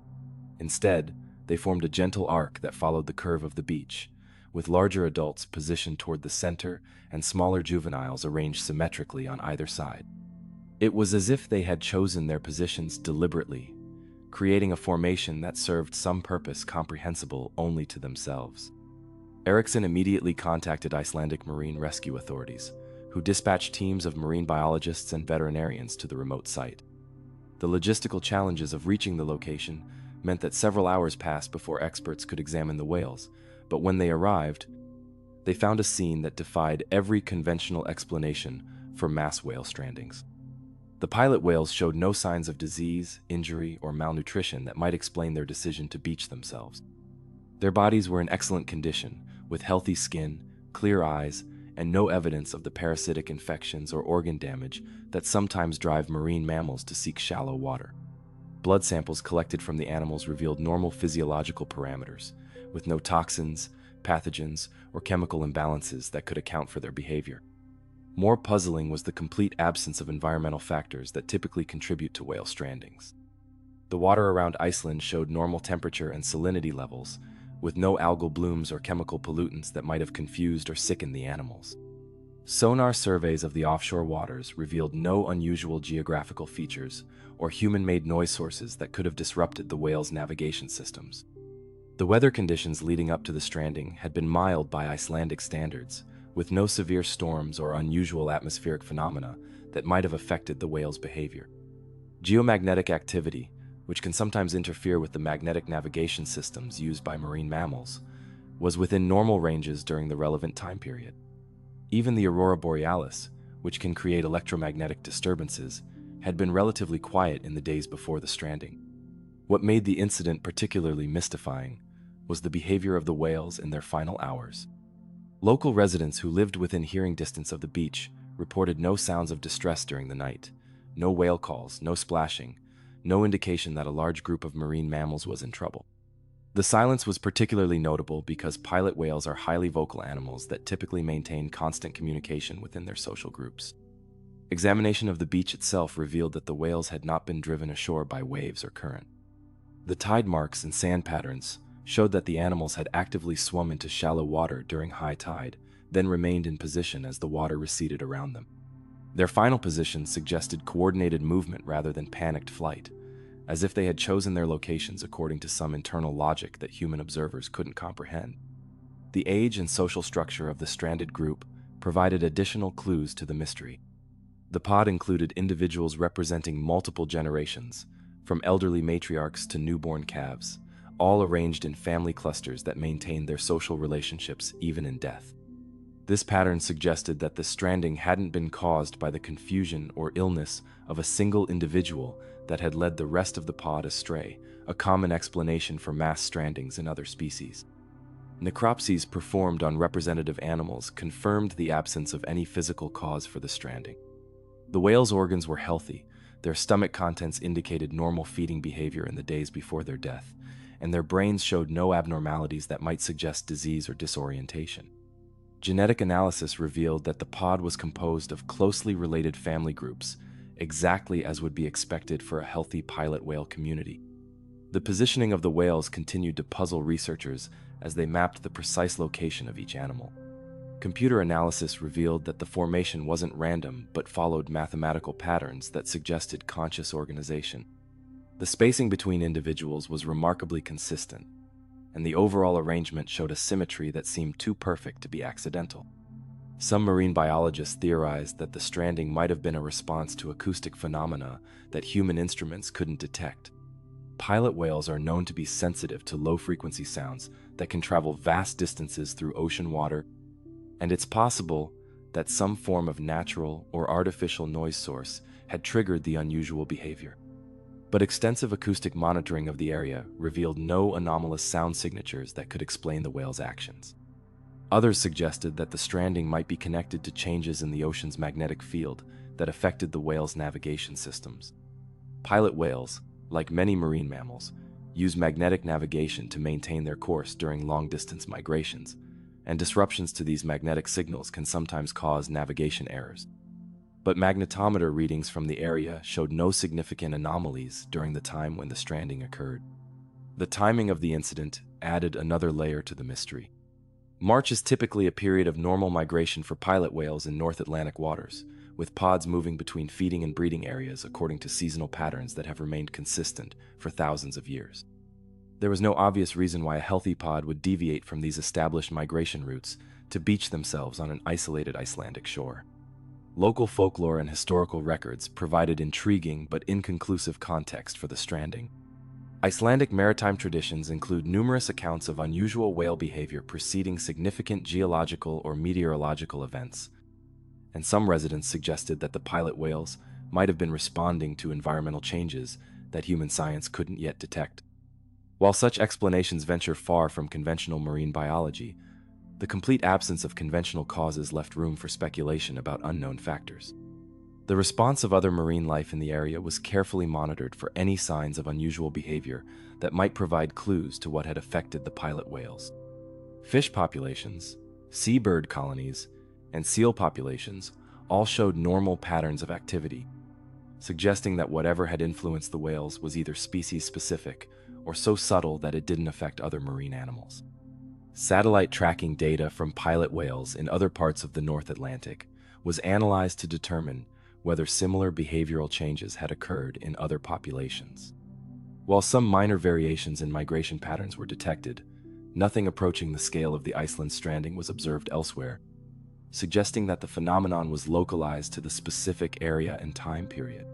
Instead, they formed a gentle arc that followed the curve of the beach, with larger adults positioned toward the center and smaller juveniles arranged symmetrically on either side. It was as if they had chosen their positions deliberately, creating a formation that served some purpose comprehensible only to themselves. Eriksson immediately contacted Icelandic marine rescue authorities, who dispatched teams of marine biologists and veterinarians to the remote site. The logistical challenges of reaching the location meant that several hours passed before experts could examine the whales, but when they arrived, they found a scene that defied every conventional explanation for mass whale strandings. The pilot whales showed no signs of disease, injury, or malnutrition that might explain their decision to beach themselves. Their bodies were in excellent condition, with healthy skin, clear eyes, and no evidence of the parasitic infections or organ damage that sometimes drive marine mammals to seek shallow water. Blood samples collected from the animals revealed normal physiological parameters, with no toxins, pathogens, or chemical imbalances that could account for their behavior. More puzzling was the complete absence of environmental factors that typically contribute to whale strandings. The water around Iceland showed normal temperature and salinity levels, with no algal blooms or chemical pollutants that might have confused or sickened the animals. Sonar surveys of the offshore waters revealed no unusual geographical features or human-made noise sources that could have disrupted the whales' navigation systems. The weather conditions leading up to the stranding had been mild by Icelandic standards, with no severe storms or unusual atmospheric phenomena that might have affected the whales' behavior. Geomagnetic activity, which can sometimes interfere with the magnetic navigation systems used by marine mammals, was within normal ranges during the relevant time period. Even the aurora borealis, which can create electromagnetic disturbances, had been relatively quiet in the days before the stranding. What made the incident particularly mystifying was the behavior of the whales in their final hours. Local residents who lived within hearing distance of the beach reported no sounds of distress during the night, no whale calls, no splashing, no indication that a large group of marine mammals was in trouble. The silence was particularly notable because pilot whales are highly vocal animals that typically maintain constant communication within their social groups. Examination of the beach itself revealed that the whales had not been driven ashore by waves or current. The tide marks and sand patterns showed that the animals had actively swum into shallow water during high tide, then remained in position as the water receded around them. Their final position suggested coordinated movement rather than panicked flight, as if they had chosen their locations according to some internal logic that human observers couldn't comprehend. The age and social structure of the stranded group provided additional clues to the mystery. The pod included individuals representing multiple generations, from elderly matriarchs to newborn calves, all arranged in family clusters that maintained their social relationships even in death. This pattern suggested that the stranding hadn't been caused by the confusion or illness of a single individual that had led the rest of the pod astray, a common explanation for mass strandings in other species. Necropsies performed on representative animals confirmed the absence of any physical cause for the stranding. The whales' organs were healthy, their stomach contents indicated normal feeding behavior in the days before their death, and their brains showed no abnormalities that might suggest disease or disorientation. Genetic analysis revealed that the pod was composed of closely related family groups, exactly as would be expected for a healthy pilot whale community. The positioning of the whales continued to puzzle researchers as they mapped the precise location of each animal. Computer analysis revealed that the formation wasn't random but followed mathematical patterns that suggested conscious organization. The spacing between individuals was remarkably consistent, and the overall arrangement showed a symmetry that seemed too perfect to be accidental. Some marine biologists theorized that the stranding might have been a response to acoustic phenomena that human instruments couldn't detect. Pilot whales are known to be sensitive to low-frequency sounds that can travel vast distances through ocean water, and it's possible that some form of natural or artificial noise source had triggered the unusual behavior. But extensive acoustic monitoring of the area revealed no anomalous sound signatures that could explain the whale's actions. Others suggested that the stranding might be connected to changes in the ocean's magnetic field that affected the whale's navigation systems. Pilot whales, like many marine mammals, use magnetic navigation to maintain their course during long-distance migrations, and disruptions to these magnetic signals can sometimes cause navigation errors. But magnetometer readings from the area showed no significant anomalies during the time when the stranding occurred. The timing of the incident added another layer to the mystery. March is typically a period of normal migration for pilot whales in North Atlantic waters, with pods moving between feeding and breeding areas according to seasonal patterns that have remained consistent for thousands of years. There was no obvious reason why a healthy pod would deviate from these established migration routes to beach themselves on an isolated Icelandic shore. Local folklore and historical records provided intriguing but inconclusive context for the stranding. Icelandic maritime traditions include numerous accounts of unusual whale behavior preceding significant geological or meteorological events, and some residents suggested that the pilot whales might have been responding to environmental changes that human science couldn't yet detect. While such explanations venture far from conventional marine biology, the complete absence of conventional causes left room for speculation about unknown factors. The response of other marine life in the area was carefully monitored for any signs of unusual behavior that might provide clues to what had affected the pilot whales. Fish populations, seabird colonies, and seal populations all showed normal patterns of activity, suggesting that whatever had influenced the whales was either species-specific or so subtle that it didn't affect other marine animals. Satellite tracking data from pilot whales in other parts of the North Atlantic was analyzed to determine whether similar behavioral changes had occurred in other populations. While some minor variations in migration patterns were detected, nothing approaching the scale of the Iceland stranding was observed elsewhere, suggesting that the phenomenon was localized to the specific area and time period.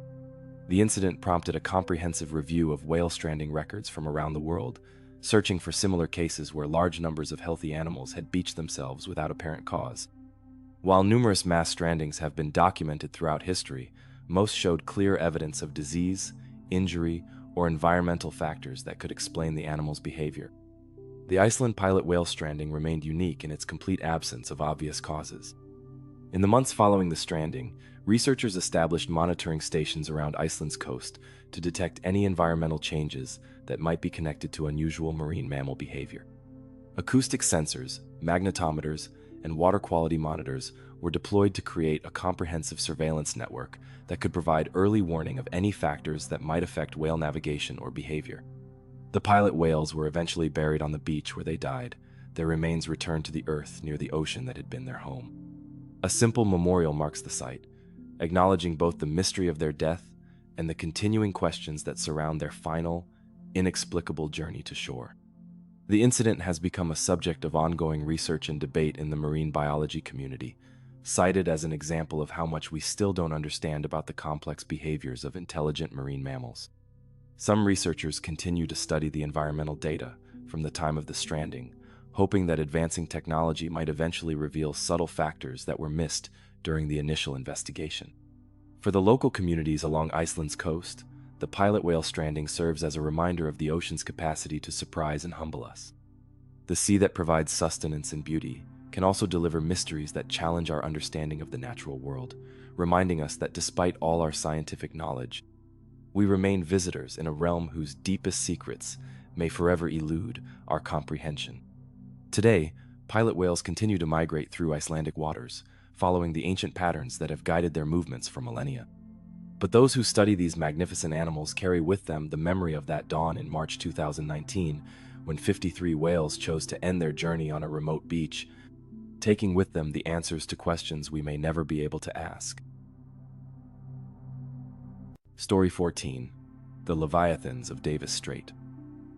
The incident prompted a comprehensive review of whale stranding records from around the world, searching for similar cases where large numbers of healthy animals had beached themselves without apparent cause. While numerous mass strandings have been documented throughout history, most showed clear evidence of disease, injury, or environmental factors that could explain the animal's behavior. The Iceland pilot whale stranding remained unique in its complete absence of obvious causes. In the months following the stranding, researchers established monitoring stations around Iceland's coast to detect any environmental changes that might be connected to unusual marine mammal behavior. Acoustic sensors, magnetometers, and water quality monitors were deployed to create a comprehensive surveillance network that could provide early warning of any factors that might affect whale navigation or behavior. The pilot whales were eventually buried on the beach where they died, their remains returned to the earth near the ocean that had been their home. A simple memorial marks the site, acknowledging both the mystery of their death and the continuing questions that surround their final, inexplicable journey to shore. The incident has become a subject of ongoing research and debate in the marine biology community, cited as an example of how much we still don't understand about the complex behaviors of intelligent marine mammals. Some researchers continue to study the environmental data from the time of the stranding, hoping that advancing technology might eventually reveal subtle factors that were missed during the initial investigation. For the local communities along Iceland's coast, the pilot whale stranding serves as a reminder of the ocean's capacity to surprise and humble us. The sea that provides sustenance and beauty can also deliver mysteries that challenge our understanding of the natural world, reminding us that despite all our scientific knowledge, we remain visitors in a realm whose deepest secrets may forever elude our comprehension. Today, pilot whales continue to migrate through Icelandic waters, following the ancient patterns that have guided their movements for millennia. But those who study these magnificent animals carry with them the memory of that dawn in March 2019, when 53 whales chose to end their journey on a remote beach, taking with them the answers to questions we may never be able to ask. Story 14. The Leviathans of Davis Strait.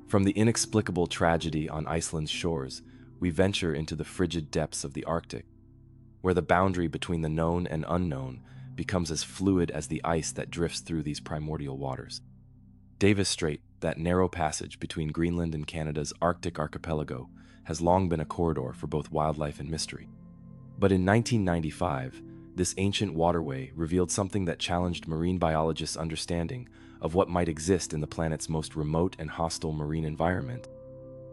From the inexplicable tragedy on Iceland's shores, we venture into the frigid depths of the Arctic, where the boundary between the known and unknown becomes as fluid as the ice that drifts through these primordial waters. Davis Strait, that narrow passage between Greenland and Canada's Arctic archipelago, has long been a corridor for both wildlife and mystery. But in 1995, this ancient waterway revealed something that challenged marine biologists' understanding of what might exist in the planet's most remote and hostile marine environment.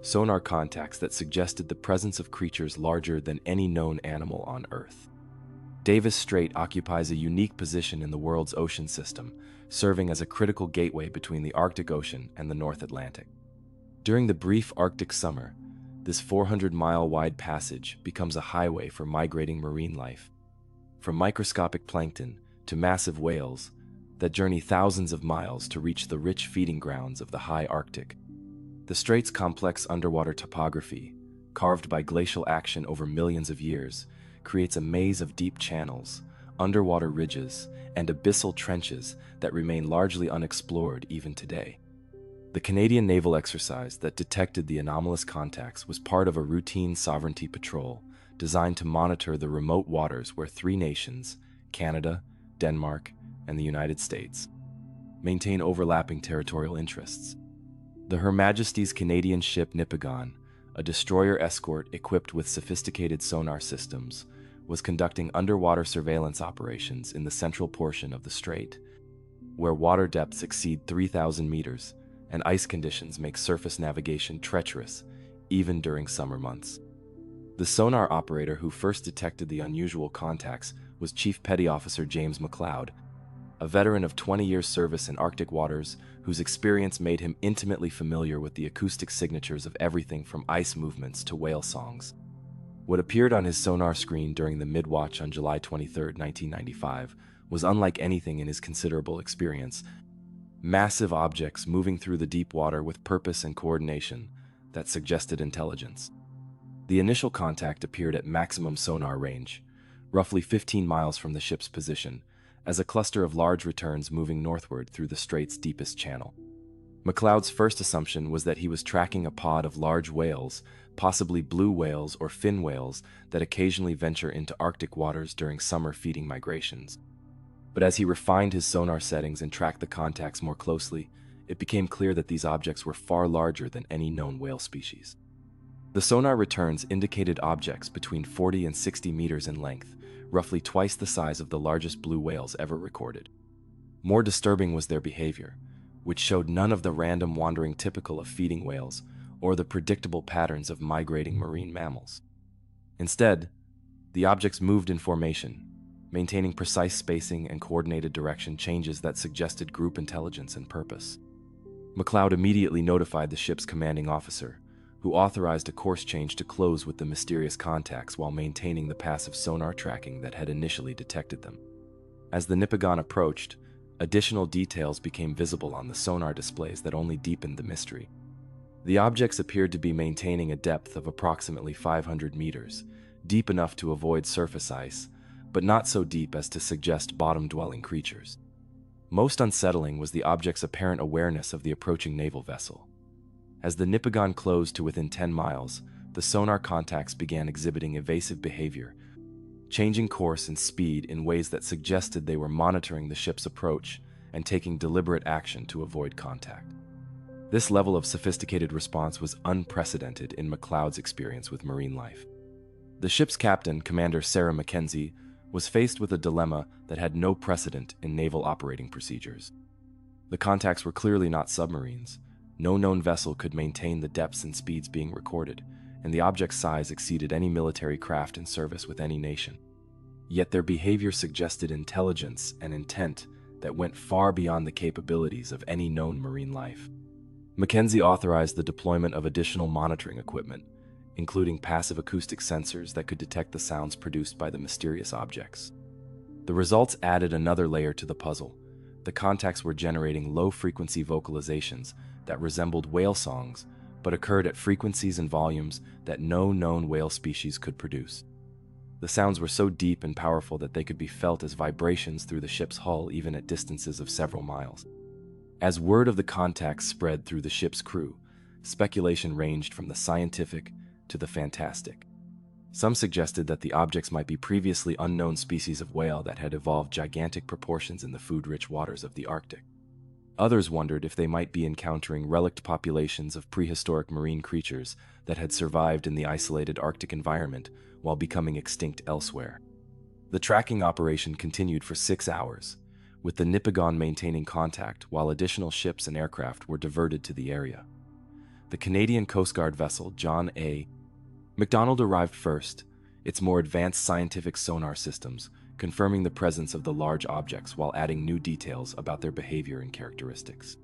Sonar contacts that suggested the presence of creatures larger than any known animal on Earth. Davis Strait occupies a unique position in the world's ocean system, serving as a critical gateway between the Arctic Ocean and the North Atlantic. During the brief Arctic summer, this 400-mile-wide passage becomes a highway for migrating marine life, from microscopic plankton to massive whales that journey thousands of miles to reach the rich feeding grounds of the high Arctic. The strait's complex underwater topography, carved by glacial action over millions of years, creates a maze of deep channels, underwater ridges, and abyssal trenches that remain largely unexplored even today. The Canadian naval exercise that detected the anomalous contacts was part of a routine sovereignty patrol designed to monitor the remote waters where three nations, Canada, Denmark, and the United States, maintain overlapping territorial interests. The Her Majesty's Canadian ship Nipigon, a destroyer escort equipped with sophisticated sonar systems, was conducting underwater surveillance operations in the central portion of the strait, where water depths exceed 3,000 meters and ice conditions make surface navigation treacherous, even during summer months. The sonar operator who first detected the unusual contacts was Chief Petty Officer James McLeod, a veteran of 20 years' service in Arctic waters whose experience made him intimately familiar with the acoustic signatures of everything from ice movements to whale songs. What appeared on his sonar screen during the mid-watch on July 23, 1995, was unlike anything in his considerable experience. Massive objects moving through the deep water with purpose and coordination that suggested intelligence. The initial contact appeared at maximum sonar range, roughly 15 miles from the ship's position, as a cluster of large returns moving northward through the strait's deepest channel. McLeod's first assumption was that he was tracking a pod of large whales, possibly blue whales or fin whales that occasionally venture into Arctic waters during summer feeding migrations. But as he refined his sonar settings and tracked the contacts more closely, it became clear that these objects were far larger than any known whale species. The sonar returns indicated objects between 40 and 60 meters in length, roughly twice the size of the largest blue whales ever recorded. More disturbing was their behavior, which showed none of the random wandering typical of feeding whales or the predictable patterns of migrating marine mammals. Instead, the objects moved in formation, maintaining precise spacing and coordinated direction changes that suggested group intelligence and purpose. McLeod immediately notified the ship's commanding officer, who authorized a course change to close with the mysterious contacts while maintaining the passive sonar tracking that had initially detected them. As the Nipigon approached, additional details became visible on the sonar displays that only deepened the mystery. The objects appeared to be maintaining a depth of approximately 500 meters, deep enough to avoid surface ice, but not so deep as to suggest bottom-dwelling creatures. Most unsettling was the object's apparent awareness of the approaching naval vessel. As the Nipigon closed to within 10 miles, the sonar contacts began exhibiting evasive behavior, changing course and speed in ways that suggested they were monitoring the ship's approach and taking deliberate action to avoid contact. This level of sophisticated response was unprecedented in McLeod's experience with marine life. The ship's captain, Commander Sarah Mackenzie, was faced with a dilemma that had no precedent in naval operating procedures. The contacts were clearly not submarines. No known vessel could maintain the depths and speeds being recorded, and the object's size exceeded any military craft in service with any nation. Yet their behavior suggested intelligence and intent that went far beyond the capabilities of any known marine life. Mackenzie authorized the deployment of additional monitoring equipment, including passive acoustic sensors that could detect the sounds produced by the mysterious objects. The results added another layer to the puzzle. The contacts were generating low-frequency vocalizations that resembled whale songs, but occurred at frequencies and volumes that no known whale species could produce. The sounds were so deep and powerful that they could be felt as vibrations through the ship's hull even at distances of several miles. As word of the contacts spread through the ship's crew, speculation ranged from the scientific to the fantastic. Some suggested that the objects might be previously unknown species of whale that had evolved gigantic proportions in the food-rich waters of the Arctic. Others wondered if they might be encountering relict populations of prehistoric marine creatures that had survived in the isolated Arctic environment while becoming extinct elsewhere. The tracking operation continued for 6 hours, with the Nipigon maintaining contact while additional ships and aircraft were diverted to the area. The Canadian Coast Guard vessel John A. MacDonald arrived first, its more advanced scientific sonar systems confirming the presence of the large objects while adding new details about their behavior and characteristics.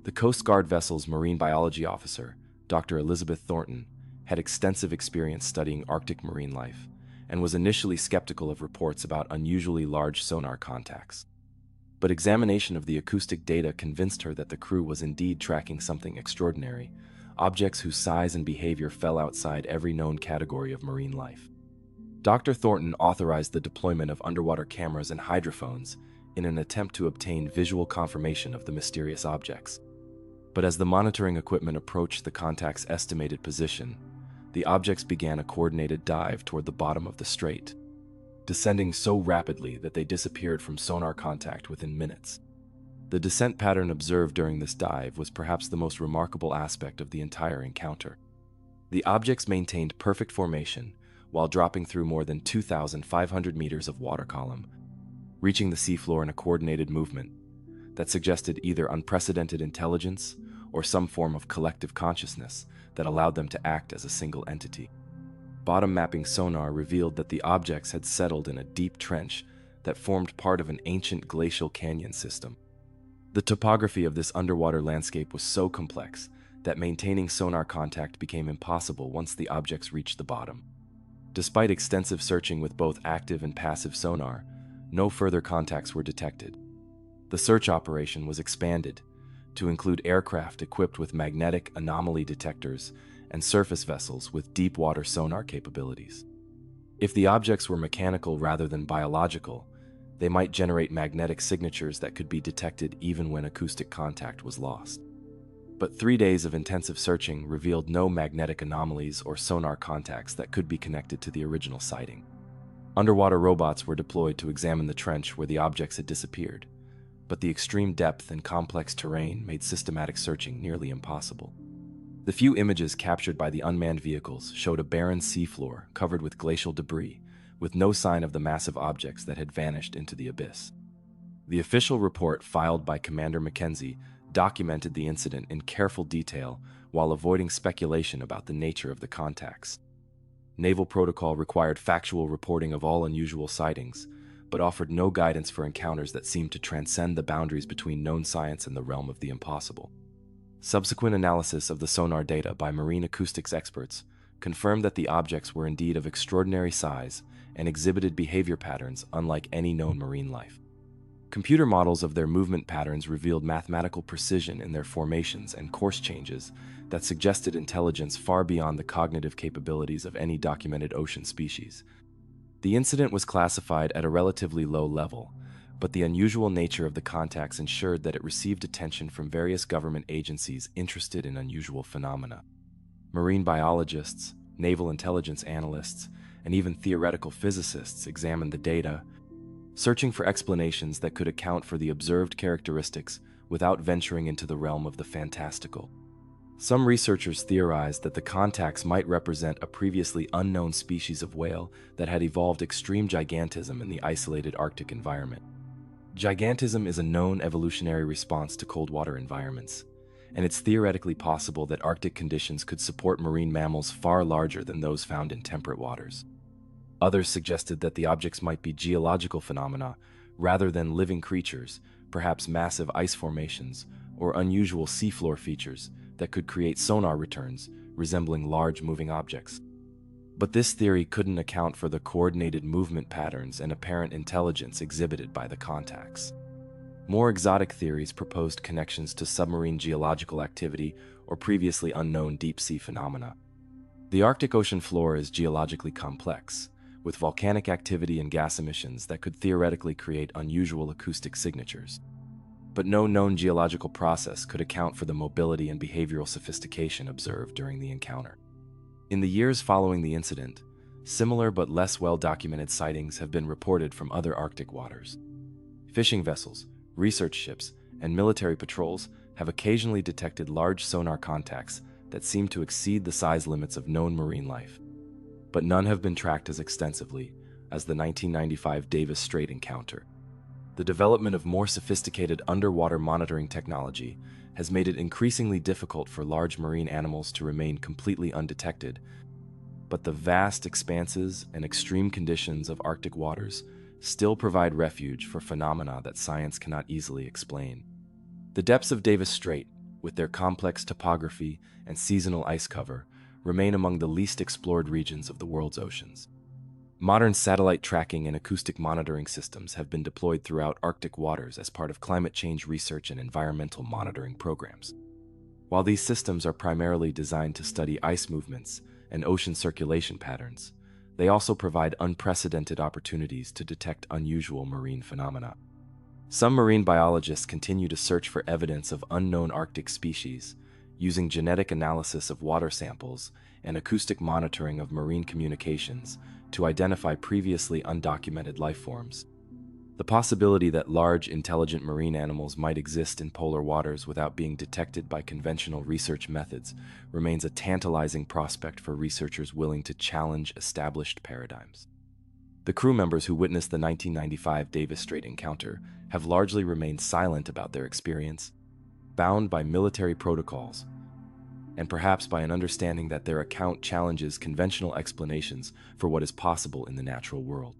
The Coast Guard vessel's marine biology officer, Dr. Elizabeth Thornton, had extensive experience studying Arctic marine life and was initially skeptical of reports about unusually large sonar contacts. But examination of the acoustic data convinced her that the crew was indeed tracking something extraordinary, objects whose size and behavior fell outside every known category of marine life. Dr. Thornton authorized the deployment of underwater cameras and hydrophones in an attempt to obtain visual confirmation of the mysterious objects. But as the monitoring equipment approached the contact's estimated position, the objects began a coordinated dive toward the bottom of the strait. descending so rapidly that they disappeared from sonar contact within minutes. The descent pattern observed during this dive was perhaps the most remarkable aspect of the entire encounter. The objects maintained perfect formation while dropping through more than 2,500 meters of water column, reaching the seafloor in a coordinated movement that suggested either unprecedented intelligence or some form of collective consciousness that allowed them to act as a single entity. Bottom mapping sonar revealed that the objects had settled in a deep trench that formed part of an ancient glacial canyon system. The topography of this underwater landscape was so complex that maintaining sonar contact became impossible once the objects reached the bottom. Despite extensive searching with both active and passive sonar, no further contacts were detected. The search operation was expanded to include aircraft equipped with magnetic anomaly detectors and surface vessels with deep water sonar capabilities. If the objects were mechanical rather than biological, they might generate magnetic signatures that could be detected even when acoustic contact was lost. But 3 days of intensive searching revealed no magnetic anomalies or sonar contacts that could be connected to the original sighting. Underwater robots were deployed to examine the trench where the objects had disappeared, but the extreme depth and complex terrain made systematic searching nearly impossible. The few images captured by the unmanned vehicles showed a barren seafloor covered with glacial debris, with no sign of the massive objects that had vanished into the abyss. The official report filed by Commander Mackenzie documented the incident in careful detail while avoiding speculation about the nature of the contacts. Naval protocol required factual reporting of all unusual sightings, but offered no guidance for encounters that seemed to transcend the boundaries between known science and the realm of the impossible. Subsequent analysis of the sonar data by marine acoustics experts confirmed that the objects were indeed of extraordinary size and exhibited behavior patterns unlike any known marine life. Computer models of their movement patterns revealed mathematical precision in their formations and course changes that suggested intelligence far beyond the cognitive capabilities of any documented ocean species. The incident was classified at a relatively low level, but the unusual nature of the contacts ensured that it received attention from various government agencies interested in unusual phenomena. Marine biologists, naval intelligence analysts, and even theoretical physicists examined the data, searching for explanations that could account for the observed characteristics without venturing into the realm of the fantastical. Some researchers theorized that the contacts might represent a previously unknown species of whale that had evolved extreme gigantism in the isolated Arctic environment. Gigantism is a known evolutionary response to cold water environments, and it's theoretically possible that Arctic conditions could support marine mammals far larger than those found in temperate waters. Others suggested that the objects might be geological phenomena rather than living creatures, perhaps massive ice formations or unusual seafloor features that could create sonar returns resembling large moving objects. But this theory couldn't account for the coordinated movement patterns and apparent intelligence exhibited by the contacts. More exotic theories proposed connections to submarine geological activity or previously unknown deep-sea phenomena. The Arctic Ocean floor is geologically complex, with volcanic activity and gas emissions that could theoretically create unusual acoustic signatures. But no known geological process could account for the mobility and behavioral sophistication observed during the encounter. In the years following the incident, similar but less well-documented sightings have been reported from other Arctic waters. Fishing vessels, research ships, and military patrols have occasionally detected large sonar contacts that seem to exceed the size limits of known marine life. But none have been tracked as extensively as the 1995 Davis Strait encounter. The development of more sophisticated underwater monitoring technology has made it increasingly difficult for large marine animals to remain completely undetected, but the vast expanses and extreme conditions of Arctic waters still provide refuge for phenomena that science cannot easily explain. The depths of Davis Strait, with their complex topography and seasonal ice cover, remain among the least explored regions of the world's oceans. Modern satellite tracking and acoustic monitoring systems have been deployed throughout Arctic waters as part of climate change research and environmental monitoring programs. While these systems are primarily designed to study ice movements and ocean circulation patterns, they also provide unprecedented opportunities to detect unusual marine phenomena. Some marine biologists continue to search for evidence of unknown Arctic species, using genetic analysis of water samples and acoustic monitoring of marine communications to identify previously undocumented life forms. The possibility that large, intelligent marine animals might exist in polar waters without being detected by conventional research methods remains a tantalizing prospect for researchers willing to challenge established paradigms. The crew members who witnessed the 1995 Davis Strait encounter have largely remained silent about their experience, bound by military protocols, and perhaps by an understanding that their account challenges conventional explanations for what is possible in the natural world.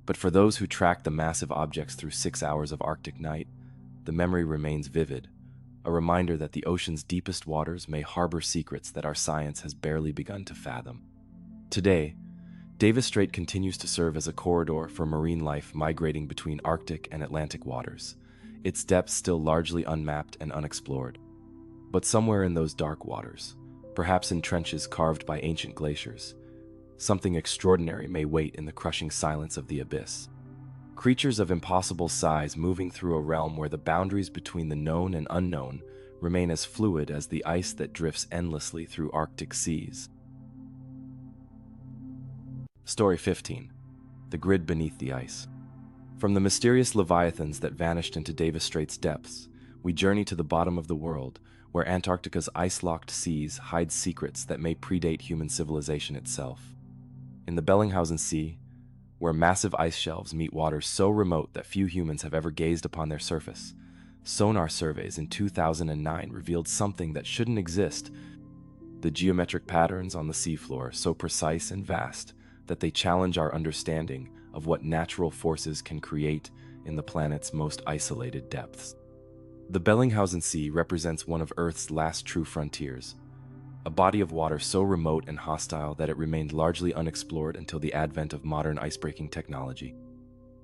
But for those who track the massive objects through 6 hours of Arctic night, the memory remains vivid, a reminder that the ocean's deepest waters may harbor secrets that our science has barely begun to fathom. Today, Davis Strait continues to serve as a corridor for marine life migrating between Arctic and Atlantic waters, its depths still largely unmapped and unexplored. But somewhere in those dark waters, perhaps in trenches carved by ancient glaciers, something extraordinary may wait in the crushing silence of the abyss. Creatures of impossible size moving through a realm where the boundaries between the known and unknown remain as fluid as the ice that drifts endlessly through Arctic seas. Story 15. The Grid Beneath the Ice. From the mysterious leviathans that vanished into Davis Strait's depths, we journey to the bottom of the world, where Antarctica's ice-locked seas hide secrets that may predate human civilization itself. In the Bellingshausen Sea, where massive ice shelves meet waters so remote that few humans have ever gazed upon their surface, sonar surveys in 2009 revealed something that shouldn't exist: the geometric patterns on the seafloor so precise and vast that they challenge our understanding of what natural forces can create in the planet's most isolated depths. The Bellingshausen Sea represents one of Earth's last true frontiers, a body of water so remote and hostile that it remained largely unexplored until the advent of modern icebreaking technology.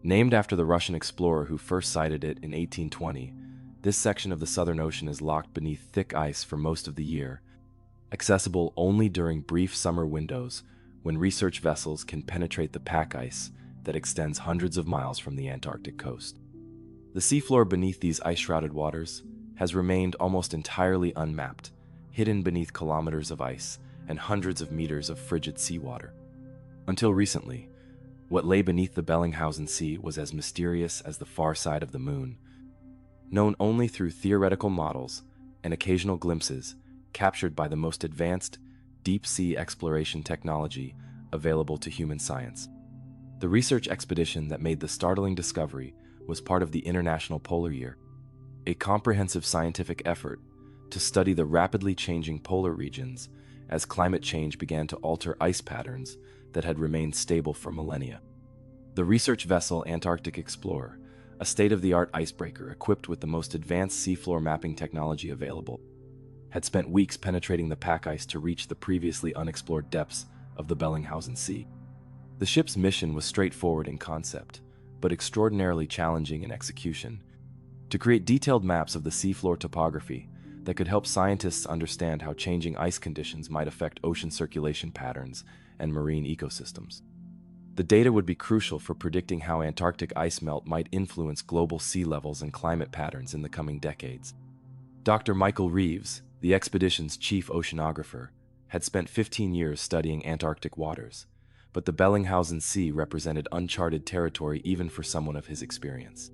Named after the Russian explorer who first sighted it in 1820, this section of the Southern Ocean is locked beneath thick ice for most of the year, accessible only during brief summer windows when research vessels can penetrate the pack ice that extends hundreds of miles from the Antarctic coast. The seafloor beneath these ice-shrouded waters has remained almost entirely unmapped, hidden beneath kilometers of ice and hundreds of meters of frigid seawater. Until recently, what lay beneath the Bellingshausen Sea was as mysterious as the far side of the moon, known only through theoretical models and occasional glimpses captured by the most advanced deep-sea exploration technology available to human science. The research expedition that made the startling discovery was part of the International Polar Year, a comprehensive scientific effort to study the rapidly changing polar regions as climate change began to alter ice patterns that had remained stable for millennia. The research vessel Antarctic Explorer, a state-of-the-art icebreaker equipped with the most advanced seafloor mapping technology available, had spent weeks penetrating the pack ice to reach the previously unexplored depths of the Bellingshausen Sea. The ship's mission was straightforward in concept, but extraordinarily challenging in execution: to create detailed maps of the seafloor topography that could help scientists understand how changing ice conditions might affect ocean circulation patterns and marine ecosystems. The data would be crucial for predicting how Antarctic ice melt might influence global sea levels and climate patterns in the coming decades. Dr. Michael Reeves, the expedition's chief oceanographer, had spent 15 years studying Antarctic waters, but the Bellingshausen Sea represented uncharted territory even for someone of his experience.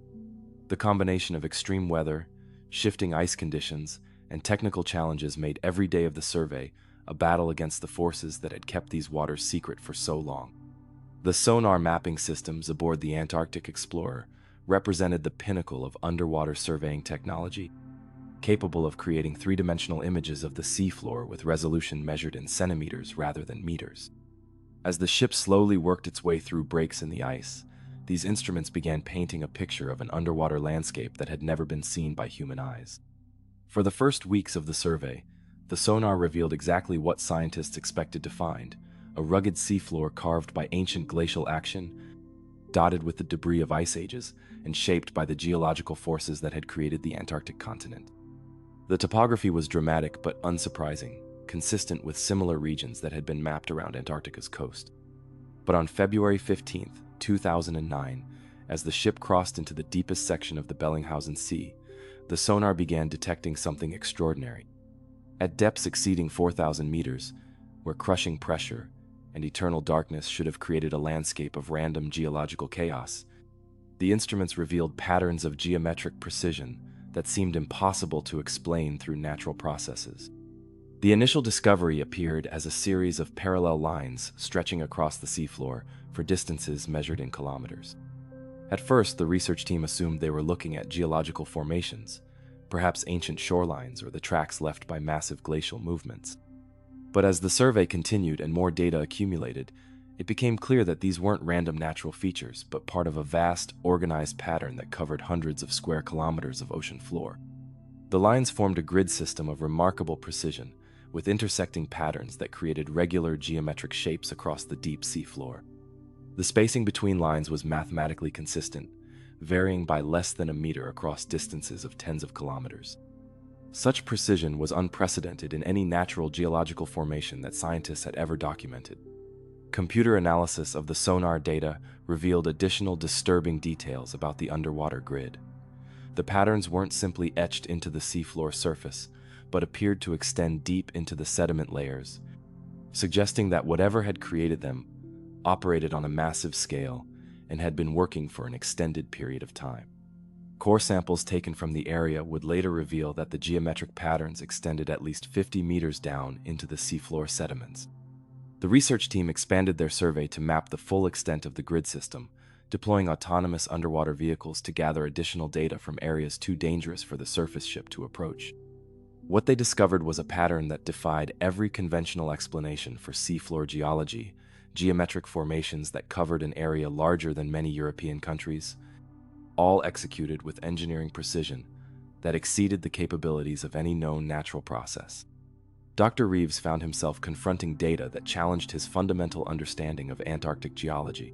The combination of extreme weather, shifting ice conditions, and technical challenges made every day of the survey a battle against the forces that had kept these waters secret for so long. The sonar mapping systems aboard the Antarctic Explorer represented the pinnacle of underwater surveying technology, capable of creating three-dimensional images of the seafloor with resolution measured in centimeters rather than meters. As the ship slowly worked its way through breaks in the ice, these instruments began painting a picture of an underwater landscape that had never been seen by human eyes. For the first weeks of the survey, the sonar revealed exactly what scientists expected to find: a rugged seafloor carved by ancient glacial action, dotted with the debris of ice ages, and shaped by the geological forces that had created the Antarctic continent. The topography was dramatic but unsurprising, consistent with similar regions that had been mapped around Antarctica's coast. But on February 15, 2009, as the ship crossed into the deepest section of the Bellingshausen Sea, the sonar began detecting something extraordinary. At depths exceeding 4,000 meters, where crushing pressure and eternal darkness should have created a landscape of random geological chaos. The instruments revealed patterns of geometric precision that seemed impossible to explain through natural processes. The initial discovery appeared as a series of parallel lines stretching across the seafloor for distances measured in kilometers. At first, the research team assumed they were looking at geological formations, perhaps ancient shorelines or the tracks left by massive glacial movements. But as the survey continued and more data accumulated, it became clear that these weren't random natural features, but part of a vast, organized pattern that covered hundreds of square kilometers of ocean floor. The lines formed a grid system of remarkable precision, with intersecting patterns that created regular geometric shapes across the deep seafloor. The spacing between lines was mathematically consistent, varying by less than a meter across distances of tens of kilometers. Such precision was unprecedented in any natural geological formation that scientists had ever documented. Computer analysis of the sonar data revealed additional disturbing details about the underwater grid. The patterns weren't simply etched into the seafloor surface, but appeared to extend deep into the sediment layers, suggesting that whatever had created them operated on a massive scale and had been working for an extended period of time. Core samples taken from the area would later reveal that the geometric patterns extended at least 50 meters down into the seafloor sediments. The research team expanded their survey to map the full extent of the grid system, deploying autonomous underwater vehicles to gather additional data from areas too dangerous for the surface ship to approach. What they discovered was a pattern that defied every conventional explanation for seafloor geology, geometric formations that covered an area larger than many European countries, all executed with engineering precision that exceeded the capabilities of any known natural process. Dr. Reeves found himself confronting data that challenged his fundamental understanding of Antarctic geology.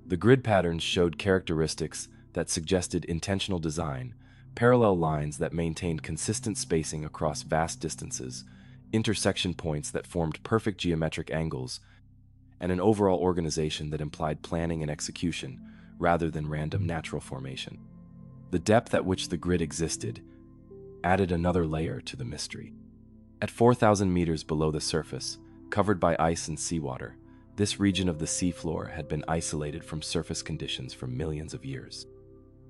The grid patterns showed characteristics that suggested intentional design, parallel lines that maintained consistent spacing across vast distances, intersection points that formed perfect geometric angles, and an overall organization that implied planning and execution rather than random natural formation. The depth at which the grid existed added another layer to the mystery. At 4,000 meters below the surface, covered by ice and seawater, this region of the seafloor had been isolated from surface conditions for millions of years.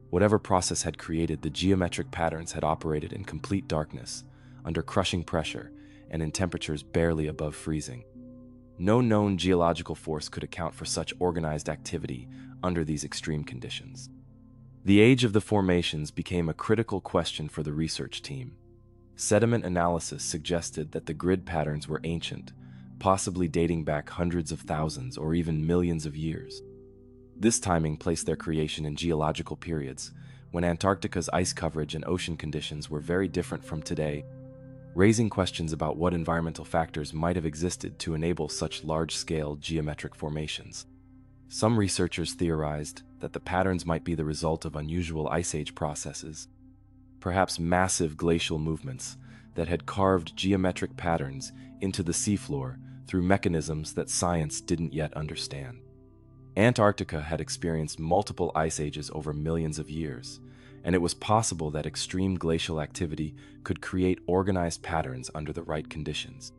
Whatever process had created the geometric patterns had operated in complete darkness, under crushing pressure, and in temperatures barely above freezing. No known geological force could account for such organized activity under these extreme conditions. The age of the formations became a critical question for the research team. Sediment analysis suggested that the grid patterns were ancient, possibly dating back hundreds of thousands or even millions of years. This timing placed their creation in geological periods, when Antarctica's ice coverage and ocean conditions were very different from today, raising questions about what environmental factors might have existed to enable such large-scale geometric formations. Some researchers theorized that the patterns might be the result of unusual ice age processes, perhaps massive glacial movements that had carved geometric patterns into the seafloor through mechanisms that science didn't yet understand. Antarctica had experienced multiple ice ages over millions of years, and it was possible that extreme glacial activity could create organized patterns under the right conditions.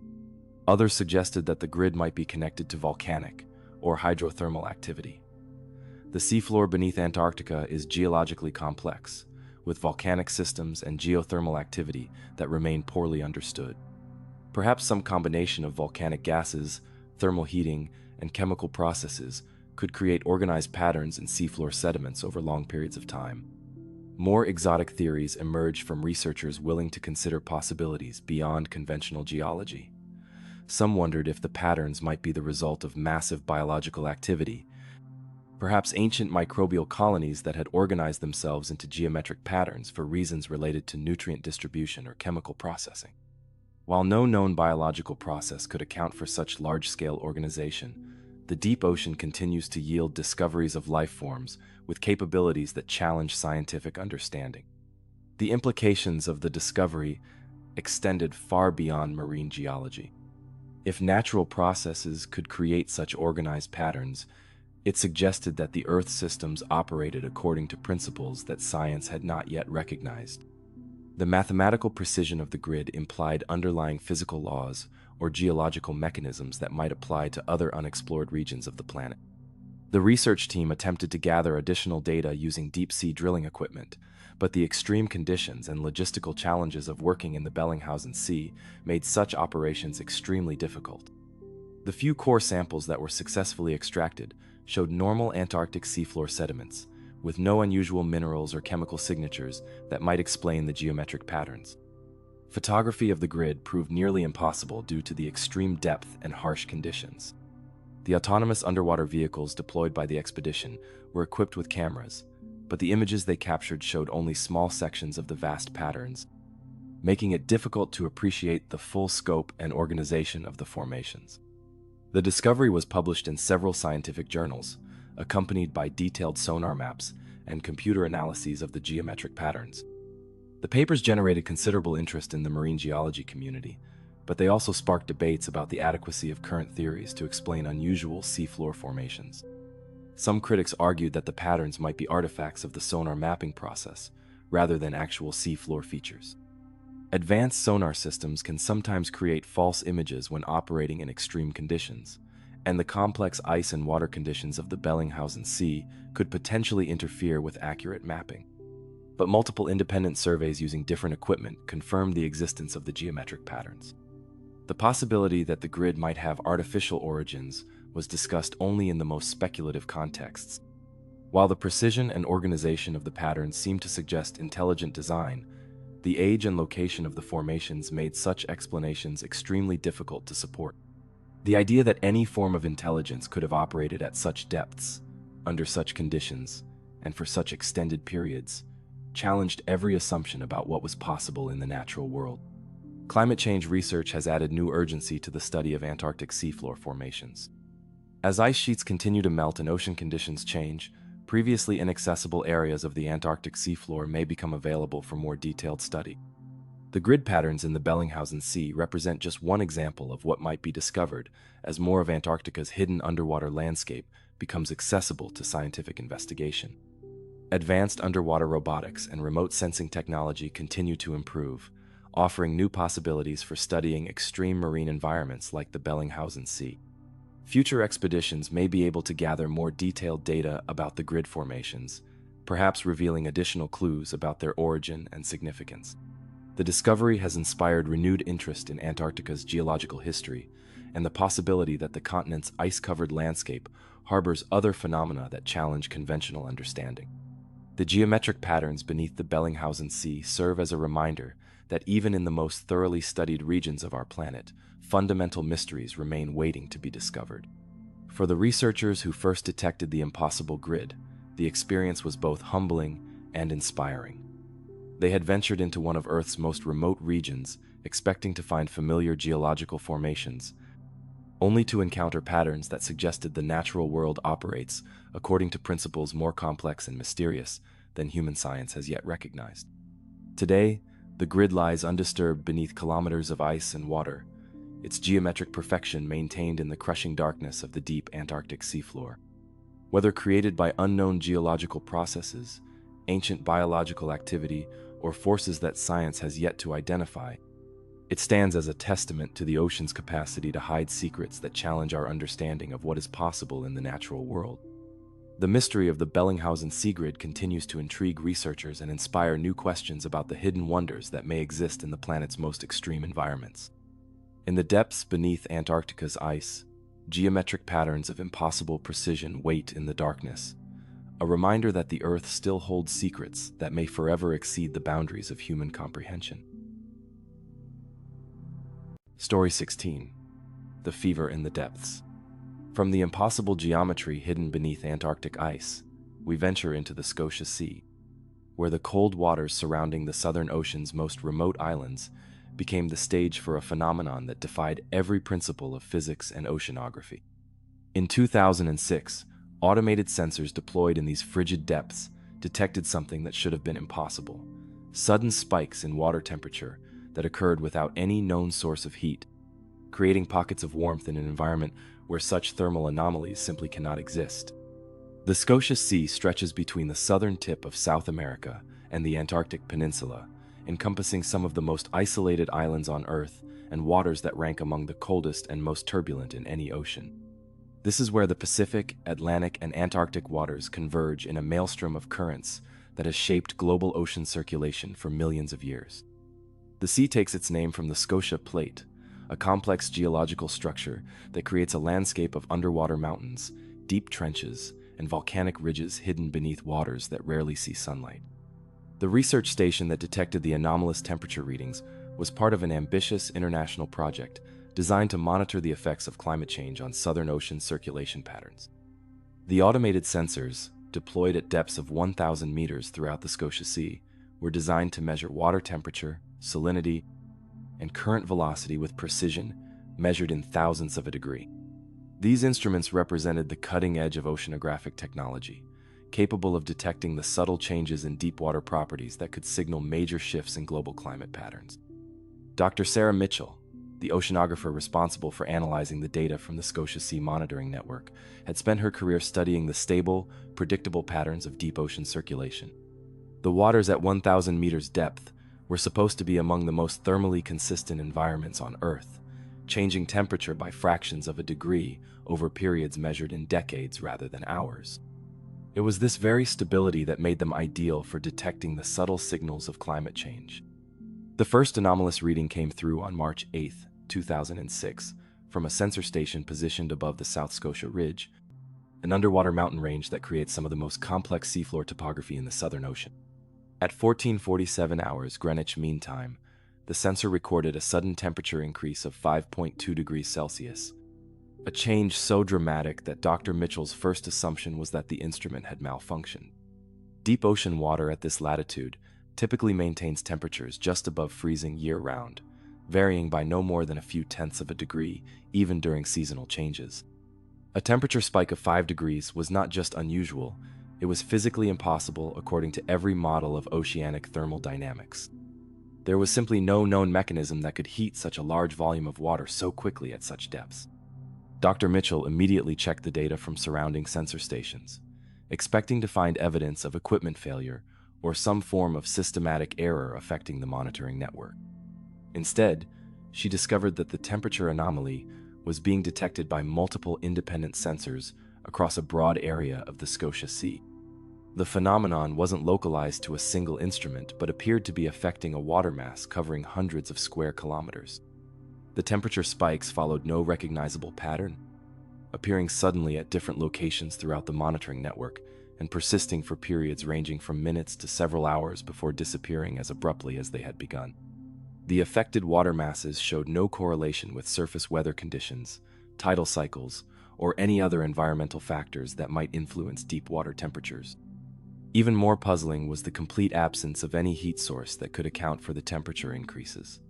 Others suggested that the grid might be connected to volcanic or hydrothermal activity. The seafloor beneath Antarctica is geologically complex, with volcanic systems and geothermal activity that remain poorly understood. Perhaps some combination of volcanic gases, thermal heating, and chemical processes could create organized patterns in seafloor sediments over long periods of time. More exotic theories emerged from researchers willing to consider possibilities beyond conventional geology. Some wondered if the patterns might be the result of massive biological activity, perhaps ancient microbial colonies that had organized themselves into geometric patterns for reasons related to nutrient distribution or chemical processing. While no known biological process could account for such large-scale organization, the deep ocean continues to yield discoveries of life forms with capabilities that challenge scientific understanding. The implications of the discovery extended far beyond marine geology. If natural processes could create such organized patterns, it suggested that the Earth's systems operated according to principles that science had not yet recognized. The mathematical precision of the grid implied underlying physical laws or geological mechanisms that might apply to other unexplored regions of the planet. The research team attempted to gather additional data using deep-sea drilling equipment, but the extreme conditions and logistical challenges of working in the Bellingshausen Sea made such operations extremely difficult. The few core samples that were successfully extracted showed normal Antarctic seafloor sediments, with no unusual minerals or chemical signatures that might explain the geometric patterns. Photography of the grid proved nearly impossible due to the extreme depth and harsh conditions. The autonomous underwater vehicles deployed by the expedition were equipped with cameras, but the images they captured showed only small sections of the vast patterns, making it difficult to appreciate the full scope and organization of the formations. The discovery was published in several scientific journals, accompanied by detailed sonar maps and computer analyses of the geometric patterns. The papers generated considerable interest in the marine geology community, but they also sparked debates about the adequacy of current theories to explain unusual seafloor formations. Some critics argued that the patterns might be artifacts of the sonar mapping process, rather than actual seafloor features. Advanced sonar systems can sometimes create false images when operating in extreme conditions, and the complex ice and water conditions of the Bellingshausen Sea could potentially interfere with accurate mapping. But multiple independent surveys using different equipment confirmed the existence of the geometric patterns. The possibility that the grid might have artificial origins was discussed only in the most speculative contexts. While the precision and organization of the patterns seemed to suggest intelligent design, the age and location of the formations made such explanations extremely difficult to support. The idea that any form of intelligence could have operated at such depths, under such conditions, and for such extended periods, challenged every assumption about what was possible in the natural world. Climate change research has added new urgency to the study of Antarctic seafloor formations. As ice sheets continue to melt and ocean conditions change, previously inaccessible areas of the Antarctic seafloor may become available for more detailed study. The grid patterns in the Bellingshausen Sea represent just one example of what might be discovered as more of Antarctica's hidden underwater landscape becomes accessible to scientific investigation. Advanced underwater robotics and remote sensing technology continue to improve, offering new possibilities for studying extreme marine environments like the Bellingshausen Sea. Future expeditions may be able to gather more detailed data about the grid formations, perhaps revealing additional clues about their origin and significance. The discovery has inspired renewed interest in Antarctica's geological history and the possibility that the continent's ice-covered landscape harbors other phenomena that challenge conventional understanding. The geometric patterns beneath the Bellingshausen Sea serve as a reminder that even in the most thoroughly studied regions of our planet, fundamental mysteries remain waiting to be discovered. For the researchers who first detected the impossible grid, the experience was both humbling and inspiring. They had ventured into one of Earth's most remote regions, expecting to find familiar geological formations, only to encounter patterns that suggested the natural world operates according to principles more complex and mysterious than human science has yet recognized. Today, the grid lies undisturbed beneath kilometers of ice and water, its geometric perfection maintained in the crushing darkness of the deep Antarctic seafloor. Whether created by unknown geological processes, ancient biological activity, or forces that science has yet to identify, it stands as a testament to the ocean's capacity to hide secrets that challenge our understanding of what is possible in the natural world. The mystery of the Bellingshausen Sea Grid continues to intrigue researchers and inspire new questions about the hidden wonders that may exist in the planet's most extreme environments. In the depths beneath Antarctica's ice, geometric patterns of impossible precision wait in the darkness, a reminder that the Earth still holds secrets that may forever exceed the boundaries of human comprehension. Story 16. The Fever in the Depths. From the impossible geometry hidden beneath Antarctic ice, we venture into the Scotia Sea, where the cold waters surrounding the Southern Ocean's most remote islands became the stage for a phenomenon that defied every principle of physics and oceanography. In 2006, automated sensors deployed in these frigid depths detected something that should have been impossible: sudden spikes in water temperature that occurred without any known source of heat, creating pockets of warmth in an environment where such thermal anomalies simply cannot exist. The Scotia Sea stretches between the southern tip of South America and the Antarctic Peninsula, encompassing some of the most isolated islands on Earth and waters that rank among the coldest and most turbulent in any ocean. This is where the Pacific, Atlantic, and Antarctic waters converge in a maelstrom of currents that has shaped global ocean circulation for millions of years. The sea takes its name from the Scotia Plate, a complex geological structure that creates a landscape of underwater mountains, deep trenches, and volcanic ridges hidden beneath waters that rarely see sunlight. The research station that detected the anomalous temperature readings was part of an ambitious international project designed to monitor the effects of climate change on Southern Ocean circulation patterns. The automated sensors, deployed at depths of 1,000 meters throughout the Scotia Sea, were designed to measure water temperature, salinity, and current velocity with precision, measured in thousandths of a degree. These instruments represented the cutting edge of oceanographic technology, capable of detecting the subtle changes in deepwater properties that could signal major shifts in global climate patterns. Dr. Sarah Mitchell, the oceanographer responsible for analyzing the data from the Scotia Sea Monitoring Network, had spent her career studying the stable, predictable patterns of deep ocean circulation. The waters at 1,000 meters depth were supposed to be among the most thermally consistent environments on Earth, changing temperature by fractions of a degree over periods measured in decades rather than hours. It was this very stability that made them ideal for detecting the subtle signals of climate change. The first anomalous reading came through on March 8, 2006, from a sensor station positioned above the South Scotia Ridge, an underwater mountain range that creates some of the most complex seafloor topography in the Southern Ocean. At 14:47 hours Greenwich Mean Time, the sensor recorded a sudden temperature increase of 5.2 degrees Celsius, a change so dramatic that Dr. Mitchell's first assumption was that the instrument had malfunctioned. Deep ocean water at this latitude typically maintains temperatures just above freezing year-round, varying by no more than a few tenths of a degree, even during seasonal changes. A temperature spike of 5 degrees was not just unusual, it was physically impossible according to every model of oceanic thermal dynamics. There was simply no known mechanism that could heat such a large volume of water so quickly at such depths. Dr. Mitchell immediately checked the data from surrounding sensor stations, expecting to find evidence of equipment failure or some form of systematic error affecting the monitoring network. Instead, she discovered that the temperature anomaly was being detected by multiple independent sensors across a broad area of the Scotia Sea. The phenomenon wasn't localized to a single instrument, but appeared to be affecting a water mass covering hundreds of square kilometers. The temperature spikes followed no recognizable pattern, appearing suddenly at different locations throughout the monitoring network and persisting for periods ranging from minutes to several hours before disappearing as abruptly as they had begun. The affected water masses showed no correlation with surface weather conditions, tidal cycles, or any other environmental factors that might influence deep water temperatures. Even more puzzling was the complete absence of any heat source that could account for the temperature increases.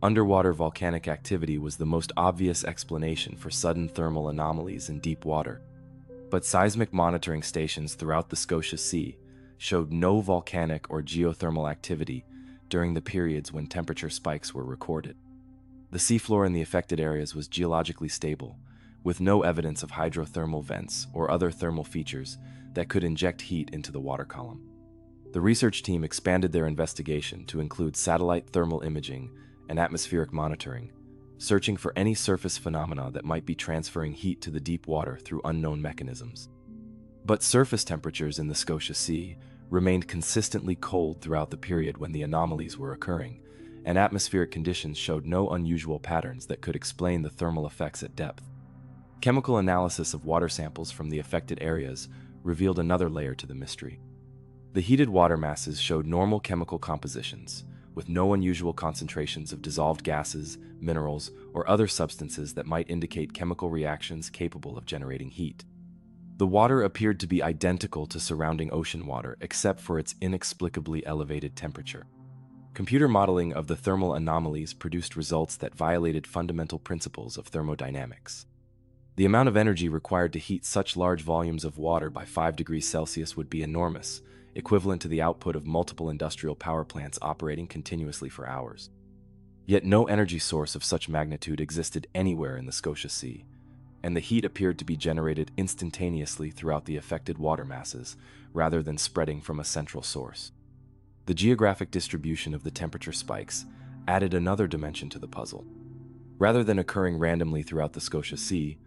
Underwater volcanic activity was the most obvious explanation for sudden thermal anomalies in deep water, but seismic monitoring stations throughout the Scotia Sea showed no volcanic or geothermal activity during the periods when temperature spikes were recorded. The seafloor in the affected areas was geologically stable, with no evidence of hydrothermal vents or other thermal features that could inject heat into the water column. The research team expanded their investigation to include satellite thermal imaging and atmospheric monitoring, searching for any surface phenomena that might be transferring heat to the deep water through unknown mechanisms. But surface temperatures in the Scotia Sea remained consistently cold throughout the period when the anomalies were occurring, and atmospheric conditions showed no unusual patterns that could explain the thermal effects at depth. Chemical analysis of water samples from the affected areas revealed another layer to the mystery. The heated water masses showed normal chemical compositions, with no unusual concentrations of dissolved gases, minerals, or other substances that might indicate chemical reactions capable of generating heat. The water appeared to be identical to surrounding ocean water except for its inexplicably elevated temperature. Computer modeling of the thermal anomalies produced results that violated fundamental principles of thermodynamics. The amount of energy required to heat such large volumes of water by 5 degrees Celsius would be enormous, equivalent to the output of multiple industrial power plants operating continuously for hours. Yet no energy source of such magnitude existed anywhere in the Scotia Sea, and the heat appeared to be generated instantaneously throughout the affected water masses, rather than spreading from a central source. The geographic distribution of the temperature spikes added another dimension to the puzzle. Rather than occurring randomly throughout the Scotia Sea,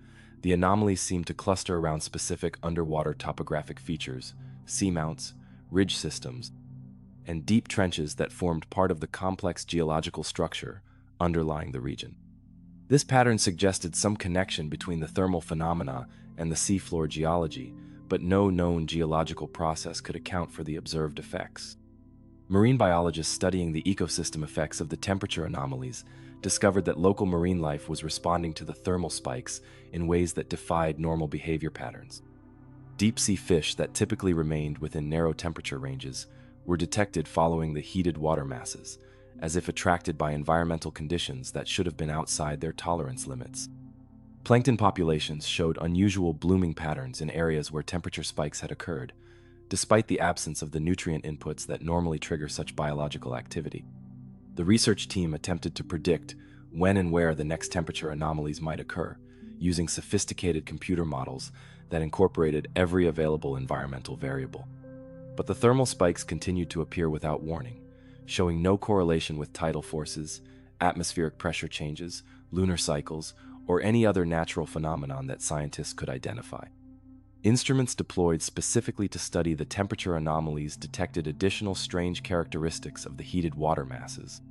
the anomalies seemed to cluster around specific underwater topographic features, seamounts, ridge systems, and deep trenches that formed part of the complex geological structure underlying the region. This pattern suggested some connection between the thermal phenomena and the seafloor geology, but no known geological process could account for the observed effects. Marine biologists studying the ecosystem effects of the temperature anomalies discovered that local marine life was responding to the thermal spikes in ways that defied normal behavior patterns. Deep-sea fish that typically remained within narrow temperature ranges were detected following the heated water masses, as if attracted by environmental conditions that should have been outside their tolerance limits. Plankton populations showed unusual blooming patterns in areas where temperature spikes had occurred, despite the absence of the nutrient inputs that normally trigger such biological activity. The research team attempted to predict when and where the next temperature anomalies might occur, using sophisticated computer models that incorporated every available environmental variable. But the thermal spikes continued to appear without warning, showing no correlation with tidal forces, atmospheric pressure changes, lunar cycles, or any other natural phenomenon that scientists could identify. Instruments deployed specifically to study the temperature anomalies detected additional strange characteristics of the heated water masses.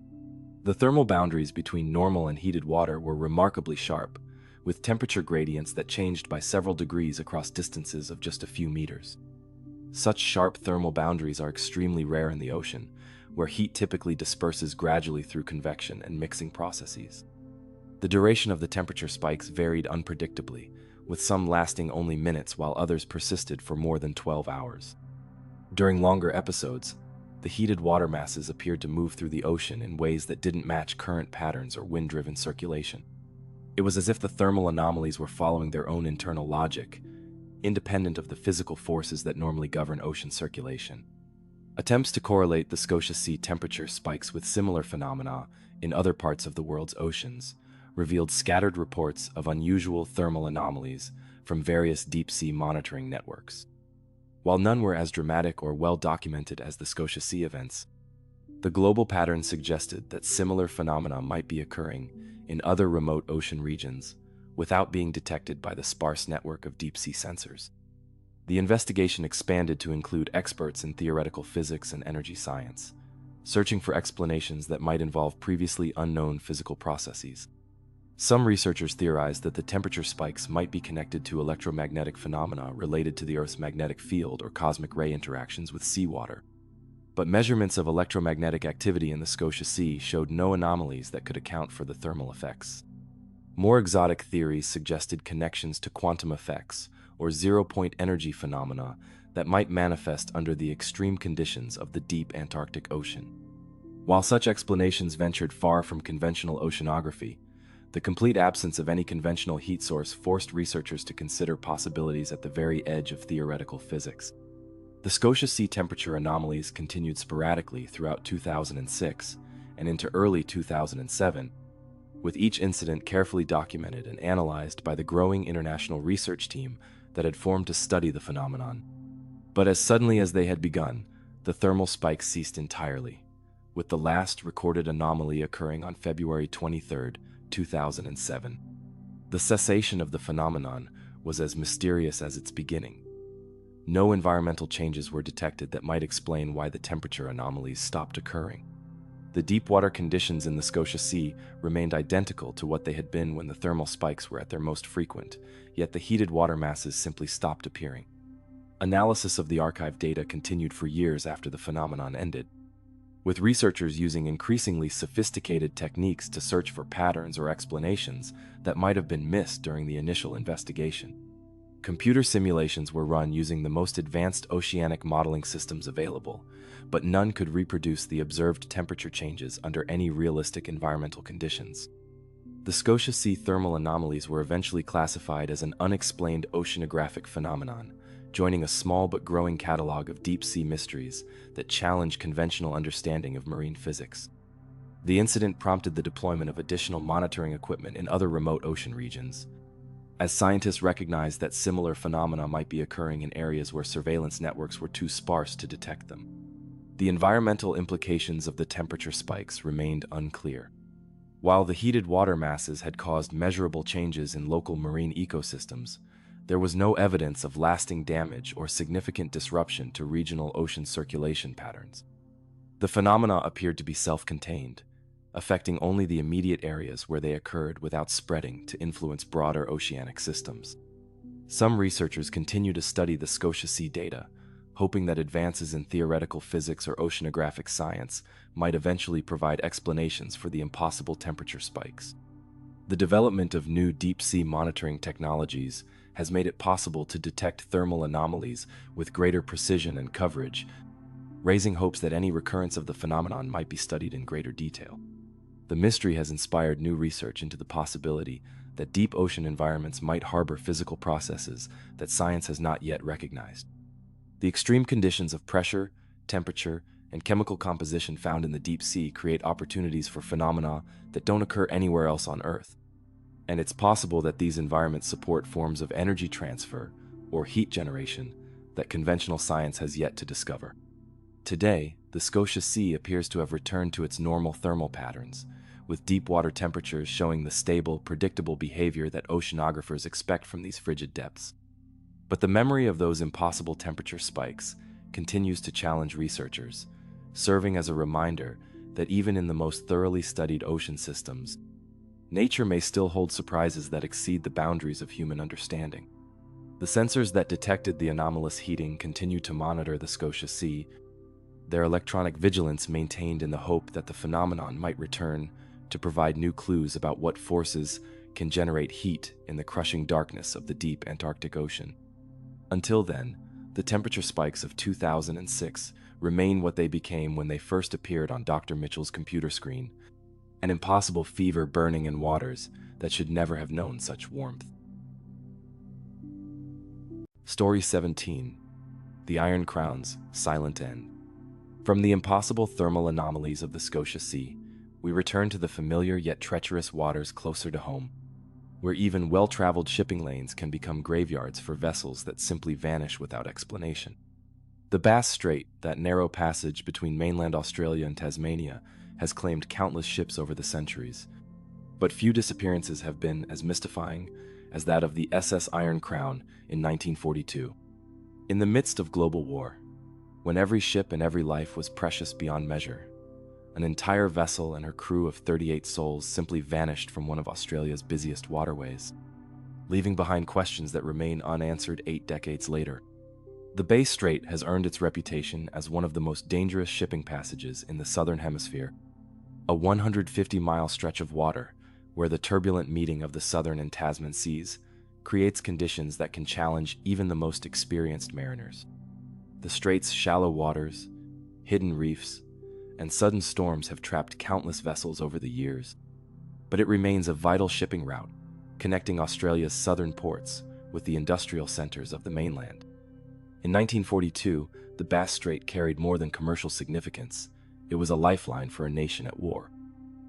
The thermal boundaries between normal and heated water were remarkably sharp, with temperature gradients that changed by several degrees across distances of just a few meters. Such sharp thermal boundaries are extremely rare in the ocean, where heat typically disperses gradually through convection and mixing processes. The duration of the temperature spikes varied unpredictably, with some lasting only minutes while others persisted for more than 12 hours. During longer episodes, the heated water masses appeared to move through the ocean in ways that didn't match current patterns or wind-driven circulation. It was as if the thermal anomalies were following their own internal logic, independent of the physical forces that normally govern ocean circulation. Attempts to correlate the Scotia Sea temperature spikes with similar phenomena in other parts of the world's oceans revealed scattered reports of unusual thermal anomalies from various deep-sea monitoring networks. While none were as dramatic or well-documented as the Scotia Sea events, the global pattern suggested that similar phenomena might be occurring in other remote ocean regions without being detected by the sparse network of deep-sea sensors. The investigation expanded to include experts in theoretical physics and energy science, searching for explanations that might involve previously unknown physical processes. Some researchers theorized that the temperature spikes might be connected to electromagnetic phenomena related to the Earth's magnetic field or cosmic ray interactions with seawater. But measurements of electromagnetic activity in the Scotia Sea showed no anomalies that could account for the thermal effects. More exotic theories suggested connections to quantum effects or zero-point energy phenomena that might manifest under the extreme conditions of the deep Antarctic Ocean. While such explanations ventured far from conventional oceanography, the complete absence of any conventional heat source forced researchers to consider possibilities at the very edge of theoretical physics. The Scotia Sea temperature anomalies continued sporadically throughout 2006 and into early 2007, with each incident carefully documented and analyzed by the growing international research team that had formed to study the phenomenon. But as suddenly as they had begun, the thermal spikes ceased entirely, with the last recorded anomaly occurring on February 23, 2007. The cessation of the phenomenon was as mysterious as its beginning. No environmental changes were detected that might explain why the temperature anomalies stopped occurring. The deep-water conditions in the Scotia Sea remained identical to what they had been when the thermal spikes were at their most frequent, yet the heated water masses simply stopped appearing. Analysis of the archive data continued for years after the phenomenon ended, with researchers using increasingly sophisticated techniques to search for patterns or explanations that might have been missed during the initial investigation. Computer simulations were run using the most advanced oceanic modeling systems available, but none could reproduce the observed temperature changes under any realistic environmental conditions. The Scotia Sea thermal anomalies were eventually classified as an unexplained oceanographic phenomenon, joining a small but growing catalog of deep-sea mysteries that challenge conventional understanding of marine physics. The incident prompted the deployment of additional monitoring equipment in other remote ocean regions, as scientists recognized that similar phenomena might be occurring in areas where surveillance networks were too sparse to detect them. The environmental implications of the temperature spikes remained unclear. While the heated water masses had caused measurable changes in local marine ecosystems, there was no evidence of lasting damage or significant disruption to regional ocean circulation patterns. The phenomena appeared to be self-contained, affecting only the immediate areas where they occurred without spreading to influence broader oceanic systems. Some researchers continue to study the Scotia Sea data, hoping that advances in theoretical physics or oceanographic science might eventually provide explanations for the impossible temperature spikes. The development of new deep-sea monitoring technologies has made it possible to detect thermal anomalies with greater precision and coverage, raising hopes that any recurrence of the phenomenon might be studied in greater detail. The mystery has inspired new research into the possibility that deep ocean environments might harbor physical processes that science has not yet recognized. The extreme conditions of pressure, temperature, and chemical composition found in the deep sea create opportunities for phenomena that don't occur anywhere else on Earth. And it's possible that these environments support forms of energy transfer, or heat generation, that conventional science has yet to discover. Today, the Scotia Sea appears to have returned to its normal thermal patterns, with deep water temperatures showing the stable, predictable behavior that oceanographers expect from these frigid depths. But the memory of those impossible temperature spikes continues to challenge researchers, serving as a reminder that even in the most thoroughly studied ocean systems, nature may still hold surprises that exceed the boundaries of human understanding. The sensors that detected the anomalous heating continue to monitor the Scotia Sea, their electronic vigilance maintained in the hope that the phenomenon might return to provide new clues about what forces can generate heat in the crushing darkness of the deep Antarctic Ocean. Until then, the temperature spikes of 2006 remain what they became when they first appeared on Dr. Mitchell's computer screen, an impossible fever burning in waters that should never have known such warmth. Story 17. The Iron Crown's Silent End. From the impossible thermal anomalies of the Scotia Sea, we return to the familiar yet treacherous waters closer to home, where even well-traveled shipping lanes can become graveyards for vessels that simply vanish without explanation. The Bass Strait, that narrow passage between mainland Australia and Tasmania, has claimed countless ships over the centuries, but few disappearances have been as mystifying as that of the SS Iron Crown in 1942. In the midst of global war, when every ship and every life was precious beyond measure, an entire vessel and her crew of 38 souls simply vanished from one of Australia's busiest waterways, leaving behind questions that remain unanswered 8 decades later. The Bass Strait has earned its reputation as one of the most dangerous shipping passages in the Southern Hemisphere, a 150-mile stretch of water where the turbulent meeting of the Southern and Tasman Seas creates conditions that can challenge even the most experienced mariners. The strait's shallow waters, hidden reefs, and sudden storms have trapped countless vessels over the years, but it remains a vital shipping route, connecting Australia's southern ports with the industrial centers of the mainland. In 1942, the Bass Strait carried more than commercial significance. It was a lifeline for a nation at war.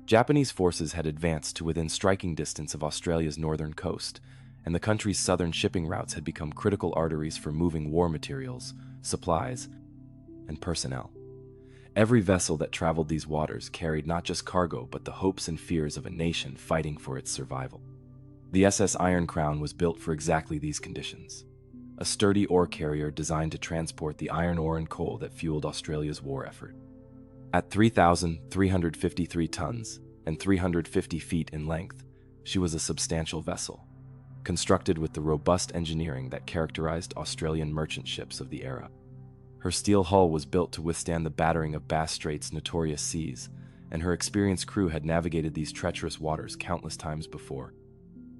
Japanese forces had advanced to within striking distance of Australia's northern coast, and the country's southern shipping routes had become critical arteries for moving war materials, supplies, and personnel. Every vessel that traveled these waters carried not just cargo, but the hopes and fears of a nation fighting for its survival. The SS Iron Crown was built for exactly these conditions, a sturdy ore carrier designed to transport the iron ore and coal that fueled Australia's war effort. At 3,353 tons and 350 feet in length, she was a substantial vessel, constructed with the robust engineering that characterized Australian merchant ships of the era. Her steel hull was built to withstand the battering of Bass Strait's notorious seas, and her experienced crew had navigated these treacherous waters countless times before.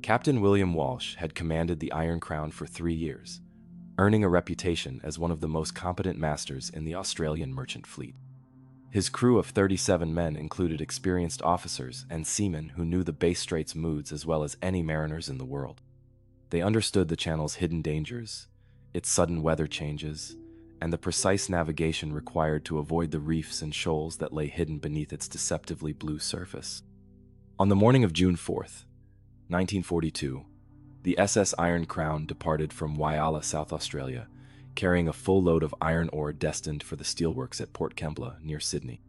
Captain William Walsh had commanded the Iron Crown for 3 years, earning a reputation as one of the most competent masters in the Australian merchant fleet. His crew of 37 men included experienced officers and seamen who knew the Bass Strait's moods as well as any mariners in the world. They understood the channel's hidden dangers, its sudden weather changes, and the precise navigation required to avoid the reefs and shoals that lay hidden beneath its deceptively blue surface. On the morning of June 4th, 1942, the SS Iron Crown departed from Whyalla, South Australia, carrying a full load of iron ore destined for the steelworks at Port Kembla near Sydney.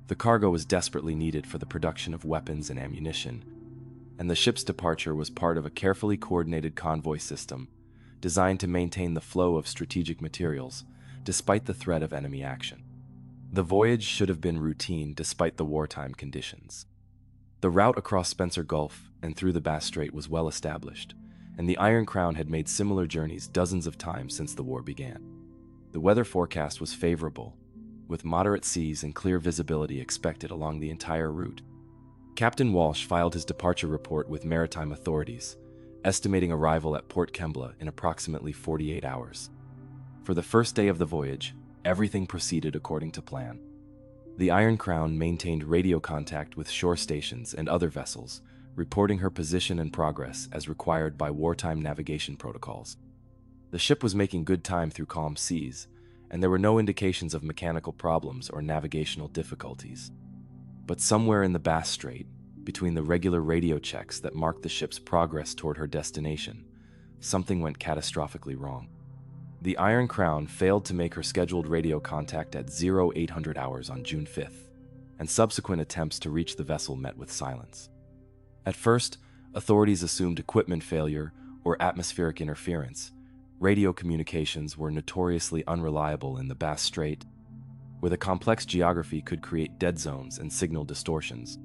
The cargo was desperately needed for the production of weapons and ammunition, and the ship's departure was part of a carefully coordinated convoy system designed to maintain the flow of strategic materials despite the threat of enemy action. The voyage should have been routine despite the wartime conditions. The route across Spencer Gulf and through the Bass Strait was well established, and the Iron Crown had made similar journeys dozens of times since the war began. The weather forecast was favorable, with moderate seas and clear visibility expected along the entire route. Captain Walsh filed his departure report with maritime authorities, estimating arrival at Port Kembla in approximately 48 hours. For the first day of the voyage, everything proceeded according to plan. The Iron Crown maintained radio contact with shore stations and other vessels, reporting her position and progress as required by wartime navigation protocols. The ship was making good time through calm seas, and there were no indications of mechanical problems or navigational difficulties. But somewhere in the Bass Strait, between the regular radio checks that marked the ship's progress toward her destination, something went catastrophically wrong. The Iron Crown failed to make her scheduled radio contact at 0800 hours on June 5th, and subsequent attempts to reach the vessel met with silence. At first, authorities assumed equipment failure or atmospheric interference. Radio communications were notoriously unreliable in the Bass Strait, where the complex geography could create dead zones and signal distortions.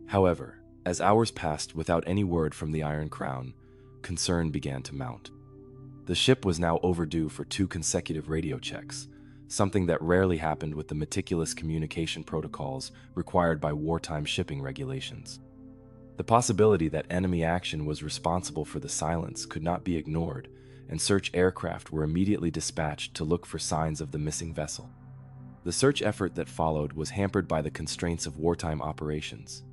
However, as hours passed without any word from the Iron Crown, concern began to mount. The ship was now overdue for 2 consecutive radio checks, something that rarely happened with the meticulous communication protocols required by wartime shipping regulations. The possibility that enemy action was responsible for the silence could not be ignored, and search aircraft were immediately dispatched to look for signs of the missing vessel. The search effort that followed was hampered by the constraints of wartime operations.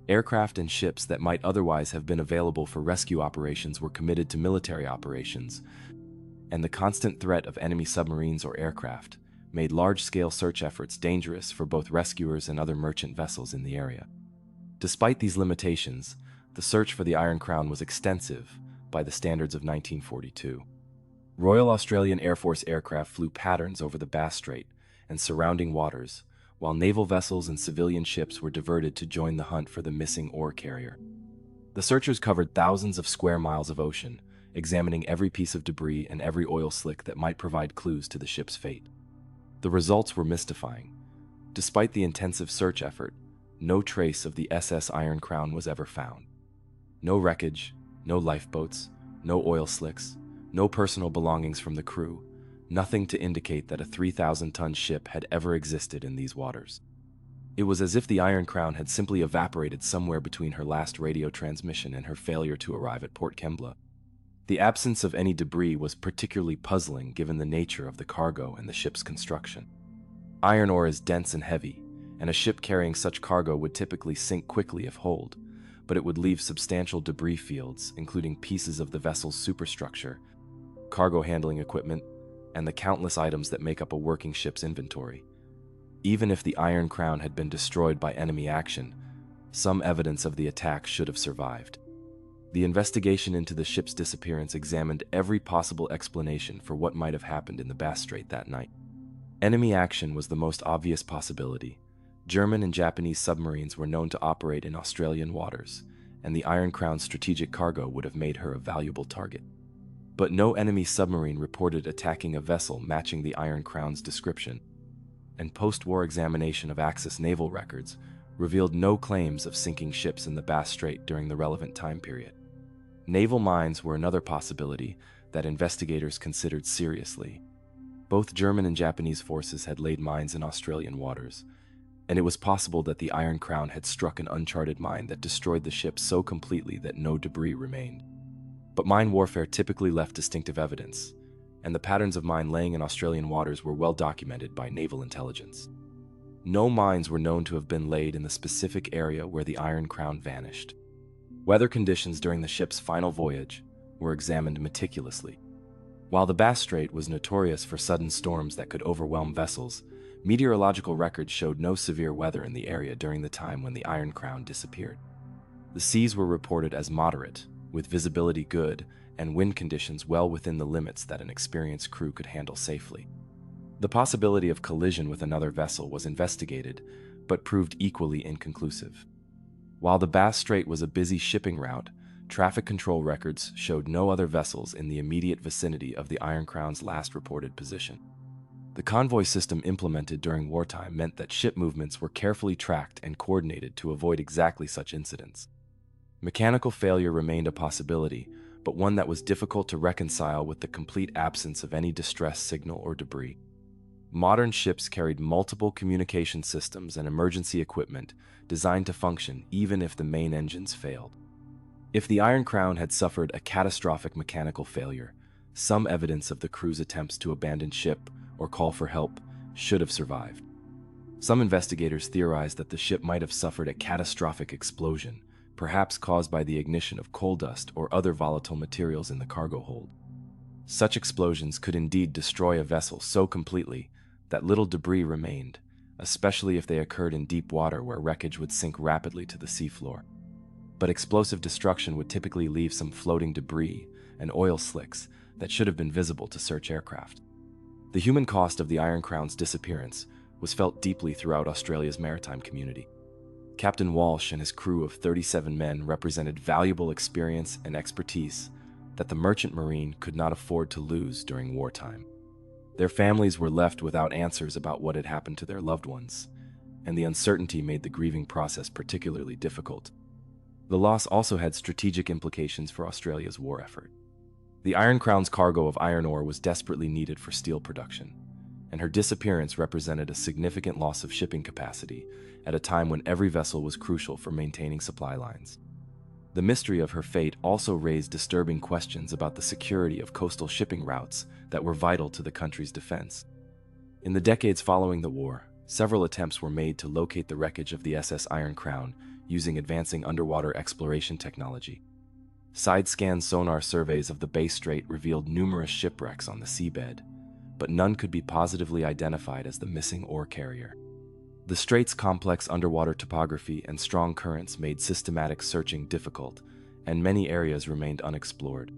Aircraft and ships that might otherwise have been available for rescue operations were committed to military operations, and the constant threat of enemy submarines or aircraft made large-scale search efforts dangerous for both rescuers and other merchant vessels in the area. Despite these limitations, the search for the Iron Crown was extensive by the standards of 1942. Royal Australian Air Force aircraft flew patterns over the Bass Strait and surrounding waters, while naval vessels and civilian ships were diverted to join the hunt for the missing ore carrier. The searchers covered thousands of square miles of ocean, examining every piece of debris and every oil slick that might provide clues to the ship's fate. The results were mystifying. Despite the intensive search effort, no trace of the SS Iron Crown was ever found. No wreckage, no lifeboats, no oil slicks, no personal belongings from the crew, nothing to indicate that a 3,000-ton ship had ever existed in these waters. It was as if the Iron Crown had simply evaporated somewhere between her last radio transmission and her failure to arrive at Port Kembla. The absence of any debris was particularly puzzling given the nature of the cargo and the ship's construction. Iron ore is dense and heavy, and a ship carrying such cargo would typically sink quickly if holed, but it would leave substantial debris fields, including pieces of the vessel's superstructure, cargo handling equipment, and the countless items that make up a working ship's inventory. Even if the Iron Crown had been destroyed by enemy action, some evidence of the attack should have survived. The investigation into the ship's disappearance examined every possible explanation for what might have happened in the Bass Strait that night. Enemy action was the most obvious possibility. German and Japanese submarines were known to operate in Australian waters, and the Iron Crown's strategic cargo would have made her a valuable target. But no enemy submarine reported attacking a vessel matching the Iron Crown's description, and post-war examination of Axis naval records revealed no claims of sinking ships in the Bass Strait during the relevant time period. Naval mines were another possibility that investigators considered seriously. Both German and Japanese forces had laid mines in Australian waters, and it was possible that the Iron Crown had struck an uncharted mine that destroyed the ship so completely that no debris remained. But mine warfare typically left distinctive evidence, and the patterns of mine laying in Australian waters were well documented by naval intelligence. No mines were known to have been laid in the specific area where the Iron Crown vanished. Weather conditions during the ship's final voyage were examined meticulously. While the Bass Strait was notorious for sudden storms that could overwhelm vessels, meteorological records showed no severe weather in the area during the time when the Iron Crown disappeared. The seas were reported as moderate, with visibility good and wind conditions well within the limits that an experienced crew could handle safely. The possibility of collision with another vessel was investigated, but proved equally inconclusive. While the Bass Strait was a busy shipping route, traffic control records showed no other vessels in the immediate vicinity of the Iron Crown's last reported position. The convoy system implemented during wartime meant that ship movements were carefully tracked and coordinated to avoid exactly such incidents. Mechanical failure remained a possibility, but one that was difficult to reconcile with the complete absence of any distress signal or debris. Modern ships carried multiple communication systems and emergency equipment designed to function even if the main engines failed. If the Iron Crown had suffered a catastrophic mechanical failure, some evidence of the crew's attempts to abandon ship or call for help should have survived. Some investigators theorized that the ship might have suffered a catastrophic explosion, perhaps caused by the ignition of coal dust or other volatile materials in the cargo hold. Such explosions could indeed destroy a vessel so completely that little debris remained, especially if they occurred in deep water where wreckage would sink rapidly to the seafloor. But explosive destruction would typically leave some floating debris and oil slicks that should have been visible to search aircraft. The human cost of the Iron Crown's disappearance was felt deeply throughout Australia's maritime community. Captain Walsh and his crew of 37 men represented valuable experience and expertise that the merchant marine could not afford to lose during wartime. Their families were left without answers about what had happened to their loved ones, and the uncertainty made the grieving process particularly difficult. The loss also had strategic implications for Australia's war effort. The Iron Crown's cargo of iron ore was desperately needed for steel production, and her disappearance represented a significant loss of shipping capacity at a time when every vessel was crucial for maintaining supply lines. The mystery of her fate also raised disturbing questions about the security of coastal shipping routes that were vital to the country's defense. In the decades following the war, several attempts were made to locate the wreckage of the SS Iron Crown using advancing underwater exploration technology. Side-scan sonar surveys of the Bass Strait revealed numerous shipwrecks on the seabed, but none could be positively identified as the missing ore carrier. The strait's complex underwater topography and strong currents made systematic searching difficult, and many areas remained unexplored.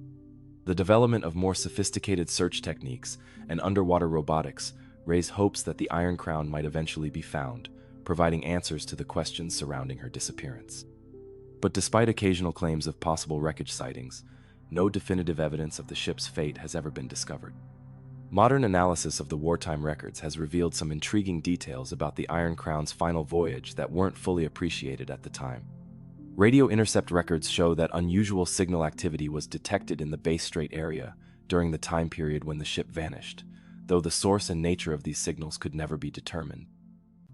The development of more sophisticated search techniques and underwater robotics raised hopes that the Iron Crown might eventually be found, providing answers to the questions surrounding her disappearance. But despite occasional claims of possible wreckage sightings, no definitive evidence of the ship's fate has ever been discovered. Modern analysis of the wartime records has revealed some intriguing details about the Iron Crown's final voyage that weren't fully appreciated at the time. Radio intercept records show that unusual signal activity was detected in the Bass Strait area during the time period when the ship vanished, though the source and nature of these signals could never be determined.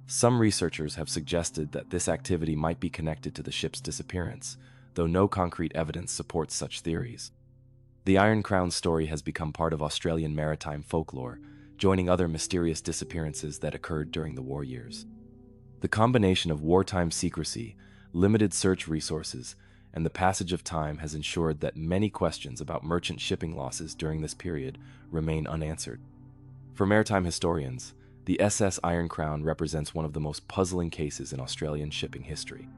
Some researchers have suggested that this activity might be connected to the ship's disappearance, though no concrete evidence supports such theories. The Iron Crown's story has become part of Australian maritime folklore, joining other mysterious disappearances that occurred during the war years. The combination of wartime secrecy, limited search resources, and the passage of time has ensured that many questions about merchant shipping losses during this period remain unanswered. For maritime historians, the SS Iron Crown represents one of the most puzzling cases in Australian shipping history.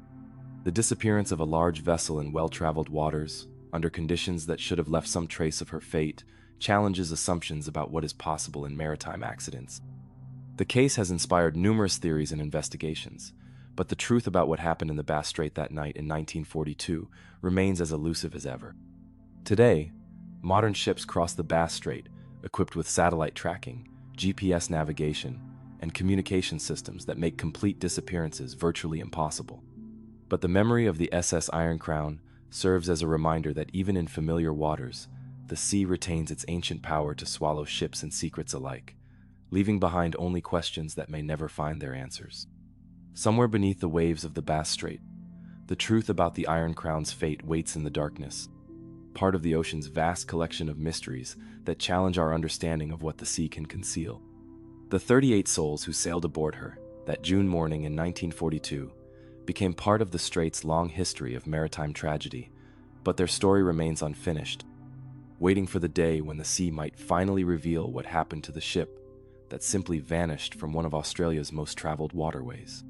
The disappearance of a large vessel in well-traveled waters, under conditions that should have left some trace of her fate, challenges assumptions about what is possible in maritime accidents. The case has inspired numerous theories and investigations, but the truth about what happened in the Bass Strait that night in 1942 remains as elusive as ever. Today, modern ships cross the Bass Strait, equipped with satellite tracking, GPS navigation, and communication systems that make complete disappearances virtually impossible. But the memory of the SS Iron Crown serves as a reminder that even in familiar waters, the sea retains its ancient power to swallow ships and secrets alike, leaving behind only questions that may never find their answers. Somewhere beneath the waves of the Bass Strait, the truth about the Iron Crown's fate waits in the darkness, part of the ocean's vast collection of mysteries that challenge our understanding of what the sea can conceal. The 38 souls who sailed aboard her that June morning in 1942 became part of the Strait's long history of maritime tragedy, but their story remains unfinished, waiting for the day when the sea might finally reveal what happened to the ship that simply vanished from one of Australia's most traveled waterways.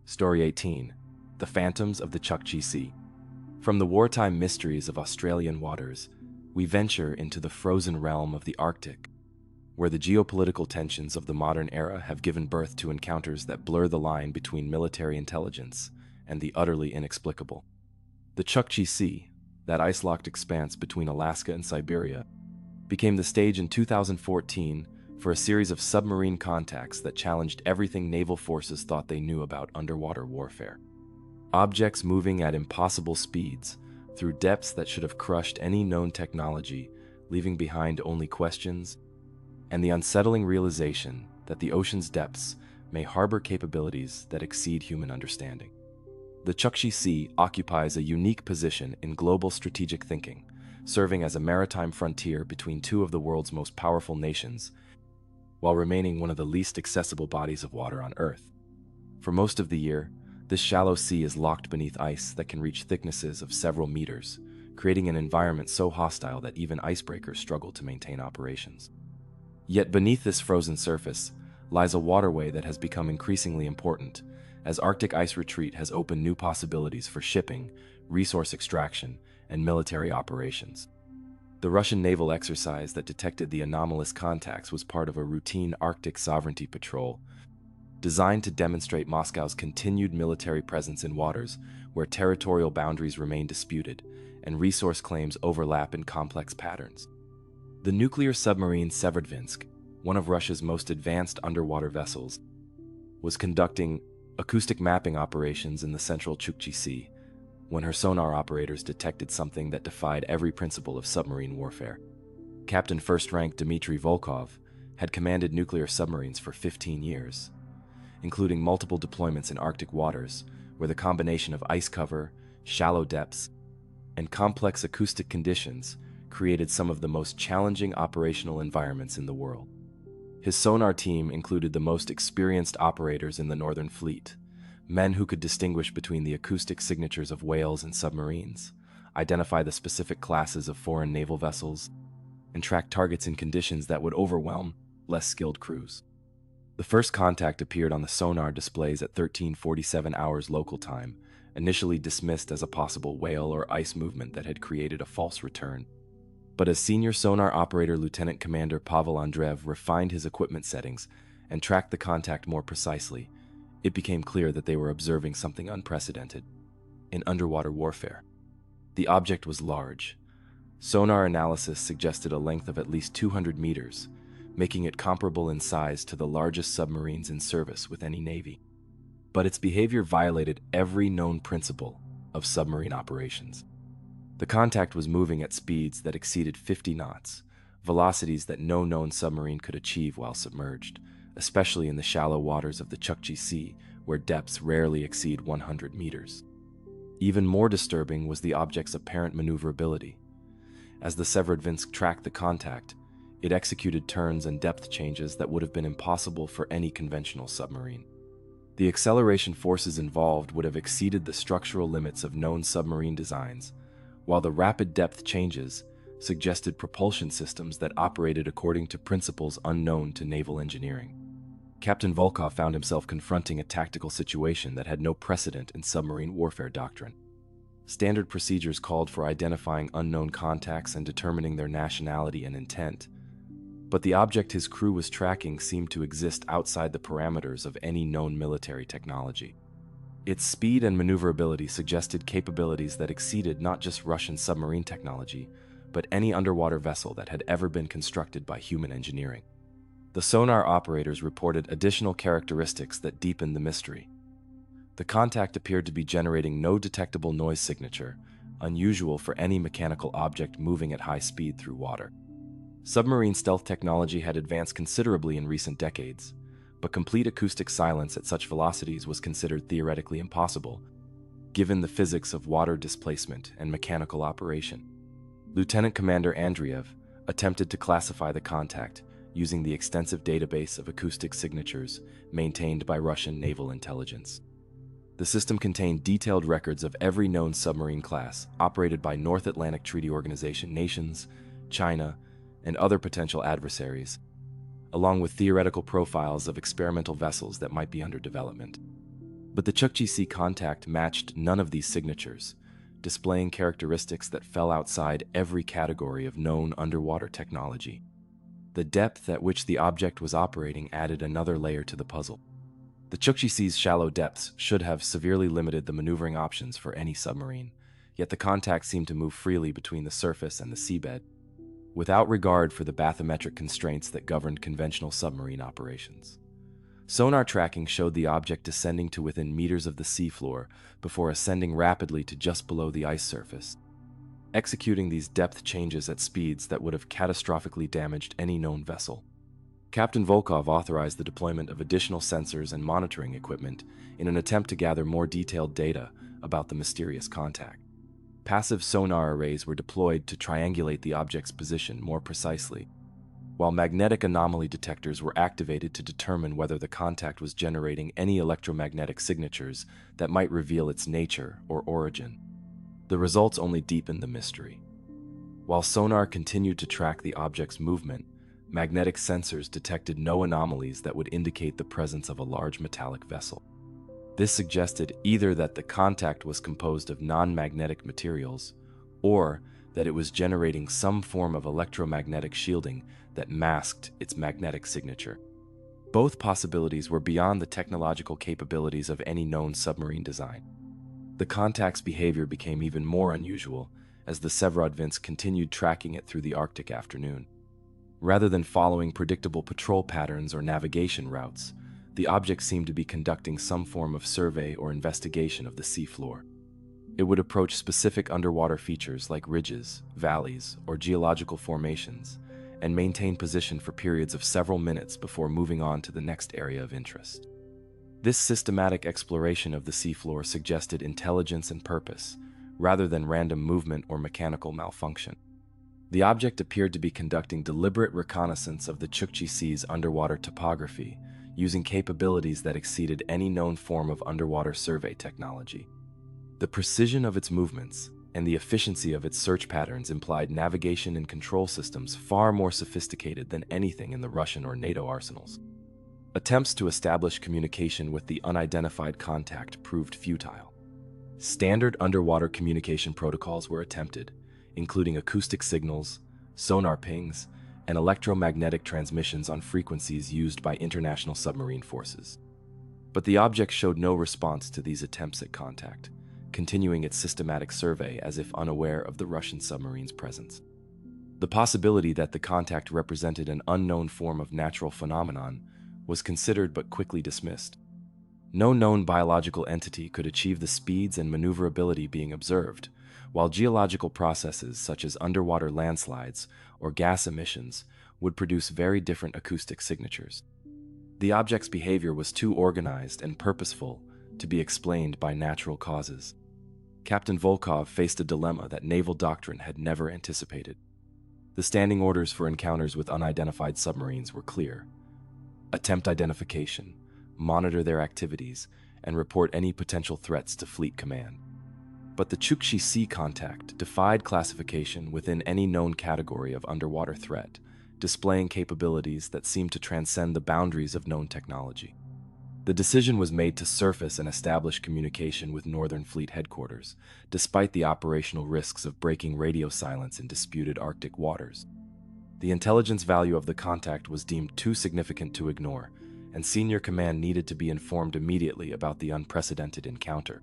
Story 18. The Phantoms of the Chukchi Sea. From the wartime mysteries of Australian waters, we venture into the frozen realm of the Arctic, where the geopolitical tensions of the modern era have given birth to encounters that blur the line between military intelligence and the utterly inexplicable. The Chukchi Sea, that ice-locked expanse between Alaska and Siberia, became the stage in 2014 for a series of submarine contacts that challenged everything naval forces thought they knew about underwater warfare. Objects moving at impossible speeds through depths that should have crushed any known technology, leaving behind only questions and the unsettling realization that the ocean's depths may harbor capabilities that exceed human understanding. The Chukchi Sea occupies a unique position in global strategic thinking, serving as a maritime frontier between two of the world's most powerful nations, while remaining one of the least accessible bodies of water on Earth. For most of the year, this shallow sea is locked beneath ice that can reach thicknesses of several meters, creating an environment so hostile that even icebreakers struggle to maintain operations. Yet beneath this frozen surface lies a waterway that has become increasingly important, as Arctic ice retreat has opened new possibilities for shipping, resource extraction, and military operations. The Russian naval exercise that detected the anomalous contacts was part of a routine Arctic sovereignty patrol, designed to demonstrate Moscow's continued military presence in waters where territorial boundaries remain disputed and resource claims overlap in complex patterns. The nuclear submarine Severodvinsk, one of Russia's most advanced underwater vessels, was conducting acoustic mapping operations in the central Chukchi Sea when her sonar operators detected something that defied every principle of submarine warfare. Captain First Rank Dmitry Volkov had commanded nuclear submarines for 15 years, including multiple deployments in Arctic waters, where the combination of ice cover, shallow depths, and complex acoustic conditions created some of the most challenging operational environments in the world. His sonar team included the most experienced operators in the Northern Fleet, men who could distinguish between the acoustic signatures of whales and submarines, identify the specific classes of foreign naval vessels, and track targets in conditions that would overwhelm less skilled crews. The first contact appeared on the sonar displays at 13:47 hours local time, initially dismissed as a possible whale or ice movement that had created a false return. But as senior sonar operator Lieutenant Commander Pavel Andreev refined his equipment settings and tracked the contact more precisely, it became clear that they were observing something unprecedented in underwater warfare. The object was large. Sonar analysis suggested a length of at least 200 meters, making it comparable in size to the largest submarines in service with any navy. But its behavior violated every known principle of submarine operations. The contact was moving at speeds that exceeded 50 knots, velocities that no known submarine could achieve while submerged, especially in the shallow waters of the Chukchi Sea, where depths rarely exceed 100 meters. Even more disturbing was the object's apparent maneuverability. As the Severodvinsk tracked the contact, it executed turns and depth changes that would have been impossible for any conventional submarine. The acceleration forces involved would have exceeded the structural limits of known submarine designs, while the rapid depth changes suggested propulsion systems that operated according to principles unknown to naval engineering. Captain Volkov found himself confronting a tactical situation that had no precedent in submarine warfare doctrine. Standard procedures called for identifying unknown contacts and determining their nationality and intent, but the object his crew was tracking seemed to exist outside the parameters of any known military technology. Its speed and maneuverability suggested capabilities that exceeded not just Russian submarine technology, but any underwater vessel that had ever been constructed by human engineering. The sonar operators reported additional characteristics that deepened the mystery. The contact appeared to be generating no detectable noise signature, unusual for any mechanical object moving at high speed through water. Submarine stealth technology had advanced considerably in recent decades, but complete acoustic silence at such velocities was considered theoretically impossible, given the physics of water displacement and mechanical operation. Lieutenant Commander Andreev attempted to classify the contact using the extensive database of acoustic signatures maintained by Russian naval intelligence. The system contained detailed records of every known submarine class operated by North Atlantic Treaty Organization nations, China, and other potential adversaries, along with theoretical profiles of experimental vessels that might be under development. But the Chukchi Sea contact matched none of these signatures, displaying characteristics that fell outside every category of known underwater technology. The depth at which the object was operating added another layer to the puzzle. The Chukchi Sea's shallow depths should have severely limited the maneuvering options for any submarine, yet the contact seemed to move freely between the surface and the seabed, without regard for the bathymetric constraints that governed conventional submarine operations. Sonar tracking showed the object descending to within meters of the seafloor before ascending rapidly to just below the ice surface, executing these depth changes at speeds that would have catastrophically damaged any known vessel. Captain Volkov authorized the deployment of additional sensors and monitoring equipment in an attempt to gather more detailed data about the mysterious contact. Passive sonar arrays were deployed to triangulate the object's position more precisely, while magnetic anomaly detectors were activated to determine whether the contact was generating any electromagnetic signatures that might reveal its nature or origin. The results only deepened the mystery. While sonar continued to track the object's movement, magnetic sensors detected no anomalies that would indicate the presence of a large metallic vessel. This suggested either that the contact was composed of non-magnetic materials, or that it was generating some form of electromagnetic shielding that masked its magnetic signature. Both possibilities were beyond the technological capabilities of any known submarine design. The contact's behavior became even more unusual as the Severodvinsk continued tracking it through the Arctic afternoon. Rather than following predictable patrol patterns or navigation routes, the object seemed to be conducting some form of survey or investigation of the seafloor. It would approach specific underwater features like ridges, valleys, or geological formations, and maintain position for periods of several minutes before moving on to the next area of interest. This systematic exploration of the seafloor suggested intelligence and purpose, rather than random movement or mechanical malfunction. The object appeared to be conducting deliberate reconnaissance of the Chukchi Sea's underwater topography, using capabilities that exceeded any known form of underwater survey technology. The precision of its movements and the efficiency of its search patterns implied navigation and control systems far more sophisticated than anything in the Russian or NATO arsenals. Attempts to establish communication with the unidentified contact proved futile. Standard underwater communication protocols were attempted, including acoustic signals, sonar pings, and electromagnetic transmissions on frequencies used by international submarine forces. But the object showed no response to these attempts at contact, continuing its systematic survey as if unaware of the Russian submarine's presence. The possibility that the contact represented an unknown form of natural phenomenon was considered but quickly dismissed. No known biological entity could achieve the speeds and maneuverability being observed, while geological processes such as underwater landslides or gas emissions would produce very different acoustic signatures. The object's behavior was too organized and purposeful to be explained by natural causes. Captain Volkov faced a dilemma that naval doctrine had never anticipated. The standing orders for encounters with unidentified submarines were clear. Attempt identification, monitor their activities, and report any potential threats to Fleet Command. But the Chukchi Sea contact defied classification within any known category of underwater threat, displaying capabilities that seemed to transcend the boundaries of known technology. The decision was made to surface and establish communication with Northern Fleet headquarters, despite the operational risks of breaking radio silence in disputed Arctic waters. The intelligence value of the contact was deemed too significant to ignore, and senior command needed to be informed immediately about the unprecedented encounter.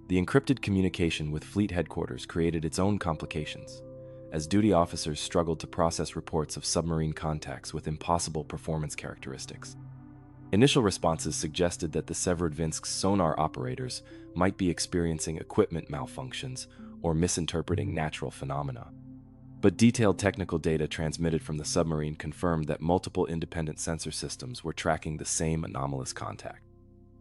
The encrypted communication with Fleet headquarters created its own complications, as duty officers struggled to process reports of submarine contacts with impossible performance characteristics. Initial responses suggested that the Severodvinsk's sonar operators might be experiencing equipment malfunctions or misinterpreting natural phenomena. But detailed technical data transmitted from the submarine confirmed that multiple independent sensor systems were tracking the same anomalous contact.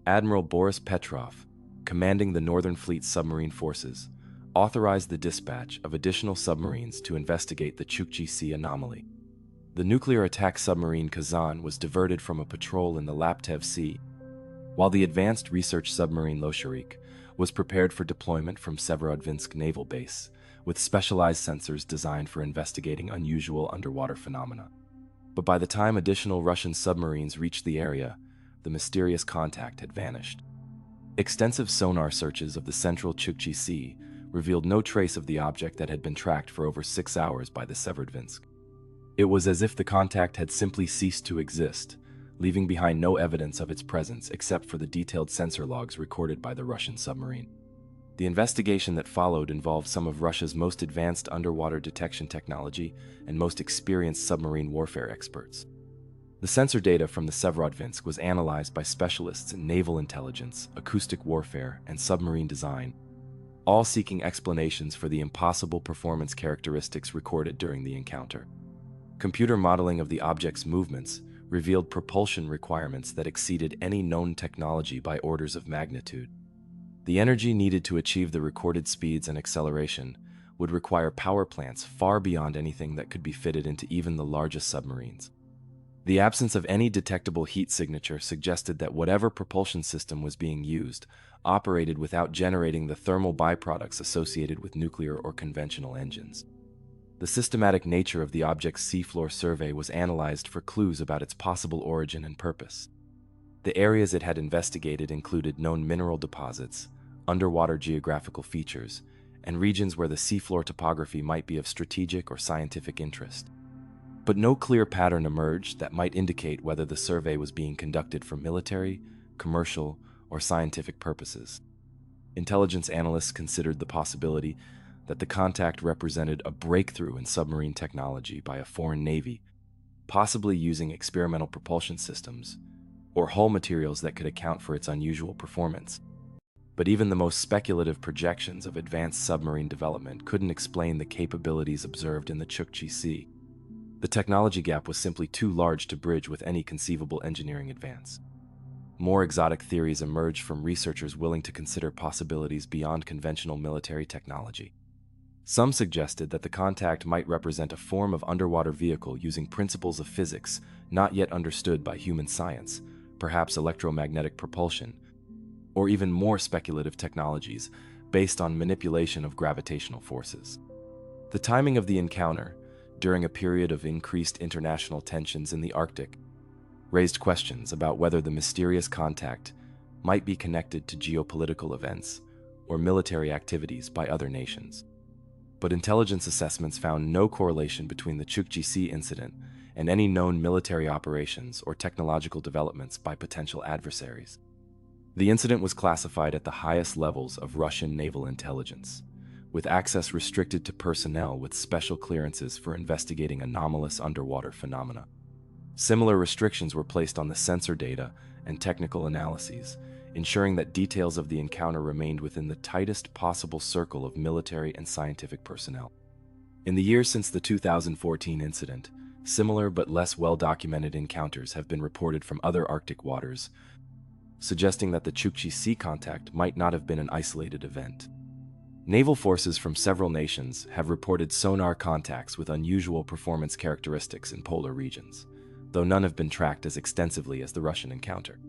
Admiral Boris Petrov, commanding the Northern Fleet submarine forces, authorized the dispatch of additional submarines to investigate the Chukchi Sea anomaly. The nuclear attack submarine Kazan was diverted from a patrol in the Laptev Sea, while the advanced research submarine Losharik was prepared for deployment from Severodvinsk Naval Base, with specialized sensors designed for investigating unusual underwater phenomena. But by the time additional Russian submarines reached the area, the mysterious contact had vanished. Extensive sonar searches of the central Chukchi Sea revealed no trace of the object that had been tracked for over 6 hours by the Severodvinsk. It was as if the contact had simply ceased to exist, leaving behind no evidence of its presence except for the detailed sensor logs recorded by the Russian submarine. The investigation that followed involved some of Russia's most advanced underwater detection technology and most experienced submarine warfare experts. The sensor data from the Severodvinsk was analyzed by specialists in naval intelligence, acoustic warfare, and submarine design, all seeking explanations for the impossible performance characteristics recorded during the encounter. Computer modeling of the object's movements revealed propulsion requirements that exceeded any known technology by orders of magnitude. The energy needed to achieve the recorded speeds and acceleration would require power plants far beyond anything that could be fitted into even the largest submarines. The absence of any detectable heat signature suggested that whatever propulsion system was being used operated without generating the thermal byproducts associated with nuclear or conventional engines. The systematic nature of the object's seafloor survey was analyzed for clues about its possible origin and purpose. The areas it had investigated included known mineral deposits, underwater geographical features, and regions where the seafloor topography might be of strategic or scientific interest. But no clear pattern emerged that might indicate whether the survey was being conducted for military, commercial, or scientific purposes. Intelligence analysts considered the possibility that the contact represented a breakthrough in submarine technology by a foreign navy, possibly using experimental propulsion systems or hull materials that could account for its unusual performance. But even the most speculative projections of advanced submarine development couldn't explain the capabilities observed in the Chukchi Sea. The technology gap was simply too large to bridge with any conceivable engineering advance. More exotic theories emerged from researchers willing to consider possibilities beyond conventional military technology. Some suggested that the contact might represent a form of underwater vehicle using principles of physics not yet understood by human science, perhaps electromagnetic propulsion, or even more speculative technologies based on manipulation of gravitational forces. The timing of the encounter, during a period of increased international tensions in the Arctic, raised questions about whether the mysterious contact might be connected to geopolitical events or military activities by other nations. But intelligence assessments found no correlation between the Chukchi Sea incident and any known military operations or technological developments by potential adversaries. The incident was classified at the highest levels of Russian naval intelligence, with access restricted to personnel with special clearances for investigating anomalous underwater phenomena. Similar restrictions were placed on the sensor data and technical analyses, ensuring that details of the encounter remained within the tightest possible circle of military and scientific personnel. In the years since the 2014 incident, similar but less well-documented encounters have been reported from other Arctic waters, suggesting that the Chukchi Sea contact might not have been an isolated event. Naval forces from several nations have reported sonar contacts with unusual performance characteristics in polar regions, though none have been tracked as extensively as the Russian encounter.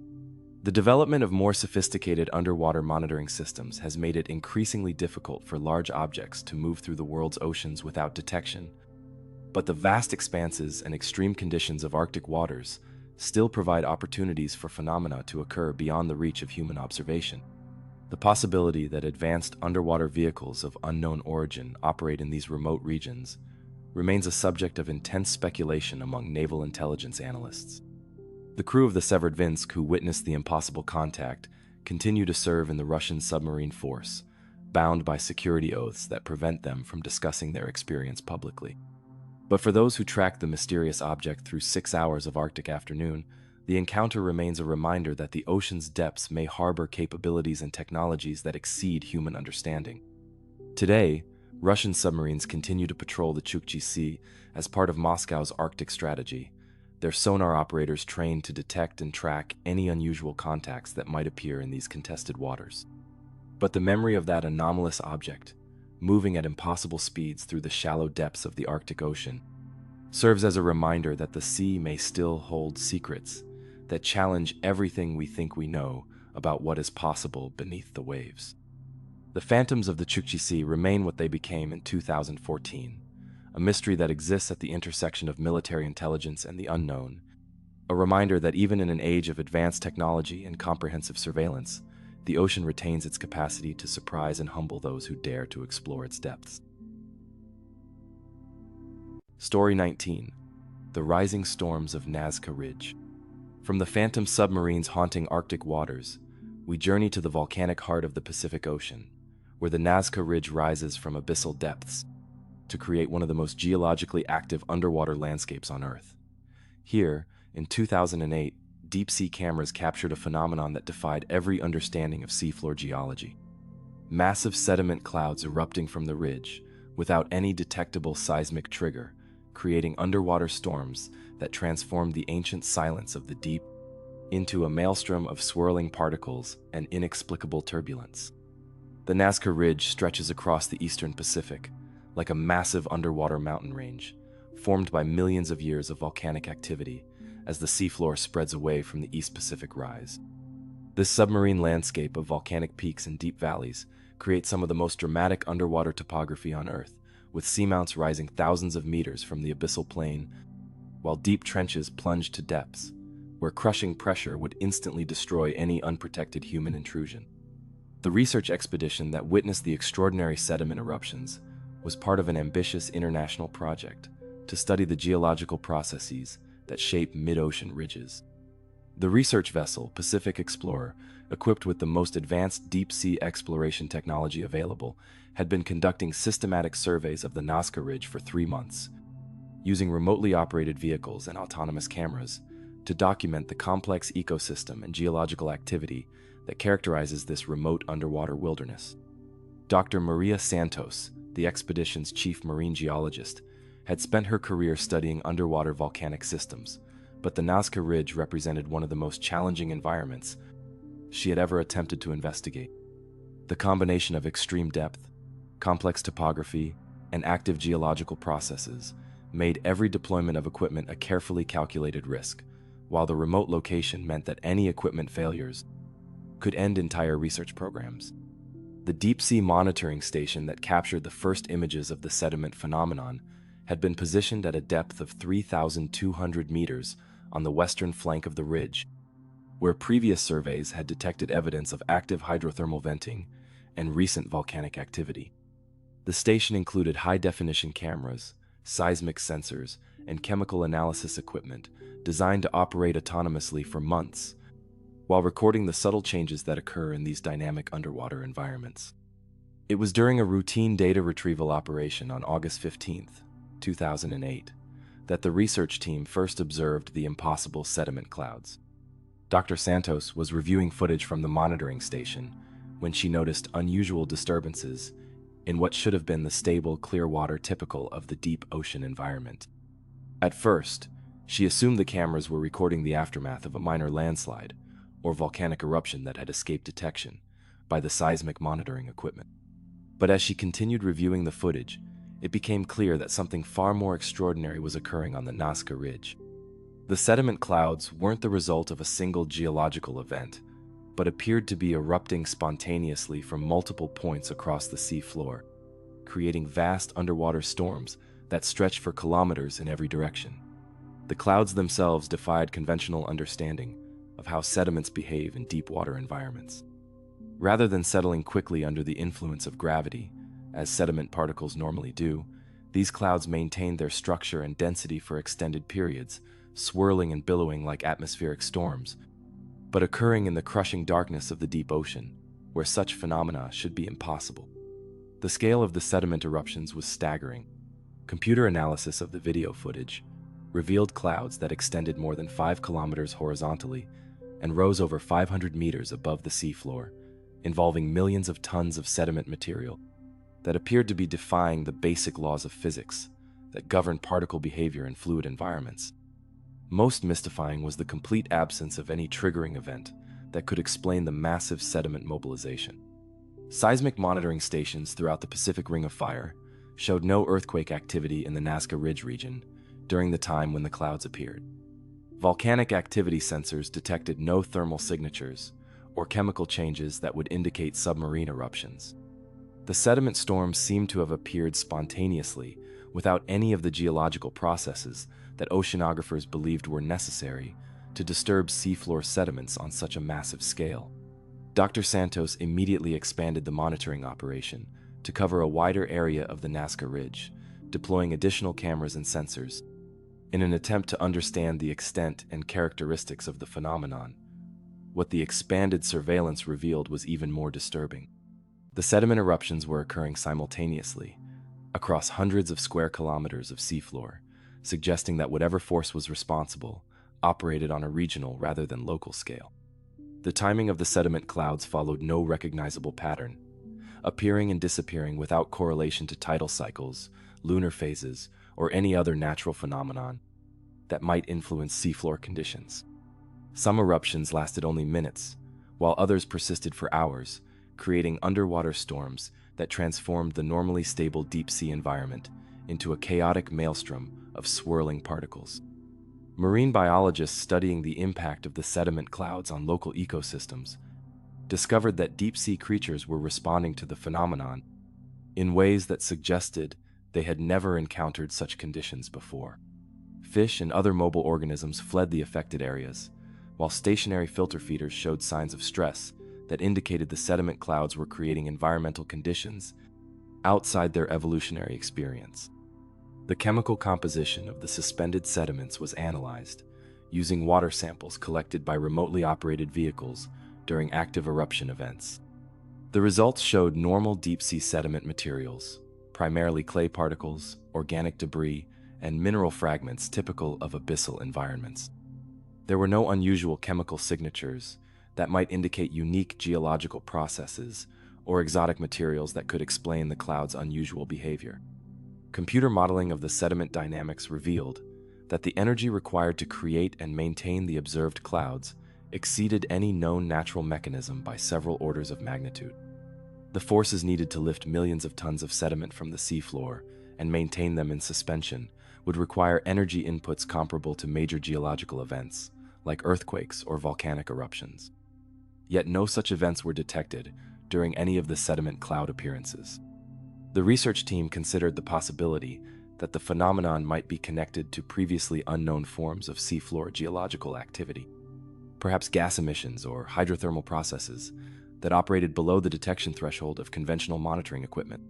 The development of more sophisticated underwater monitoring systems has made it increasingly difficult for large objects to move through the world's oceans without detection, but the vast expanses and extreme conditions of Arctic waters still provide opportunities for phenomena to occur beyond the reach of human observation. The possibility that advanced underwater vehicles of unknown origin operate in these remote regions remains a subject of intense speculation among naval intelligence analysts. The crew of the Severodvinsk who witnessed the impossible contact continue to serve in the Russian submarine force, bound by security oaths that prevent them from discussing their experience publicly. But for those who tracked the mysterious object through 6 hours of Arctic afternoon, the encounter remains a reminder that the ocean's depths may harbor capabilities and technologies that exceed human understanding. Today, Russian submarines continue to patrol the Chukchi Sea as part of Moscow's Arctic strategy, their sonar operators trained to detect and track any unusual contacts that might appear in these contested waters. But the memory of that anomalous object, moving at impossible speeds through the shallow depths of the Arctic Ocean, serves as a reminder that the sea may still hold secrets that challenge everything we think we know about what is possible beneath the waves. The phantoms of the Chukchi Sea remain what they became in 2014, a mystery that exists at the intersection of military intelligence and the unknown, a reminder that even in an age of advanced technology and comprehensive surveillance, the ocean retains its capacity to surprise and humble those who dare to explore its depths. Story 19. The Rising Storms of Nazca Ridge. From the phantom submarines haunting Arctic waters, we journey to the volcanic heart of the Pacific Ocean, where the Nazca Ridge rises from abyssal depths to create one of the most geologically active underwater landscapes on Earth. Here, in 2008, deep-sea cameras captured a phenomenon that defied every understanding of seafloor geology. Massive sediment clouds erupting from the ridge, without any detectable seismic trigger, creating underwater storms that transformed the ancient silence of the deep into a maelstrom of swirling particles and inexplicable turbulence. The Nazca Ridge stretches across the eastern Pacific, like a massive underwater mountain range, formed by millions of years of volcanic activity as the seafloor spreads away from the East Pacific Rise. This submarine landscape of volcanic peaks and deep valleys creates some of the most dramatic underwater topography on Earth, with seamounts rising thousands of meters from the abyssal plain, while deep trenches plunge to depths, where crushing pressure would instantly destroy any unprotected human intrusion. The research expedition that witnessed the extraordinary sediment eruptions was part of an ambitious international project to study the geological processes that shape mid-ocean ridges. The research vessel, Pacific Explorer, equipped with the most advanced deep-sea exploration technology available, had been conducting systematic surveys of the Nazca Ridge for 3 months, using remotely operated vehicles and autonomous cameras to document the complex ecosystem and geological activity that characterizes this remote underwater wilderness. Dr. Maria Santos, the expedition's chief marine geologist, had spent her career studying underwater volcanic systems, but the Nazca Ridge represented one of the most challenging environments she had ever attempted to investigate. The combination of extreme depth, complex topography, and active geological processes made every deployment of equipment a carefully calculated risk, while the remote location meant that any equipment failures could end entire research programs. The deep-sea monitoring station that captured the first images of the sediment phenomenon had been positioned at a depth of 3,200 meters on the western flank of the ridge, where previous surveys had detected evidence of active hydrothermal venting and recent volcanic activity. The station included high-definition cameras, seismic sensors, and chemical analysis equipment designed to operate autonomously for months, while recording the subtle changes that occur in these dynamic underwater environments. It was during a routine data retrieval operation on August 15th, 2008, that the research team first observed the impossible sediment clouds. Dr. Santos was reviewing footage from the monitoring station when she noticed unusual disturbances in what should have been the stable, clear water typical of the deep ocean environment. At first, she assumed the cameras were recording the aftermath of a minor landslide or volcanic eruption that had escaped detection by the seismic monitoring equipment. But as she continued reviewing the footage, it became clear that something far more extraordinary was occurring on the Nazca Ridge. The sediment clouds weren't the result of a single geological event, but appeared to be erupting spontaneously from multiple points across the sea floor, creating vast underwater storms that stretched for kilometers in every direction. The clouds themselves defied conventional understanding of how sediments behave in deep water environments. Rather than settling quickly under the influence of gravity, as sediment particles normally do, these clouds maintained their structure and density for extended periods, swirling and billowing like atmospheric storms, but occurring in the crushing darkness of the deep ocean, where such phenomena should be impossible. The scale of the sediment eruptions was staggering. Computer analysis of the video footage revealed clouds that extended more than 5 kilometers horizontally and rose over 500 meters above the seafloor, involving millions of tons of sediment material that appeared to be defying the basic laws of physics that govern particle behavior in fluid environments. Most mystifying was the complete absence of any triggering event that could explain the massive sediment mobilization. Seismic monitoring stations throughout the Pacific Ring of Fire showed no earthquake activity in the Nazca Ridge region during the time when the clouds appeared. Volcanic activity sensors detected no thermal signatures or chemical changes that would indicate submarine eruptions. The sediment storms seemed to have appeared spontaneously without any of the geological processes that oceanographers believed were necessary to disturb seafloor sediments on such a massive scale. Dr. Santos immediately expanded the monitoring operation to cover a wider area of the Nazca Ridge, deploying additional cameras and sensors. In an attempt to understand the extent and characteristics of the phenomenon, what the expanded surveillance revealed was even more disturbing. The sediment eruptions were occurring simultaneously, across hundreds of square kilometers of seafloor, suggesting that whatever force was responsible operated on a regional rather than local scale. The timing of the sediment clouds followed no recognizable pattern, appearing and disappearing without correlation to tidal cycles, lunar phases, or any other natural phenomenon that might influence seafloor conditions. Some eruptions lasted only minutes, while others persisted for hours, creating underwater storms that transformed the normally stable deep-sea environment into a chaotic maelstrom of swirling particles. Marine biologists studying the impact of the sediment clouds on local ecosystems discovered that deep-sea creatures were responding to the phenomenon in ways that suggested they had never encountered such conditions before. Fish and other mobile organisms fled the affected areas, while stationary filter feeders showed signs of stress that indicated the sediment clouds were creating environmental conditions outside their evolutionary experience. The chemical composition of the suspended sediments was analyzed, using water samples collected by remotely operated vehicles during active eruption events. The results showed normal deep-sea sediment materials, primarily clay particles, organic debris, and mineral fragments typical of abyssal environments. There were no unusual chemical signatures that might indicate unique geological processes or exotic materials that could explain the cloud's unusual behavior. Computer modeling of the sediment dynamics revealed that the energy required to create and maintain the observed clouds exceeded any known natural mechanism by several orders of magnitude. The forces needed to lift millions of tons of sediment from the seafloor and maintain them in suspension would require energy inputs comparable to major geological events, like earthquakes or volcanic eruptions. Yet no such events were detected during any of the sediment cloud appearances. The research team considered the possibility that the phenomenon might be connected to previously unknown forms of seafloor geological activity, perhaps gas emissions or hydrothermal processes that operated below the detection threshold of conventional monitoring equipment.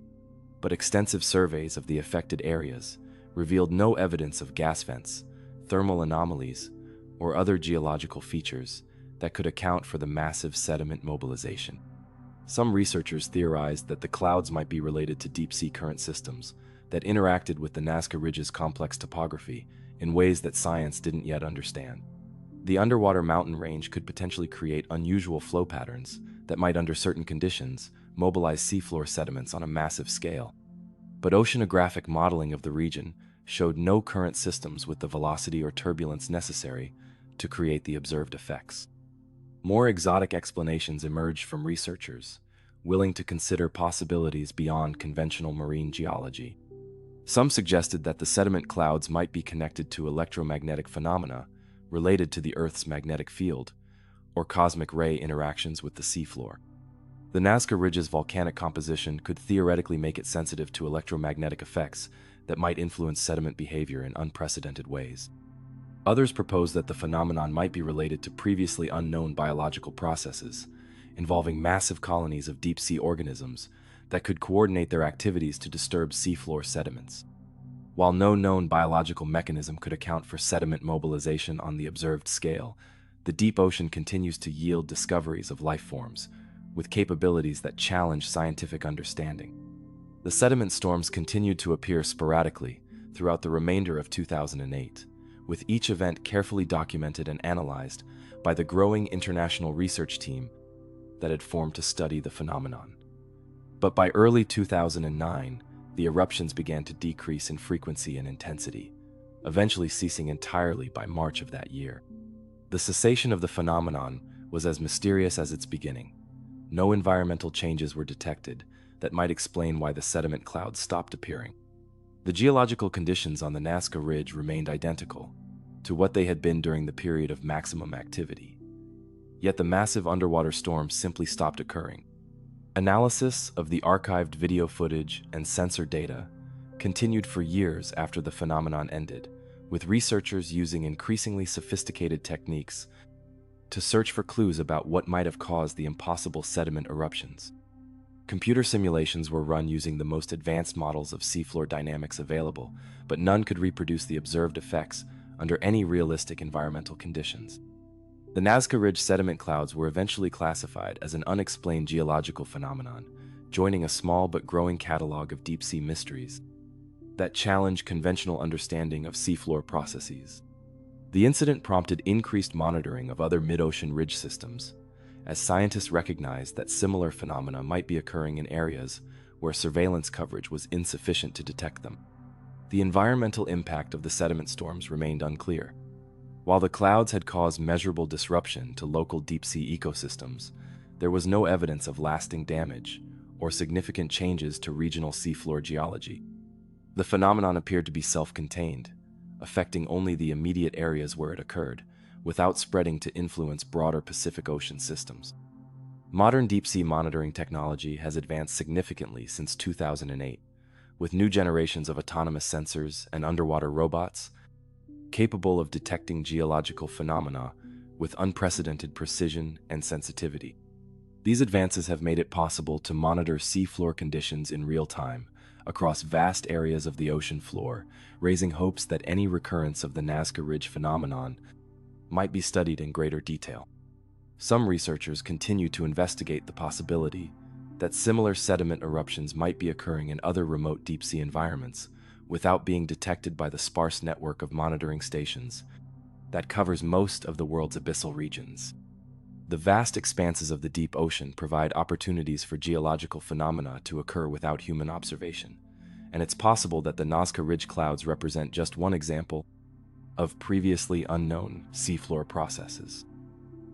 But extensive surveys of the affected areas revealed no evidence of gas vents, thermal anomalies, or other geological features that could account for the massive sediment mobilization. Some researchers theorized that the clouds might be related to deep-sea current systems that interacted with the Nazca Ridge's complex topography in ways that science didn't yet understand. The underwater mountain range could potentially create unusual flow patterns that might, under certain conditions, mobilize seafloor sediments on a massive scale. But oceanographic modeling of the region showed no current systems with the velocity or turbulence necessary to create the observed effects. More exotic explanations emerged from researchers willing to consider possibilities beyond conventional marine geology. Some suggested that the sediment clouds might be connected to electromagnetic phenomena related to the Earth's magnetic field, or cosmic ray interactions with the seafloor. The Nazca Ridge's volcanic composition could theoretically make it sensitive to electromagnetic effects that might influence sediment behavior in unprecedented ways. Others proposed that the phenomenon might be related to previously unknown biological processes, involving massive colonies of deep-sea organisms that could coordinate their activities to disturb seafloor sediments. While no known biological mechanism could account for sediment mobilization on the observed scale, the deep ocean continues to yield discoveries of life forms with capabilities that challenge scientific understanding. The sediment storms continued to appear sporadically throughout the remainder of 2008, with each event carefully documented and analyzed by the growing international research team that had formed to study the phenomenon. But by early 2009, the eruptions began to decrease in frequency and intensity, eventually ceasing entirely by March of that year. The cessation of the phenomenon was as mysterious as its beginning. No environmental changes were detected that might explain why the sediment clouds stopped appearing. The geological conditions on the Nazca Ridge remained identical to what they had been during the period of maximum activity. Yet the massive underwater storms simply stopped occurring. Analysis of the archived video footage and sensor data continued for years after the phenomenon ended, with researchers using increasingly sophisticated techniques to search for clues about what might have caused the impossible sediment eruptions. Computer simulations were run using the most advanced models of seafloor dynamics available, but none could reproduce the observed effects under any realistic environmental conditions. The Nazca Ridge sediment clouds were eventually classified as an unexplained geological phenomenon, joining a small but growing catalog of deep-sea mysteries that challenge conventional understanding of seafloor processes. The incident prompted increased monitoring of other mid-ocean ridge systems, as scientists recognized that similar phenomena might be occurring in areas where surveillance coverage was insufficient to detect them. The environmental impact of the sediment storms remained unclear. While the clouds had caused measurable disruption to local deep-sea ecosystems, there was no evidence of lasting damage or significant changes to regional seafloor geology. The phenomenon appeared to be self-contained, affecting only the immediate areas where it occurred, without spreading to influence broader Pacific Ocean systems. Modern deep-sea monitoring technology has advanced significantly since 2008, with new generations of autonomous sensors and underwater robots capable of detecting geological phenomena with unprecedented precision and sensitivity. These advances have made it possible to monitor seafloor conditions in real time across vast areas of the ocean floor, raising hopes that any recurrence of the Nazca Ridge phenomenon might be studied in greater detail. Some researchers continue to investigate the possibility that similar sediment eruptions might be occurring in other remote deep-sea environments without being detected by the sparse network of monitoring stations that covers most of the world's abyssal regions. The vast expanses of the deep ocean provide opportunities for geological phenomena to occur without human observation, and it's possible that the Nazca Ridge clouds represent just one example of previously unknown seafloor processes.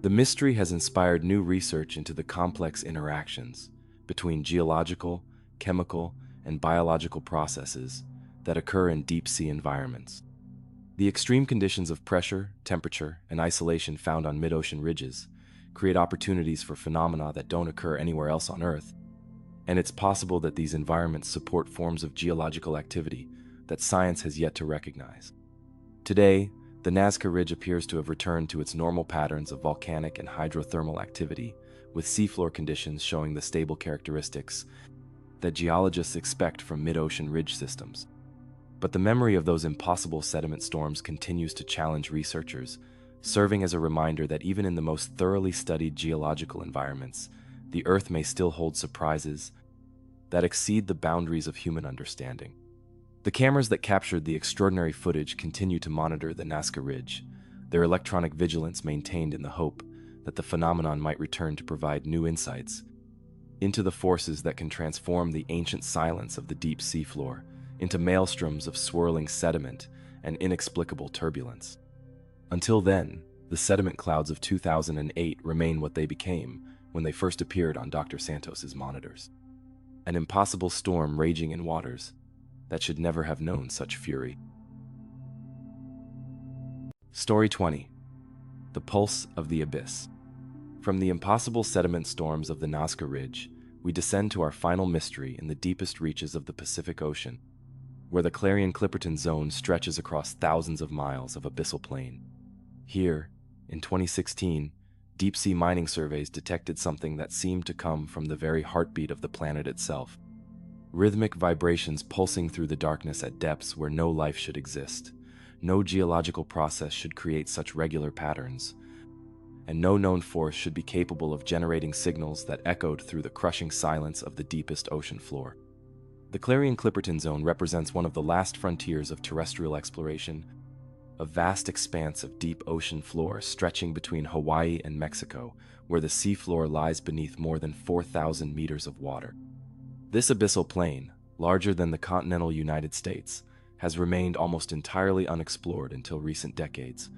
The mystery has inspired new research into the complex interactions between geological, chemical, and biological processes that occur in deep-sea environments. The extreme conditions of pressure, temperature, and isolation found on mid-ocean ridges create opportunities for phenomena that don't occur anywhere else on Earth, and it's possible that these environments support forms of geological activity that science has yet to recognize. Today, the Nazca Ridge appears to have returned to its normal patterns of volcanic and hydrothermal activity, with seafloor conditions showing the stable characteristics that geologists expect from mid-ocean ridge systems. But the memory of those impossible sediment storms continues to challenge researchers, serving as a reminder that even in the most thoroughly studied geological environments, the Earth may still hold surprises that exceed the boundaries of human understanding. The cameras that captured the extraordinary footage continue to monitor the Nazca Ridge, their electronic vigilance maintained in the hope that the phenomenon might return to provide new insights into the forces that can transform the ancient silence of the deep seafloor into maelstroms of swirling sediment and inexplicable turbulence. Until then, the sediment clouds of 2008 remain what they became when they first appeared on Dr. Santos's monitors. An impossible storm raging in waters that should never have known such fury. Story 20. The Pulse of the Abyss. From the impossible sediment storms of the Nazca Ridge, we descend to our final mystery in the deepest reaches of the Pacific Ocean, where the Clarion-Clipperton Zone stretches across thousands of miles of abyssal plain. Here, in 2016, deep-sea mining surveys detected something that seemed to come from the very heartbeat of the planet itself. Rhythmic vibrations pulsing through the darkness at depths where no life should exist. No geological process should create such regular patterns, and no known force should be capable of generating signals that echoed through the crushing silence of the deepest ocean floor. The Clarion-Clipperton Zone represents one of the last frontiers of terrestrial exploration, a vast expanse of deep ocean floor stretching between Hawaii and Mexico, where the seafloor lies beneath more than 4,000 meters of water. This abyssal plain, larger than the continental United States, has remained almost entirely unexplored until recent decades,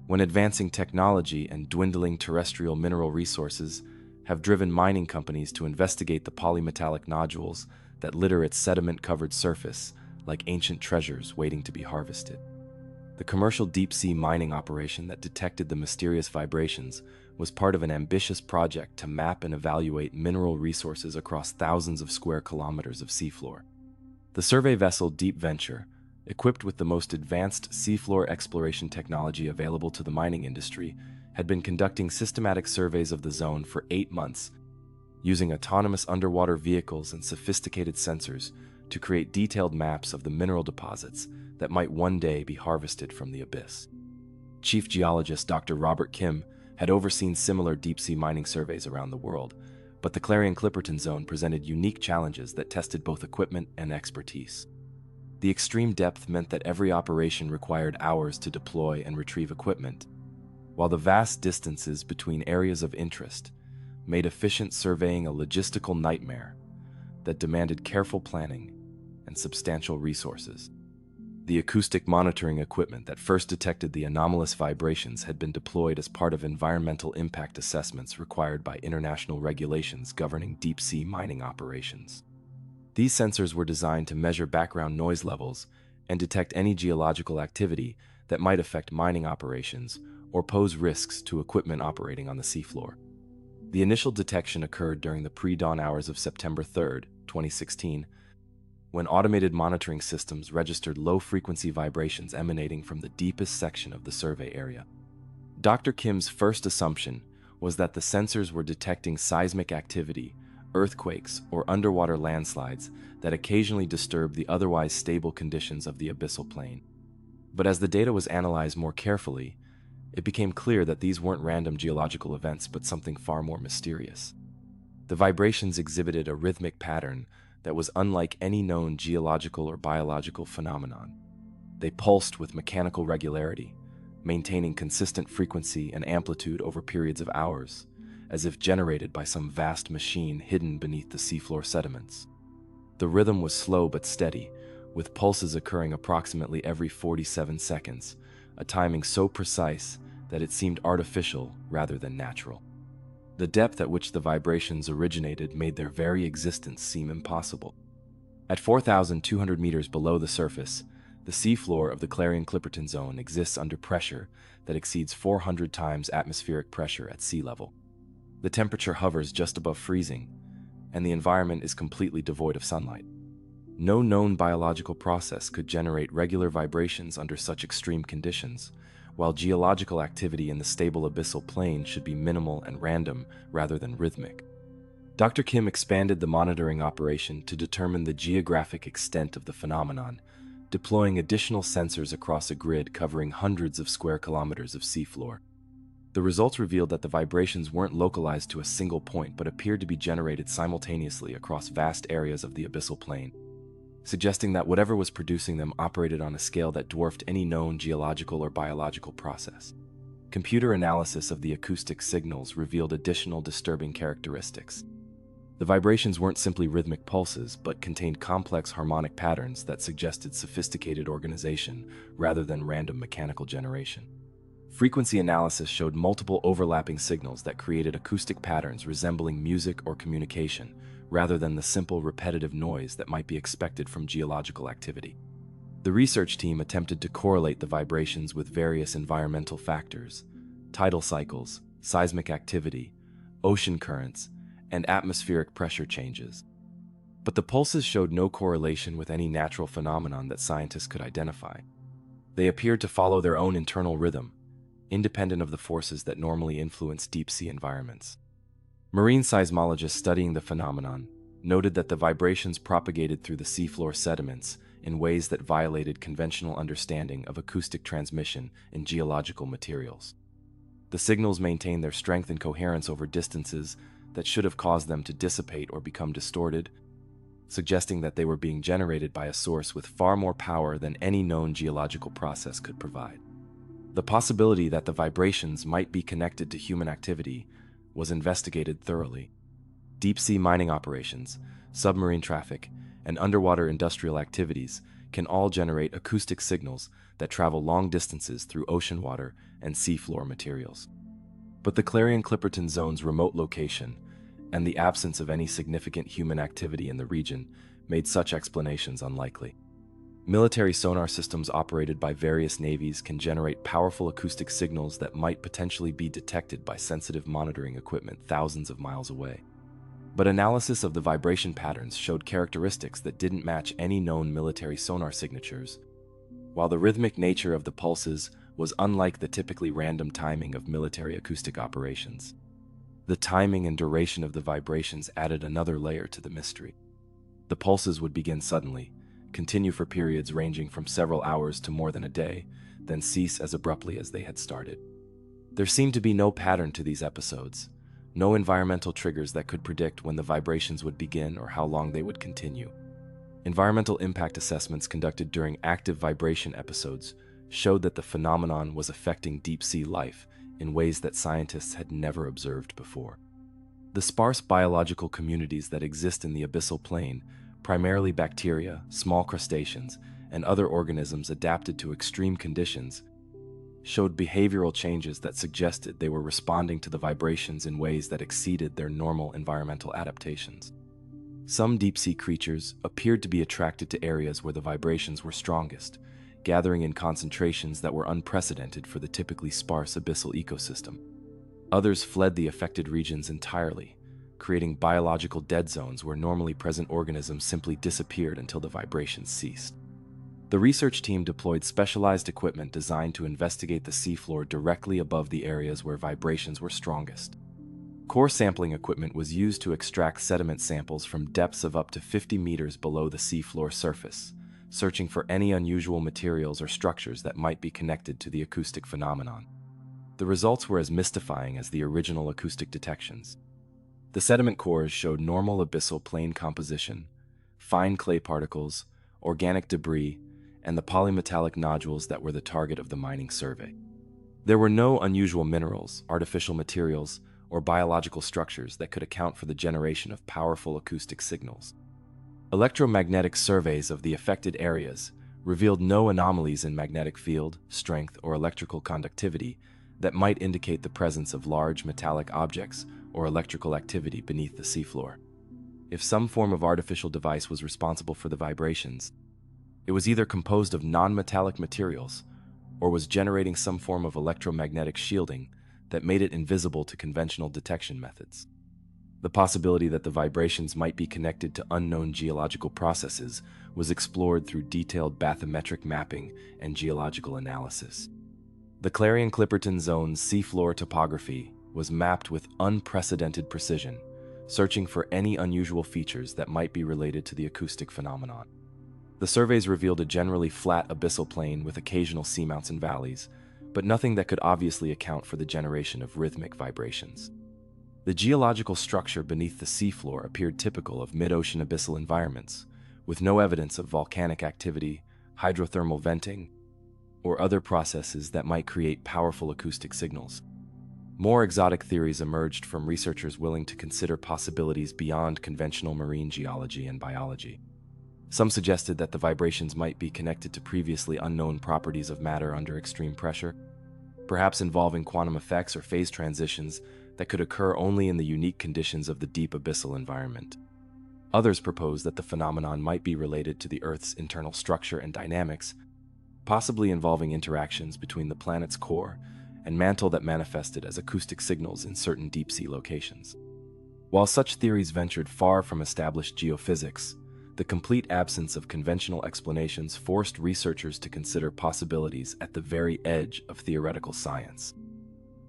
when advancing technology and dwindling terrestrial mineral resources have driven mining companies to investigate the polymetallic nodules that litter its sediment-covered surface like ancient treasures waiting to be harvested. The commercial deep-sea mining operation that detected the mysterious vibrations was part of an ambitious project to map and evaluate mineral resources across thousands of square kilometers of seafloor. The survey vessel Deep Venture, equipped with the most advanced seafloor exploration technology available to the mining industry, had been conducting systematic surveys of the zone for 8 months, using autonomous underwater vehicles and sophisticated sensors to create detailed maps of the mineral deposits that might one day be harvested from the abyss. Chief geologist Dr. Robert Kim had overseen similar deep-sea mining surveys around the world, but the Clarion-Clipperton Zone presented unique challenges that tested both equipment and expertise. The extreme depth meant that every operation required hours to deploy and retrieve equipment, while the vast distances between areas of interest made efficient surveying a logistical nightmare that demanded careful planning and substantial resources. The acoustic monitoring equipment that first detected the anomalous vibrations had been deployed as part of environmental impact assessments required by international regulations governing deep-sea mining operations. These sensors were designed to measure background noise levels and detect any geological activity that might affect mining operations or pose risks to equipment operating on the seafloor. The initial detection occurred during the pre-dawn hours of September 3, 2016, when automated monitoring systems registered low-frequency vibrations emanating from the deepest section of the survey area. Dr. Kim's first assumption was that the sensors were detecting seismic activity, earthquakes, or underwater landslides that occasionally disturbed the otherwise stable conditions of the abyssal plain. But as the data was analyzed more carefully, it became clear that these weren't random geological events but something far more mysterious. The vibrations exhibited a rhythmic pattern that was unlike any known geological or biological phenomenon. They pulsed with mechanical regularity, maintaining consistent frequency and amplitude over periods of hours, as if generated by some vast machine hidden beneath the seafloor sediments. The rhythm was slow but steady, with pulses occurring approximately every 47 seconds, a timing so precise that it seemed artificial rather than natural. The depth at which the vibrations originated made their very existence seem impossible. At 4,200 meters below the surface, the seafloor of the Clarion-Clipperton Zone exists under pressure that exceeds 400 times atmospheric pressure at sea level. The temperature hovers just above freezing, and the environment is completely devoid of sunlight. No known biological process could generate regular vibrations under such extreme conditions, while geological activity in the stable abyssal plain should be minimal and random rather than rhythmic. Dr. Kim expanded the monitoring operation to determine the geographic extent of the phenomenon, deploying additional sensors across a grid covering hundreds of square kilometers of seafloor. The results revealed that the vibrations weren't localized to a single point but appeared to be generated simultaneously across vast areas of the abyssal plain, suggesting that whatever was producing them operated on a scale that dwarfed any known geological or biological process. Computer analysis of the acoustic signals revealed additional disturbing characteristics. The vibrations weren't simply rhythmic pulses, but contained complex harmonic patterns that suggested sophisticated organization rather than random mechanical generation. Frequency analysis showed multiple overlapping signals that created acoustic patterns resembling music or communication, rather than the simple repetitive noise that might be expected from geological activity. The research team attempted to correlate the vibrations with various environmental factors, tidal cycles, seismic activity, ocean currents, and atmospheric pressure changes. But the pulses showed no correlation with any natural phenomenon that scientists could identify. They appeared to follow their own internal rhythm, independent of the forces that normally influence deep-sea environments. Marine seismologists studying the phenomenon noted that the vibrations propagated through the seafloor sediments in ways that violated conventional understanding of acoustic transmission in geological materials. The signals maintained their strength and coherence over distances that should have caused them to dissipate or become distorted, suggesting that they were being generated by a source with far more power than any known geological process could provide. The possibility that the vibrations might be connected to human activity was investigated thoroughly. Deep-sea mining operations, submarine traffic, and underwater industrial activities can all generate acoustic signals that travel long distances through ocean water and seafloor materials. But the Clarion-Clipperton Zone's remote location and the absence of any significant human activity in the region made such explanations unlikely. Military sonar systems operated by various navies can generate powerful acoustic signals that might potentially be detected by sensitive monitoring equipment thousands of miles away. But analysis of the vibration patterns showed characteristics that didn't match any known military sonar signatures. While the rhythmic nature of the pulses was unlike the typically random timing of military acoustic operations. The timing and duration of the vibrations added another layer to the mystery. The pulses would begin suddenly, continue for periods ranging from several hours to more than a day, then cease as abruptly as they had started. There seemed to be no pattern to these episodes, no environmental triggers that could predict when the vibrations would begin or how long they would continue. Environmental impact assessments conducted during active vibration episodes showed that the phenomenon was affecting deep-sea life in ways that scientists had never observed before. The sparse biological communities that exist in the abyssal plain, primarily bacteria, small crustaceans, and other organisms adapted to extreme conditions, showed behavioral changes that suggested they were responding to the vibrations in ways that exceeded their normal environmental adaptations. Some deep-sea creatures appeared to be attracted to areas where the vibrations were strongest, gathering in concentrations that were unprecedented for the typically sparse abyssal ecosystem. Others fled the affected regions entirely, creating biological dead zones where normally present organisms simply disappeared until the vibrations ceased. The research team deployed specialized equipment designed to investigate the seafloor directly above the areas where vibrations were strongest. Core sampling equipment was used to extract sediment samples from depths of up to 50 meters below the seafloor surface, searching for any unusual materials or structures that might be connected to the acoustic phenomenon. The results were as mystifying as the original acoustic detections. The sediment cores showed normal abyssal plain composition, fine clay particles, organic debris, and the polymetallic nodules that were the target of the mining survey. There were no unusual minerals, artificial materials, or biological structures that could account for the generation of powerful acoustic signals. Electromagnetic surveys of the affected areas revealed no anomalies in magnetic field, strength, or electrical conductivity that might indicate the presence of large metallic objects or electrical activity beneath the seafloor. If some form of artificial device was responsible for the vibrations, it was either composed of non-metallic materials or was generating some form of electromagnetic shielding that made it invisible to conventional detection methods. The possibility that the vibrations might be connected to unknown geological processes was explored through detailed bathymetric mapping and geological analysis. The Clarion-Clipperton Zone's seafloor topography was mapped with unprecedented precision, searching for any unusual features that might be related to the acoustic phenomenon. The surveys revealed a generally flat abyssal plain with occasional seamounts and valleys, but nothing that could obviously account for the generation of rhythmic vibrations. The geological structure beneath the seafloor appeared typical of mid-ocean abyssal environments, with no evidence of volcanic activity, hydrothermal venting, or other processes that might create powerful acoustic signals. More exotic theories emerged from researchers willing to consider possibilities beyond conventional marine geology and biology. Some suggested that the vibrations might be connected to previously unknown properties of matter under extreme pressure, perhaps involving quantum effects or phase transitions that could occur only in the unique conditions of the deep abyssal environment. Others proposed that the phenomenon might be related to the Earth's internal structure and dynamics, possibly involving interactions between the planet's core and mantle that manifested as acoustic signals in certain deep-sea locations. While such theories ventured far from established geophysics, the complete absence of conventional explanations forced researchers to consider possibilities at the very edge of theoretical science.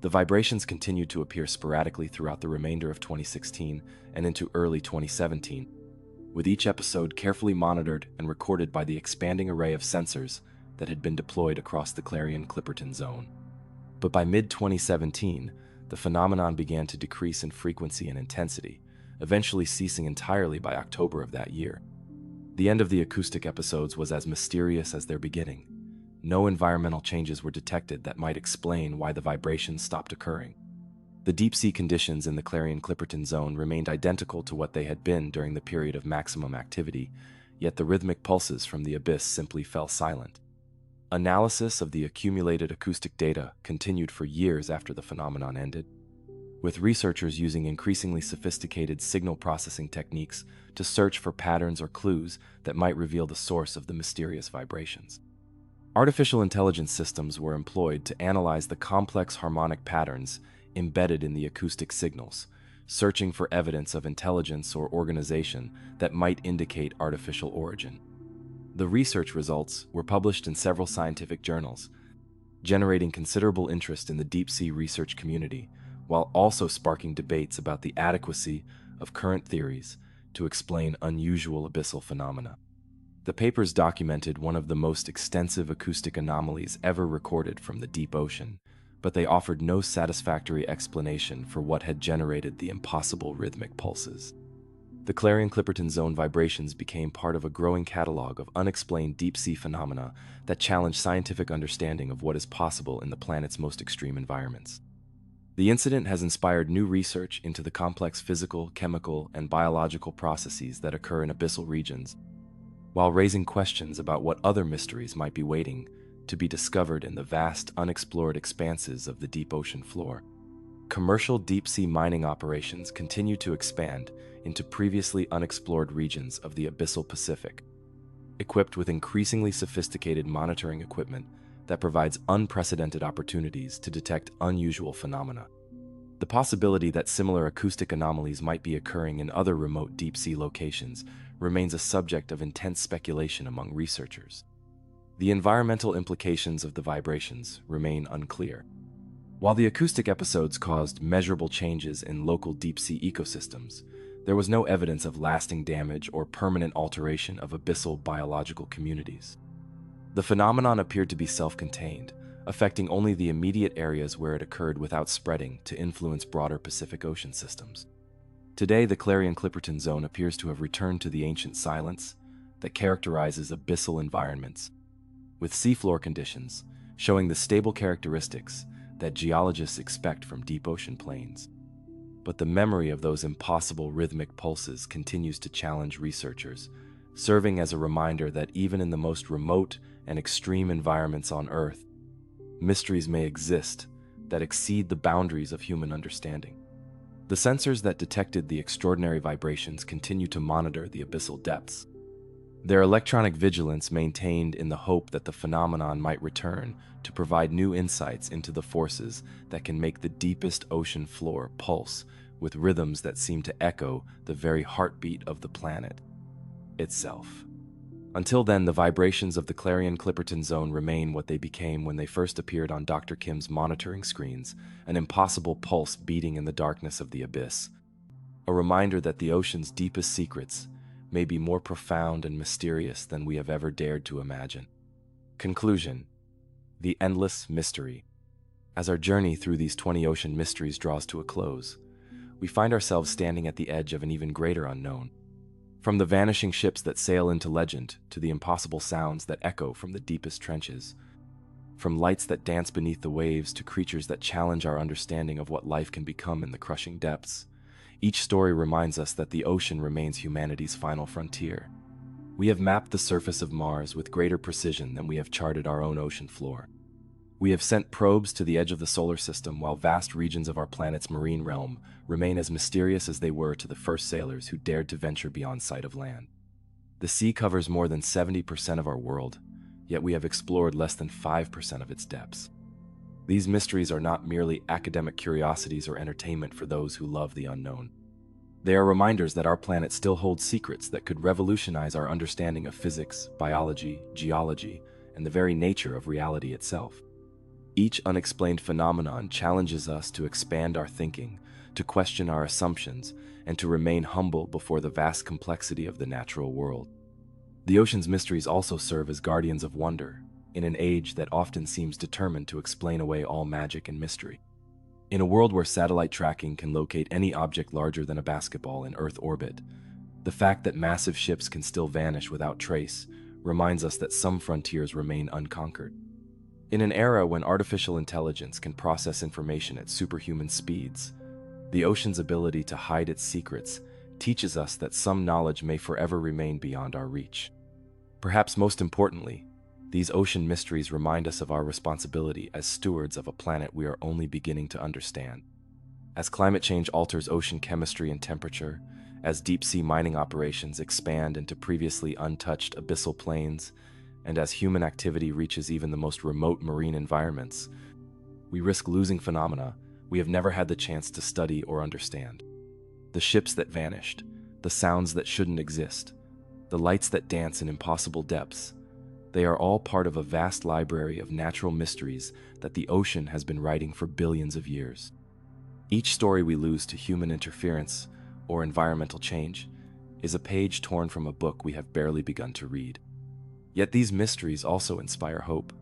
The vibrations continued to appear sporadically throughout the remainder of 2016 and into early 2017, with each episode carefully monitored and recorded by the expanding array of sensors that had been deployed across the Clarion-Clipperton Zone. But by mid-2017, the phenomenon began to decrease in frequency and intensity, eventually ceasing entirely by October of that year. The end of the acoustic episodes was as mysterious as their beginning. No environmental changes were detected that might explain why the vibrations stopped occurring. The deep-sea conditions in the Clarion-Clipperton Zone remained identical to what they had been during the period of maximum activity, yet the rhythmic pulses from the abyss simply fell silent. Analysis of the accumulated acoustic data continued for years after the phenomenon ended, with researchers using increasingly sophisticated signal processing techniques to search for patterns or clues that might reveal the source of the mysterious vibrations. Artificial intelligence systems were employed to analyze the complex harmonic patterns embedded in the acoustic signals, searching for evidence of intelligence or organization that might indicate artificial origin. The research results were published in several scientific journals, generating considerable interest in the deep-sea research community, while also sparking debates about the adequacy of current theories to explain unusual abyssal phenomena. The papers documented one of the most extensive acoustic anomalies ever recorded from the deep ocean, but they offered no satisfactory explanation for what had generated the impossible rhythmic pulses. The Clarion-Clipperton Zone vibrations became part of a growing catalog of unexplained deep-sea phenomena that challenged scientific understanding of what is possible in the planet's most extreme environments. The incident has inspired new research into the complex physical, chemical, and biological processes that occur in abyssal regions, while raising questions about what other mysteries might be waiting to be discovered in the vast, unexplored expanses of the deep ocean floor. Commercial deep-sea mining operations continue to expand into previously unexplored regions of the abyssal Pacific, equipped with increasingly sophisticated monitoring equipment that provides unprecedented opportunities to detect unusual phenomena. The possibility that similar acoustic anomalies might be occurring in other remote deep-sea locations remains a subject of intense speculation among researchers. The environmental implications of the vibrations remain unclear. While the acoustic episodes caused measurable changes in local deep-sea ecosystems, there was no evidence of lasting damage or permanent alteration of abyssal biological communities. The phenomenon appeared to be self-contained, affecting only the immediate areas where it occurred without spreading to influence broader Pacific Ocean systems. Today, the Clarion-Clipperton Zone appears to have returned to the ancient silence that characterizes abyssal environments, with seafloor conditions showing the stable characteristics that geologists expect from deep ocean plains. But the memory of those impossible rhythmic pulses continues to challenge researchers, serving as a reminder that even in the most remote and extreme environments on Earth, mysteries may exist that exceed the boundaries of human understanding. The sensors that detected the extraordinary vibrations continue to monitor the abyssal depths, their electronic vigilance maintained in the hope that the phenomenon might return to provide new insights into the forces that can make the deepest ocean floor pulse with rhythms that seem to echo the very heartbeat of the planet itself. Until then, the vibrations of the Clarion-Clipperton Zone remain what they became when they first appeared on Dr. Kim's monitoring screens, an impossible pulse beating in the darkness of the abyss, a reminder that the ocean's deepest secrets may be more profound and mysterious than we have ever dared to imagine. Conclusion: the endless mystery. As our journey through these 20 ocean mysteries draws to a close, we find ourselves standing at the edge of an even greater unknown. From the vanishing ships that sail into legend to the impossible sounds that echo from the deepest trenches, from lights that dance beneath the waves to creatures that challenge our understanding of what life can become in the crushing depths, each story reminds us that the ocean remains humanity's final frontier. We have mapped the surface of Mars with greater precision than we have charted our own ocean floor. We have sent probes to the edge of the solar system, while vast regions of our planet's marine realm remain as mysterious as they were to the first sailors who dared to venture beyond sight of land. The sea covers more than 70% of our world, yet we have explored less than 5% of its depths. These mysteries are not merely academic curiosities or entertainment for those who love the unknown. They are reminders that our planet still holds secrets that could revolutionize our understanding of physics, biology, geology, and the very nature of reality itself. Each unexplained phenomenon challenges us to expand our thinking, to question our assumptions, and to remain humble before the vast complexity of the natural world. The ocean's mysteries also serve as guardians of wonder, in an age that often seems determined to explain away all magic and mystery. In a world where satellite tracking can locate any object larger than a basketball in Earth orbit, the fact that massive ships can still vanish without trace reminds us that some frontiers remain unconquered. In an era when artificial intelligence can process information at superhuman speeds, the ocean's ability to hide its secrets teaches us that some knowledge may forever remain beyond our reach. Perhaps most importantly, these ocean mysteries remind us of our responsibility as stewards of a planet we are only beginning to understand. As climate change alters ocean chemistry and temperature, as deep-sea mining operations expand into previously untouched abyssal plains, and as human activity reaches even the most remote marine environments, we risk losing phenomena we have never had the chance to study or understand. The ships that vanished, the sounds that shouldn't exist, the lights that dance in impossible depths, They are all part of a vast library of natural mysteries that the ocean has been writing for billions of years. Each story we lose to human interference or environmental change is a page torn from a book we have barely begun to read. Yet these mysteries also inspire hope.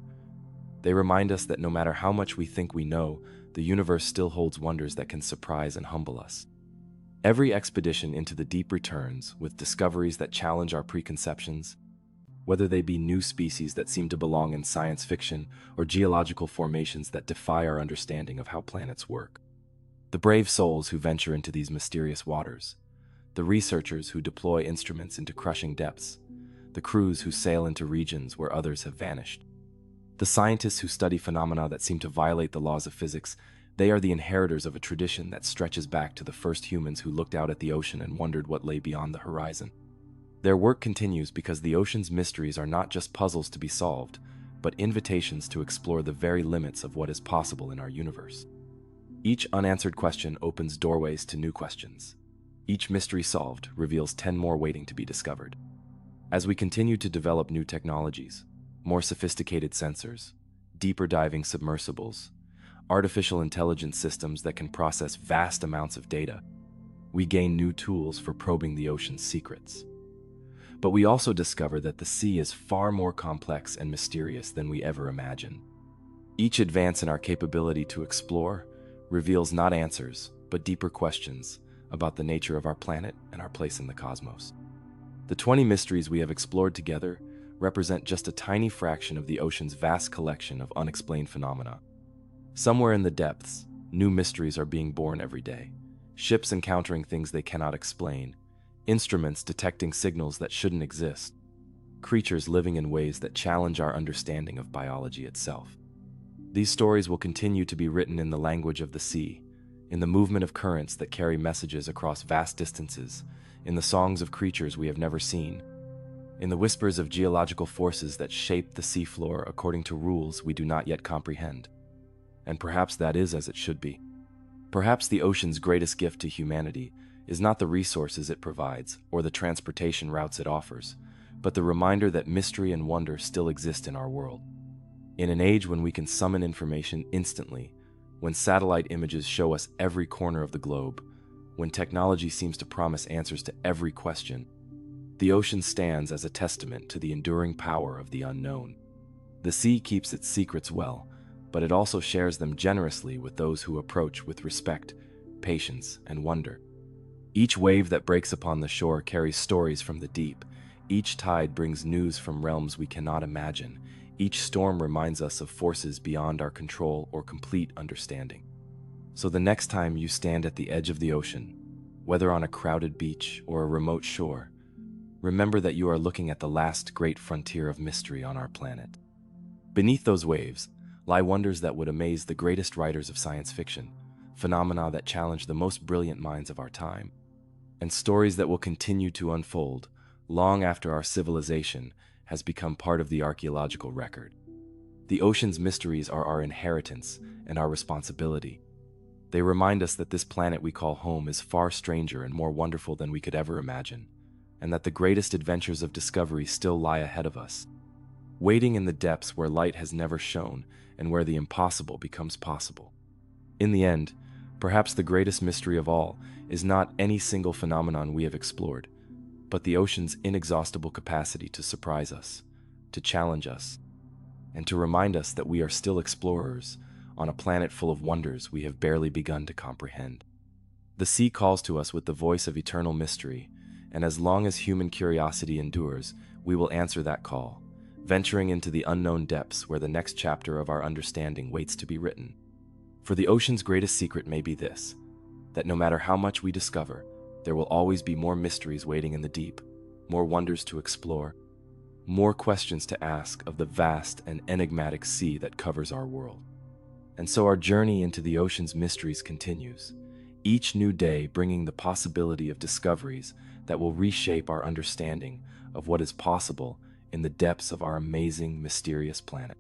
They remind us that no matter how much we think we know, the universe still holds wonders that can surprise and humble us. Every expedition into the deep returns with discoveries that challenge our preconceptions, whether they be new species that seem to belong in science fiction or geological formations that defy our understanding of how planets work. The brave souls who venture into these mysterious waters, the researchers who deploy instruments into crushing depths, the crews who sail into regions where others have vanished, the scientists who study phenomena that seem to violate the laws of physics, they are the inheritors of a tradition that stretches back to the first humans who looked out at the ocean and wondered what lay beyond the horizon. Their work continues because the ocean's mysteries are not just puzzles to be solved, but invitations to explore the very limits of what is possible in our universe. Each unanswered question opens doorways to new questions. Each mystery solved reveals 10 more waiting to be discovered. As we continue to develop new technologies, more sophisticated sensors, deeper diving submersibles, artificial intelligence systems that can process vast amounts of data, we gain new tools for probing the ocean's secrets. But we also discover that the sea is far more complex and mysterious than we ever imagined. Each advance in our capability to explore reveals not answers, but deeper questions about the nature of our planet and our place in the cosmos. The 20 mysteries we have explored together represent just a tiny fraction of the ocean's vast collection of unexplained phenomena. Somewhere in the depths, new mysteries are being born every day. Ships encountering things they cannot explain, instruments detecting signals that shouldn't exist, creatures living in ways that challenge our understanding of biology itself. These stories will continue to be written in the language of the sea, in the movement of currents that carry messages across vast distances, in the songs of creatures we have never seen, in the whispers of geological forces that shape the seafloor according to rules we do not yet comprehend. And perhaps that is as it should be. Perhaps the ocean's greatest gift to humanity is not the resources it provides or the transportation routes it offers, but the reminder that mystery and wonder still exist in our world. In an age when we can summon information instantly, when satellite images show us every corner of the globe, when technology seems to promise answers to every question, the ocean stands as a testament to the enduring power of the unknown. The sea keeps its secrets well, but it also shares them generously with those who approach with respect, patience, and wonder. Each wave that breaks upon the shore carries stories from the deep. Each tide brings news from realms we cannot imagine. Each storm reminds us of forces beyond our control or complete understanding. So the next time you stand at the edge of the ocean, whether on a crowded beach or a remote shore, remember that you are looking at the last great frontier of mystery on our planet. Beneath those waves lie wonders that would amaze the greatest writers of science fiction, phenomena that challenge the most brilliant minds of our time, and stories that will continue to unfold long after our civilization has become part of the archaeological record. The ocean's mysteries are our inheritance and our responsibility. They remind us that this planet we call home is far stranger and more wonderful than we could ever imagine, and that the greatest adventures of discovery still lie ahead of us, waiting in the depths where light has never shone and where the impossible becomes possible. In the end, perhaps the greatest mystery of all is not any single phenomenon we have explored, but the ocean's inexhaustible capacity to surprise us, to challenge us, and to remind us that we are still explorers on a planet full of wonders we have barely begun to comprehend. The sea calls to us with the voice of eternal mystery, and as long as human curiosity endures, we will answer that call, venturing into the unknown depths where the next chapter of our understanding waits to be written. For the ocean's greatest secret may be this, that no matter how much we discover, there will always be more mysteries waiting in the deep, more wonders to explore, more questions to ask of the vast and enigmatic sea that covers our world. And so our journey into the ocean's mysteries continues, each new day bringing the possibility of discoveries that will reshape our understanding of what is possible in the depths of our amazing, mysterious planet.